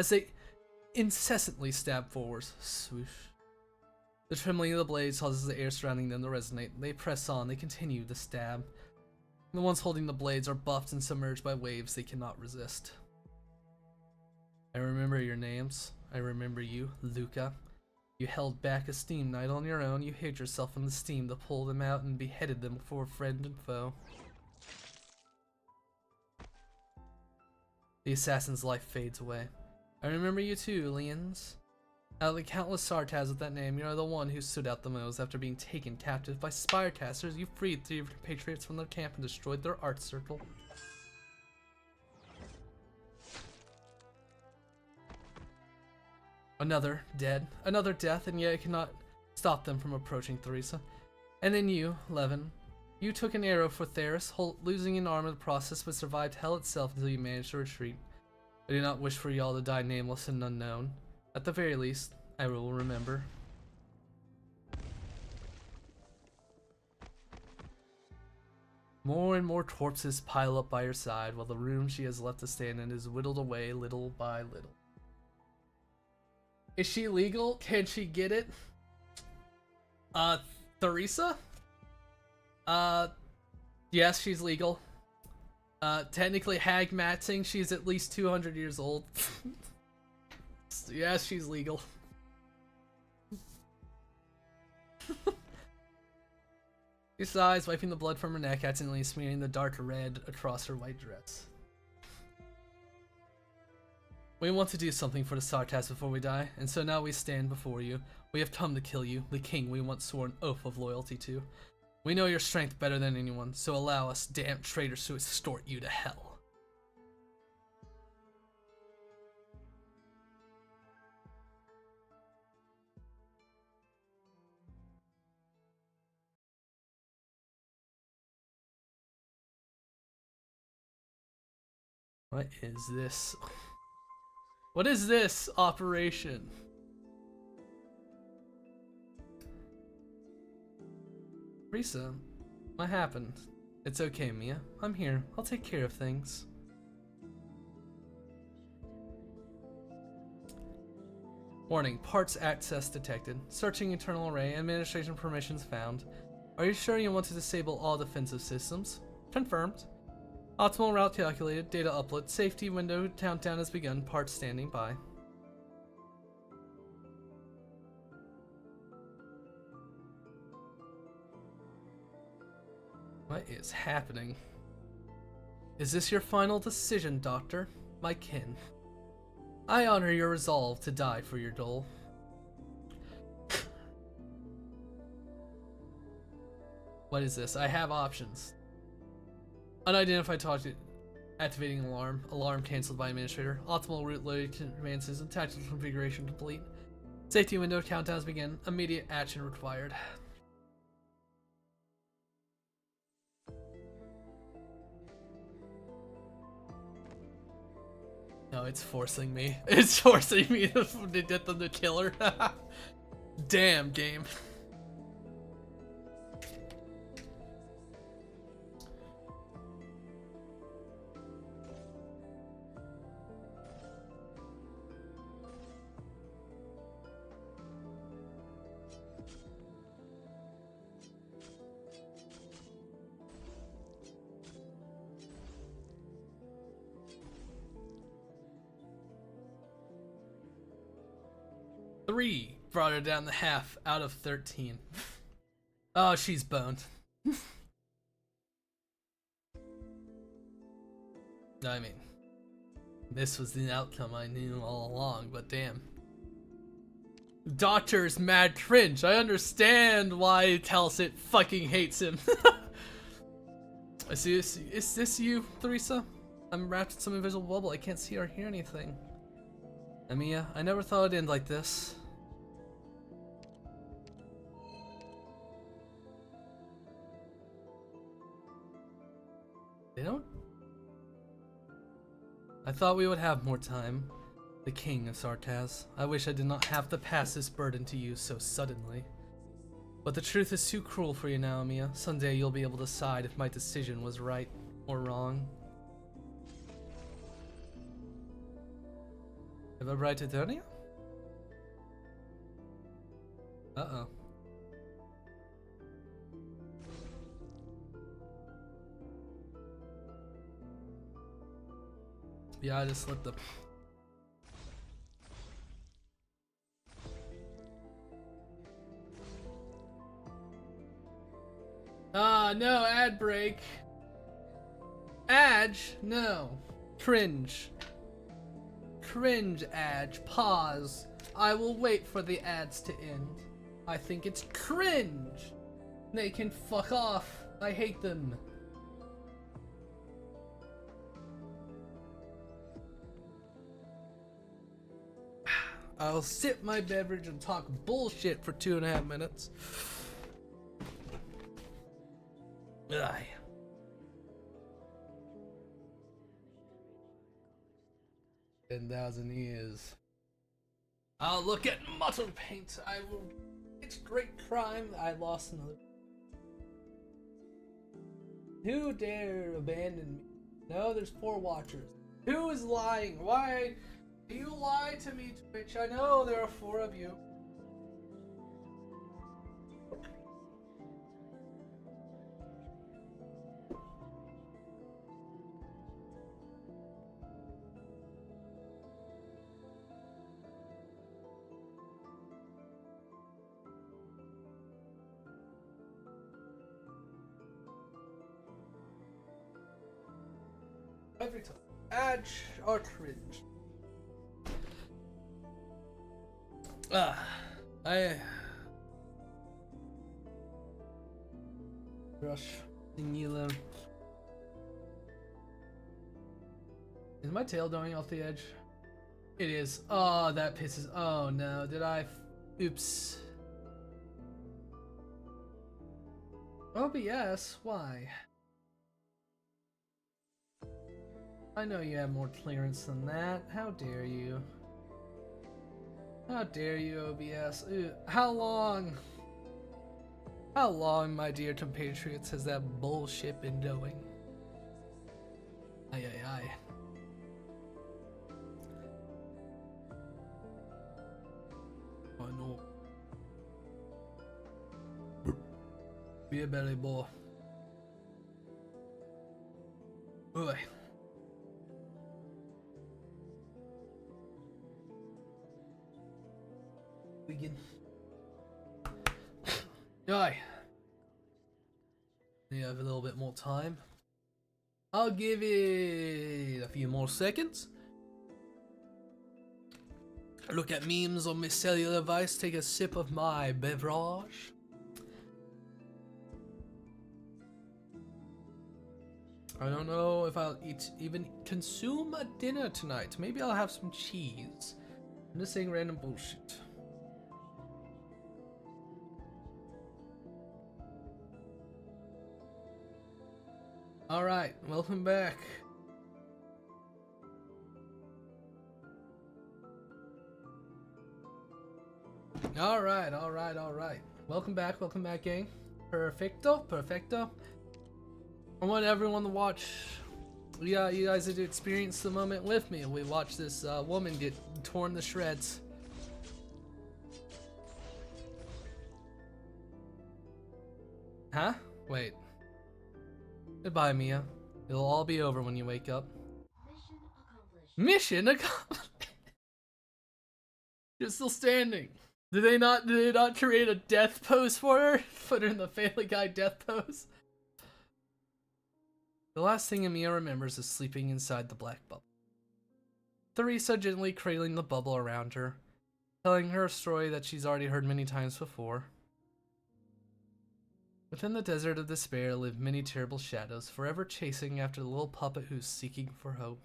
[SPEAKER 2] they incessantly stab forwards. Swoosh. The trembling of the blades causes the air surrounding them to resonate. They press on, they continue to stab. The ones holding the blades are buffed and submerged by waves they cannot resist. I remember your names. I remember you, Luca. You held back a steam knight on your own. You hid yourself in the steam to pull them out and beheaded them before friend and foe. The assassin's life fades away. I remember you too, Lians. Out of the countless Sartaz with that name, you are the one who stood out the most. After being taken captive by Spirecasters, you freed 3 of your compatriots from their camp and destroyed their art circle. Another death, and yet it cannot stop them from approaching Theresa. And then you, Levin, you took an arrow for Theris, losing an arm in the process, but survived hell itself until you managed to retreat. I do not wish for y'all to die nameless and unknown. At the very least, I will remember. More and more corpses pile up by her side, while the room she has left to stand in is whittled away little by little. Is she legal? Can she get it? Theresa? Yes, she's legal. Technically hag matching, she's at least 200 years old. Yes, she's legal. She sighs, wiping the blood from her neck, accidentally smearing the dark red across her white dress. We want to do something for the Sartaz before we die, and so now we stand before you. We have come to kill you, the king we once swore an oath of loyalty to. We know your strength better than anyone, so allow us, damned traitors, to extort you to hell. What is this? What is this operation? Risa, what happened? It's okay, Mia. I'm here. I'll take care of things. Warning, parts access detected. Searching internal array, administration permissions found. Are you sure you want to disable all defensive systems? Confirmed. Optimal route calculated, data upload, safety window countdown has begun, parts standing by. What is happening? Is this your final decision, Doctor? My kin. I honor your resolve to die for your dole. What is this? I have options. Unidentified target. Activating alarm. Alarm cancelled by administrator. Optimal route loaded command system. Tactical configuration complete. Safety window countdowns begin. Immediate action required. No, it's forcing me. It's forcing me to get them to kill her. Damn game. Three brought her down to half out of 13. Oh, she's boned. I mean, this was the outcome I knew all along, but damn. Doctor's mad cringe. I understand why Talsit fucking hates him. Is this you, Theresa? I'm wrapped in some invisible bubble. I can't see or hear anything. Amiya, I never thought it'd end like this. They don't I thought we would have more time. The king of Sartaz. I wish I did not have to pass this burden to you so suddenly. But the truth is too cruel for you now, Mia. Someday you'll be able to decide if my decision was right or wrong. Have a right Eternia? Uh-oh. Yeah, I just slipped up. Ah, no, ad break. Adge, no. Cringe. Cringe, Adge. Pause. I will wait for the ads to end. I think it's cringe. They can fuck off. I hate them. I'll sip my beverage and talk bullshit for 2.5 minutes. Ugh. 10,000 years. I'll look at mutton paint. I will. It's great crime that I lost another. Who dare abandon me? No, there's 4 watchers. Who is lying? Why do you lie to me, Twitch? I know there are 4 of you. Every time. Adge or cringe. Brush. Singular. Is my tail going off the edge? It is. Oh, that pisses. Oh no, did I? Oops. OBS? Why? I know you have more clearance than that. How dare you? How dare you, OBS? Ew. How long? How long, my dear compatriots, has that bullshit been going? Aye, aye, aye. I know. Be a belly boy. Boy. Begin. Aye. You have a little bit more time. I'll give it a few more seconds. Look at memes on my cellular device, take a sip of my beverage. I don't know if I'll even consume a dinner tonight. Maybe I'll have some cheese. I'm just saying random bullshit. Alright, welcome back. Alright. Welcome back, gang. Perfecto. I want everyone to watch. Yeah, you guys had to experience the moment with me. We watched this woman get torn to shreds. Huh? Wait. Goodbye, Mia. It'll all be over when you wake up. Mission accomplished. You're still standing. Did they not create a death pose for her? Put her in the Family Guy death pose? The last thing Mia remembers is sleeping inside the black bubble. Theresa gently cradling the bubble around her, telling her a story that she's already heard many times before. Within the desert of despair live many terrible shadows, forever chasing after the little puppet who's seeking for hope.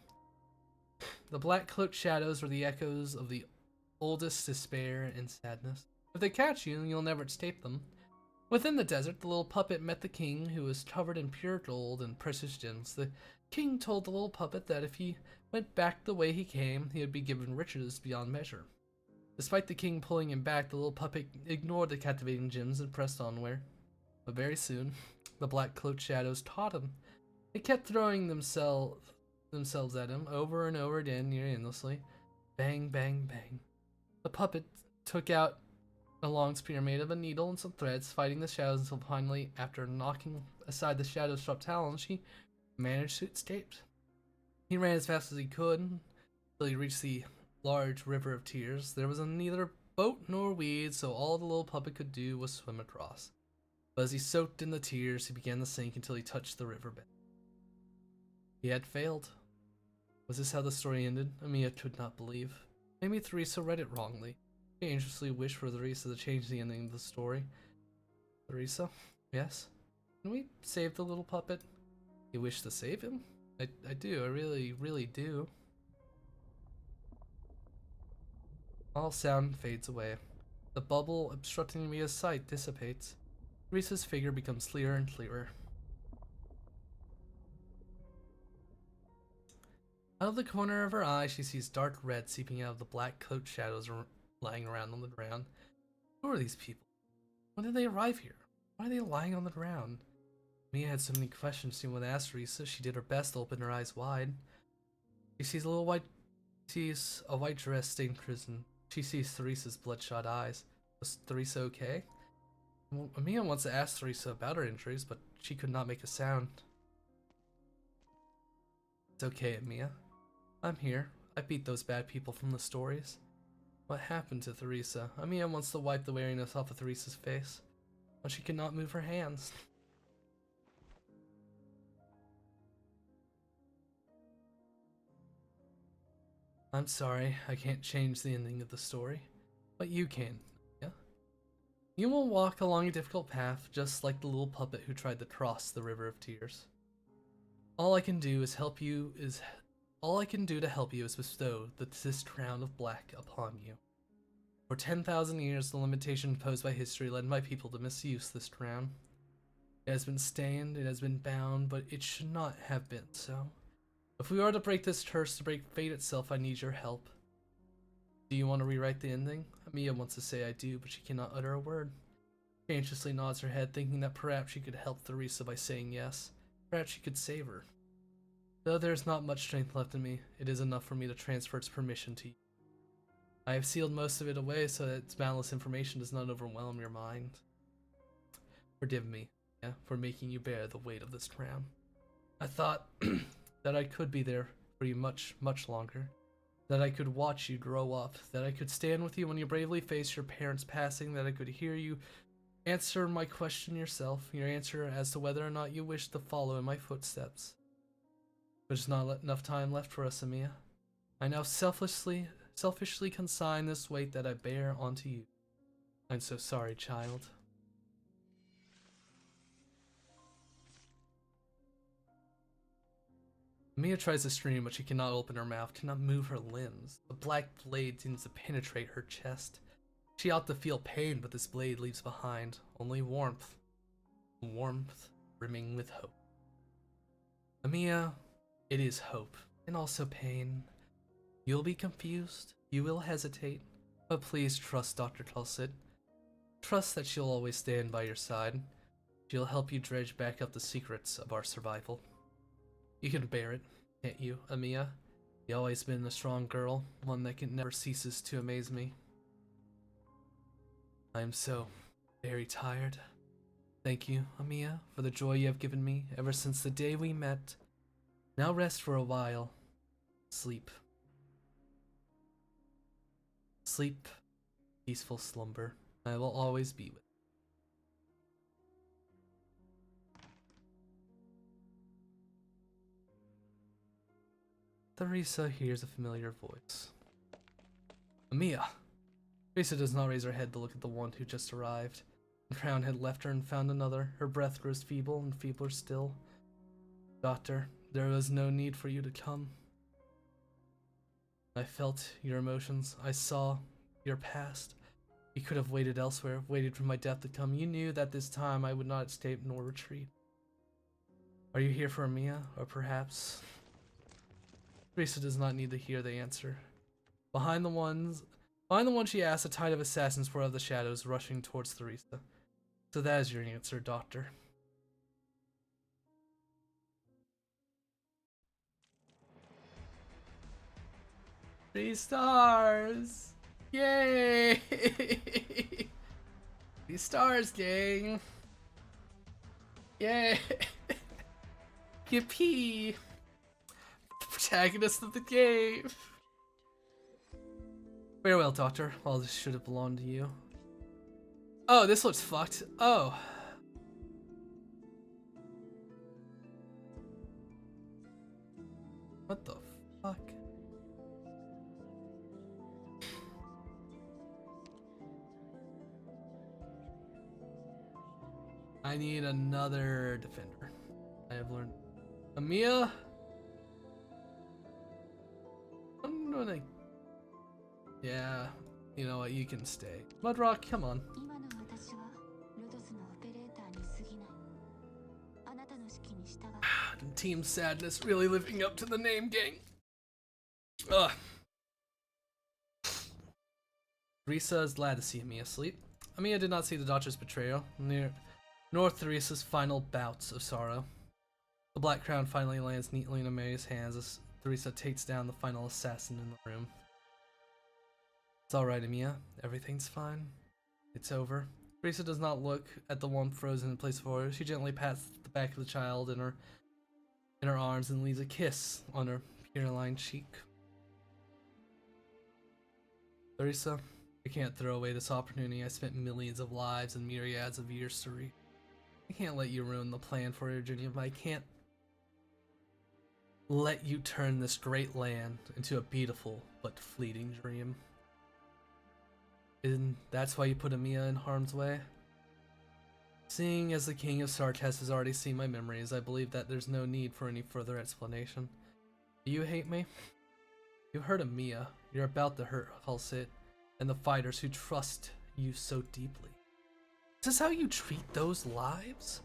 [SPEAKER 2] The black-cloaked shadows are the echoes of the oldest despair and sadness. If they catch you, you'll never escape them. Within the desert, the little puppet met the king, who was covered in pure gold and precious gems. The king told the little puppet that if he went back the way he came, he would be given riches beyond measure. Despite the king pulling him back, the little puppet ignored the captivating gems and pressed onward. But very soon, the black-cloaked shadows taught him. They kept throwing themselves at him over and over again, near endlessly. Bang, bang, bang. The puppet took out a long spear made of a needle and some threads, fighting the shadows until finally, after knocking aside the shadow's sharp talons, she managed to escape. He ran as fast as he could until he reached the large river of tears. There was neither boat nor weed, so all the little puppet could do was swim across. But as he soaked in the tears, he began to sink until he touched the riverbed. He had failed. Was this how the story ended? Amiya could not believe. Maybe Theresa read it wrongly. She anxiously wished for Theresa to change the ending of the story. Theresa? Yes? Can we save the little puppet? You wish to save him? I do. I really, really do. All sound fades away. The bubble obstructing Amiya's sight dissipates. Theresa's figure becomes clearer and clearer. Out of the corner of her eye, she sees dark red seeping out of the black cloaked shadows lying around on the ground. Who are these people? When did they arrive here? Why are they lying on the ground? Mia had so many questions she wanted to ask Theresa. She did her best to open her eyes wide. She sees a white dress stained crimson. She sees Theresa's bloodshot eyes. Was Theresa okay? Well, Mia wants to ask Theresa about her injuries, but she could not make a sound. It's okay, Mia. I'm here. I beat those bad people from the stories. What happened to Theresa? Mia wants to wipe the weariness off of Theresa's face, but she cannot move her hands. I'm sorry, I can't change the ending of the story, but you can, yeah? You will walk along a difficult path, just like the little puppet who tried to cross the river of tears. All I can do to help you is bestow this crown of black upon you. For 10,000 years, the limitation imposed by history led my people to misuse this crown. It has been stained, it has been bound, but it should not have been so. If we are to break this curse, to break fate itself, I need your help. Do you want to rewrite the ending? Mia wants to say I do, but she cannot utter a word. She anxiously nods her head, thinking that perhaps she could help Theresa by saying yes. Perhaps she could save her. Though there is not much strength left in me, it is enough for me to transfer its permission to you. I have sealed most of it away so that its boundless information does not overwhelm your mind. Forgive me, yeah, for making you bear the weight of this crown. I thought that I could be there for you much, much longer. That I could watch you grow up. That I could stand with you when you bravely face your parents' passing. That I could hear you answer my question yourself. Your answer as to whether or not you wish to follow in my footsteps. There's not enough time left for us, Amiya. I now selfishly consign this weight that I bear onto you. I'm so sorry, child. Mia tries to scream, but she cannot open her mouth, cannot move her limbs. The black blade seems to penetrate her chest. She ought to feel pain, but this blade leaves behind only warmth. Warmth brimming with hope. Mia, it is hope, and also pain. You'll be confused, you will hesitate, but please trust Dr. Tulsid. Trust that she'll always stand by your side. She'll help you dredge back up the secrets of our survival. You can bear it, can't you, Amiya? You've always been a strong girl, one that never ceases to amaze me. I am so very tired. Thank you, Amiya, for the joy you have given me ever since the day we met. Now rest for a while. Sleep. Sleep, peaceful slumber. I will always be with you. Theresa hears a familiar voice. Amiya! Theresa does not raise her head to look at the one who just arrived. The crown had left her and found another. Her breath grows feeble and feebler still. Doctor, there was no need for you to come. I felt your emotions. I saw your past. You could have waited elsewhere, waited for my death to come. You knew that this time I would not escape nor retreat. Are you here for Mia, or perhaps... Teresa does not need to hear the answer. Behind the one she asked, a tide of assassins poured out of the shadows, rushing towards Teresa. So that is your answer, Doctor. 3 stars! Yay! 3 stars, gang! Yay! Yippee! Protagonist of the game! Farewell, Doctor. All this should have belonged to you. Oh, this looks fucked. Oh. What the fuck? I need another defender. I have learned. Amiya? I'm gonna... Yeah, you know what, you can stay. Mudrock, come on. Team Sadness really living up to the name, gang. Ugh. Teresa is glad to see Amiya asleep. Amiya did not see the Doctor's betrayal, nor Teresa's final bouts of sorrow. The black crown finally lands neatly in Amiya's hands as Teresa takes down the final assassin in the room. It's alright, Amiya. Everything's fine. It's over. Teresa does not look at the one frozen in place before her. She gently pats the back of the child in her arms and leaves a kiss on her pure-lined cheek. Teresa, I can't throw away this opportunity. I spent millions of lives and myriads of years to reach. I can't let you ruin the plan for Virginia, but I can't let you turn this great land into a beautiful but fleeting dream. And that's why you put Amiya in harm's way? Seeing as the King of Sartas has already seen my memories, I believe that there's no need for any further explanation. Do you hate me? You hurt Amiya. You're about to hurt Halsit and the fighters who trust you so deeply. Is this how you treat those lives?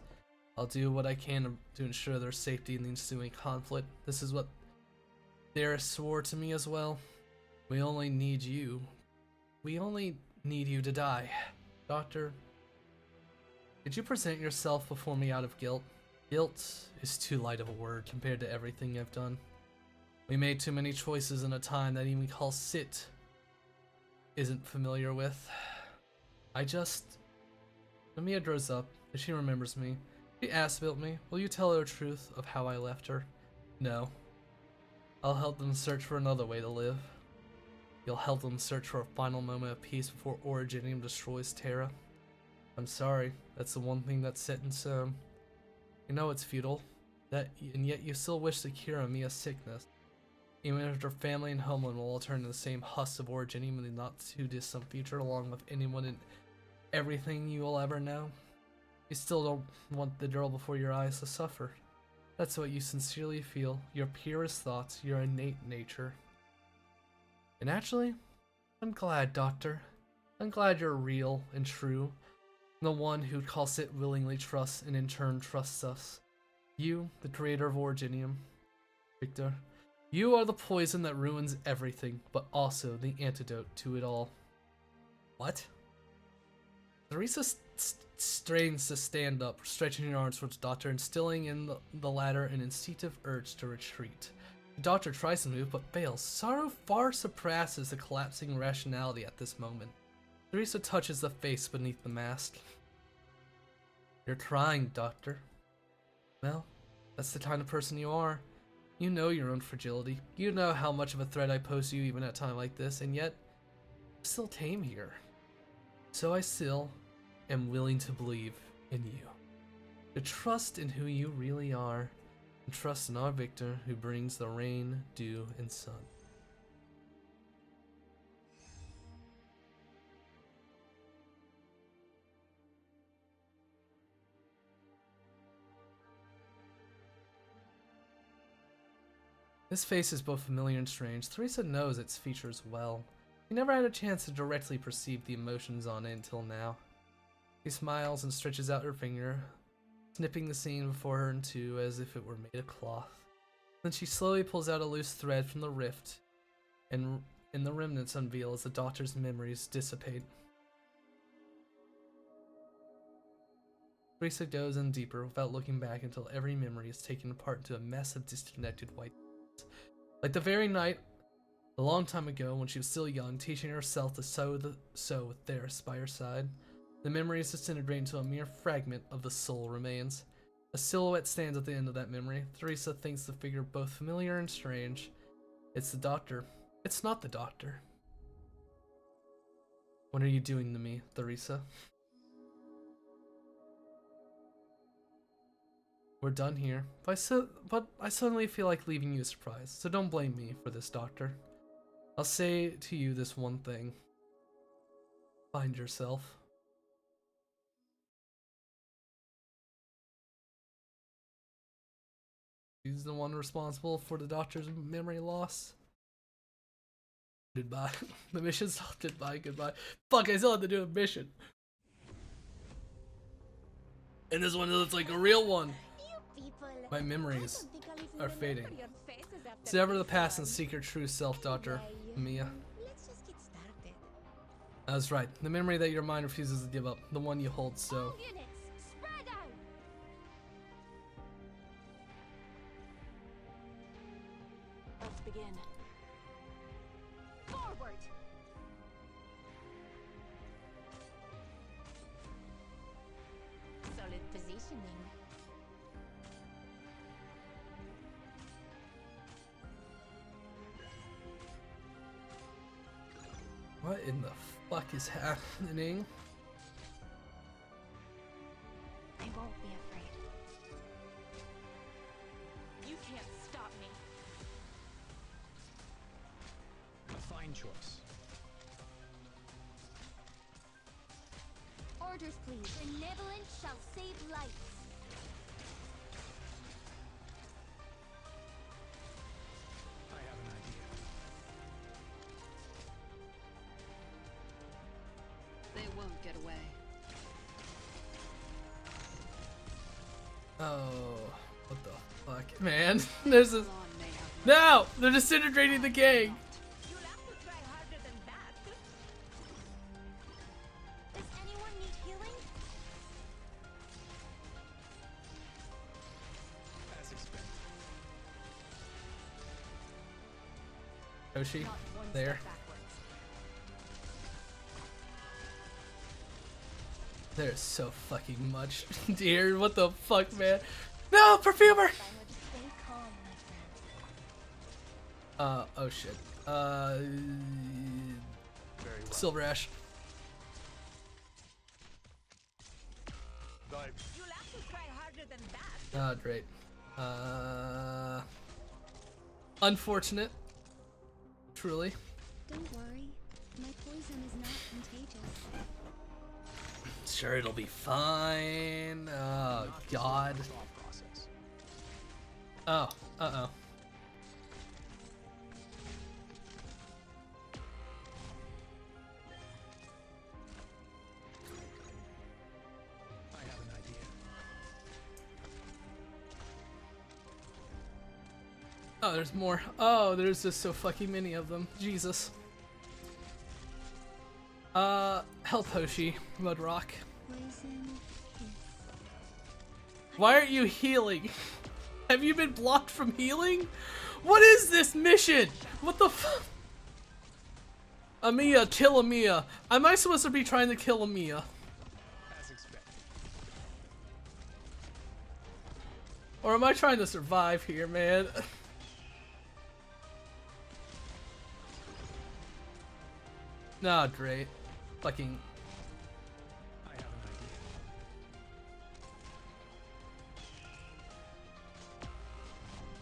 [SPEAKER 2] I'll do what I can to ensure their safety in the ensuing conflict. This is what Darius swore to me as well. We only need you. We only need you to die. Doctor, did you present yourself before me out of guilt? Guilt is too light of a word compared to everything I've done. We made too many choices in a time that even Halsit isn't familiar with. Amiya grows up, and she remembers me. She asks about me. Will you tell her the truth of how I left her? No. I'll help them search for another way to live. You'll help them search for a final moment of peace before Originium destroys Terra. I'm sorry, that's the one thing that's set in stone. You know it's futile, and yet you still wish to cure Amiya's sickness. Even if her family and homeland will all turn to the same husk of Originium in the not too distant future, along with anyone and everything you will ever know. You still don't want the girl before your eyes to suffer. That's what you sincerely feel, your purest thoughts, your innate nature. And actually, I'm glad, Doctor. I'm glad you're real and true. The one who Halsit willingly trusts and in turn trusts us. You, the creator of Originium. Victor, you are the poison that ruins everything, but also the antidote to it all. What? Teresa strains to stand up, stretching her arms towards the Doctor, instilling in the latter an instinctive urge to retreat. The Doctor tries to move, but fails. Sorrow far surpasses the collapsing rationality at this moment. Teresa touches the face beneath the mask. You're crying, Doctor. Well, that's the kind of person you are. You know your own fragility. You know how much of a threat I pose to you even at a time like this, and yet, I'm still tame here. So I still am willing to believe in you. To trust in who you really are, and trust in our Victor who brings the rain, dew, and sun. This face is both familiar and strange. Teresa knows its features well. He never had a chance to directly perceive the emotions on it until now. He smiles and stretches out her finger, snipping the scene before her in two as if it were made of cloth. Then she slowly pulls out a loose thread from the rift, and the remnants unveil as the doctor's memories dissipate. Teresa goes in deeper without looking back until every memory is taken apart into a mess of disconnected white threads. Like the very night, a long time ago, when she was still young, teaching herself to sew with Theris by her side, the memories disintegrate into a mere fragment of the soul remains. A silhouette stands at the end of that memory. Teresa thinks the figure both familiar and strange. It's the doctor. It's not the doctor. What are you doing to me, Teresa? We're done here, but I suddenly feel like leaving you a surprise, so don't blame me for this, Doctor. I'll say to you this one thing. Find yourself. He's the one responsible for the Doctor's memory loss. Goodbye. The mission's halted by goodbye. Fuck, I still have to do a mission. And this one looks like a real one. My memories are fading. Sever the past and seek your true self, Dr. Mia.
[SPEAKER 1] Let's just get started.
[SPEAKER 2] That's right. The memory that your mind refuses to give up. The one you hold so.
[SPEAKER 5] All units, spread out!
[SPEAKER 3] Let's begin.
[SPEAKER 5] Forward!
[SPEAKER 1] Solid positioning.
[SPEAKER 2] What in the fuck is happening?
[SPEAKER 5] I won't be afraid.
[SPEAKER 3] You can't stop me.
[SPEAKER 7] A fine choice.
[SPEAKER 5] Orders, please. Benevolence shall save lives.
[SPEAKER 7] I have an idea.
[SPEAKER 3] They won't get away.
[SPEAKER 2] Oh, what the fuck, man? There's a
[SPEAKER 3] Salon may have
[SPEAKER 2] no. They're disintegrating the gang.
[SPEAKER 1] You'll have to try harder than that.
[SPEAKER 5] Does anyone need healing?
[SPEAKER 7] As expected.
[SPEAKER 2] Yoshi,
[SPEAKER 3] not one
[SPEAKER 2] there.
[SPEAKER 3] step backwards.
[SPEAKER 2] There's so fucking much. Dear, what the fuck, man? No, perfumer!
[SPEAKER 5] Stay calm, my friend.
[SPEAKER 2] Oh shit.
[SPEAKER 4] Very well.
[SPEAKER 2] Silver Ash.
[SPEAKER 4] Dive.
[SPEAKER 1] You'll have to try harder than that.
[SPEAKER 2] Oh, great. Unfortunate. Truly.
[SPEAKER 5] Don't worry. My poison is not contagious.
[SPEAKER 2] Sure, it'll be fine. Oh, God.
[SPEAKER 7] Thought process.
[SPEAKER 2] Oh, uh-oh.
[SPEAKER 7] I have an idea.
[SPEAKER 2] Oh, there's more. Oh, there's just so fucking many of them. Jesus. Help Hoshi, Mudrock.
[SPEAKER 5] Poison kiss.
[SPEAKER 2] Why aren't you healing? Have you been blocked from healing? What is this mission? What the fuck? Amiya, kill Amiya. Am I supposed to be trying to kill Amiya?
[SPEAKER 7] As expected.
[SPEAKER 2] Or am I trying to survive here, man? Nah, great. Fucking.
[SPEAKER 7] I have an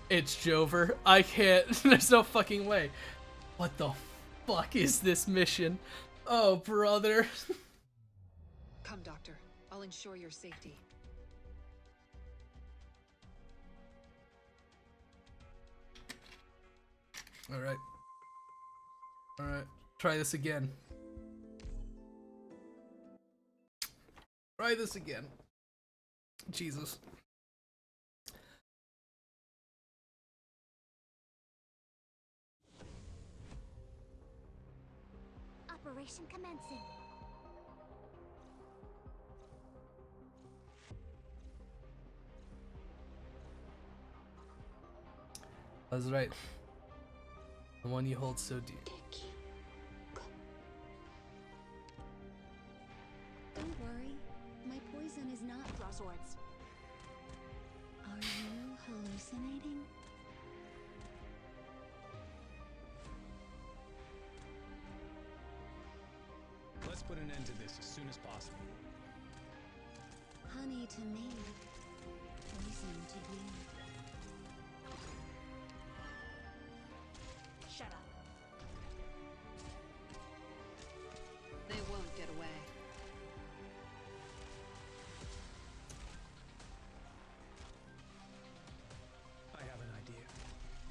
[SPEAKER 7] idea.
[SPEAKER 2] It's Jover. I can't. There's no fucking way. What the fuck is this mission? Oh, brother.
[SPEAKER 3] Come, Doctor. I'll ensure your safety.
[SPEAKER 2] Alright. Alright. Try this again. Try this again. Jesus.
[SPEAKER 5] Operation commencing.
[SPEAKER 2] That's right. The one you hold so dear.
[SPEAKER 5] Don't worry, my poison is not crosswords. Are you hallucinating?
[SPEAKER 7] Let's put an end to this as soon as possible.
[SPEAKER 5] Honey to me, poison to you.
[SPEAKER 1] Shut up.
[SPEAKER 3] They won't get away.
[SPEAKER 7] I have an idea.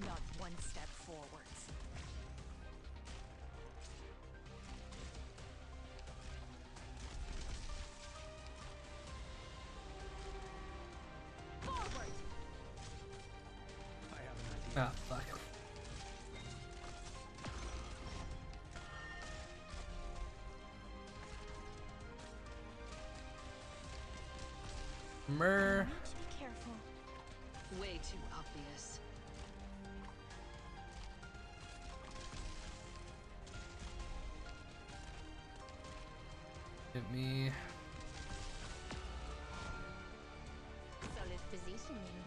[SPEAKER 1] Not one step forwards. Forward!
[SPEAKER 7] I have an idea.
[SPEAKER 2] Ah, fuck. Mer.
[SPEAKER 1] Need to be careful.
[SPEAKER 3] Way too obvious.
[SPEAKER 2] Hit me.
[SPEAKER 1] Solid positioning.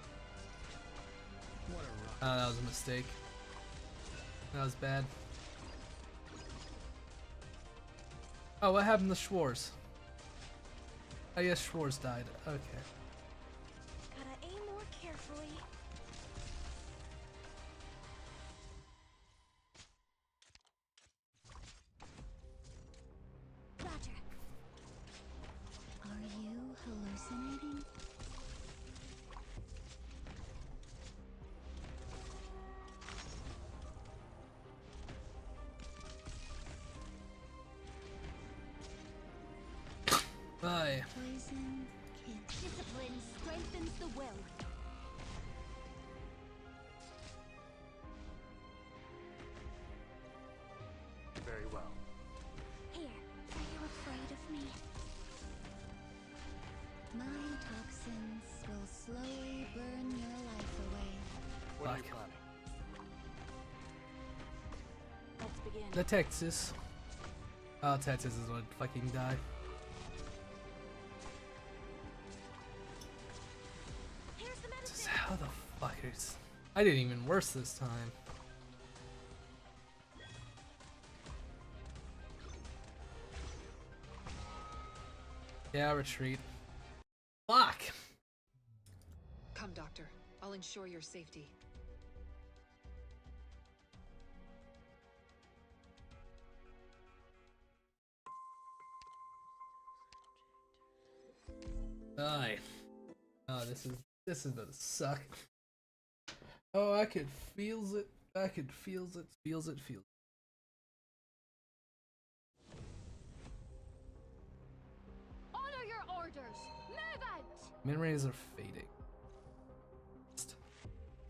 [SPEAKER 7] What a rock.
[SPEAKER 2] Oh, that was a mistake. That was bad. Oh, what happened to Schwarz? I guess Schwarz died. Okay.
[SPEAKER 1] Gotta aim more carefully.
[SPEAKER 5] Roger. Are you hallucinating?
[SPEAKER 2] Bye.
[SPEAKER 5] Poison kiss. Discipline strengthens the will.
[SPEAKER 4] Very well.
[SPEAKER 5] Here, are you afraid of me? My toxins will slowly burn your life away.
[SPEAKER 4] What are you
[SPEAKER 2] Fuck.
[SPEAKER 4] planning?
[SPEAKER 1] Let's begin.
[SPEAKER 2] The Texas. Oh, Texas is gonna fucking die.
[SPEAKER 5] Here's the
[SPEAKER 2] Just
[SPEAKER 5] medicine.
[SPEAKER 2] how the fuckers? I did even worse this time. Yeah, retreat. Fuck!
[SPEAKER 3] Come, Doctor. I'll ensure your safety.
[SPEAKER 2] Die. Oh, this is gonna suck. Oh, I could feels it. I could feels it. Feels it. Feels.
[SPEAKER 5] Honor your orders. Move out.
[SPEAKER 2] Memories are fading.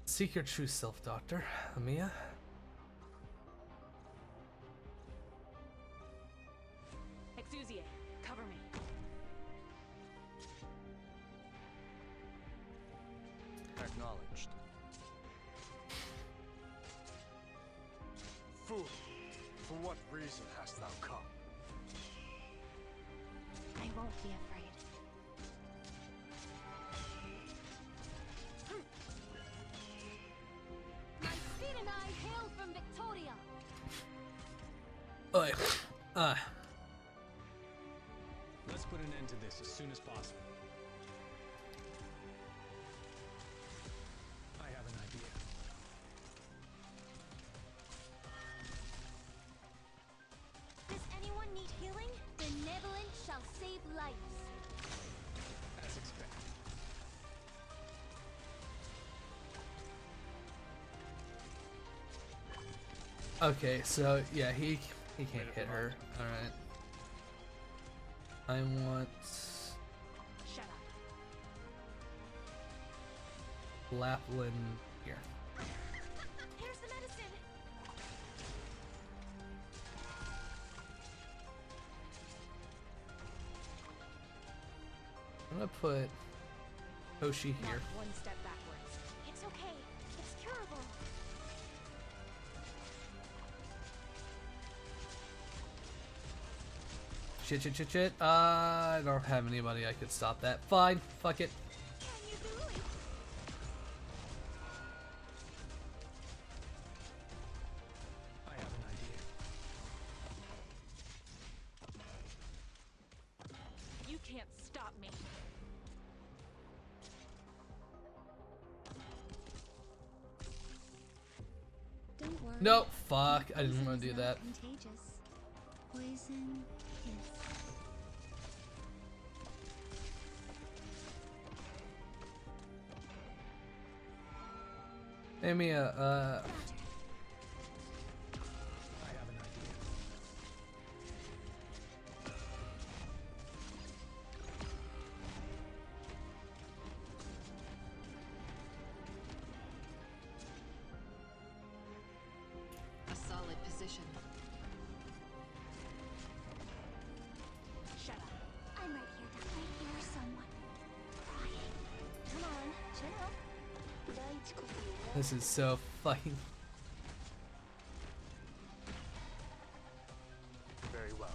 [SPEAKER 2] Seek your true self, Doctor. Amia.
[SPEAKER 1] Exusier, cover me.
[SPEAKER 4] Acknowledged. Fool, for what reason hast thou come?
[SPEAKER 5] I won't be afraid. My speed and I hail from Victoria.
[SPEAKER 2] Oi.
[SPEAKER 7] Let's put an end to this as soon as possible. I have an idea.
[SPEAKER 5] Does anyone need healing? Benevolence shall save lives.
[SPEAKER 7] As expected.
[SPEAKER 2] Okay, so yeah, He can't hit her. Alright. I want
[SPEAKER 1] Shut up.
[SPEAKER 2] Laplin here.
[SPEAKER 5] Here's the medicine.
[SPEAKER 2] I'm gonna put Hoshi here.
[SPEAKER 1] Not one step backwards.
[SPEAKER 5] It's okay. It's curable.
[SPEAKER 2] Shit. I don't have anybody I could stop that. Fine. Fuck it.
[SPEAKER 5] Can you do it?
[SPEAKER 7] I have an idea.
[SPEAKER 1] You can't stop me.
[SPEAKER 5] Don't worry.
[SPEAKER 2] No, fuck. I didn't
[SPEAKER 5] Poison
[SPEAKER 2] want to
[SPEAKER 5] is
[SPEAKER 2] do
[SPEAKER 5] not
[SPEAKER 2] that.
[SPEAKER 5] Contagious. Poison is.
[SPEAKER 2] Amy,
[SPEAKER 7] I have an idea.
[SPEAKER 3] A solid position.
[SPEAKER 1] Shut up.
[SPEAKER 5] I'm right here, Doc. I hear someone crying. Come on, chill.
[SPEAKER 2] this is so fucking.
[SPEAKER 4] Very well.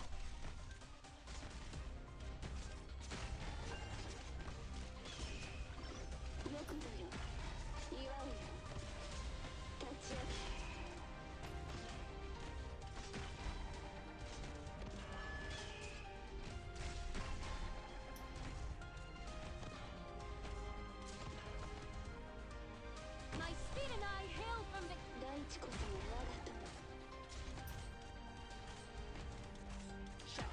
[SPEAKER 5] My speed and I hail from the.
[SPEAKER 1] Shut up.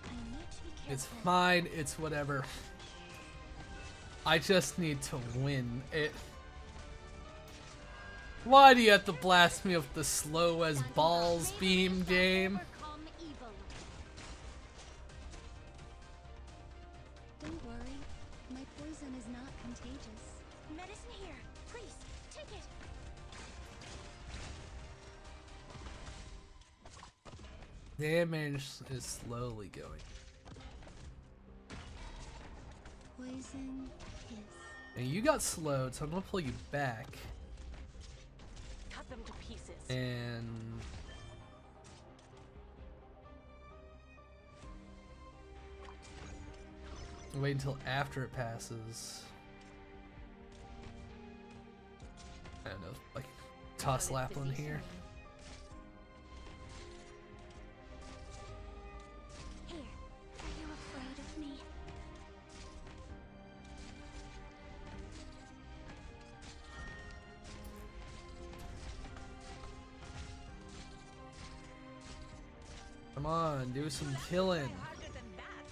[SPEAKER 5] I need to be careful.
[SPEAKER 2] It's fine. It's whatever. I just need to win it. Why do you have to blast me with the slow as balls beam game?
[SPEAKER 5] Overcome evil. Don't worry, my poison is not contagious. Medicine here, please take it.
[SPEAKER 2] Damage is slowly going.
[SPEAKER 5] Poison is.
[SPEAKER 2] And you got slowed, so I'm gonna pull you back.
[SPEAKER 1] Cut them to pieces.
[SPEAKER 2] And wait until after it passes. I don't know, like toss Laplin here.
[SPEAKER 5] Here, are you afraid of me?
[SPEAKER 2] Come on, do some killing.
[SPEAKER 1] Harder than that.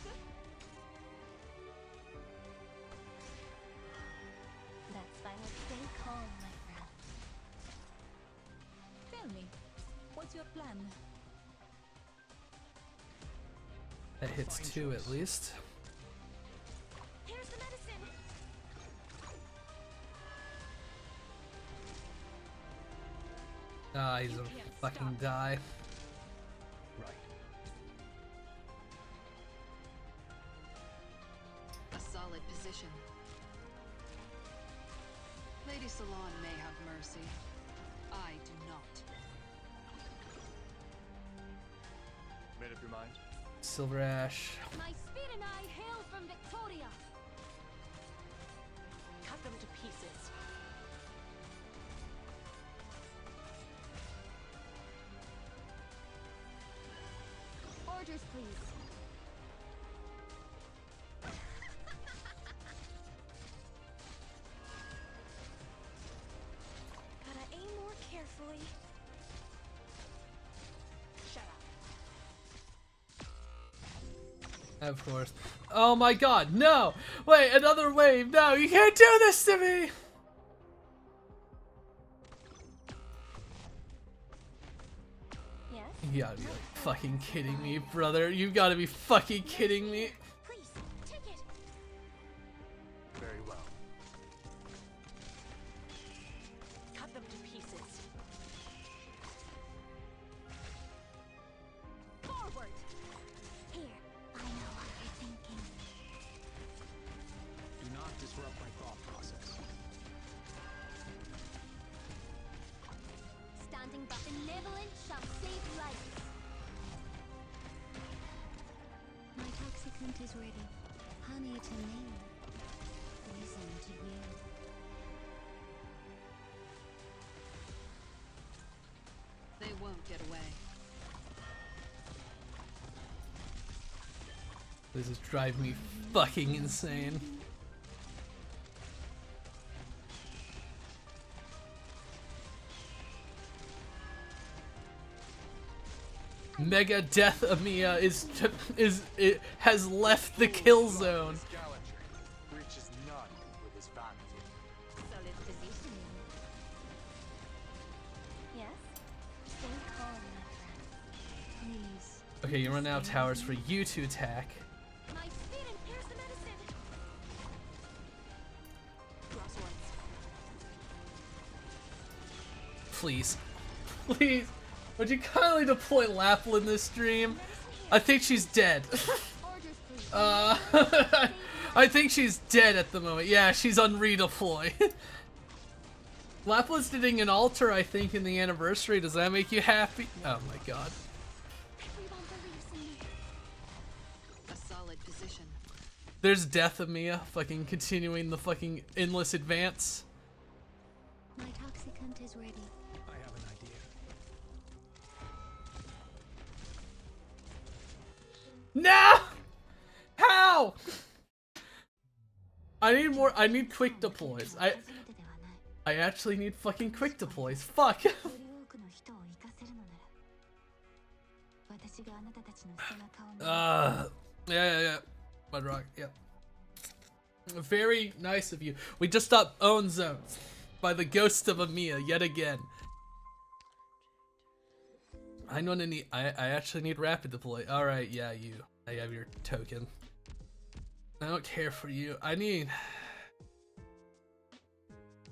[SPEAKER 5] That's why I stay calm, my friend.
[SPEAKER 1] Tell me, what's your plan?
[SPEAKER 2] That hits two at least.
[SPEAKER 5] Here's the medicine.
[SPEAKER 2] Ah, he's gonna fucking die.
[SPEAKER 7] Right.
[SPEAKER 3] A solid position. Lady Salon may have mercy. I do not.
[SPEAKER 4] Made up your mind?
[SPEAKER 2] Silver Ash.
[SPEAKER 5] My speed and I hail from Victoria.
[SPEAKER 1] Cut them to pieces.
[SPEAKER 5] Orders, please. Gotta aim more carefully.
[SPEAKER 1] Shut up.
[SPEAKER 2] Of course. Oh my god, no! Wait, another wave! No, you can't do this to me! You gotta be like fucking kidding me, brother. You gotta be fucking kidding me.
[SPEAKER 5] Please, take it.
[SPEAKER 4] Very well.
[SPEAKER 1] Cut them to pieces.
[SPEAKER 5] Forward. Here, I know what you're thinking.
[SPEAKER 7] Do not disrupt my thought process.
[SPEAKER 5] Standing by. Benevolence shall save lives. My toxicant is ready. Honey to me. Poison to you.
[SPEAKER 3] They won't get away.
[SPEAKER 2] This is driving me fucking insane. Mega Death Amiya it has left the kill zone.
[SPEAKER 4] His gallantry reaches none with his vanity.
[SPEAKER 1] Solid positioning.
[SPEAKER 5] Yes? Stay calm, my friend. Please.
[SPEAKER 2] Okay, you run out of towers for you to attack.
[SPEAKER 5] My spirit, here's the medicine.
[SPEAKER 1] Crossroads.
[SPEAKER 2] Please. Please. Would you kindly deploy Lapland this stream? I think she's dead.
[SPEAKER 5] Orders, please.
[SPEAKER 2] I think she's dead at the moment. Yeah, she's on redeploy. Lapland's doing an altar, I think, in the anniversary. Does that make you happy? Oh my god.
[SPEAKER 5] Everyone believes in me.
[SPEAKER 3] A solid position.
[SPEAKER 2] There's Death Amiya fucking continuing the fucking endless advance.
[SPEAKER 5] My toxicant is ready.
[SPEAKER 7] I have an idea.
[SPEAKER 2] No! How? I need quick deploys. I actually need fucking quick deploys. Fuck. Yeah. Mudrock, yeah. Very nice of you. We just stopped own zones by the ghost of Amiya yet again. I'm gonna need. I actually need rapid deploy. All right, yeah, you. I have your token. I don't care for you. I need.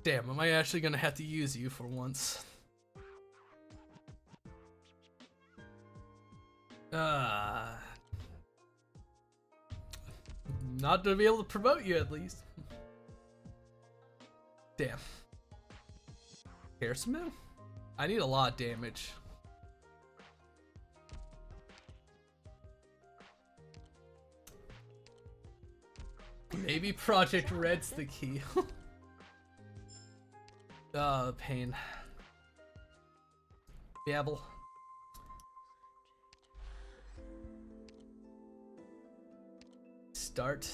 [SPEAKER 2] Damn, am I actually gonna have to use you for once? Not to be able to promote you at least. Damn. Hairsamil? I need a lot of damage. Maybe Project Red's the key. Pain. Babel. Start.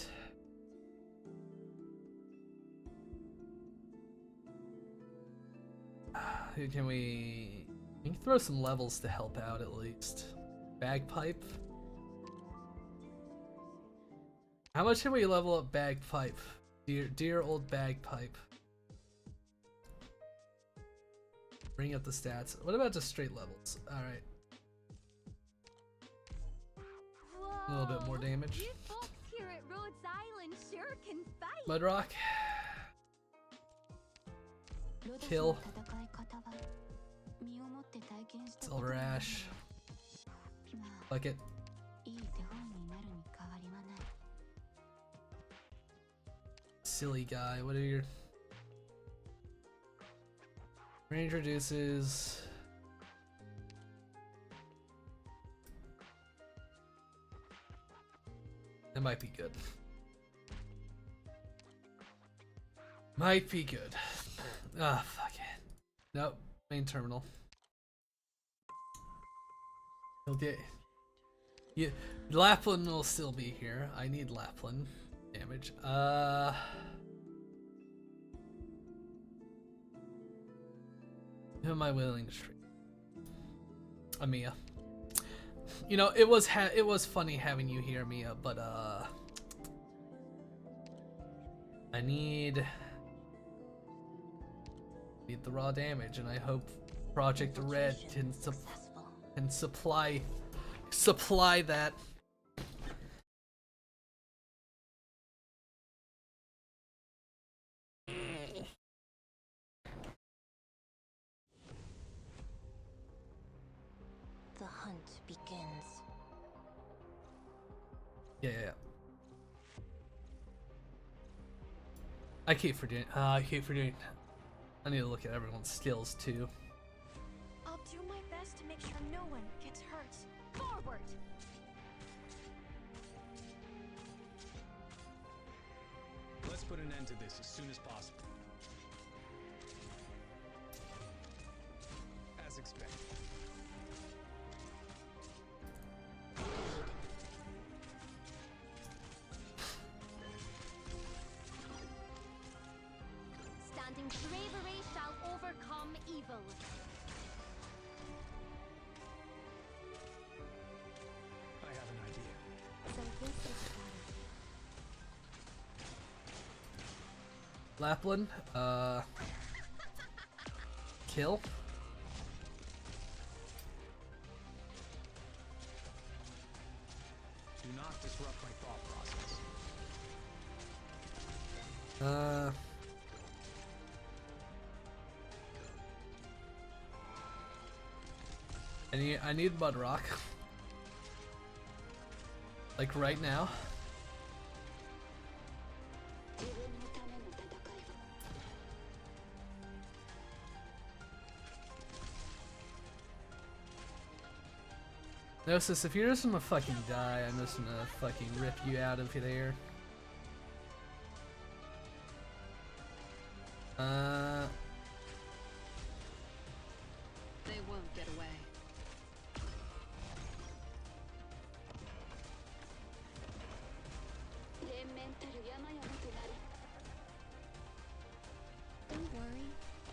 [SPEAKER 2] Can we can throw some levels to help out at least? Bagpipe. How much can we level up Bagpipe? Dear old Bagpipe. Bring up the stats. What about just straight levels? Alright. A little bit more damage.
[SPEAKER 5] You folks here at Rhodes Island sure can fight.
[SPEAKER 2] Mudrock. Kill. Silver Ash. Bucket. Silly guy. What are your range reduces? That might be good. Might be good. Ah, fuck it. Nope. Main terminal. Okay. Yeah, Lapland will still be here. I need Lapland damage. Who am I willing to treat? Amiya. You know, it was funny having you here, Amiya, but I need the raw damage, and I hope Project Red and supply that.
[SPEAKER 5] The hunt begins.
[SPEAKER 2] Yeah. I keep forgetting. I need to look at everyone's skills too.
[SPEAKER 5] I'll do my best to make sure no one gets hurt. Forward!
[SPEAKER 7] Let's put an end to this as soon as possible. As expected.
[SPEAKER 5] Standing bravery shall overcome evil.
[SPEAKER 7] I have an idea.
[SPEAKER 5] So this is
[SPEAKER 2] Lapland, kill.
[SPEAKER 7] Do not disrupt my thought process.
[SPEAKER 2] I need Mud Rock. Like right now. Gnosis, if you're just gonna fucking die, I'm just gonna fucking rip you out of there.
[SPEAKER 3] They won't get away.
[SPEAKER 5] Don't worry,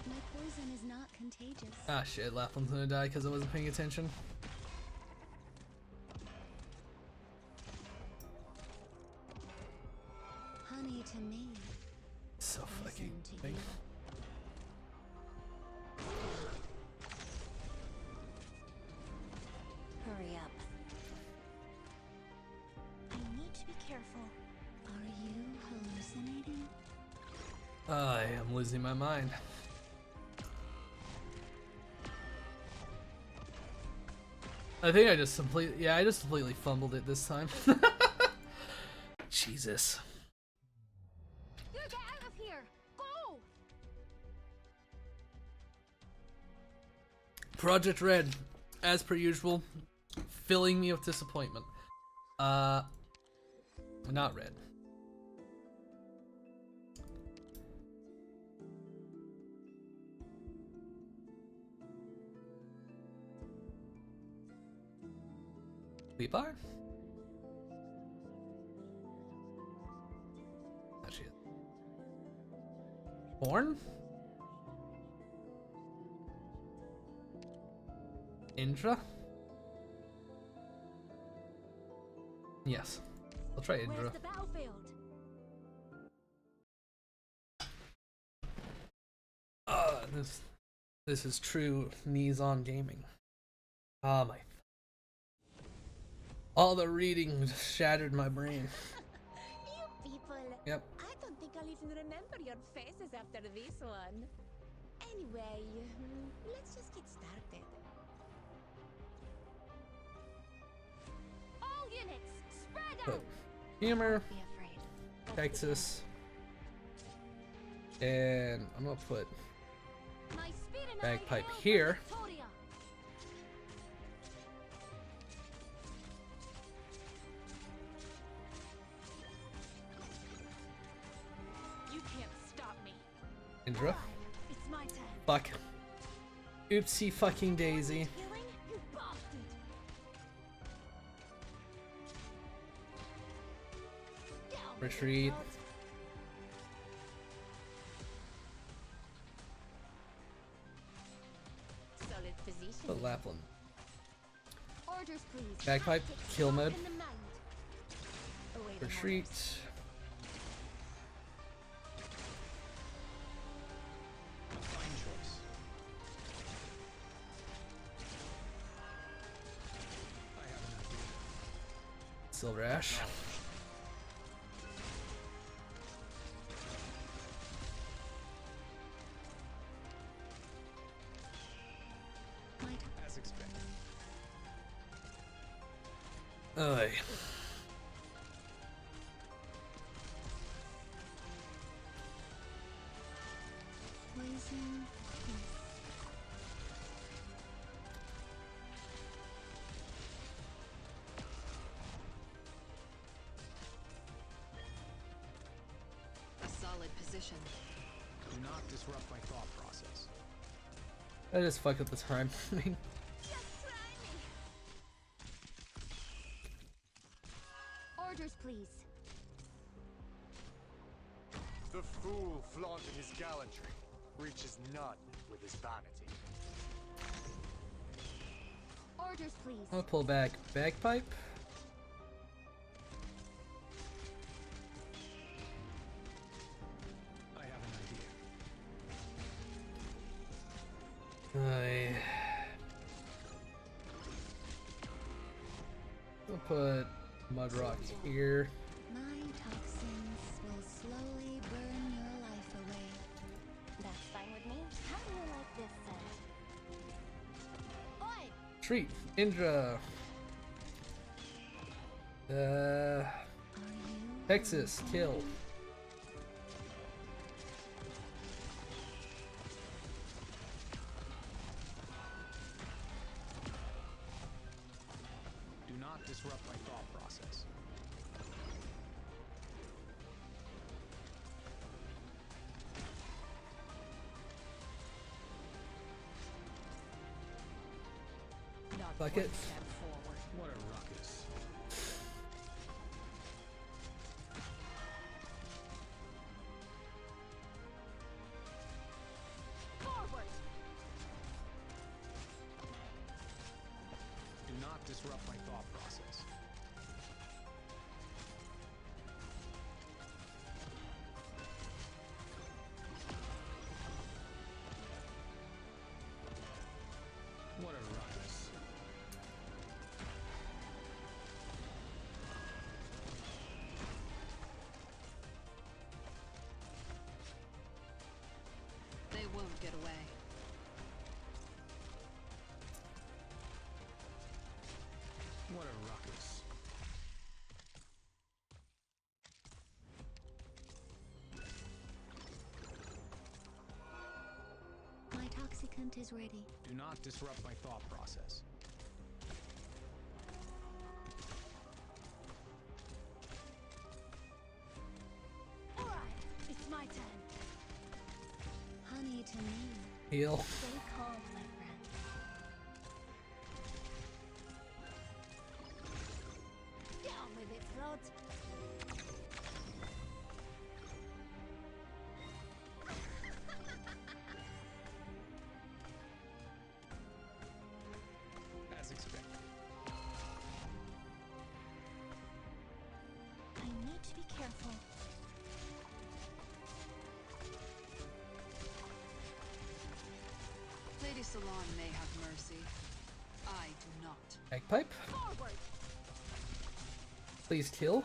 [SPEAKER 5] my poison is not contagious.
[SPEAKER 2] Ah shit, Lapland's gonna die because I wasn't paying attention.
[SPEAKER 5] Honey to me.
[SPEAKER 2] So fucking
[SPEAKER 5] Poison to
[SPEAKER 2] big.
[SPEAKER 5] you. Hurry up. I need to be careful. Are you hallucinating?
[SPEAKER 2] I am losing my mind. I think I just completely fumbled it this time. Jesus.
[SPEAKER 5] You get out of here! Go!
[SPEAKER 2] Project Red, as per usual, filling me with disappointment. Not red. Levi? Actually, Born? Indra? Yes. I'll try Indra.
[SPEAKER 5] Where's the battlefield?
[SPEAKER 2] This is true knees on gaming. Ah, my. All the reading shattered my brain.
[SPEAKER 1] You people.
[SPEAKER 2] Yep.
[SPEAKER 1] I don't think I'll even remember your faces after this one. Anyway, let's just get started.
[SPEAKER 5] All units, spread
[SPEAKER 2] Put
[SPEAKER 5] out!
[SPEAKER 2] humor,
[SPEAKER 5] Be afraid.
[SPEAKER 2] Texas, and I'm gonna put
[SPEAKER 5] My speed and
[SPEAKER 2] bagpipe
[SPEAKER 5] I hail
[SPEAKER 2] here.
[SPEAKER 5] from Victoria.
[SPEAKER 1] You can't stop me.
[SPEAKER 2] Indra.
[SPEAKER 5] It's my turn.
[SPEAKER 2] Fuck. Oopsie fucking daisy.
[SPEAKER 5] Killing? You bastard! Get on with it,
[SPEAKER 2] Retreat.
[SPEAKER 5] lad.
[SPEAKER 1] Solid position.
[SPEAKER 2] Put Lapland.
[SPEAKER 5] Orders, please.
[SPEAKER 2] Bagpipe,
[SPEAKER 5] Tactics
[SPEAKER 2] kill
[SPEAKER 5] locked
[SPEAKER 2] mode.
[SPEAKER 5] in the mind.
[SPEAKER 1] Awaiting
[SPEAKER 2] Retreat.
[SPEAKER 1] orders.
[SPEAKER 7] A fine choice.
[SPEAKER 2] trash.
[SPEAKER 7] As expected.
[SPEAKER 2] Oy.
[SPEAKER 5] Poison.
[SPEAKER 3] A solid position.
[SPEAKER 7] Do not disrupt my thought process.
[SPEAKER 2] I just fucked up the time.
[SPEAKER 5] Orders, please.
[SPEAKER 4] The fool flaunting his gallantry reaches none with his vanity.
[SPEAKER 5] Orders, please.
[SPEAKER 2] I'll pull back bagpipe.
[SPEAKER 7] I have an idea.
[SPEAKER 2] I'll put mud rock here.
[SPEAKER 5] My toxins will slowly burn your life away. That's fine with me. How do you like this scent? Oi!
[SPEAKER 2] Treat Indra.
[SPEAKER 5] Are you
[SPEAKER 2] Texas kill.
[SPEAKER 7] Do not disrupt my thought process.
[SPEAKER 1] Not
[SPEAKER 2] Fuck
[SPEAKER 1] one
[SPEAKER 2] it.
[SPEAKER 1] step forward.
[SPEAKER 7] What a ruckus.
[SPEAKER 5] forward?
[SPEAKER 7] Do not disrupt my thought process. What a ruckus.
[SPEAKER 3] They won't get away.
[SPEAKER 7] What a ruckus.
[SPEAKER 5] My toxicant is ready.
[SPEAKER 7] Do not disrupt my thought process.
[SPEAKER 5] Alright, it's my turn. Honey to me.
[SPEAKER 2] Heal.
[SPEAKER 5] Stay calm, my friend. Down with it, Flood.
[SPEAKER 7] As expected.
[SPEAKER 5] I need to be careful.
[SPEAKER 3] Lady Salon may have mercy. I do not.
[SPEAKER 2] Bagpipe.
[SPEAKER 5] Forward!
[SPEAKER 2] Please kill.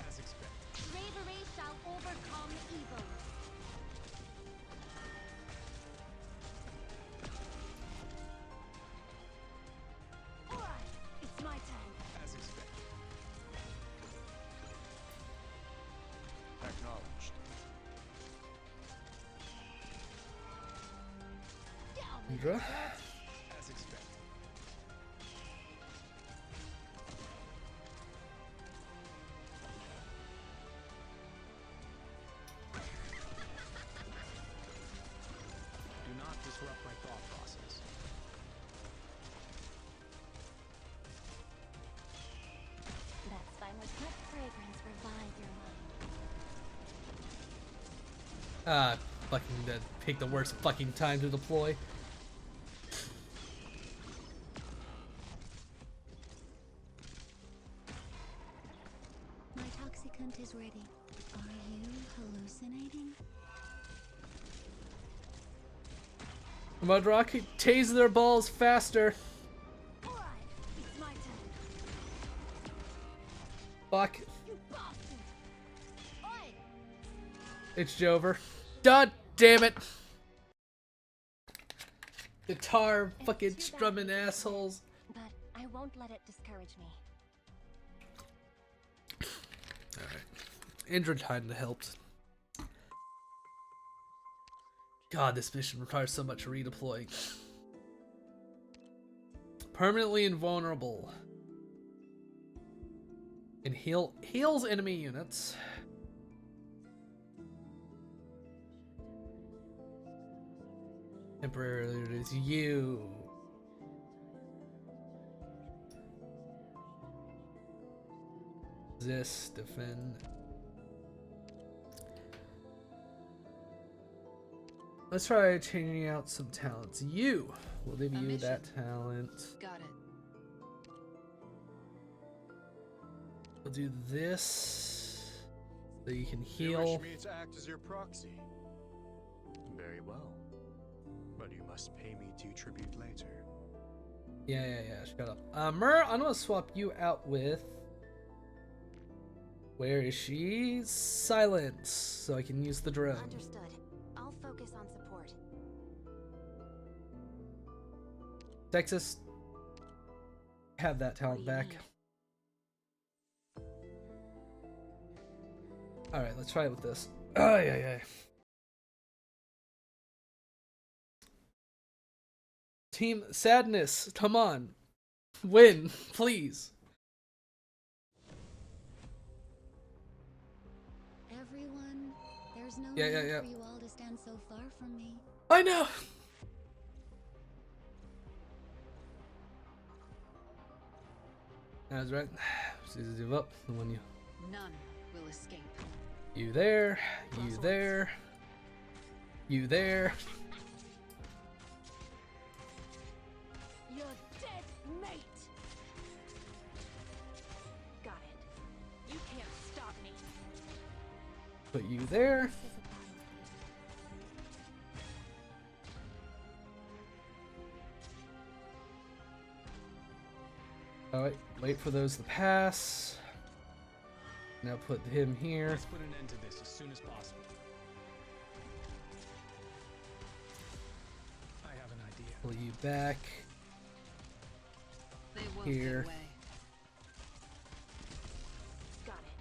[SPEAKER 7] As expected.
[SPEAKER 5] Bravery shall overcome evil. Alright, it's my turn.
[SPEAKER 7] As expected.
[SPEAKER 4] Acknowledged.
[SPEAKER 5] Down with
[SPEAKER 2] Indra.
[SPEAKER 5] it, Flood.
[SPEAKER 7] As expected. Do not disrupt my thought process.
[SPEAKER 5] That's fine with let fragrance revive your mind.
[SPEAKER 2] Ah, fucking pick the worst fucking time to deploy.
[SPEAKER 5] My toxicant is ready. Are you hallucinating?
[SPEAKER 2] Mudrock, tase their balls faster.
[SPEAKER 5] Alright, it's my turn.
[SPEAKER 2] Fuck.
[SPEAKER 5] You bastard! Oi!
[SPEAKER 2] It's Jover. God damn it. Guitar fucking strumming assholes.
[SPEAKER 5] But I won't let it discourage me.
[SPEAKER 2] Alright. Indra kinda helped. God, this mission requires so much redeploying. Permanently invulnerable. And heals enemy units. Temporarily it is you. Resist, defend. Let's try changing out some talents. You! We'll give you that talent.
[SPEAKER 3] Got it.
[SPEAKER 2] We'll do this. So you can
[SPEAKER 4] You
[SPEAKER 2] heal.
[SPEAKER 4] wish me to act as your proxy? Very well. But you must pay me due tribute later.
[SPEAKER 2] Yeah, shut up. Myrrh, I'm gonna swap you out with... Where is she? Silence, so I can use the drone.
[SPEAKER 5] Understood. I'll focus on support.
[SPEAKER 2] Texas, have that talent back. Alright, let's try it with this. Yeah. Team Sadness, come on. Win, please.
[SPEAKER 5] Everyone, there's no
[SPEAKER 2] Yeah.
[SPEAKER 5] need for you all to stand so far from me.
[SPEAKER 2] I know. That's right. Just give up when you.
[SPEAKER 3] None will escape.
[SPEAKER 2] You there. You there. You there.
[SPEAKER 5] You're dead, mate! Got it. You can't stop me.
[SPEAKER 2] Put you there.
[SPEAKER 5] This is a battlefield.
[SPEAKER 2] Alright, wait for those to pass. Now put him here.
[SPEAKER 7] Let's put an end to this as soon as possible. I have an idea.
[SPEAKER 2] Pull you back.
[SPEAKER 3] They won't
[SPEAKER 2] Here.
[SPEAKER 3] get away.
[SPEAKER 5] Got it.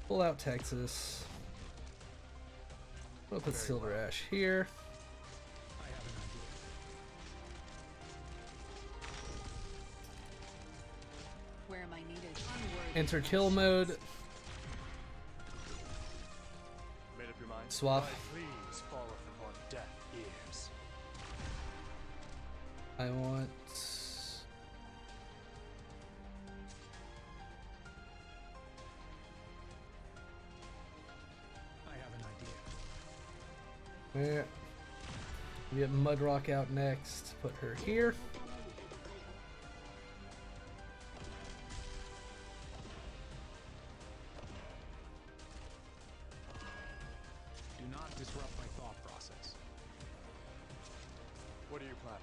[SPEAKER 2] Pull out Texas. We'll put
[SPEAKER 4] Very
[SPEAKER 2] Silver
[SPEAKER 4] well.
[SPEAKER 2] Ash here.
[SPEAKER 7] I have an idea.
[SPEAKER 3] Where am I needed? Unworthy.
[SPEAKER 2] Enter kill mode.
[SPEAKER 4] Made up your mind?
[SPEAKER 2] Swap.
[SPEAKER 4] My pleas falleth upon deaf ears.
[SPEAKER 2] I want.
[SPEAKER 7] I have an idea.
[SPEAKER 2] Where? We get Mudrock out next. Put her here.
[SPEAKER 7] Do not disrupt my thought process.
[SPEAKER 4] What are you planning?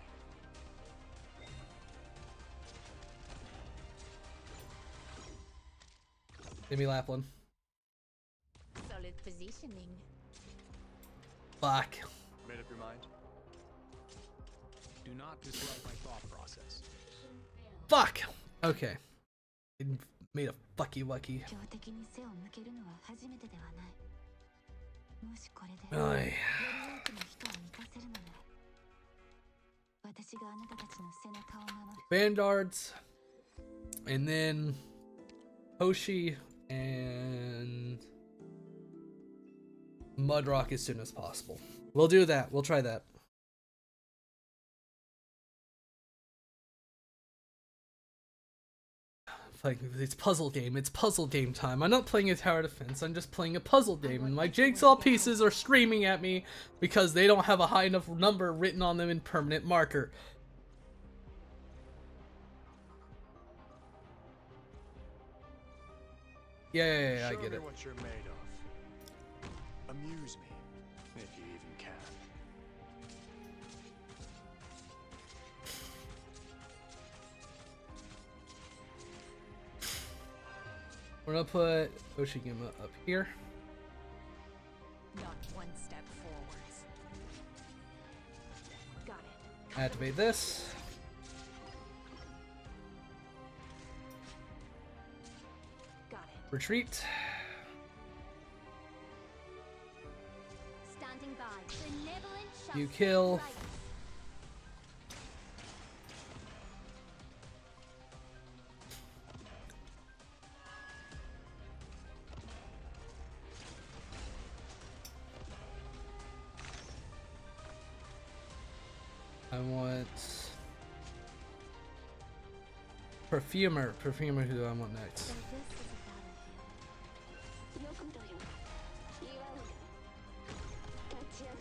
[SPEAKER 2] Give me Lapland.
[SPEAKER 1] Solid positioning.
[SPEAKER 2] Fuck.
[SPEAKER 4] Made up your mind?
[SPEAKER 7] Do not disrupt my thought process.
[SPEAKER 2] Fuck. Okay. It made a fucky wucky.
[SPEAKER 5] 強敵に背を向けるのは初めてではない。もしこれで
[SPEAKER 2] Ay.
[SPEAKER 5] より多くの人を満たせるのなら、私があなたたちの背中を守る。
[SPEAKER 2] Vanguards. And then Hoshi and Mudrock as soon as possible. We'll do that. We'll try that. Like, it's puzzle game. It's puzzle game time. I'm not playing a tower defense. I'm just playing a puzzle game. And my jigsaw pieces are screaming at me because they don't have a high enough number written on them in permanent marker. Yeah, I
[SPEAKER 4] Show
[SPEAKER 2] get
[SPEAKER 4] me
[SPEAKER 2] it.
[SPEAKER 4] what you're made of. Amuse me, if you even can.
[SPEAKER 2] We're gonna put Oshiguma up here.
[SPEAKER 1] Not one step forwards. Got it.
[SPEAKER 2] Activate this.
[SPEAKER 1] Got it.
[SPEAKER 2] Retreat.
[SPEAKER 5] Standing by. Benevolent shall
[SPEAKER 2] You
[SPEAKER 5] save
[SPEAKER 2] kill.
[SPEAKER 5] lives.
[SPEAKER 2] I want Perfumer. Perfumer, who do I want next?
[SPEAKER 5] So this is a battlefield.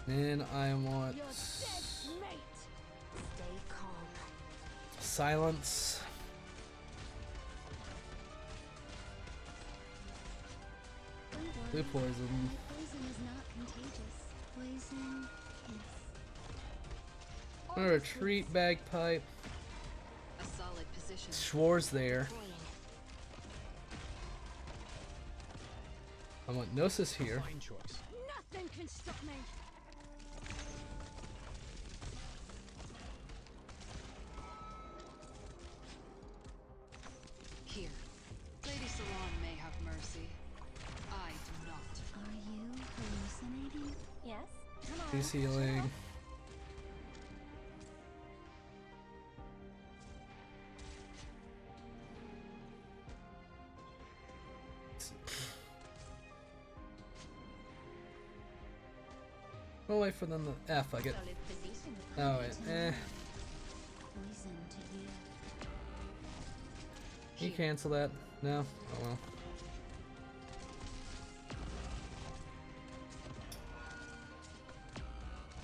[SPEAKER 2] Then I want
[SPEAKER 1] You're dead, mate. Stay calm.
[SPEAKER 2] Silence. Blue poison.
[SPEAKER 5] Poison is not contagious. Poison is.
[SPEAKER 2] I'm gonna retreat bagpipe.
[SPEAKER 3] A solid position.
[SPEAKER 2] Schwarz there. I want Gnosis here.
[SPEAKER 7] Fine choice.
[SPEAKER 1] Nothing can stop me.
[SPEAKER 3] Here. Lady Salon may have mercy. I do not.
[SPEAKER 5] Are you hallucinating?
[SPEAKER 1] Yes. Come on.
[SPEAKER 2] He's healing. We'll wait for them to F, I get.
[SPEAKER 1] Solid position.
[SPEAKER 2] Oh wait,
[SPEAKER 5] Poison to you.
[SPEAKER 2] Can you cancel that? No? Oh well.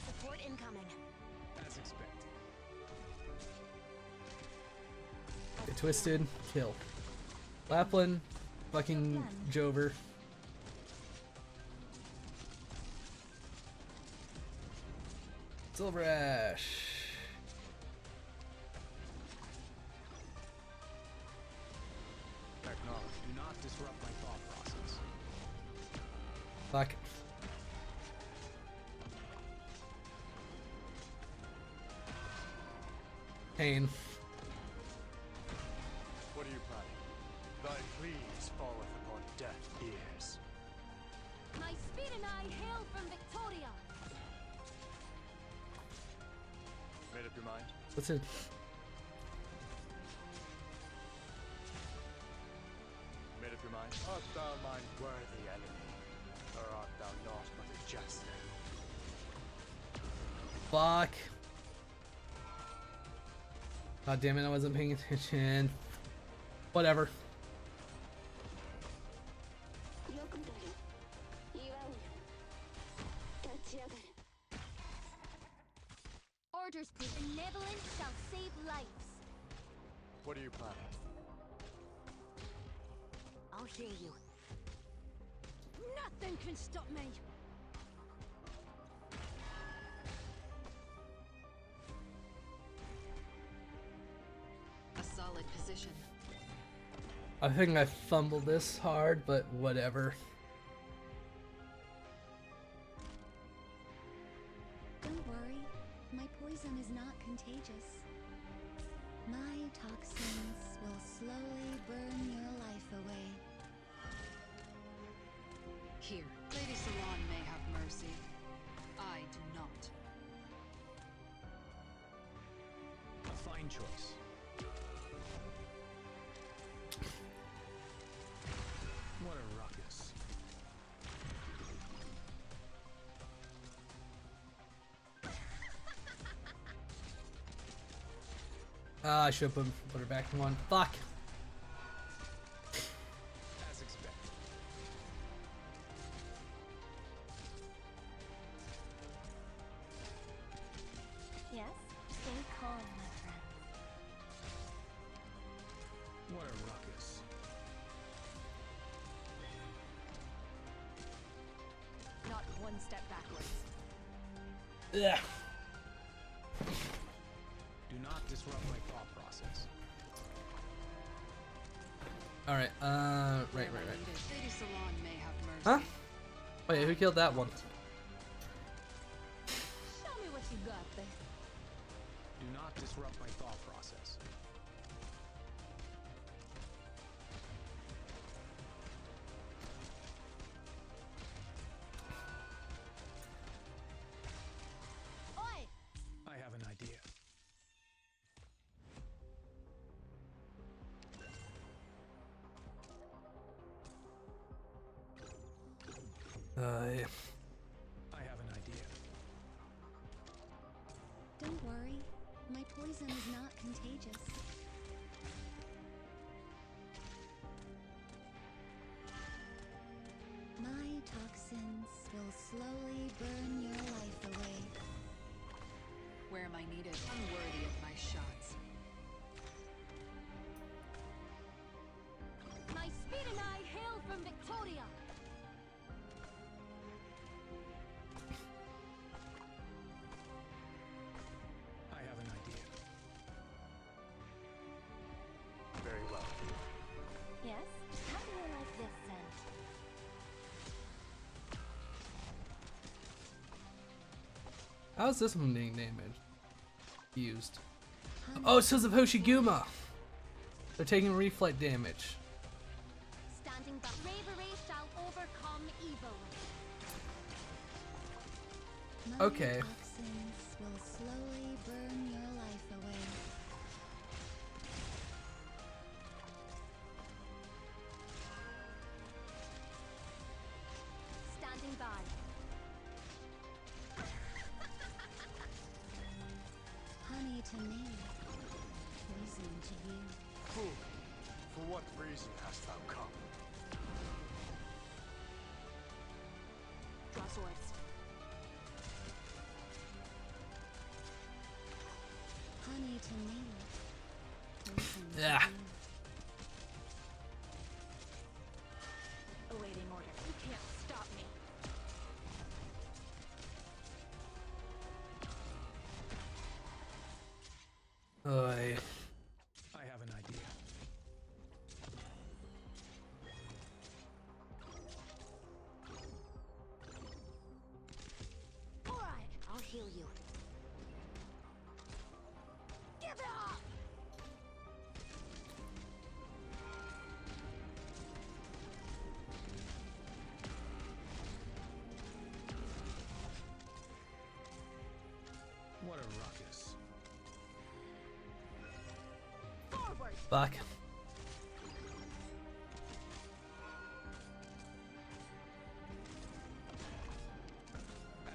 [SPEAKER 5] Support incoming.
[SPEAKER 7] As expected.
[SPEAKER 2] Get twisted, kill. Lapland, fucking Jover. Silver Ash.
[SPEAKER 4] Acknowledge.
[SPEAKER 7] Do not disrupt my thought process.
[SPEAKER 2] Fuck. Pain.
[SPEAKER 4] What are you planning? Thy pleas falleth upon deaf ears.
[SPEAKER 5] My speed and I hail from Victoria.
[SPEAKER 4] Made up your mind?
[SPEAKER 2] What's it?
[SPEAKER 4] Made up your mind? Art thou mine worthy enemy? Or art thou not but a jester?
[SPEAKER 2] Fuck. God damn it, I wasn't paying attention. Whatever.
[SPEAKER 5] Orders, please. Benevolence shall save lives.
[SPEAKER 4] What are you planning?
[SPEAKER 1] I'll hear you. Nothing can stop me.
[SPEAKER 3] A solid position.
[SPEAKER 2] I think I fumbled this hard, but whatever.
[SPEAKER 5] Don't worry, my poison is not contagious. My toxins will slowly burn your life away.
[SPEAKER 3] Here. Lady Salon may have mercy. I do not.
[SPEAKER 7] A fine choice. What a ruckus.
[SPEAKER 2] Ah, I should put her back in one. Fuck.
[SPEAKER 7] As expected.
[SPEAKER 5] Yes? Stay calm, my friend.
[SPEAKER 7] What a ruckus.
[SPEAKER 1] Not
[SPEAKER 2] Ugh.
[SPEAKER 7] Do not disrupt my thought process.
[SPEAKER 2] Alright, right.
[SPEAKER 3] Lady Salon may have mercy.
[SPEAKER 2] Huh? Wait, who killed that one?
[SPEAKER 1] Show me what you got there.
[SPEAKER 7] Do not disrupt my thought process. I have an idea.
[SPEAKER 2] Yeah.
[SPEAKER 7] I have an idea.
[SPEAKER 5] Don't worry, my poison is not contagious. My toxins will slowly burn your life away.
[SPEAKER 3] Where am I needed? Unworthy of my shots.
[SPEAKER 1] My speed and I hail from Victoria.
[SPEAKER 7] I have an idea.
[SPEAKER 4] Very well.
[SPEAKER 5] Yes? How do you like this scent?
[SPEAKER 2] How's this one being damaged? Used. Oh, it's because of Hoshiguma! They're taking reflect damage.
[SPEAKER 5] Standing by. Bravery shall overcome evil. My
[SPEAKER 2] Okay.
[SPEAKER 5] toxins will slowly burn your life away. Standing by. Honey to me, poison to you.
[SPEAKER 4] Fool, for what reason hast thou come?
[SPEAKER 1] Draw swords.
[SPEAKER 5] Honey to me, poison to
[SPEAKER 2] Yeah.
[SPEAKER 5] you.
[SPEAKER 1] Awaiting order. You can't stop me.
[SPEAKER 2] Oy.
[SPEAKER 7] I have an idea.
[SPEAKER 1] Alright, I'll heal you. Give it up!
[SPEAKER 7] What a ruckus.
[SPEAKER 1] Forward!
[SPEAKER 2] Fuck.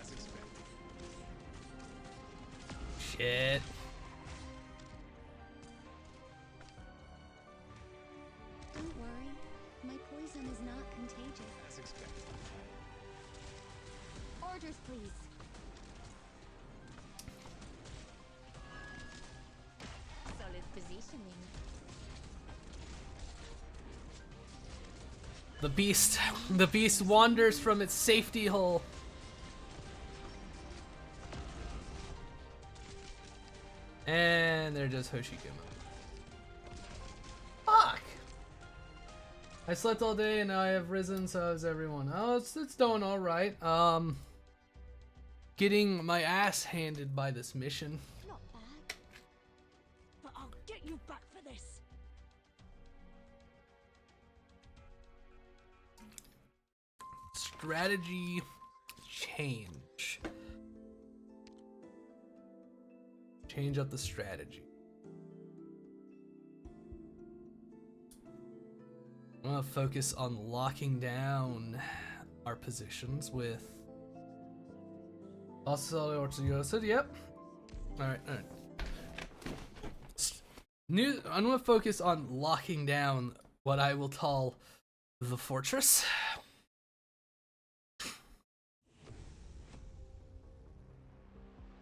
[SPEAKER 7] As expected.
[SPEAKER 2] Shit.
[SPEAKER 5] Don't worry, my poison is not contagious.
[SPEAKER 7] As expected.
[SPEAKER 5] Orders, please.
[SPEAKER 1] Solid positioning.
[SPEAKER 2] The beast wanders from its safety hole. And there goes Hoshiguma. Fuck! I slept all day and now I have risen, so how's everyone? Oh, it's doing alright. Getting my ass handed by this mission.
[SPEAKER 5] Not bad.
[SPEAKER 1] But I'll get you back for this.
[SPEAKER 2] Strategy change. Change up the strategy. I'm gonna focus on locking down our positions with also Orthogosa. Yep. Alright. I'm gonna focus on locking down what I will call the fortress.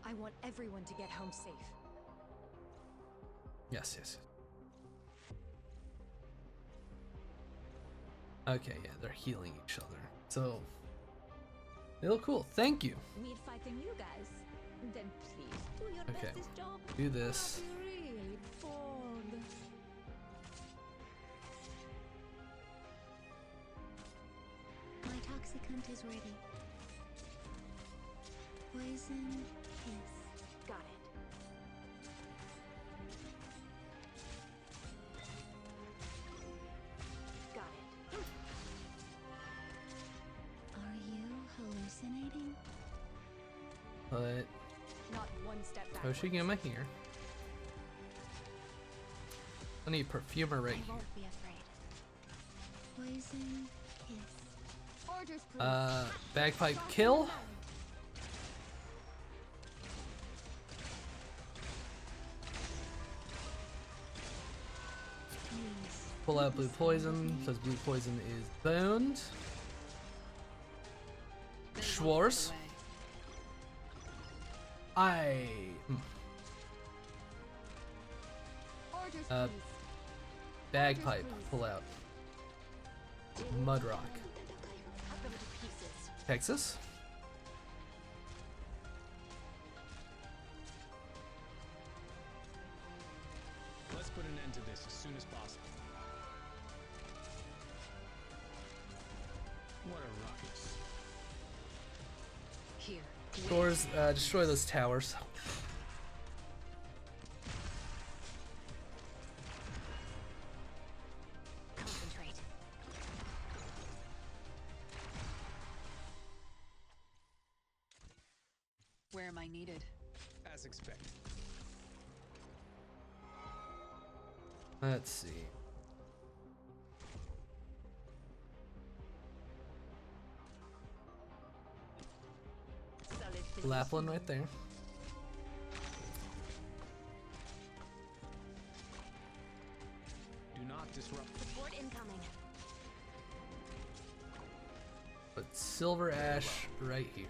[SPEAKER 1] I want everyone to get home safe.
[SPEAKER 2] Yes. Okay, yeah, they're healing each other. So, they look cool. Thank you.
[SPEAKER 1] We're fighting you guys. Then please do your
[SPEAKER 2] Okay.
[SPEAKER 1] bestest job.
[SPEAKER 2] Do
[SPEAKER 1] or
[SPEAKER 2] this.
[SPEAKER 1] I'll be really bored.
[SPEAKER 5] My toxicant is ready. Poison kiss.
[SPEAKER 1] Got it. Got it.
[SPEAKER 5] Are you hallucinating?
[SPEAKER 2] But
[SPEAKER 1] Not one step back.
[SPEAKER 2] oh, she get my here. I need perfumer right
[SPEAKER 5] I
[SPEAKER 2] here.
[SPEAKER 5] won't be afraid. Poison kiss.
[SPEAKER 1] Orders, please.
[SPEAKER 2] Bagpipe kill.
[SPEAKER 5] Please.
[SPEAKER 2] Pull out blue poison, says blue poison is boned.
[SPEAKER 3] They won't
[SPEAKER 2] Schwarz.
[SPEAKER 3] get away.
[SPEAKER 2] I.
[SPEAKER 1] Orders,
[SPEAKER 2] Uh,
[SPEAKER 1] please.
[SPEAKER 2] Bagpipe, pull out. Mudrock.
[SPEAKER 1] Cut them to pieces.
[SPEAKER 2] Texas.
[SPEAKER 7] Let's put an end to this as soon as possible. What a ruckus.
[SPEAKER 3] Here.
[SPEAKER 2] Doors, destroy those towers.
[SPEAKER 3] Concentrate. Where am I needed?
[SPEAKER 7] As expected.
[SPEAKER 2] Let's see.
[SPEAKER 1] Solid
[SPEAKER 2] Lapland
[SPEAKER 1] position.
[SPEAKER 2] right there.
[SPEAKER 7] Do not disrupt.
[SPEAKER 1] Support incoming.
[SPEAKER 2] Put Silver Ash right here.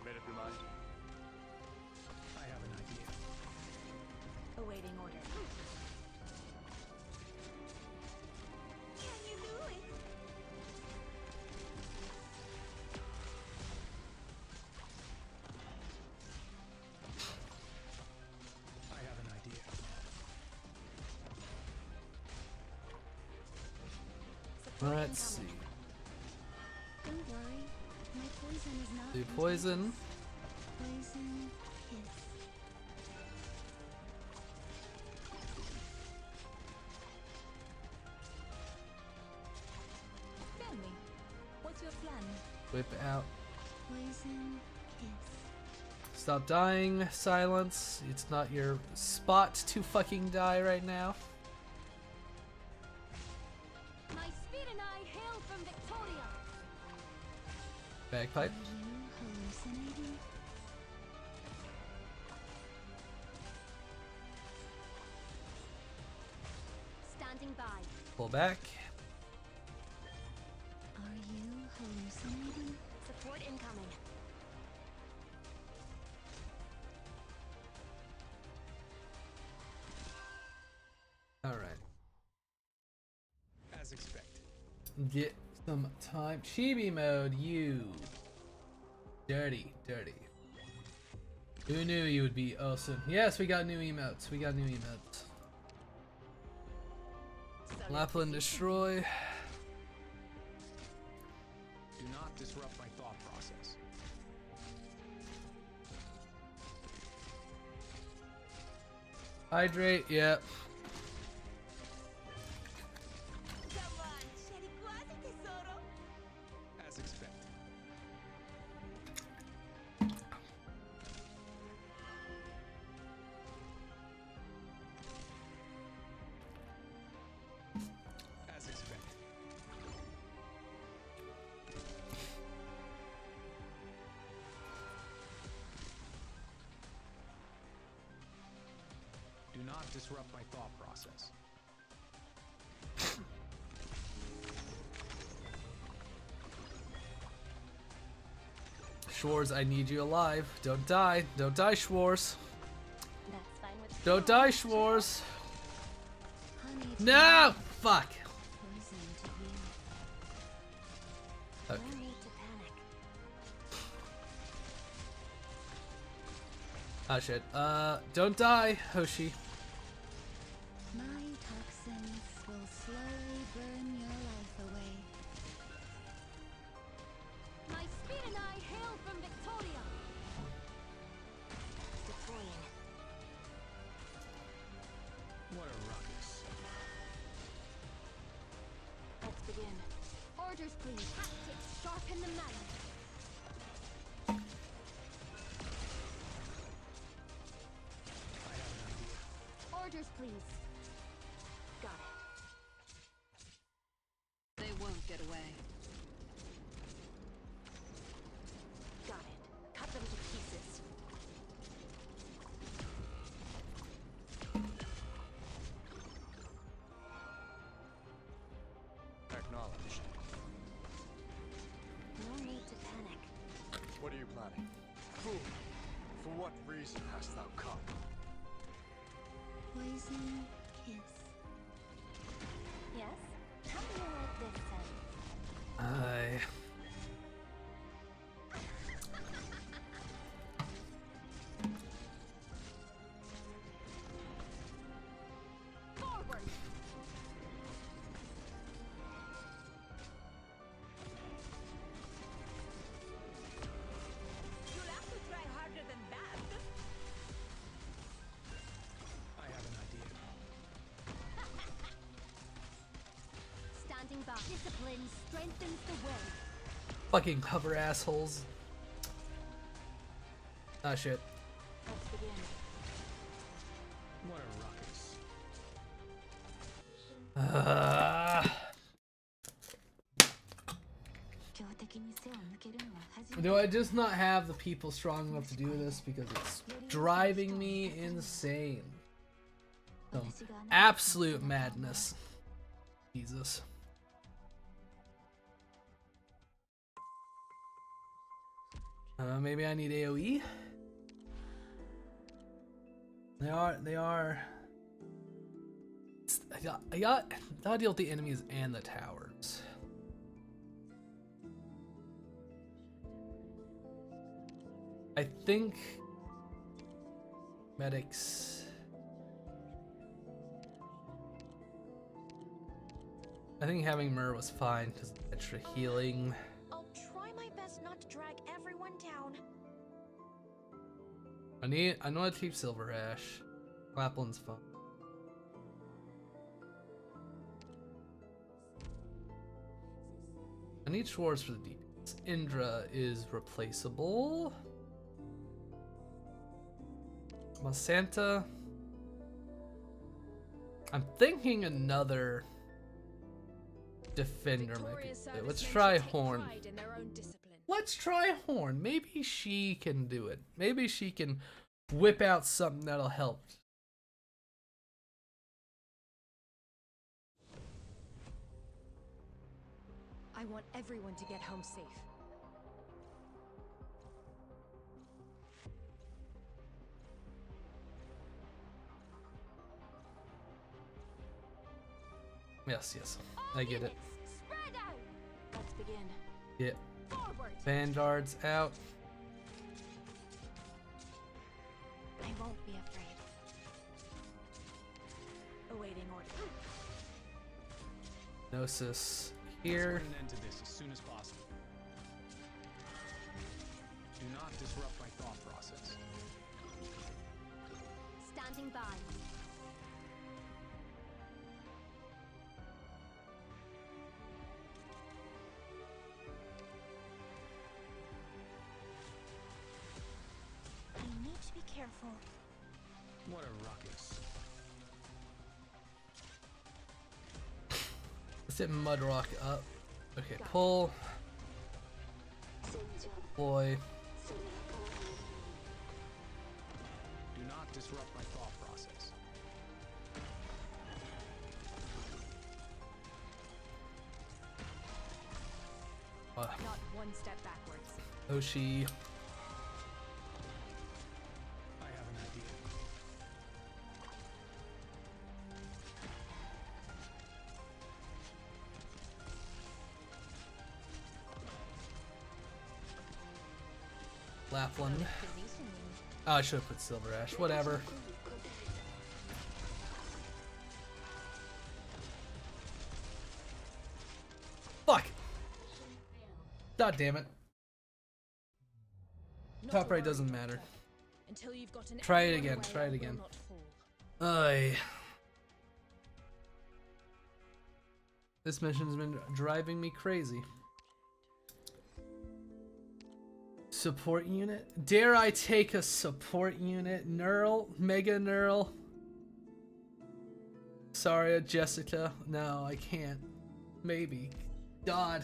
[SPEAKER 4] Made up your mind?
[SPEAKER 7] I have an idea.
[SPEAKER 1] Awaiting order. Can you do it?
[SPEAKER 7] I have an idea.
[SPEAKER 1] Support
[SPEAKER 2] Let's see.
[SPEAKER 1] incoming.
[SPEAKER 5] Don't worry. My poison is not
[SPEAKER 2] Do
[SPEAKER 5] contagious.
[SPEAKER 2] poison.
[SPEAKER 5] Poison kiss.
[SPEAKER 1] Tell me, what's your plan?
[SPEAKER 2] Whip out.
[SPEAKER 5] Poison kiss.
[SPEAKER 2] Stop dying. Silence. It's not your spot to fucking die right now.
[SPEAKER 1] My speed and I hail from Victoria.
[SPEAKER 2] Bagpipe.
[SPEAKER 5] Are you hallucinating?
[SPEAKER 1] Standing by.
[SPEAKER 2] Pull back.
[SPEAKER 5] Are you hallucinating?
[SPEAKER 1] Support incoming.
[SPEAKER 2] Alright.
[SPEAKER 7] As expected.
[SPEAKER 2] Get some time. Chibi mode, you. Dirty, dirty. Who knew you would be awesome? Yes, we got new emotes. We got new emotes.
[SPEAKER 1] Solid
[SPEAKER 2] Lapland
[SPEAKER 1] position.
[SPEAKER 2] destroy.
[SPEAKER 7] Do not disrupt my thought process.
[SPEAKER 2] Hydrate, yep.
[SPEAKER 1] Come on, Sherry, quasi tesoro.
[SPEAKER 7] As expected. As expected. Do not disrupt my thought process.
[SPEAKER 2] Schwarz, I need you alive. Don't die. Don't die, Schwarz.
[SPEAKER 1] That's fine with
[SPEAKER 2] Don't die, Schwarz.
[SPEAKER 5] Honey need to
[SPEAKER 2] No! Fuck.
[SPEAKER 5] poison to heal.
[SPEAKER 2] Okay.
[SPEAKER 5] No need to panic.
[SPEAKER 2] Oh shit. Don't die, Hoshi.
[SPEAKER 5] My toxins will slowly burn your life away.
[SPEAKER 1] My speed and I hail from Victoria.
[SPEAKER 5] Deploying.
[SPEAKER 7] What a ruckus.
[SPEAKER 1] Let's begin. Orders, please. Tactics, sharpen the mind.
[SPEAKER 7] I have an idea.
[SPEAKER 1] Orders, please. Got it.
[SPEAKER 3] They won't get away.
[SPEAKER 1] Got it. Cut them to pieces.
[SPEAKER 4] Acknowledged.
[SPEAKER 5] No need to panic.
[SPEAKER 4] What are you planning? Fool! For what reason hast thou come?
[SPEAKER 5] Poison kiss.
[SPEAKER 1] Yes? How do you like this scent?
[SPEAKER 2] I.
[SPEAKER 1] Forward! You'll have to try harder than that.
[SPEAKER 7] I have an idea.
[SPEAKER 1] Standing back. Discipline strengthens the will.
[SPEAKER 2] Fucking hover assholes. Ah shit.
[SPEAKER 1] Let's begin.
[SPEAKER 7] What a ruckus.
[SPEAKER 2] Do I just not have the people strong enough to do this because it's driving me insane? Some absolute madness. Jesus. Maybe I need AoE? They are. I gotta deal with the enemies and the towers. I think medics. I think having Myrrh was fine because extra healing.
[SPEAKER 1] I'll try my best not to drag everyone down.
[SPEAKER 2] I know how to keep Silver Ash. Lapland's fun. I need Schwartz for the defense. Indra is replaceable. Santa. I'm thinking another defender might be good. Let's try Horn. Let's try Horn. Maybe she can do it. Maybe she can whip out something that'll help.
[SPEAKER 1] I want everyone to get home safe.
[SPEAKER 2] Yes, I get it.
[SPEAKER 1] Spread out. Let's begin.
[SPEAKER 2] Yeah.
[SPEAKER 1] Forward.
[SPEAKER 2] Vanguard's out.
[SPEAKER 1] I won't be afraid. Awaiting order.
[SPEAKER 2] Gnosis
[SPEAKER 7] Let's
[SPEAKER 2] here.
[SPEAKER 7] put an end to this as soon as possible. Do not disrupt my thought process.
[SPEAKER 1] Standing by. You need to be careful.
[SPEAKER 7] What a ruckus.
[SPEAKER 2] Let's hit Mudrock up. Okay, pull. Deploy.
[SPEAKER 7] Do not disrupt my thought process.
[SPEAKER 1] Not one step backwards.
[SPEAKER 2] Hoshi.
[SPEAKER 7] I have an idea.
[SPEAKER 2] Laughlin. Oh, I should have put Silver Ash. Whatever. Fuck! God damn it. Top right doesn't matter.
[SPEAKER 1] Until you've gotten
[SPEAKER 2] Try it
[SPEAKER 1] everyone
[SPEAKER 2] again,
[SPEAKER 1] away,
[SPEAKER 2] try it
[SPEAKER 1] I will
[SPEAKER 2] again.
[SPEAKER 1] not fall.
[SPEAKER 2] Ay. This mission's been driving me crazy. Support unit? Dare I take a support unit? Knurl? Mega Knurl? Sorry, Jessica. No, I can't. Maybe. God.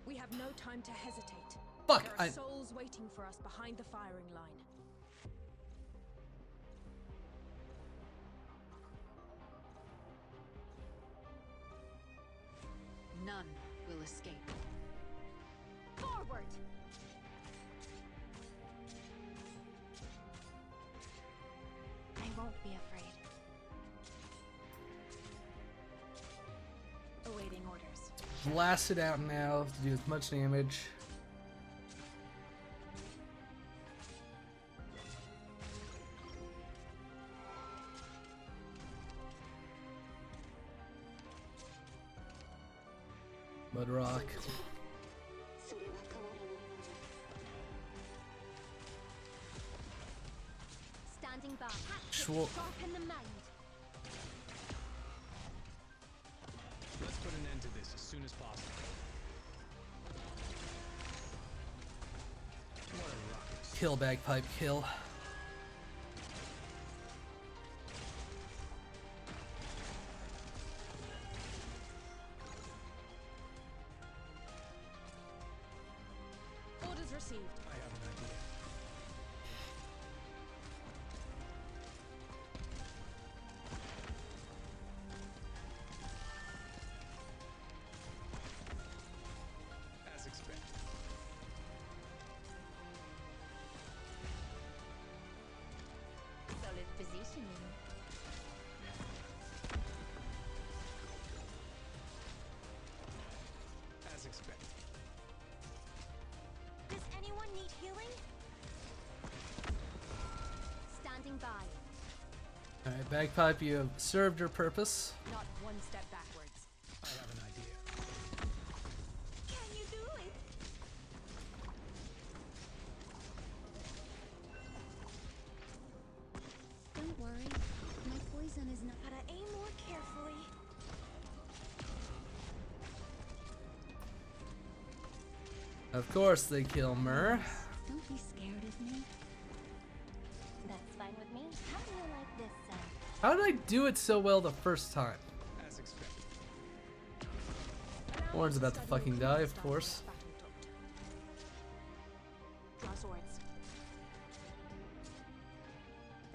[SPEAKER 1] We have no time to hesitate.
[SPEAKER 2] Fuck!
[SPEAKER 1] There are souls waiting for us behind the firing line.
[SPEAKER 3] None will escape.
[SPEAKER 5] Forward! I won't be afraid.
[SPEAKER 1] Awaiting orders.
[SPEAKER 2] Blast it out now to do as much damage. Mud rock.
[SPEAKER 5] Standing by.
[SPEAKER 3] Sharpen the mind.
[SPEAKER 7] Let's put an end to this as soon as possible. What a ruckus.
[SPEAKER 2] Kill bagpipe, kill.
[SPEAKER 1] Orders received.
[SPEAKER 7] I have an idea. As expected.
[SPEAKER 5] Solid positioning.
[SPEAKER 7] As expected.
[SPEAKER 5] Does anyone need healing? Standing by.
[SPEAKER 2] Alright, bagpipe, you have served your purpose.
[SPEAKER 1] Not one step backwards.
[SPEAKER 7] I have an idea.
[SPEAKER 5] Can you do it? Don't worry. My poison is not. Gotta aim more carefully.
[SPEAKER 2] Of course they kill Myrrh.
[SPEAKER 5] Don't be scared of me. That's fine with me. How do you like this sound?
[SPEAKER 2] How did I do it so well the first time?
[SPEAKER 7] As expected.
[SPEAKER 2] Warren's about to fucking die, of course.
[SPEAKER 1] Draw swords.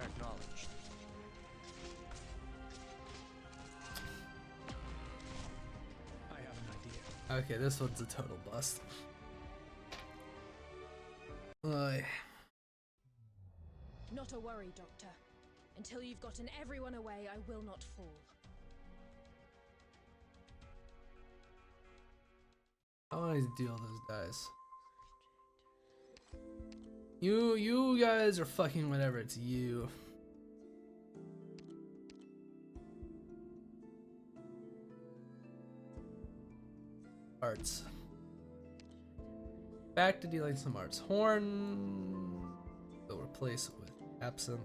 [SPEAKER 4] Acknowledged.
[SPEAKER 7] I have an idea.
[SPEAKER 2] Okay, this one's a total bust. Oy.
[SPEAKER 1] Not a worry, Doctor. Until you've gotten everyone away, I will not fall.
[SPEAKER 2] I want to deal those dice. You guys are fucking whatever, it's you. Arts. Back to dealing some arts. Horn. They'll replace it with absinthe.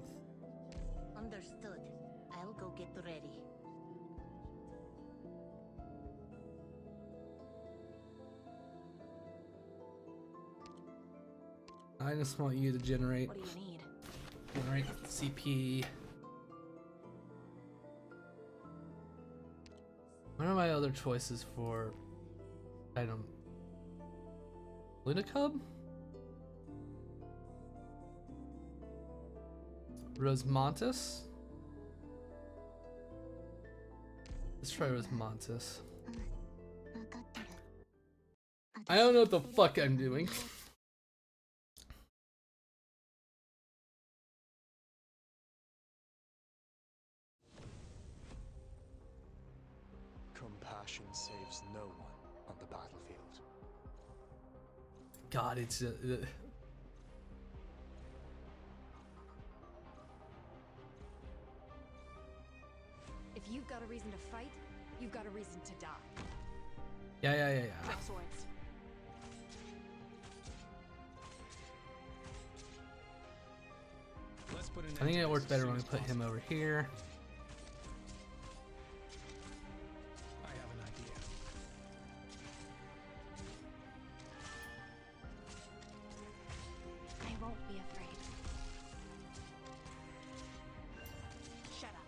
[SPEAKER 5] Understood. I'll go get ready.
[SPEAKER 2] I just want you to generate
[SPEAKER 1] What do you need?
[SPEAKER 2] CP. What are my other choices for item? Lunacub? Rosemontis? Let's try Rosemontis. I don't know what the fuck I'm doing.
[SPEAKER 4] Compassion saves no one on the battlefield.
[SPEAKER 2] God, it's
[SPEAKER 1] If you've got a reason to fight, you've got a reason to die.
[SPEAKER 2] yeah.
[SPEAKER 1] Drop swords.
[SPEAKER 7] Let's put an
[SPEAKER 2] I think
[SPEAKER 7] end
[SPEAKER 2] it
[SPEAKER 7] to
[SPEAKER 2] works
[SPEAKER 7] this
[SPEAKER 2] better
[SPEAKER 7] as
[SPEAKER 2] when we
[SPEAKER 7] soon
[SPEAKER 2] put
[SPEAKER 7] as
[SPEAKER 2] him
[SPEAKER 7] possible.
[SPEAKER 2] over here.
[SPEAKER 7] I have an idea.
[SPEAKER 5] I won't be afraid.
[SPEAKER 1] Shut up.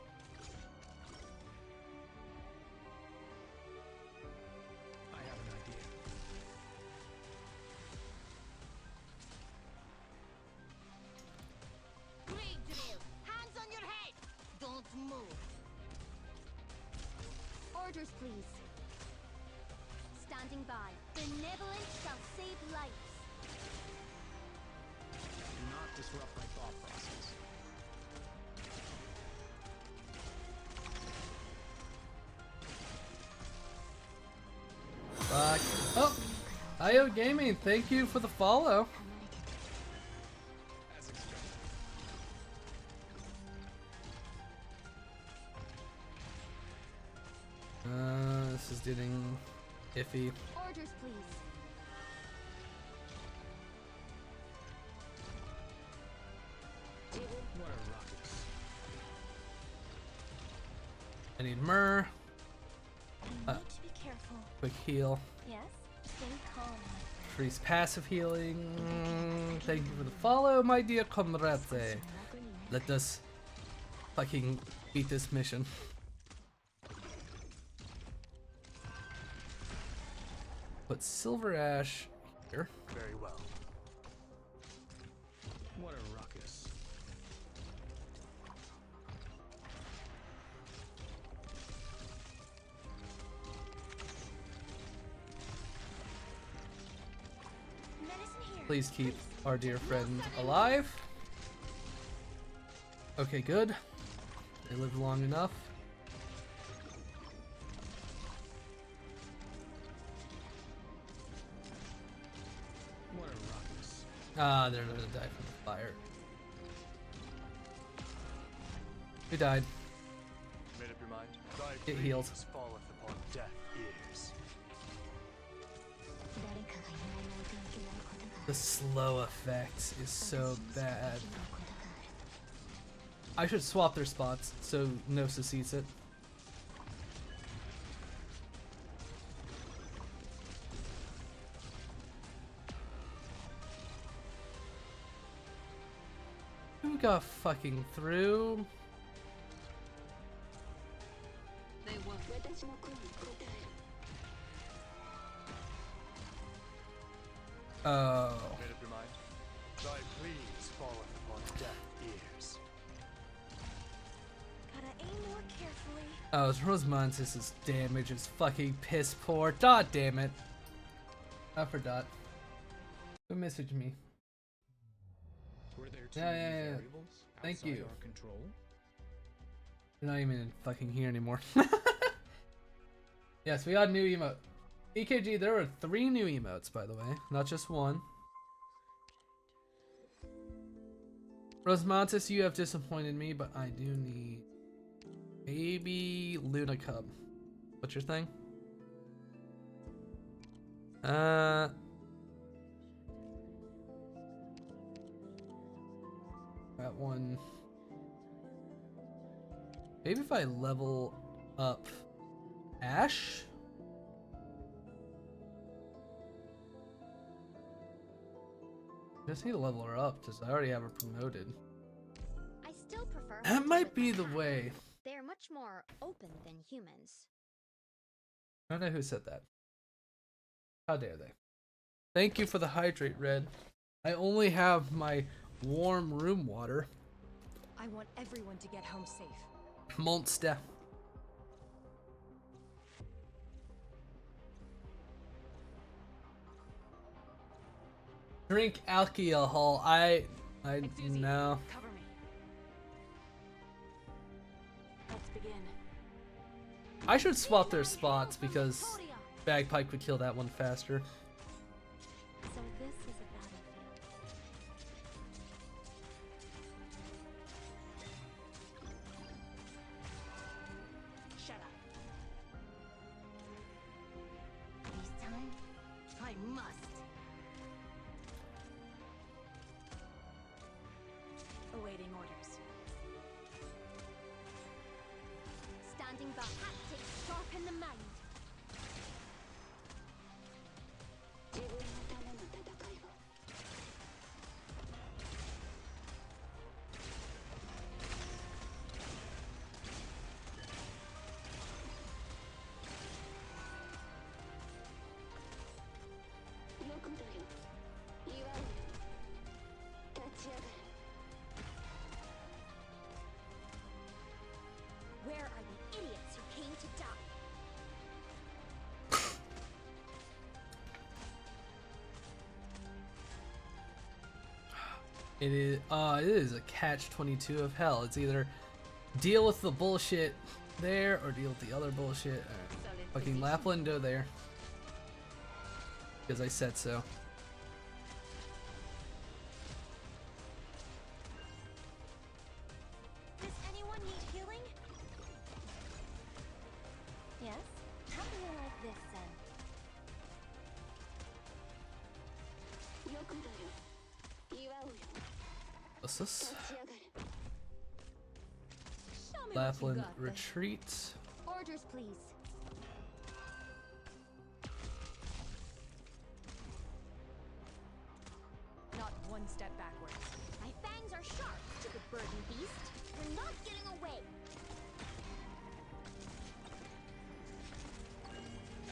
[SPEAKER 7] I have an idea.
[SPEAKER 5] Grave drill! Hands on your head! Don't move. Orders, please. Standing by. Benevolence shall save lives.
[SPEAKER 7] Do not disrupt my thought process.
[SPEAKER 2] Fuck. Oh, IO Gaming, thank you for the follow.
[SPEAKER 7] As expected.
[SPEAKER 2] This is getting iffy.
[SPEAKER 5] Orders, please.
[SPEAKER 7] What a ruckus.
[SPEAKER 2] I need Myrrh.
[SPEAKER 5] I need to be careful.
[SPEAKER 2] Quick heal.
[SPEAKER 5] Yes? Stay calm.
[SPEAKER 2] Increase passive healing. Thank you for the follow, my dear comrade. Let us fucking beat this mission. Put Silver Ash here.
[SPEAKER 4] Very well.
[SPEAKER 7] What a ruckus.
[SPEAKER 5] Medicine here.
[SPEAKER 2] Please keep our dear friend alive. Okay, good. They lived long enough.
[SPEAKER 7] What a ruckus.
[SPEAKER 2] Ah, they're gonna die from the fire. Who died?
[SPEAKER 4] Made up your mind? Thy
[SPEAKER 2] Get healed.
[SPEAKER 4] pleas falleth upon deaf ears.
[SPEAKER 2] The slow effect is so bad. I should swap their spots so Nosa sees it. Who got fucking through?
[SPEAKER 3] They won't.
[SPEAKER 2] Oh.
[SPEAKER 4] Made up your mind? Thy pleas falleth upon deaf ears.
[SPEAKER 5] Gotta aim more carefully.
[SPEAKER 2] Oh, Rosemantis' damage is fucking piss poor. God damn it. I forgot. Who messaged me?
[SPEAKER 7] Were there two
[SPEAKER 2] Yeah.
[SPEAKER 7] variables
[SPEAKER 2] Thank
[SPEAKER 7] outside
[SPEAKER 2] you.
[SPEAKER 7] our control?
[SPEAKER 2] You're not even fucking here anymore. Yes, we got a new emote. EKG, there were 3 new emotes, by the way, not just one. Rosemantis, you have disappointed me, but I do need baby Luna Cub. What's your thing? That one. Maybe if I level up Ash? I just need to level her up because I already have her promoted.
[SPEAKER 5] I still prefer.
[SPEAKER 2] That
[SPEAKER 5] hunting
[SPEAKER 2] might
[SPEAKER 5] with
[SPEAKER 2] be
[SPEAKER 5] my
[SPEAKER 2] the
[SPEAKER 5] pack.
[SPEAKER 2] way.
[SPEAKER 5] They are much more open than humans.
[SPEAKER 2] I don't know who said that. How dare they? Thank you for the hydrate, Red. I only have my warm room water.
[SPEAKER 1] I want everyone to get home safe.
[SPEAKER 2] Monster. Drink alcohol. I
[SPEAKER 1] Exuzi,
[SPEAKER 2] no.
[SPEAKER 1] cover me. Let's begin.
[SPEAKER 2] I should swap their spots because Bagpipe would kill that one faster.
[SPEAKER 5] So this is a battlefield.
[SPEAKER 1] Shut up.
[SPEAKER 5] This time,
[SPEAKER 1] I must. Awaiting orders.
[SPEAKER 5] standing by. Tactics sharpen the mind. Where are the idiots who came to die?
[SPEAKER 2] It is a catch-22 of hell. It's either deal with the bullshit there or deal with the other bullshit. Fucking Lapland, go there. Because I said so.
[SPEAKER 5] Does anyone need healing? Yes? How do you like this then?
[SPEAKER 2] What's this?
[SPEAKER 1] Show me what you
[SPEAKER 2] Lapland
[SPEAKER 1] got there.
[SPEAKER 2] retreat.
[SPEAKER 5] Orders, please.
[SPEAKER 1] Not one step backwards.
[SPEAKER 5] My fangs are sharp, stupid bird and beast. We're not getting away.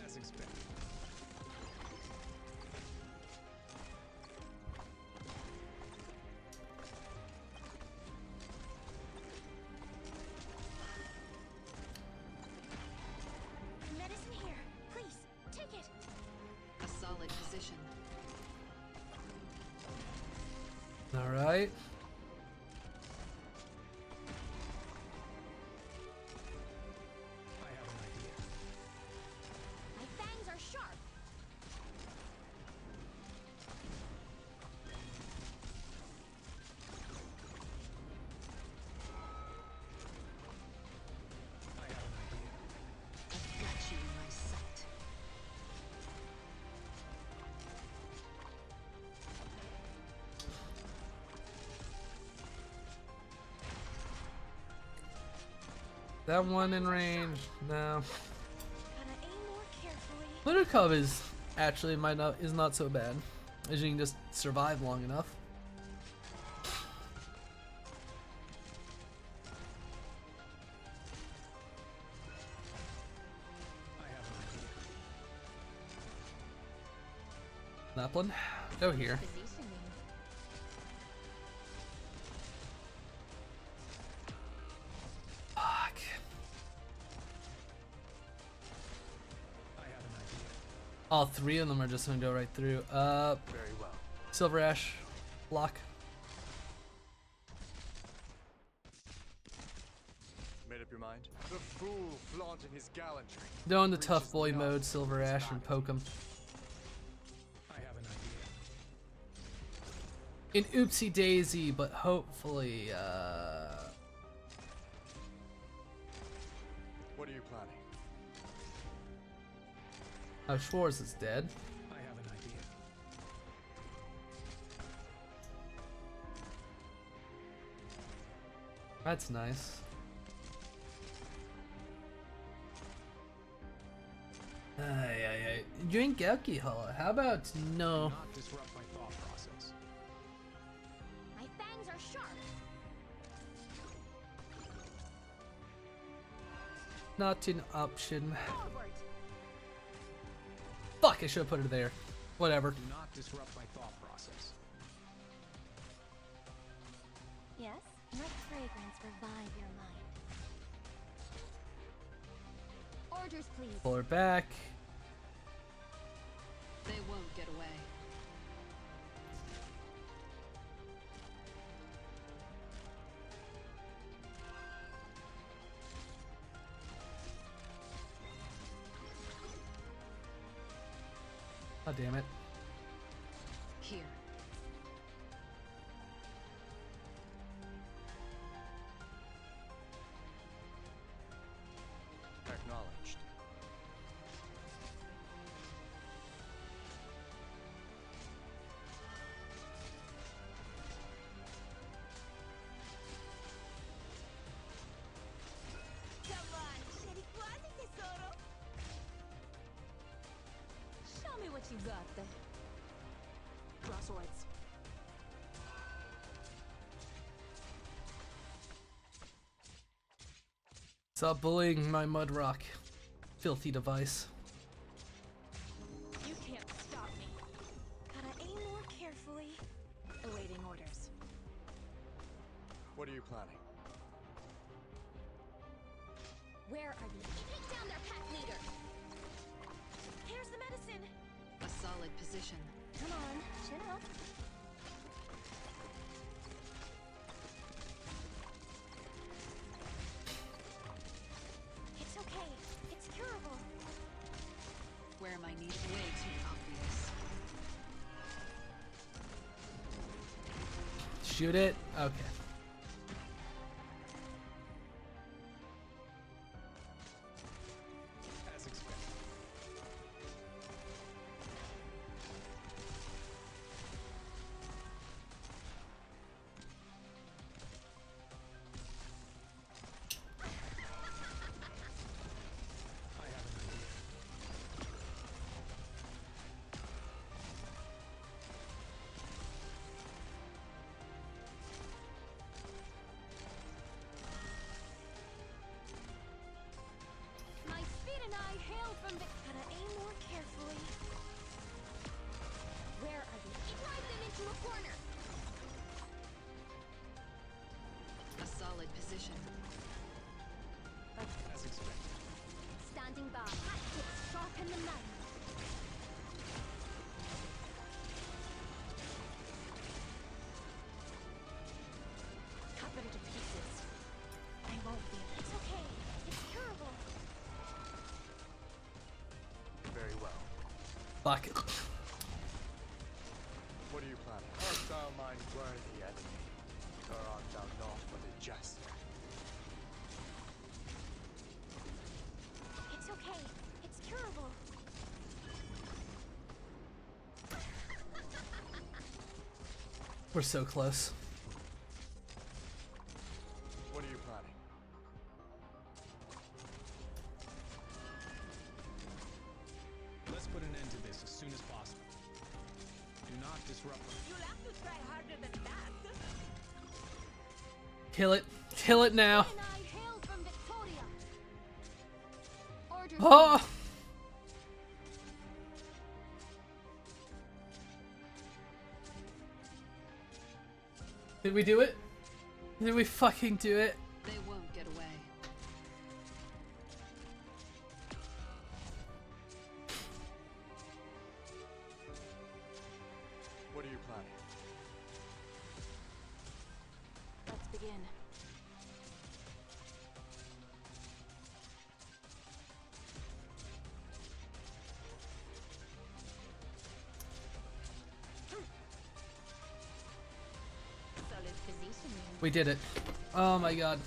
[SPEAKER 7] As expected.
[SPEAKER 5] Medicine here. Please, take it.
[SPEAKER 3] A solid position.
[SPEAKER 2] Alright.
[SPEAKER 7] I have an idea.
[SPEAKER 5] My fangs are sharp.
[SPEAKER 7] I have an idea.
[SPEAKER 3] I've got you in my sight.
[SPEAKER 2] That one in range. No.
[SPEAKER 5] Gotta aim more carefully.
[SPEAKER 2] Litter Cub is actually is not so bad. As you can just survive long enough.
[SPEAKER 7] I have an idea.
[SPEAKER 2] Lapland, go here.
[SPEAKER 1] Positioning.
[SPEAKER 2] Fuck.
[SPEAKER 7] I have an idea.
[SPEAKER 2] All three of them are just gonna go right through.
[SPEAKER 4] Very well.
[SPEAKER 2] Silver Ash, block.
[SPEAKER 4] Made up your mind? The fool flaunting his gallantry.
[SPEAKER 2] Go into tough
[SPEAKER 4] reaches
[SPEAKER 2] boy
[SPEAKER 4] not
[SPEAKER 2] mode, Silver
[SPEAKER 4] for his
[SPEAKER 2] Ash, and
[SPEAKER 4] battle.
[SPEAKER 2] poke him.
[SPEAKER 7] I have an idea.
[SPEAKER 2] In oopsie daisy, but hopefully,
[SPEAKER 4] What are you planning?
[SPEAKER 2] Schwarz is dead.
[SPEAKER 7] I have an idea.
[SPEAKER 2] That's nice. Ay, ay, ay. Drink alcohol. How about no?
[SPEAKER 7] Do not disrupt my thought process.
[SPEAKER 5] My fangs are sharp.
[SPEAKER 2] Not an option.
[SPEAKER 5] Forward.
[SPEAKER 2] Fuck, I should have put her there. Whatever.
[SPEAKER 7] Do not disrupt my thought process.
[SPEAKER 5] Yes? Let fragrance revive your mind. Orders, please.
[SPEAKER 2] Pull her back.
[SPEAKER 3] They won't get away.
[SPEAKER 2] God damn it.
[SPEAKER 3] Here.
[SPEAKER 4] Acknowledged.
[SPEAKER 1] Come on, c'eri quasi, tesoro. Show me what you got there.
[SPEAKER 8] Draw swords.
[SPEAKER 2] Stop bullying my mud rock. Filthy device.
[SPEAKER 8] You can't stop me. Gotta aim more carefully. Awaiting orders.
[SPEAKER 4] What are you planning?
[SPEAKER 5] Where are you? Take down their pack leader!
[SPEAKER 8] Here's the medicine.
[SPEAKER 3] A solid position.
[SPEAKER 5] Come on, chin up.
[SPEAKER 8] It's okay. It's curable.
[SPEAKER 3] Where my need way too obvious.
[SPEAKER 2] Shoot it? Okay.
[SPEAKER 7] As expected. I have an idea.
[SPEAKER 8] My speed and I hail from the. Gotta aim more carefully.
[SPEAKER 5] Where are you? Drive them into a corner!
[SPEAKER 3] A solid position.
[SPEAKER 7] As expected.
[SPEAKER 5] Standing by. Hot tips sharpen the knife.
[SPEAKER 8] Cut them to pieces. I won't be. It's okay. It's curable.
[SPEAKER 4] Very well.
[SPEAKER 2] Fuck it.
[SPEAKER 4] What are you planning? Art thou mine worthy enemy? Or art thou not but a jester?
[SPEAKER 8] It's okay. It's curable.
[SPEAKER 2] We're so close.
[SPEAKER 4] What are you planning?
[SPEAKER 7] Let's put an end to this as soon as possible. Do not disrupt my...
[SPEAKER 1] You'll have to try harder than that.
[SPEAKER 2] Kill it. Kill it now.
[SPEAKER 8] And I hail from Victoria. Order.
[SPEAKER 2] Oh! Did we do it? Did we fucking do it?
[SPEAKER 3] They won't get away.
[SPEAKER 4] What are you planning?
[SPEAKER 8] Let's begin.
[SPEAKER 1] Solid position.
[SPEAKER 2] We did it. Oh my god.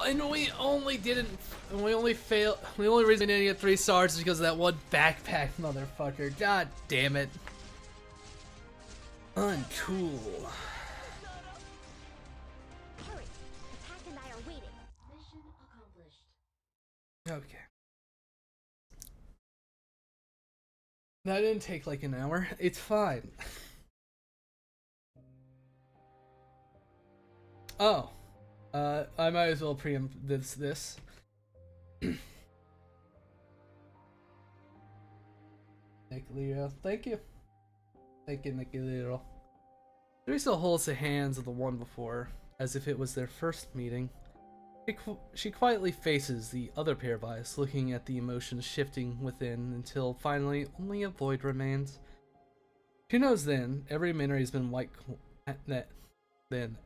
[SPEAKER 2] And we only didn't. We only failed. The only reason we didn't get 3 stars is because of that one backpack motherfucker. God damn it. Uncool.
[SPEAKER 8] Hurry. The pack and I are waiting. Mission accomplished.
[SPEAKER 2] Okay. That didn't take like an hour. It's fine. Oh. I might as well preempt this. Nick Leo, thank you. Thank you, Nicky Leo. Teresa holds the hands of the one before, as if it was their first meeting. She quietly faces the other pair of eyes, looking at the emotions shifting within until finally only a void remains. She knows then every memory has been wiped.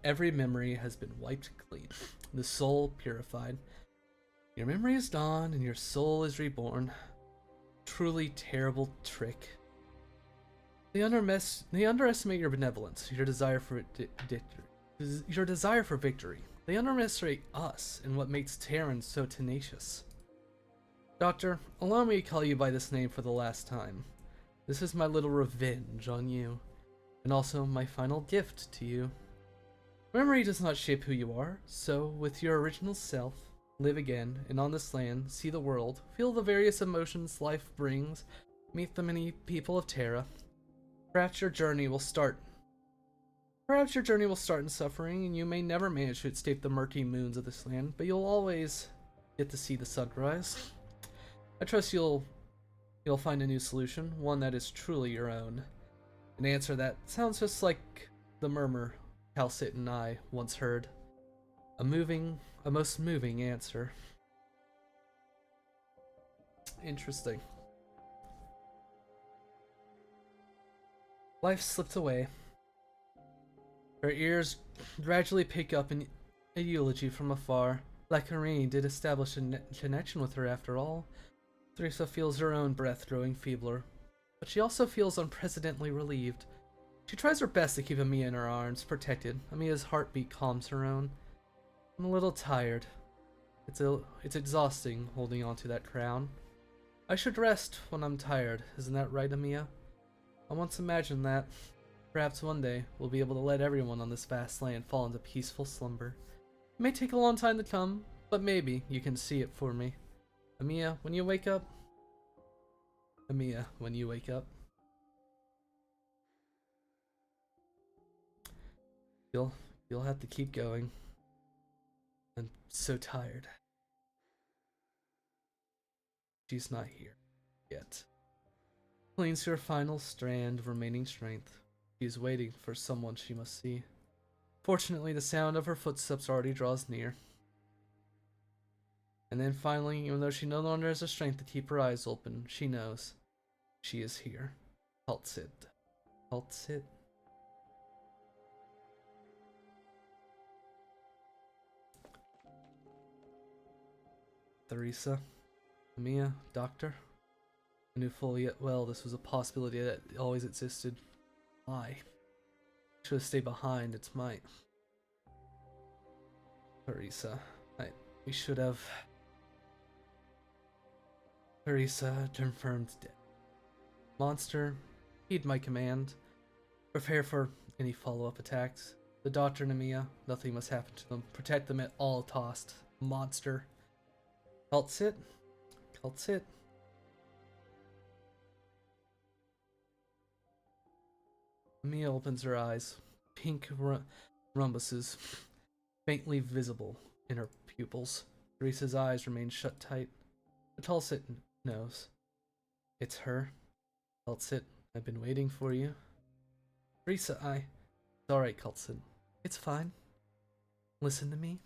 [SPEAKER 2] Every memory has been wiped clean, the soul purified. Your memory is gone and your soul is reborn. Truly terrible trick. They underestimate your benevolence, your desire for victory. They underestimate us and what makes Terrans so tenacious. Doctor, allow me to call you by this name for the last time. This is my little revenge on you, and also my final gift to you. Memory does not shape who you are, so with your original self, live again, and on this land, see the world, feel the various emotions life brings, meet the many people of Terra. Perhaps your journey will start in suffering, and you may never manage to escape the murky moons of this land, but you'll always get to see the sunrise. I trust you'll find a new solution, one that is truly your own. An answer that sounds just like the murmur Calcit and I once heard. A most moving answer. Interesting. Life slipped away. Her ears gradually pick up a eulogy from afar. Lacarini did establish a connection with her after all. Teresa feels her own breath growing feebler, but she also feels unprecedentedly relieved. She tries her best to keep Amiya in her arms, protected. Amiya's heartbeat calms her own. I'm a little tired. It's exhausting holding on to that crown. I should rest when I'm tired, isn't that right, Amiya? I once imagined that. Perhaps one day, we'll be able to let everyone on this vast land fall into peaceful slumber. It may take a long time to come, but maybe you can see it for me. Amiya, when you wake up... Amiya, when you wake up... You'll have to keep going. I'm so tired. She's not here yet. Clings to her final strand of remaining strength. She is waiting for someone she must see. Fortunately, the sound of her footsteps already draws near. And then finally, even though she no longer has the strength to keep her eyes open, she knows she is here. Calcit. Calcit. Teresa, Amiya, Doctor. I knew full yet well this was a possibility that always existed. I should have stayed behind its might. Teresa, we should have. Teresa confirmed dead. Monster, heed my command. Prepare for any follow-up attacks. The Doctor and Amiya, nothing must happen to them. Protect them at all cost. Monster. Calcit? Calcit? Amiya opens her eyes. Pink rhombuses faintly visible in her pupils. Teresa's eyes remain shut tight. But Calcit knows. It's her. Calcit, I've been waiting for you. Teresa, It's alright, Calcit. It's fine. Listen to me.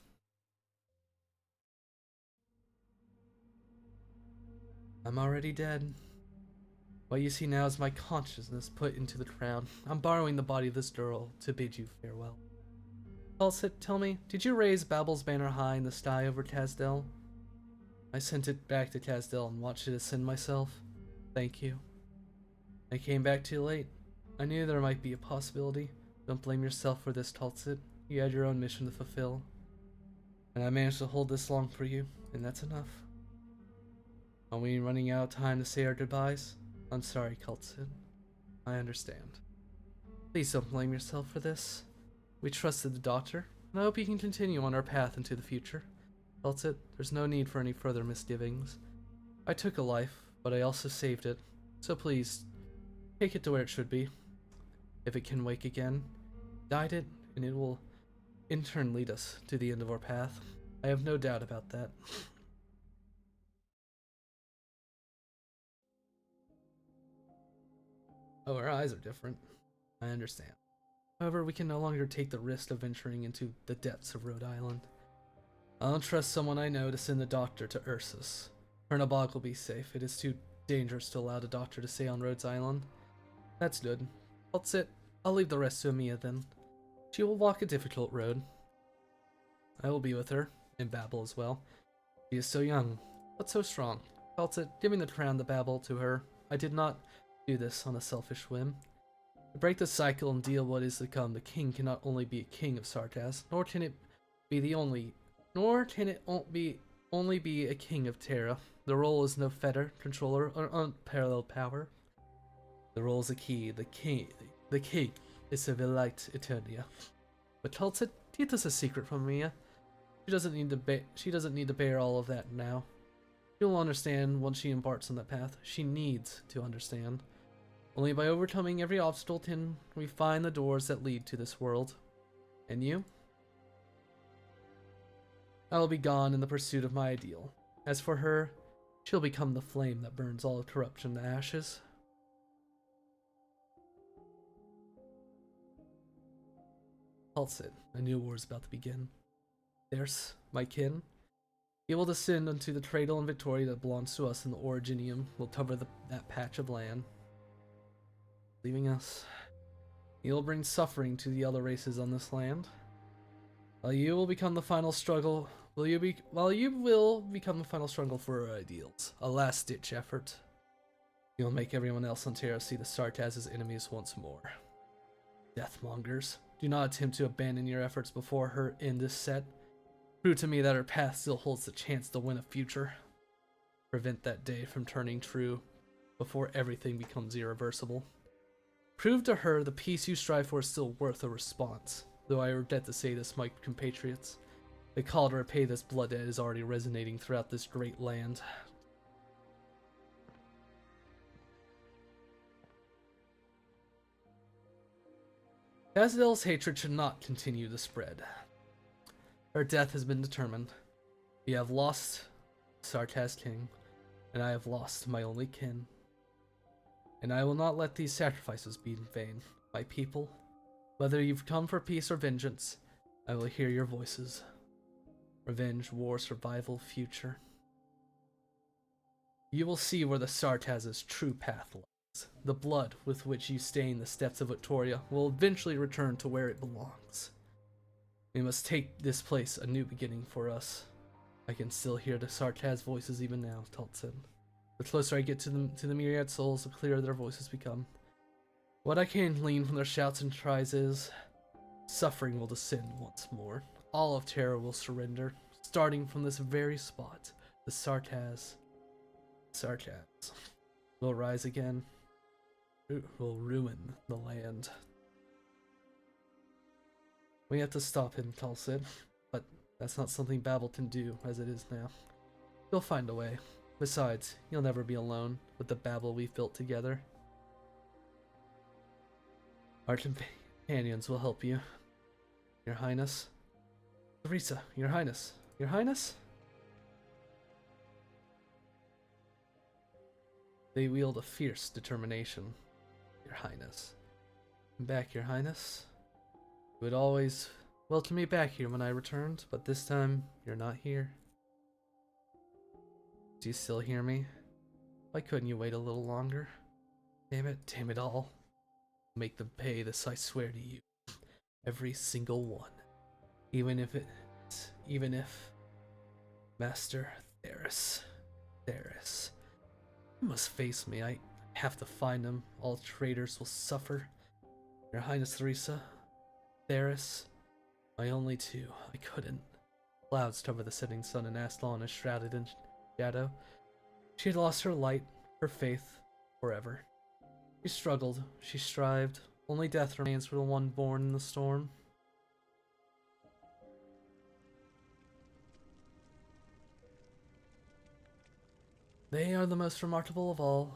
[SPEAKER 2] I'm already dead. What you see now is my consciousness put into the crown. I'm borrowing the body of this girl to bid you farewell. Calcit, tell me, did you raise Babel's banner high in the sky over Kazdel? I sent it back to Kazdel and watched it ascend myself. Thank you. I came back too late. I knew there might be a possibility. Don't blame yourself for this, Calcit. You had your own mission to fulfill. And I managed to hold this long for you, and that's enough. Are we running out of time to say our goodbyes? I'm sorry, Calcit. I understand. Please don't blame yourself for this. We trusted the Doctor, and I hope you can continue on our path into the future. Calcit, there's no need for any further misgivings. I took a life, but I also saved it. So please, take it to where it should be. If it can wake again, guide it, and it will in turn lead us to the end of our path. I have no doubt about that. Oh, our eyes are different. I understand. However, we can no longer take the risk of venturing into the depths of Rhode Island. I don't trust someone I know to send the Doctor to Ursus. Hernabog will be safe. It is too dangerous to allow the Doctor to stay on Rhodes Island. That's good. Calcit. I'll leave the rest to Amiya then. She will walk a difficult road. I will be with her, in Babel as well. She is so young, but so strong. Calcit, giving the crown to Babel to her. I did not do this on a selfish whim. To break the cycle and deal what is to come, the king cannot only be a king of Sartas, nor can it only be a king of Terra. The role is no fetter, controller, or unparalleled power. The role is a key. The king is a Velite Eternia. But Tulsa, keep this a secret from Mia. She doesn't need to bear all of that now. She'll understand once she embarks on that path. She needs to understand. Only by overcoming every obstacle can we find the doors that lead to this world. And you? I will be gone in the pursuit of my ideal. As for her, she'll become the flame that burns all corruption to ashes. Pulse it. A new war is about to begin. There's my kin. He will descend unto the cradle and victory that belongs to us, and the Originium will cover that patch of land. Leaving us. He will bring suffering to the other races on this land. While you will become the final struggle for our ideals. A last-ditch effort. You'll make everyone else on Terra see the Sartaz as enemies once more. Deathmongers, do not attempt to abandon your efforts before her end is set. Prove to me that her path still holds the chance to win a future. Prevent that day from turning true before everything becomes irreversible. Prove to her the peace you strive for is still worth a response. Though I regret to say this, my compatriots, the call to repay this blood debt is already resonating throughout this great land. Azrael's hatred should not continue to spread. Her death has been determined. We have lost Sartaz King, and I have lost my only kin. And I will not let these sacrifices be in vain. My people, whether you've come for peace or vengeance, I will hear your voices. Revenge, war, survival, future. You will see where the Sartaz's true path lies. The blood with which you stain the steps of Victoria will eventually return to where it belongs. We must take this place a new beginning for us. I can still hear the Sartaz voices even now, Tultsin. The closer I get to the myriad souls, the clearer their voices become. What I can glean from their shouts and cries is, suffering will descend once more. All of Terra will surrender, starting from this very spot. The Sartaz will rise again. It will ruin the land. We have to stop him, Tulsid, but that's not something Babel can do as it is now. He'll find a way. Besides, you'll never be alone with the Babel we've built together. Our companions will help you. Your Highness. Teresa, Your Highness. Your Highness? They wield a fierce determination. Your Highness. I'm back, Your Highness. You would always welcome me back here when I returned, but this time, you're not here. Do you still hear me? Why couldn't you wait a little longer? Damn it all. Make them pay this, I swear to you. Every single one. Even if Master Theris, you must face me. I have to find him. All traitors will suffer. Your Highness Teresa, Theris, my only two. I couldn't. Clouds cover the setting sun, and Aslan is shrouded in shadow. She had lost her light, her faith, forever. She struggled, she strived. Only death remains for the one born in the storm. They are the most remarkable of all.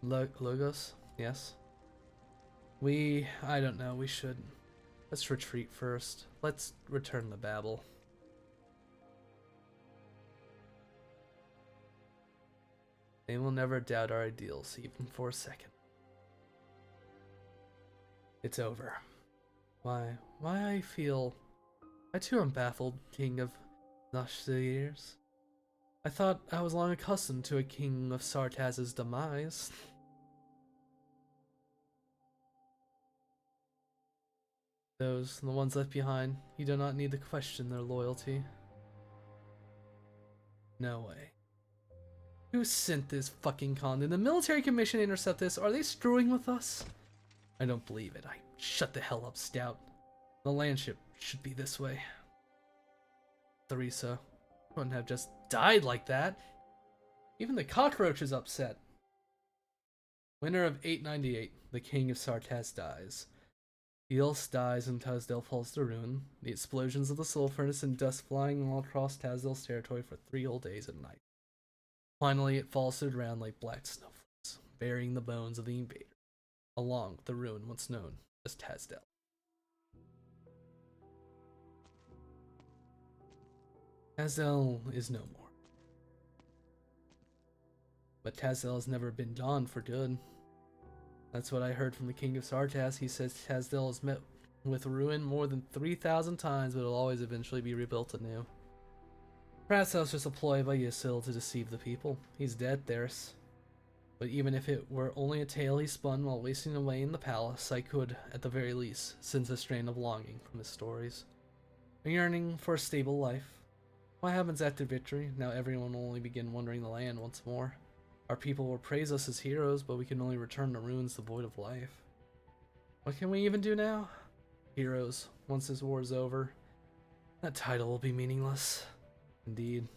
[SPEAKER 2] Logos? Yes. I don't know, we should. Let's retreat first. Let's return to Babel. They will never doubt our ideals, even for a second. It's over. Why I too am baffled, King of Nashir. I thought I was long accustomed to a King of Sartaz's demise. The ones left behind, you do not need to question their loyalty. No way. Who sent this fucking con? Did the military commission intercept this? Are they screwing with us? I don't believe it. Shut the hell up, Stout. The landship should be this way. Theresa wouldn't have just died like that. Even the cockroach is upset. Winter of 898, the king of Sartas dies. Eos dies and Tasdale falls to ruin. The explosions of the soul furnace and dust flying all across Tasdale's territory for 3 whole days and nights. Finally, it falls to the ground like black snowflakes, burying the bones of the invader, along with the ruin once known as Tasdale. Tasdale is no more. But Tasdale has never been gone for good. That's what I heard from the King of Sartas. He says Tasdale has met with ruin more than 3,000 times, but it'll always eventually be rebuilt anew. Perhaps that was just a ploy by Ysil to deceive the people. He's dead, Theris. But even if it were only a tale he spun while wasting away in the palace, I could, at the very least, sense a strain of longing from his stories. A yearning for a stable life. What happens after victory? Now everyone will only begin wandering the land once more. Our people will praise us as heroes, but we can only return to ruins devoid of life. What can we even do now? Heroes, once this war is over. That title will be meaningless. Indeed.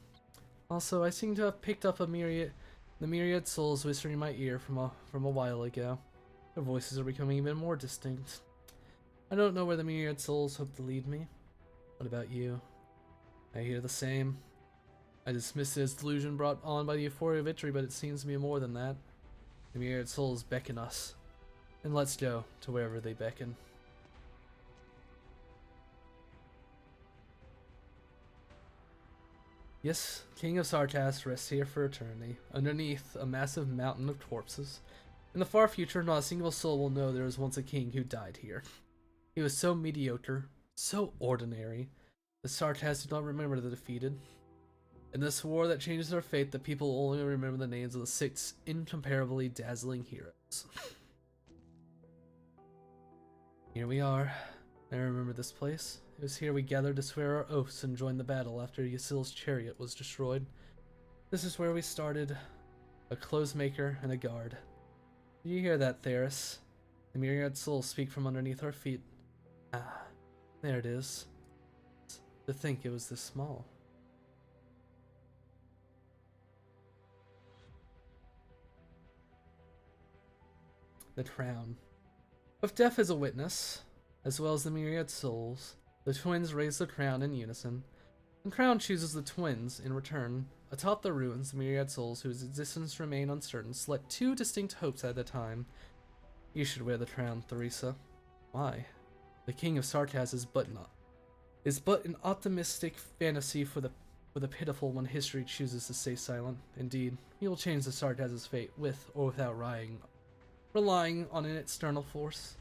[SPEAKER 2] Also, I seem to have picked up the myriad souls whispering in my ear from a while ago. Their voices are becoming even more distinct. I don't know where the myriad souls hope to lead me. What about you? I hear the same. I dismiss it as delusion brought on by the euphoria of victory, but it seems to be more than that. The myriad souls beckon us, and let's go to wherever they beckon. Yes, King of Sartas rests here for eternity, underneath a massive mountain of corpses. In the far future, not a single soul will know there was once a king who died here. He was so mediocre, so ordinary, that Sartas did not remember the defeated. In this war that changes our fate, the people only remember the names of the 6 incomparably dazzling heroes. Here we are. I remember this place. It was here we gathered to swear our oaths and joined the battle after Ysil's chariot was destroyed. This is where we started, a clothes maker and a guard. Did you hear that, Theris? The myriad souls speak from underneath our feet. Ah, there it is. To think it was this small. The crown. With death as a witness, as well as the myriad souls, the twins raise the crown in unison. The crown chooses the twins in return. Atop the ruins, the myriad souls whose existence remain uncertain select 2 distinct hopes at a time. You should wear the crown, Theresa. Why? The King of Sartas is but an optimistic fantasy for the pitiful when history chooses to stay silent. Indeed, he will change the Sartas' fate with or without relying on an external force.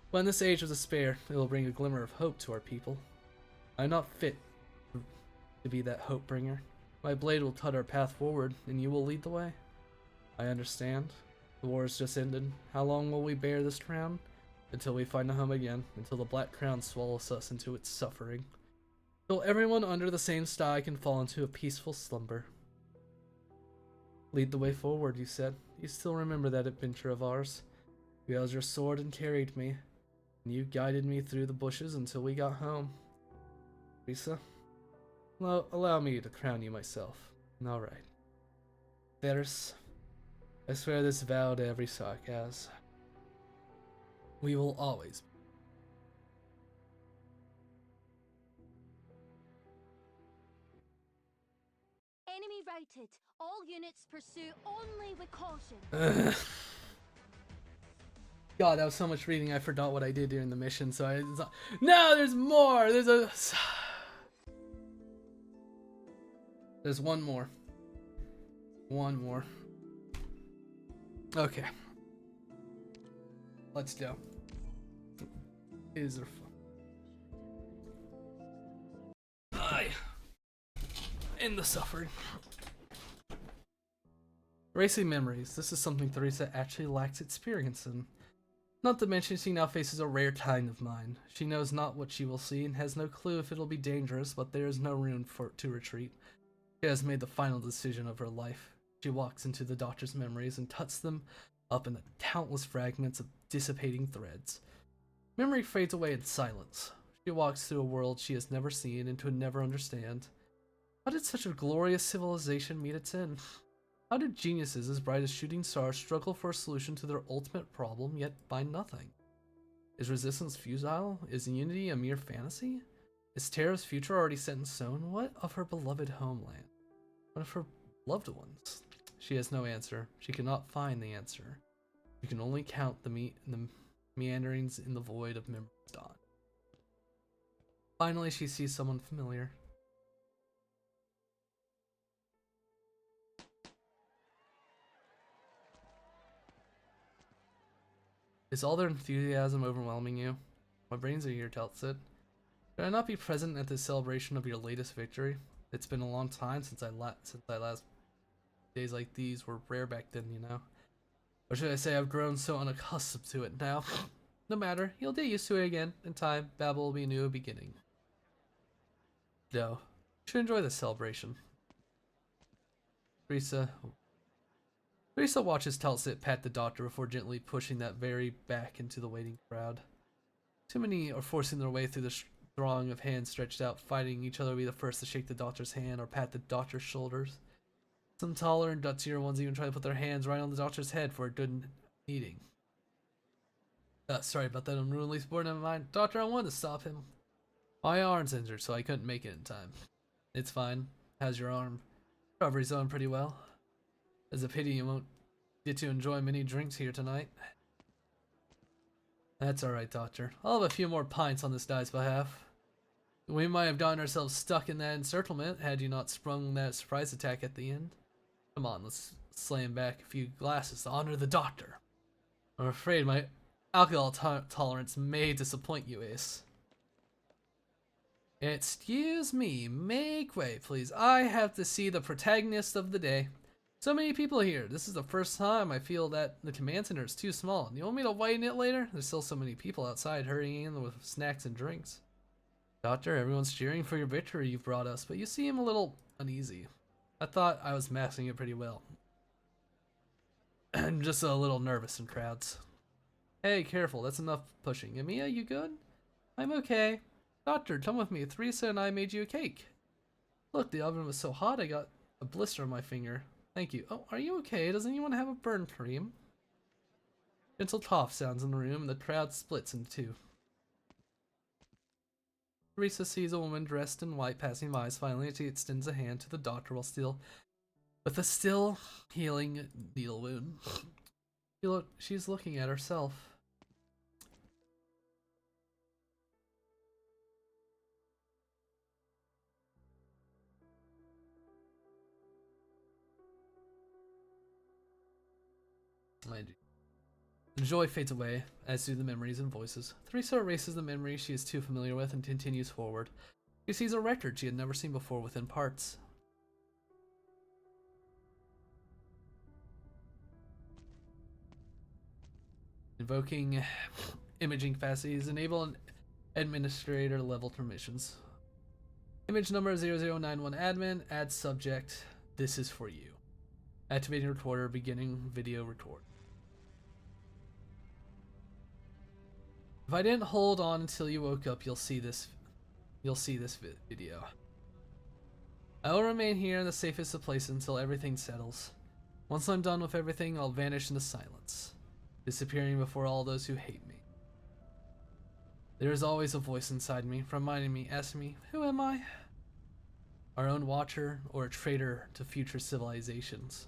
[SPEAKER 2] But in this age of despair, it will bring a glimmer of hope to our people. I am not fit to be that hope bringer. My blade will cut our path forward, and you will lead the way. I understand. The war has just ended. How long will we bear this crown? Until we find a home again, until the black crown swallows us into its suffering. Till everyone under the same sky can fall into a peaceful slumber. Lead the way forward, you said. You still remember that adventure of ours? You held your sword and carried me, and you guided me through the bushes until we got home. Theresa, allow me to crown you myself. Alright. Theris, I swear this vow to every Sarkas. We will always.
[SPEAKER 8] Enemy routed. All units pursue only with caution.
[SPEAKER 2] God, that was so much reading. I forgot what I did during the mission. So no, there's more. There's one more. One more. Okay. Let's go. Is there fun? End the suffering. Racing memories. This is something Theresa actually lacks experience in. Not to mention she now faces a rare kind of mind. She knows not what she will see and has no clue if it'll be dangerous, but there is no room to retreat. She has made the final decision of her life. She walks into the doctor's memories and tucks them up in the countless fragments of dissipating threads. Memory fades away in silence. She walks through a world she has never seen and could never understand. How did such a glorious civilization meet its end? How did geniuses as bright as shooting stars struggle for a solution to their ultimate problem, yet find nothing? Is resistance futile? Is unity a mere fantasy? Is Terra's future already set in stone? What of her beloved homeland? What of her loved ones? She has no answer. She cannot find the answer. You can only count the meanderings in the void of memory's dawn. Finally, she sees someone familiar. Is all their enthusiasm overwhelming you? My brains are here, tells it. Should I not be present at this celebration of your latest victory? It's been a long time since I last. Days like these were rare back then, you know. Or should I say I've grown so unaccustomed to it now? No matter, you'll get used to it again. In time, Babel will be a new beginning. No, you should enjoy this celebration. Teresa watches Telsit pat the doctor before gently pushing that very back into the waiting crowd. Too many are forcing their way through the throng of hands stretched out, fighting each other to be the first to shake the doctor's hand or pat the doctor's shoulders. Some taller and dutchier ones even try to put their hands right on the doctor's head for a good meeting. Sorry about that unruly sport of mine. Doctor, I wanted to stop him. My arm's injured, so I couldn't make it in time. It's fine. How's your arm? Recovery's going pretty well. It's a pity you won't get to enjoy many drinks here tonight. That's alright, Doctor. I'll have a few more pints on this guy's behalf. We might have gotten ourselves stuck in that encirclement had you not sprung that surprise attack at the end. Come on, let's slam back a few glasses to honor the doctor. I'm afraid my alcohol tolerance may disappoint you, Ace. Excuse me, make way, please. I have to see the protagonist of the day. So many people here. This is the first time I feel that the command center is too small. You want me to widen it later? There's still so many people outside hurrying in with snacks and drinks. Doctor, everyone's cheering for your victory you've brought us, but you seem a little uneasy. I thought I was masking it pretty well. I'm just a little nervous in crowds. Hey, careful, that's enough pushing. Amiya, you good? I'm okay. Doctor, come with me. Teresa and I made you a cake. Look, the oven was so hot I got a blister on my finger. Thank you. Oh, are you okay? Does anyone have a burn cream? Gentle cough sounds in the room and the crowd splits in two. Teresa sees a woman dressed in white passing by. Finally, she extends a hand to the doctor with a still healing needle wound. She's looking at herself. The joy fades away, as do the memories and voices. Teresa erases the memory she is too familiar with and continues forward. She sees a record she had never seen before within parts. Invoking imaging facilities enable an administrator level permissions. Image number 0091 admin, add subject, this is for you. Activating recorder, beginning video record. If I didn't hold on until you woke up, you'll see this video. I will remain here in the safest of places until everything settles. Once I'm done with everything, I'll vanish into silence, disappearing before all those who hate me. There is always a voice inside me, reminding me, asking me, who am I? Our own watcher, or a traitor to future civilizations?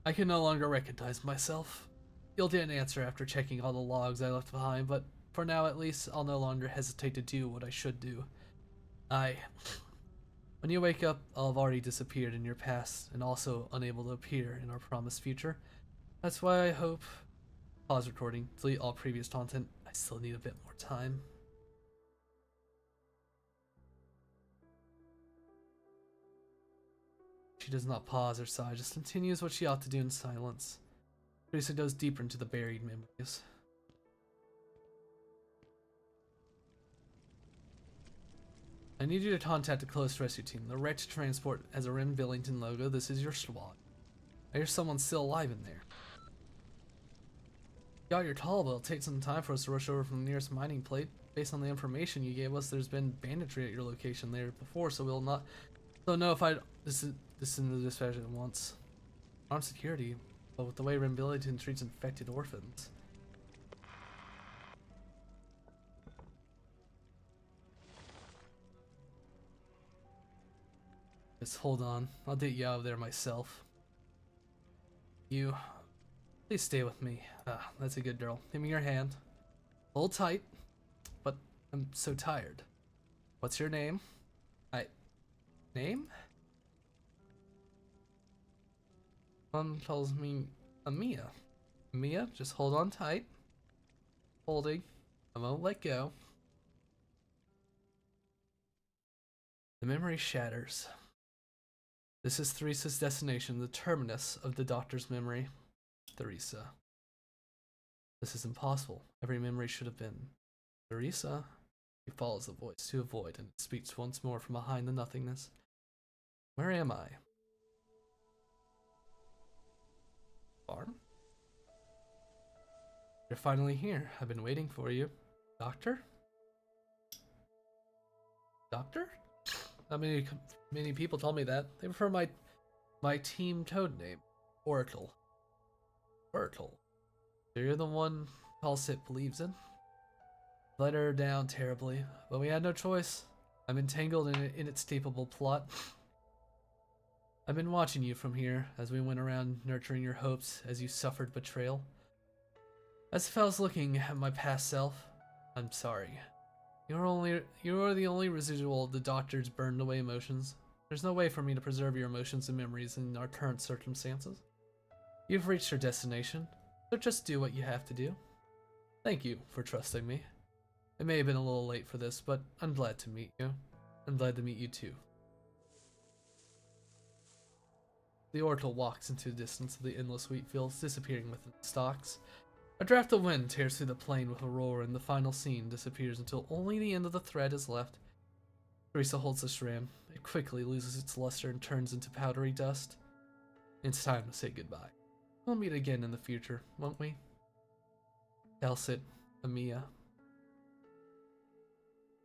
[SPEAKER 2] I can no longer recognize myself. You'll get an answer after checking all the logs I left behind, but for now at least, I'll no longer hesitate to do what I should do. When you wake up, I'll have already disappeared in your past, and also unable to appear in our promised future. That's why I hope... Pause recording, delete all previous content. I still need a bit more time. She does not pause or sigh, just continues what she ought to do in silence. Teresa goes deeper into the buried memories. I need you to contact the close rescue team. The wrecked transport has a Rim Billington logo. This is your SWAT. I hear someone's still alive in there. Got your call, but it'll take some time for us to rush over from the nearest mining plate. Based on the information you gave us, there's been banditry at your location there before, so we'll not. Don't know if I'd. This is in the dispatch at once. Armed security, but with the way Rim Billington treats infected orphans. Just hold on. I'll get you out of there myself. You. Please stay with me. Ah, that's a good girl. Give me your hand. Hold tight. But I'm so tired. What's your name? Name? One tells me Amia. Amia, just hold on tight. Holding. I won't let go. The memory shatters. This is Theresa's destination, the terminus of the doctor's memory. Theresa. This is impossible. Every memory should have been. Theresa. He follows the voice to avoid, and it speaks once more from behind the nothingness. Where am I? Farm? You're finally here. I've been waiting for you. Doctor? Doctor? Not many people told me that. They prefer my team code name. Oracle. Oracle. You're the one Halsit believes in? Let her down terribly, but we had no choice. I'm entangled in an inescapable plot. I've been watching you from here as we went around nurturing your hopes as you suffered betrayal. As if I was looking at my past self, I'm sorry. You are the only residual of the doctor's burned away emotions. There's no way for me to preserve your emotions and memories in our current circumstances. You've reached your destination, so just do what you have to do. Thank you for trusting me. It may have been a little late for this, but I'm glad to meet you. I'm glad to meet you too. The Oracle walks into the distance of the endless wheat fields, disappearing within the stalks. A draft of wind tears through the plain with a roar, and the final scene disappears until only the end of the thread is left. Theresa holds the shram. It quickly loses its luster and turns into powdery dust. It's time to say goodbye. We'll meet again in the future, won't we? Halsit, Amia,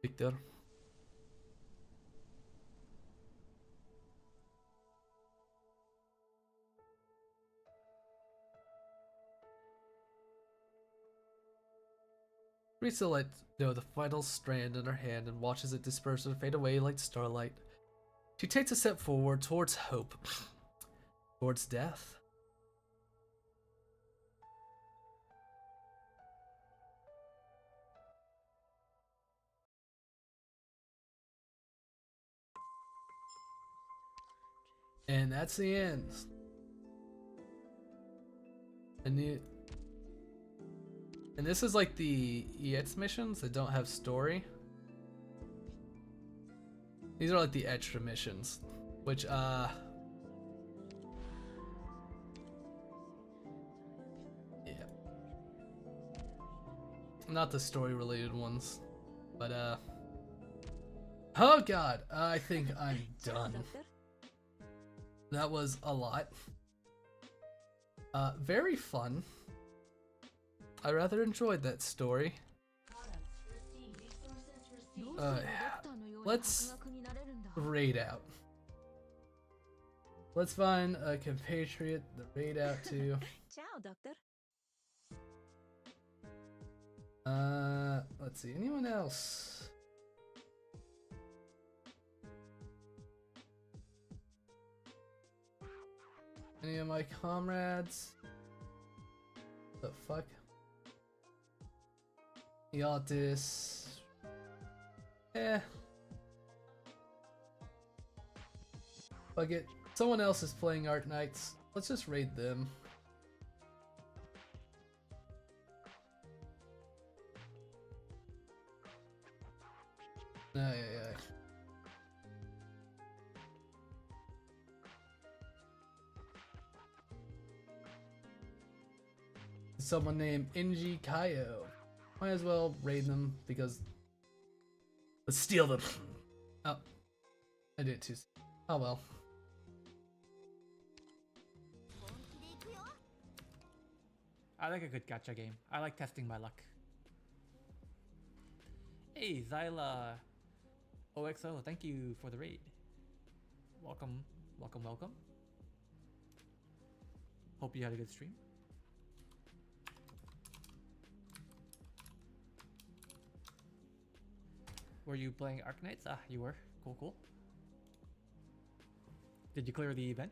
[SPEAKER 2] Victor. Theresa lets go the final strand in her hand and watches it disperse and fade away like starlight. She takes a step forward towards hope, towards death. And that's the end. And this is like the EX missions that don't have story. These are like the extra missions, which yeah. Not the story related ones, but oh god, I think I'm done. That was a lot. Very fun. I rather enjoyed that story. Let's raid out. Let's find a compatriot to raid out to.
[SPEAKER 1] Ciao, Doctor.
[SPEAKER 2] Let's see. Anyone else? Any of my comrades? The fuck? Yatis. Fuck it. Someone else is playing Arknights. Let's just raid them. Yeah. Someone named Inji Kaio. Might as well raid them because let's steal them. Oh, I did too. Oh well.
[SPEAKER 9] I like a good gacha game. I like testing my luck. Hey, Zyla OXO, thank you for the raid. Welcome, welcome, welcome. Hope you had a good stream. Were you playing Arknights? Ah, you were. Cool, cool. Did you clear the event?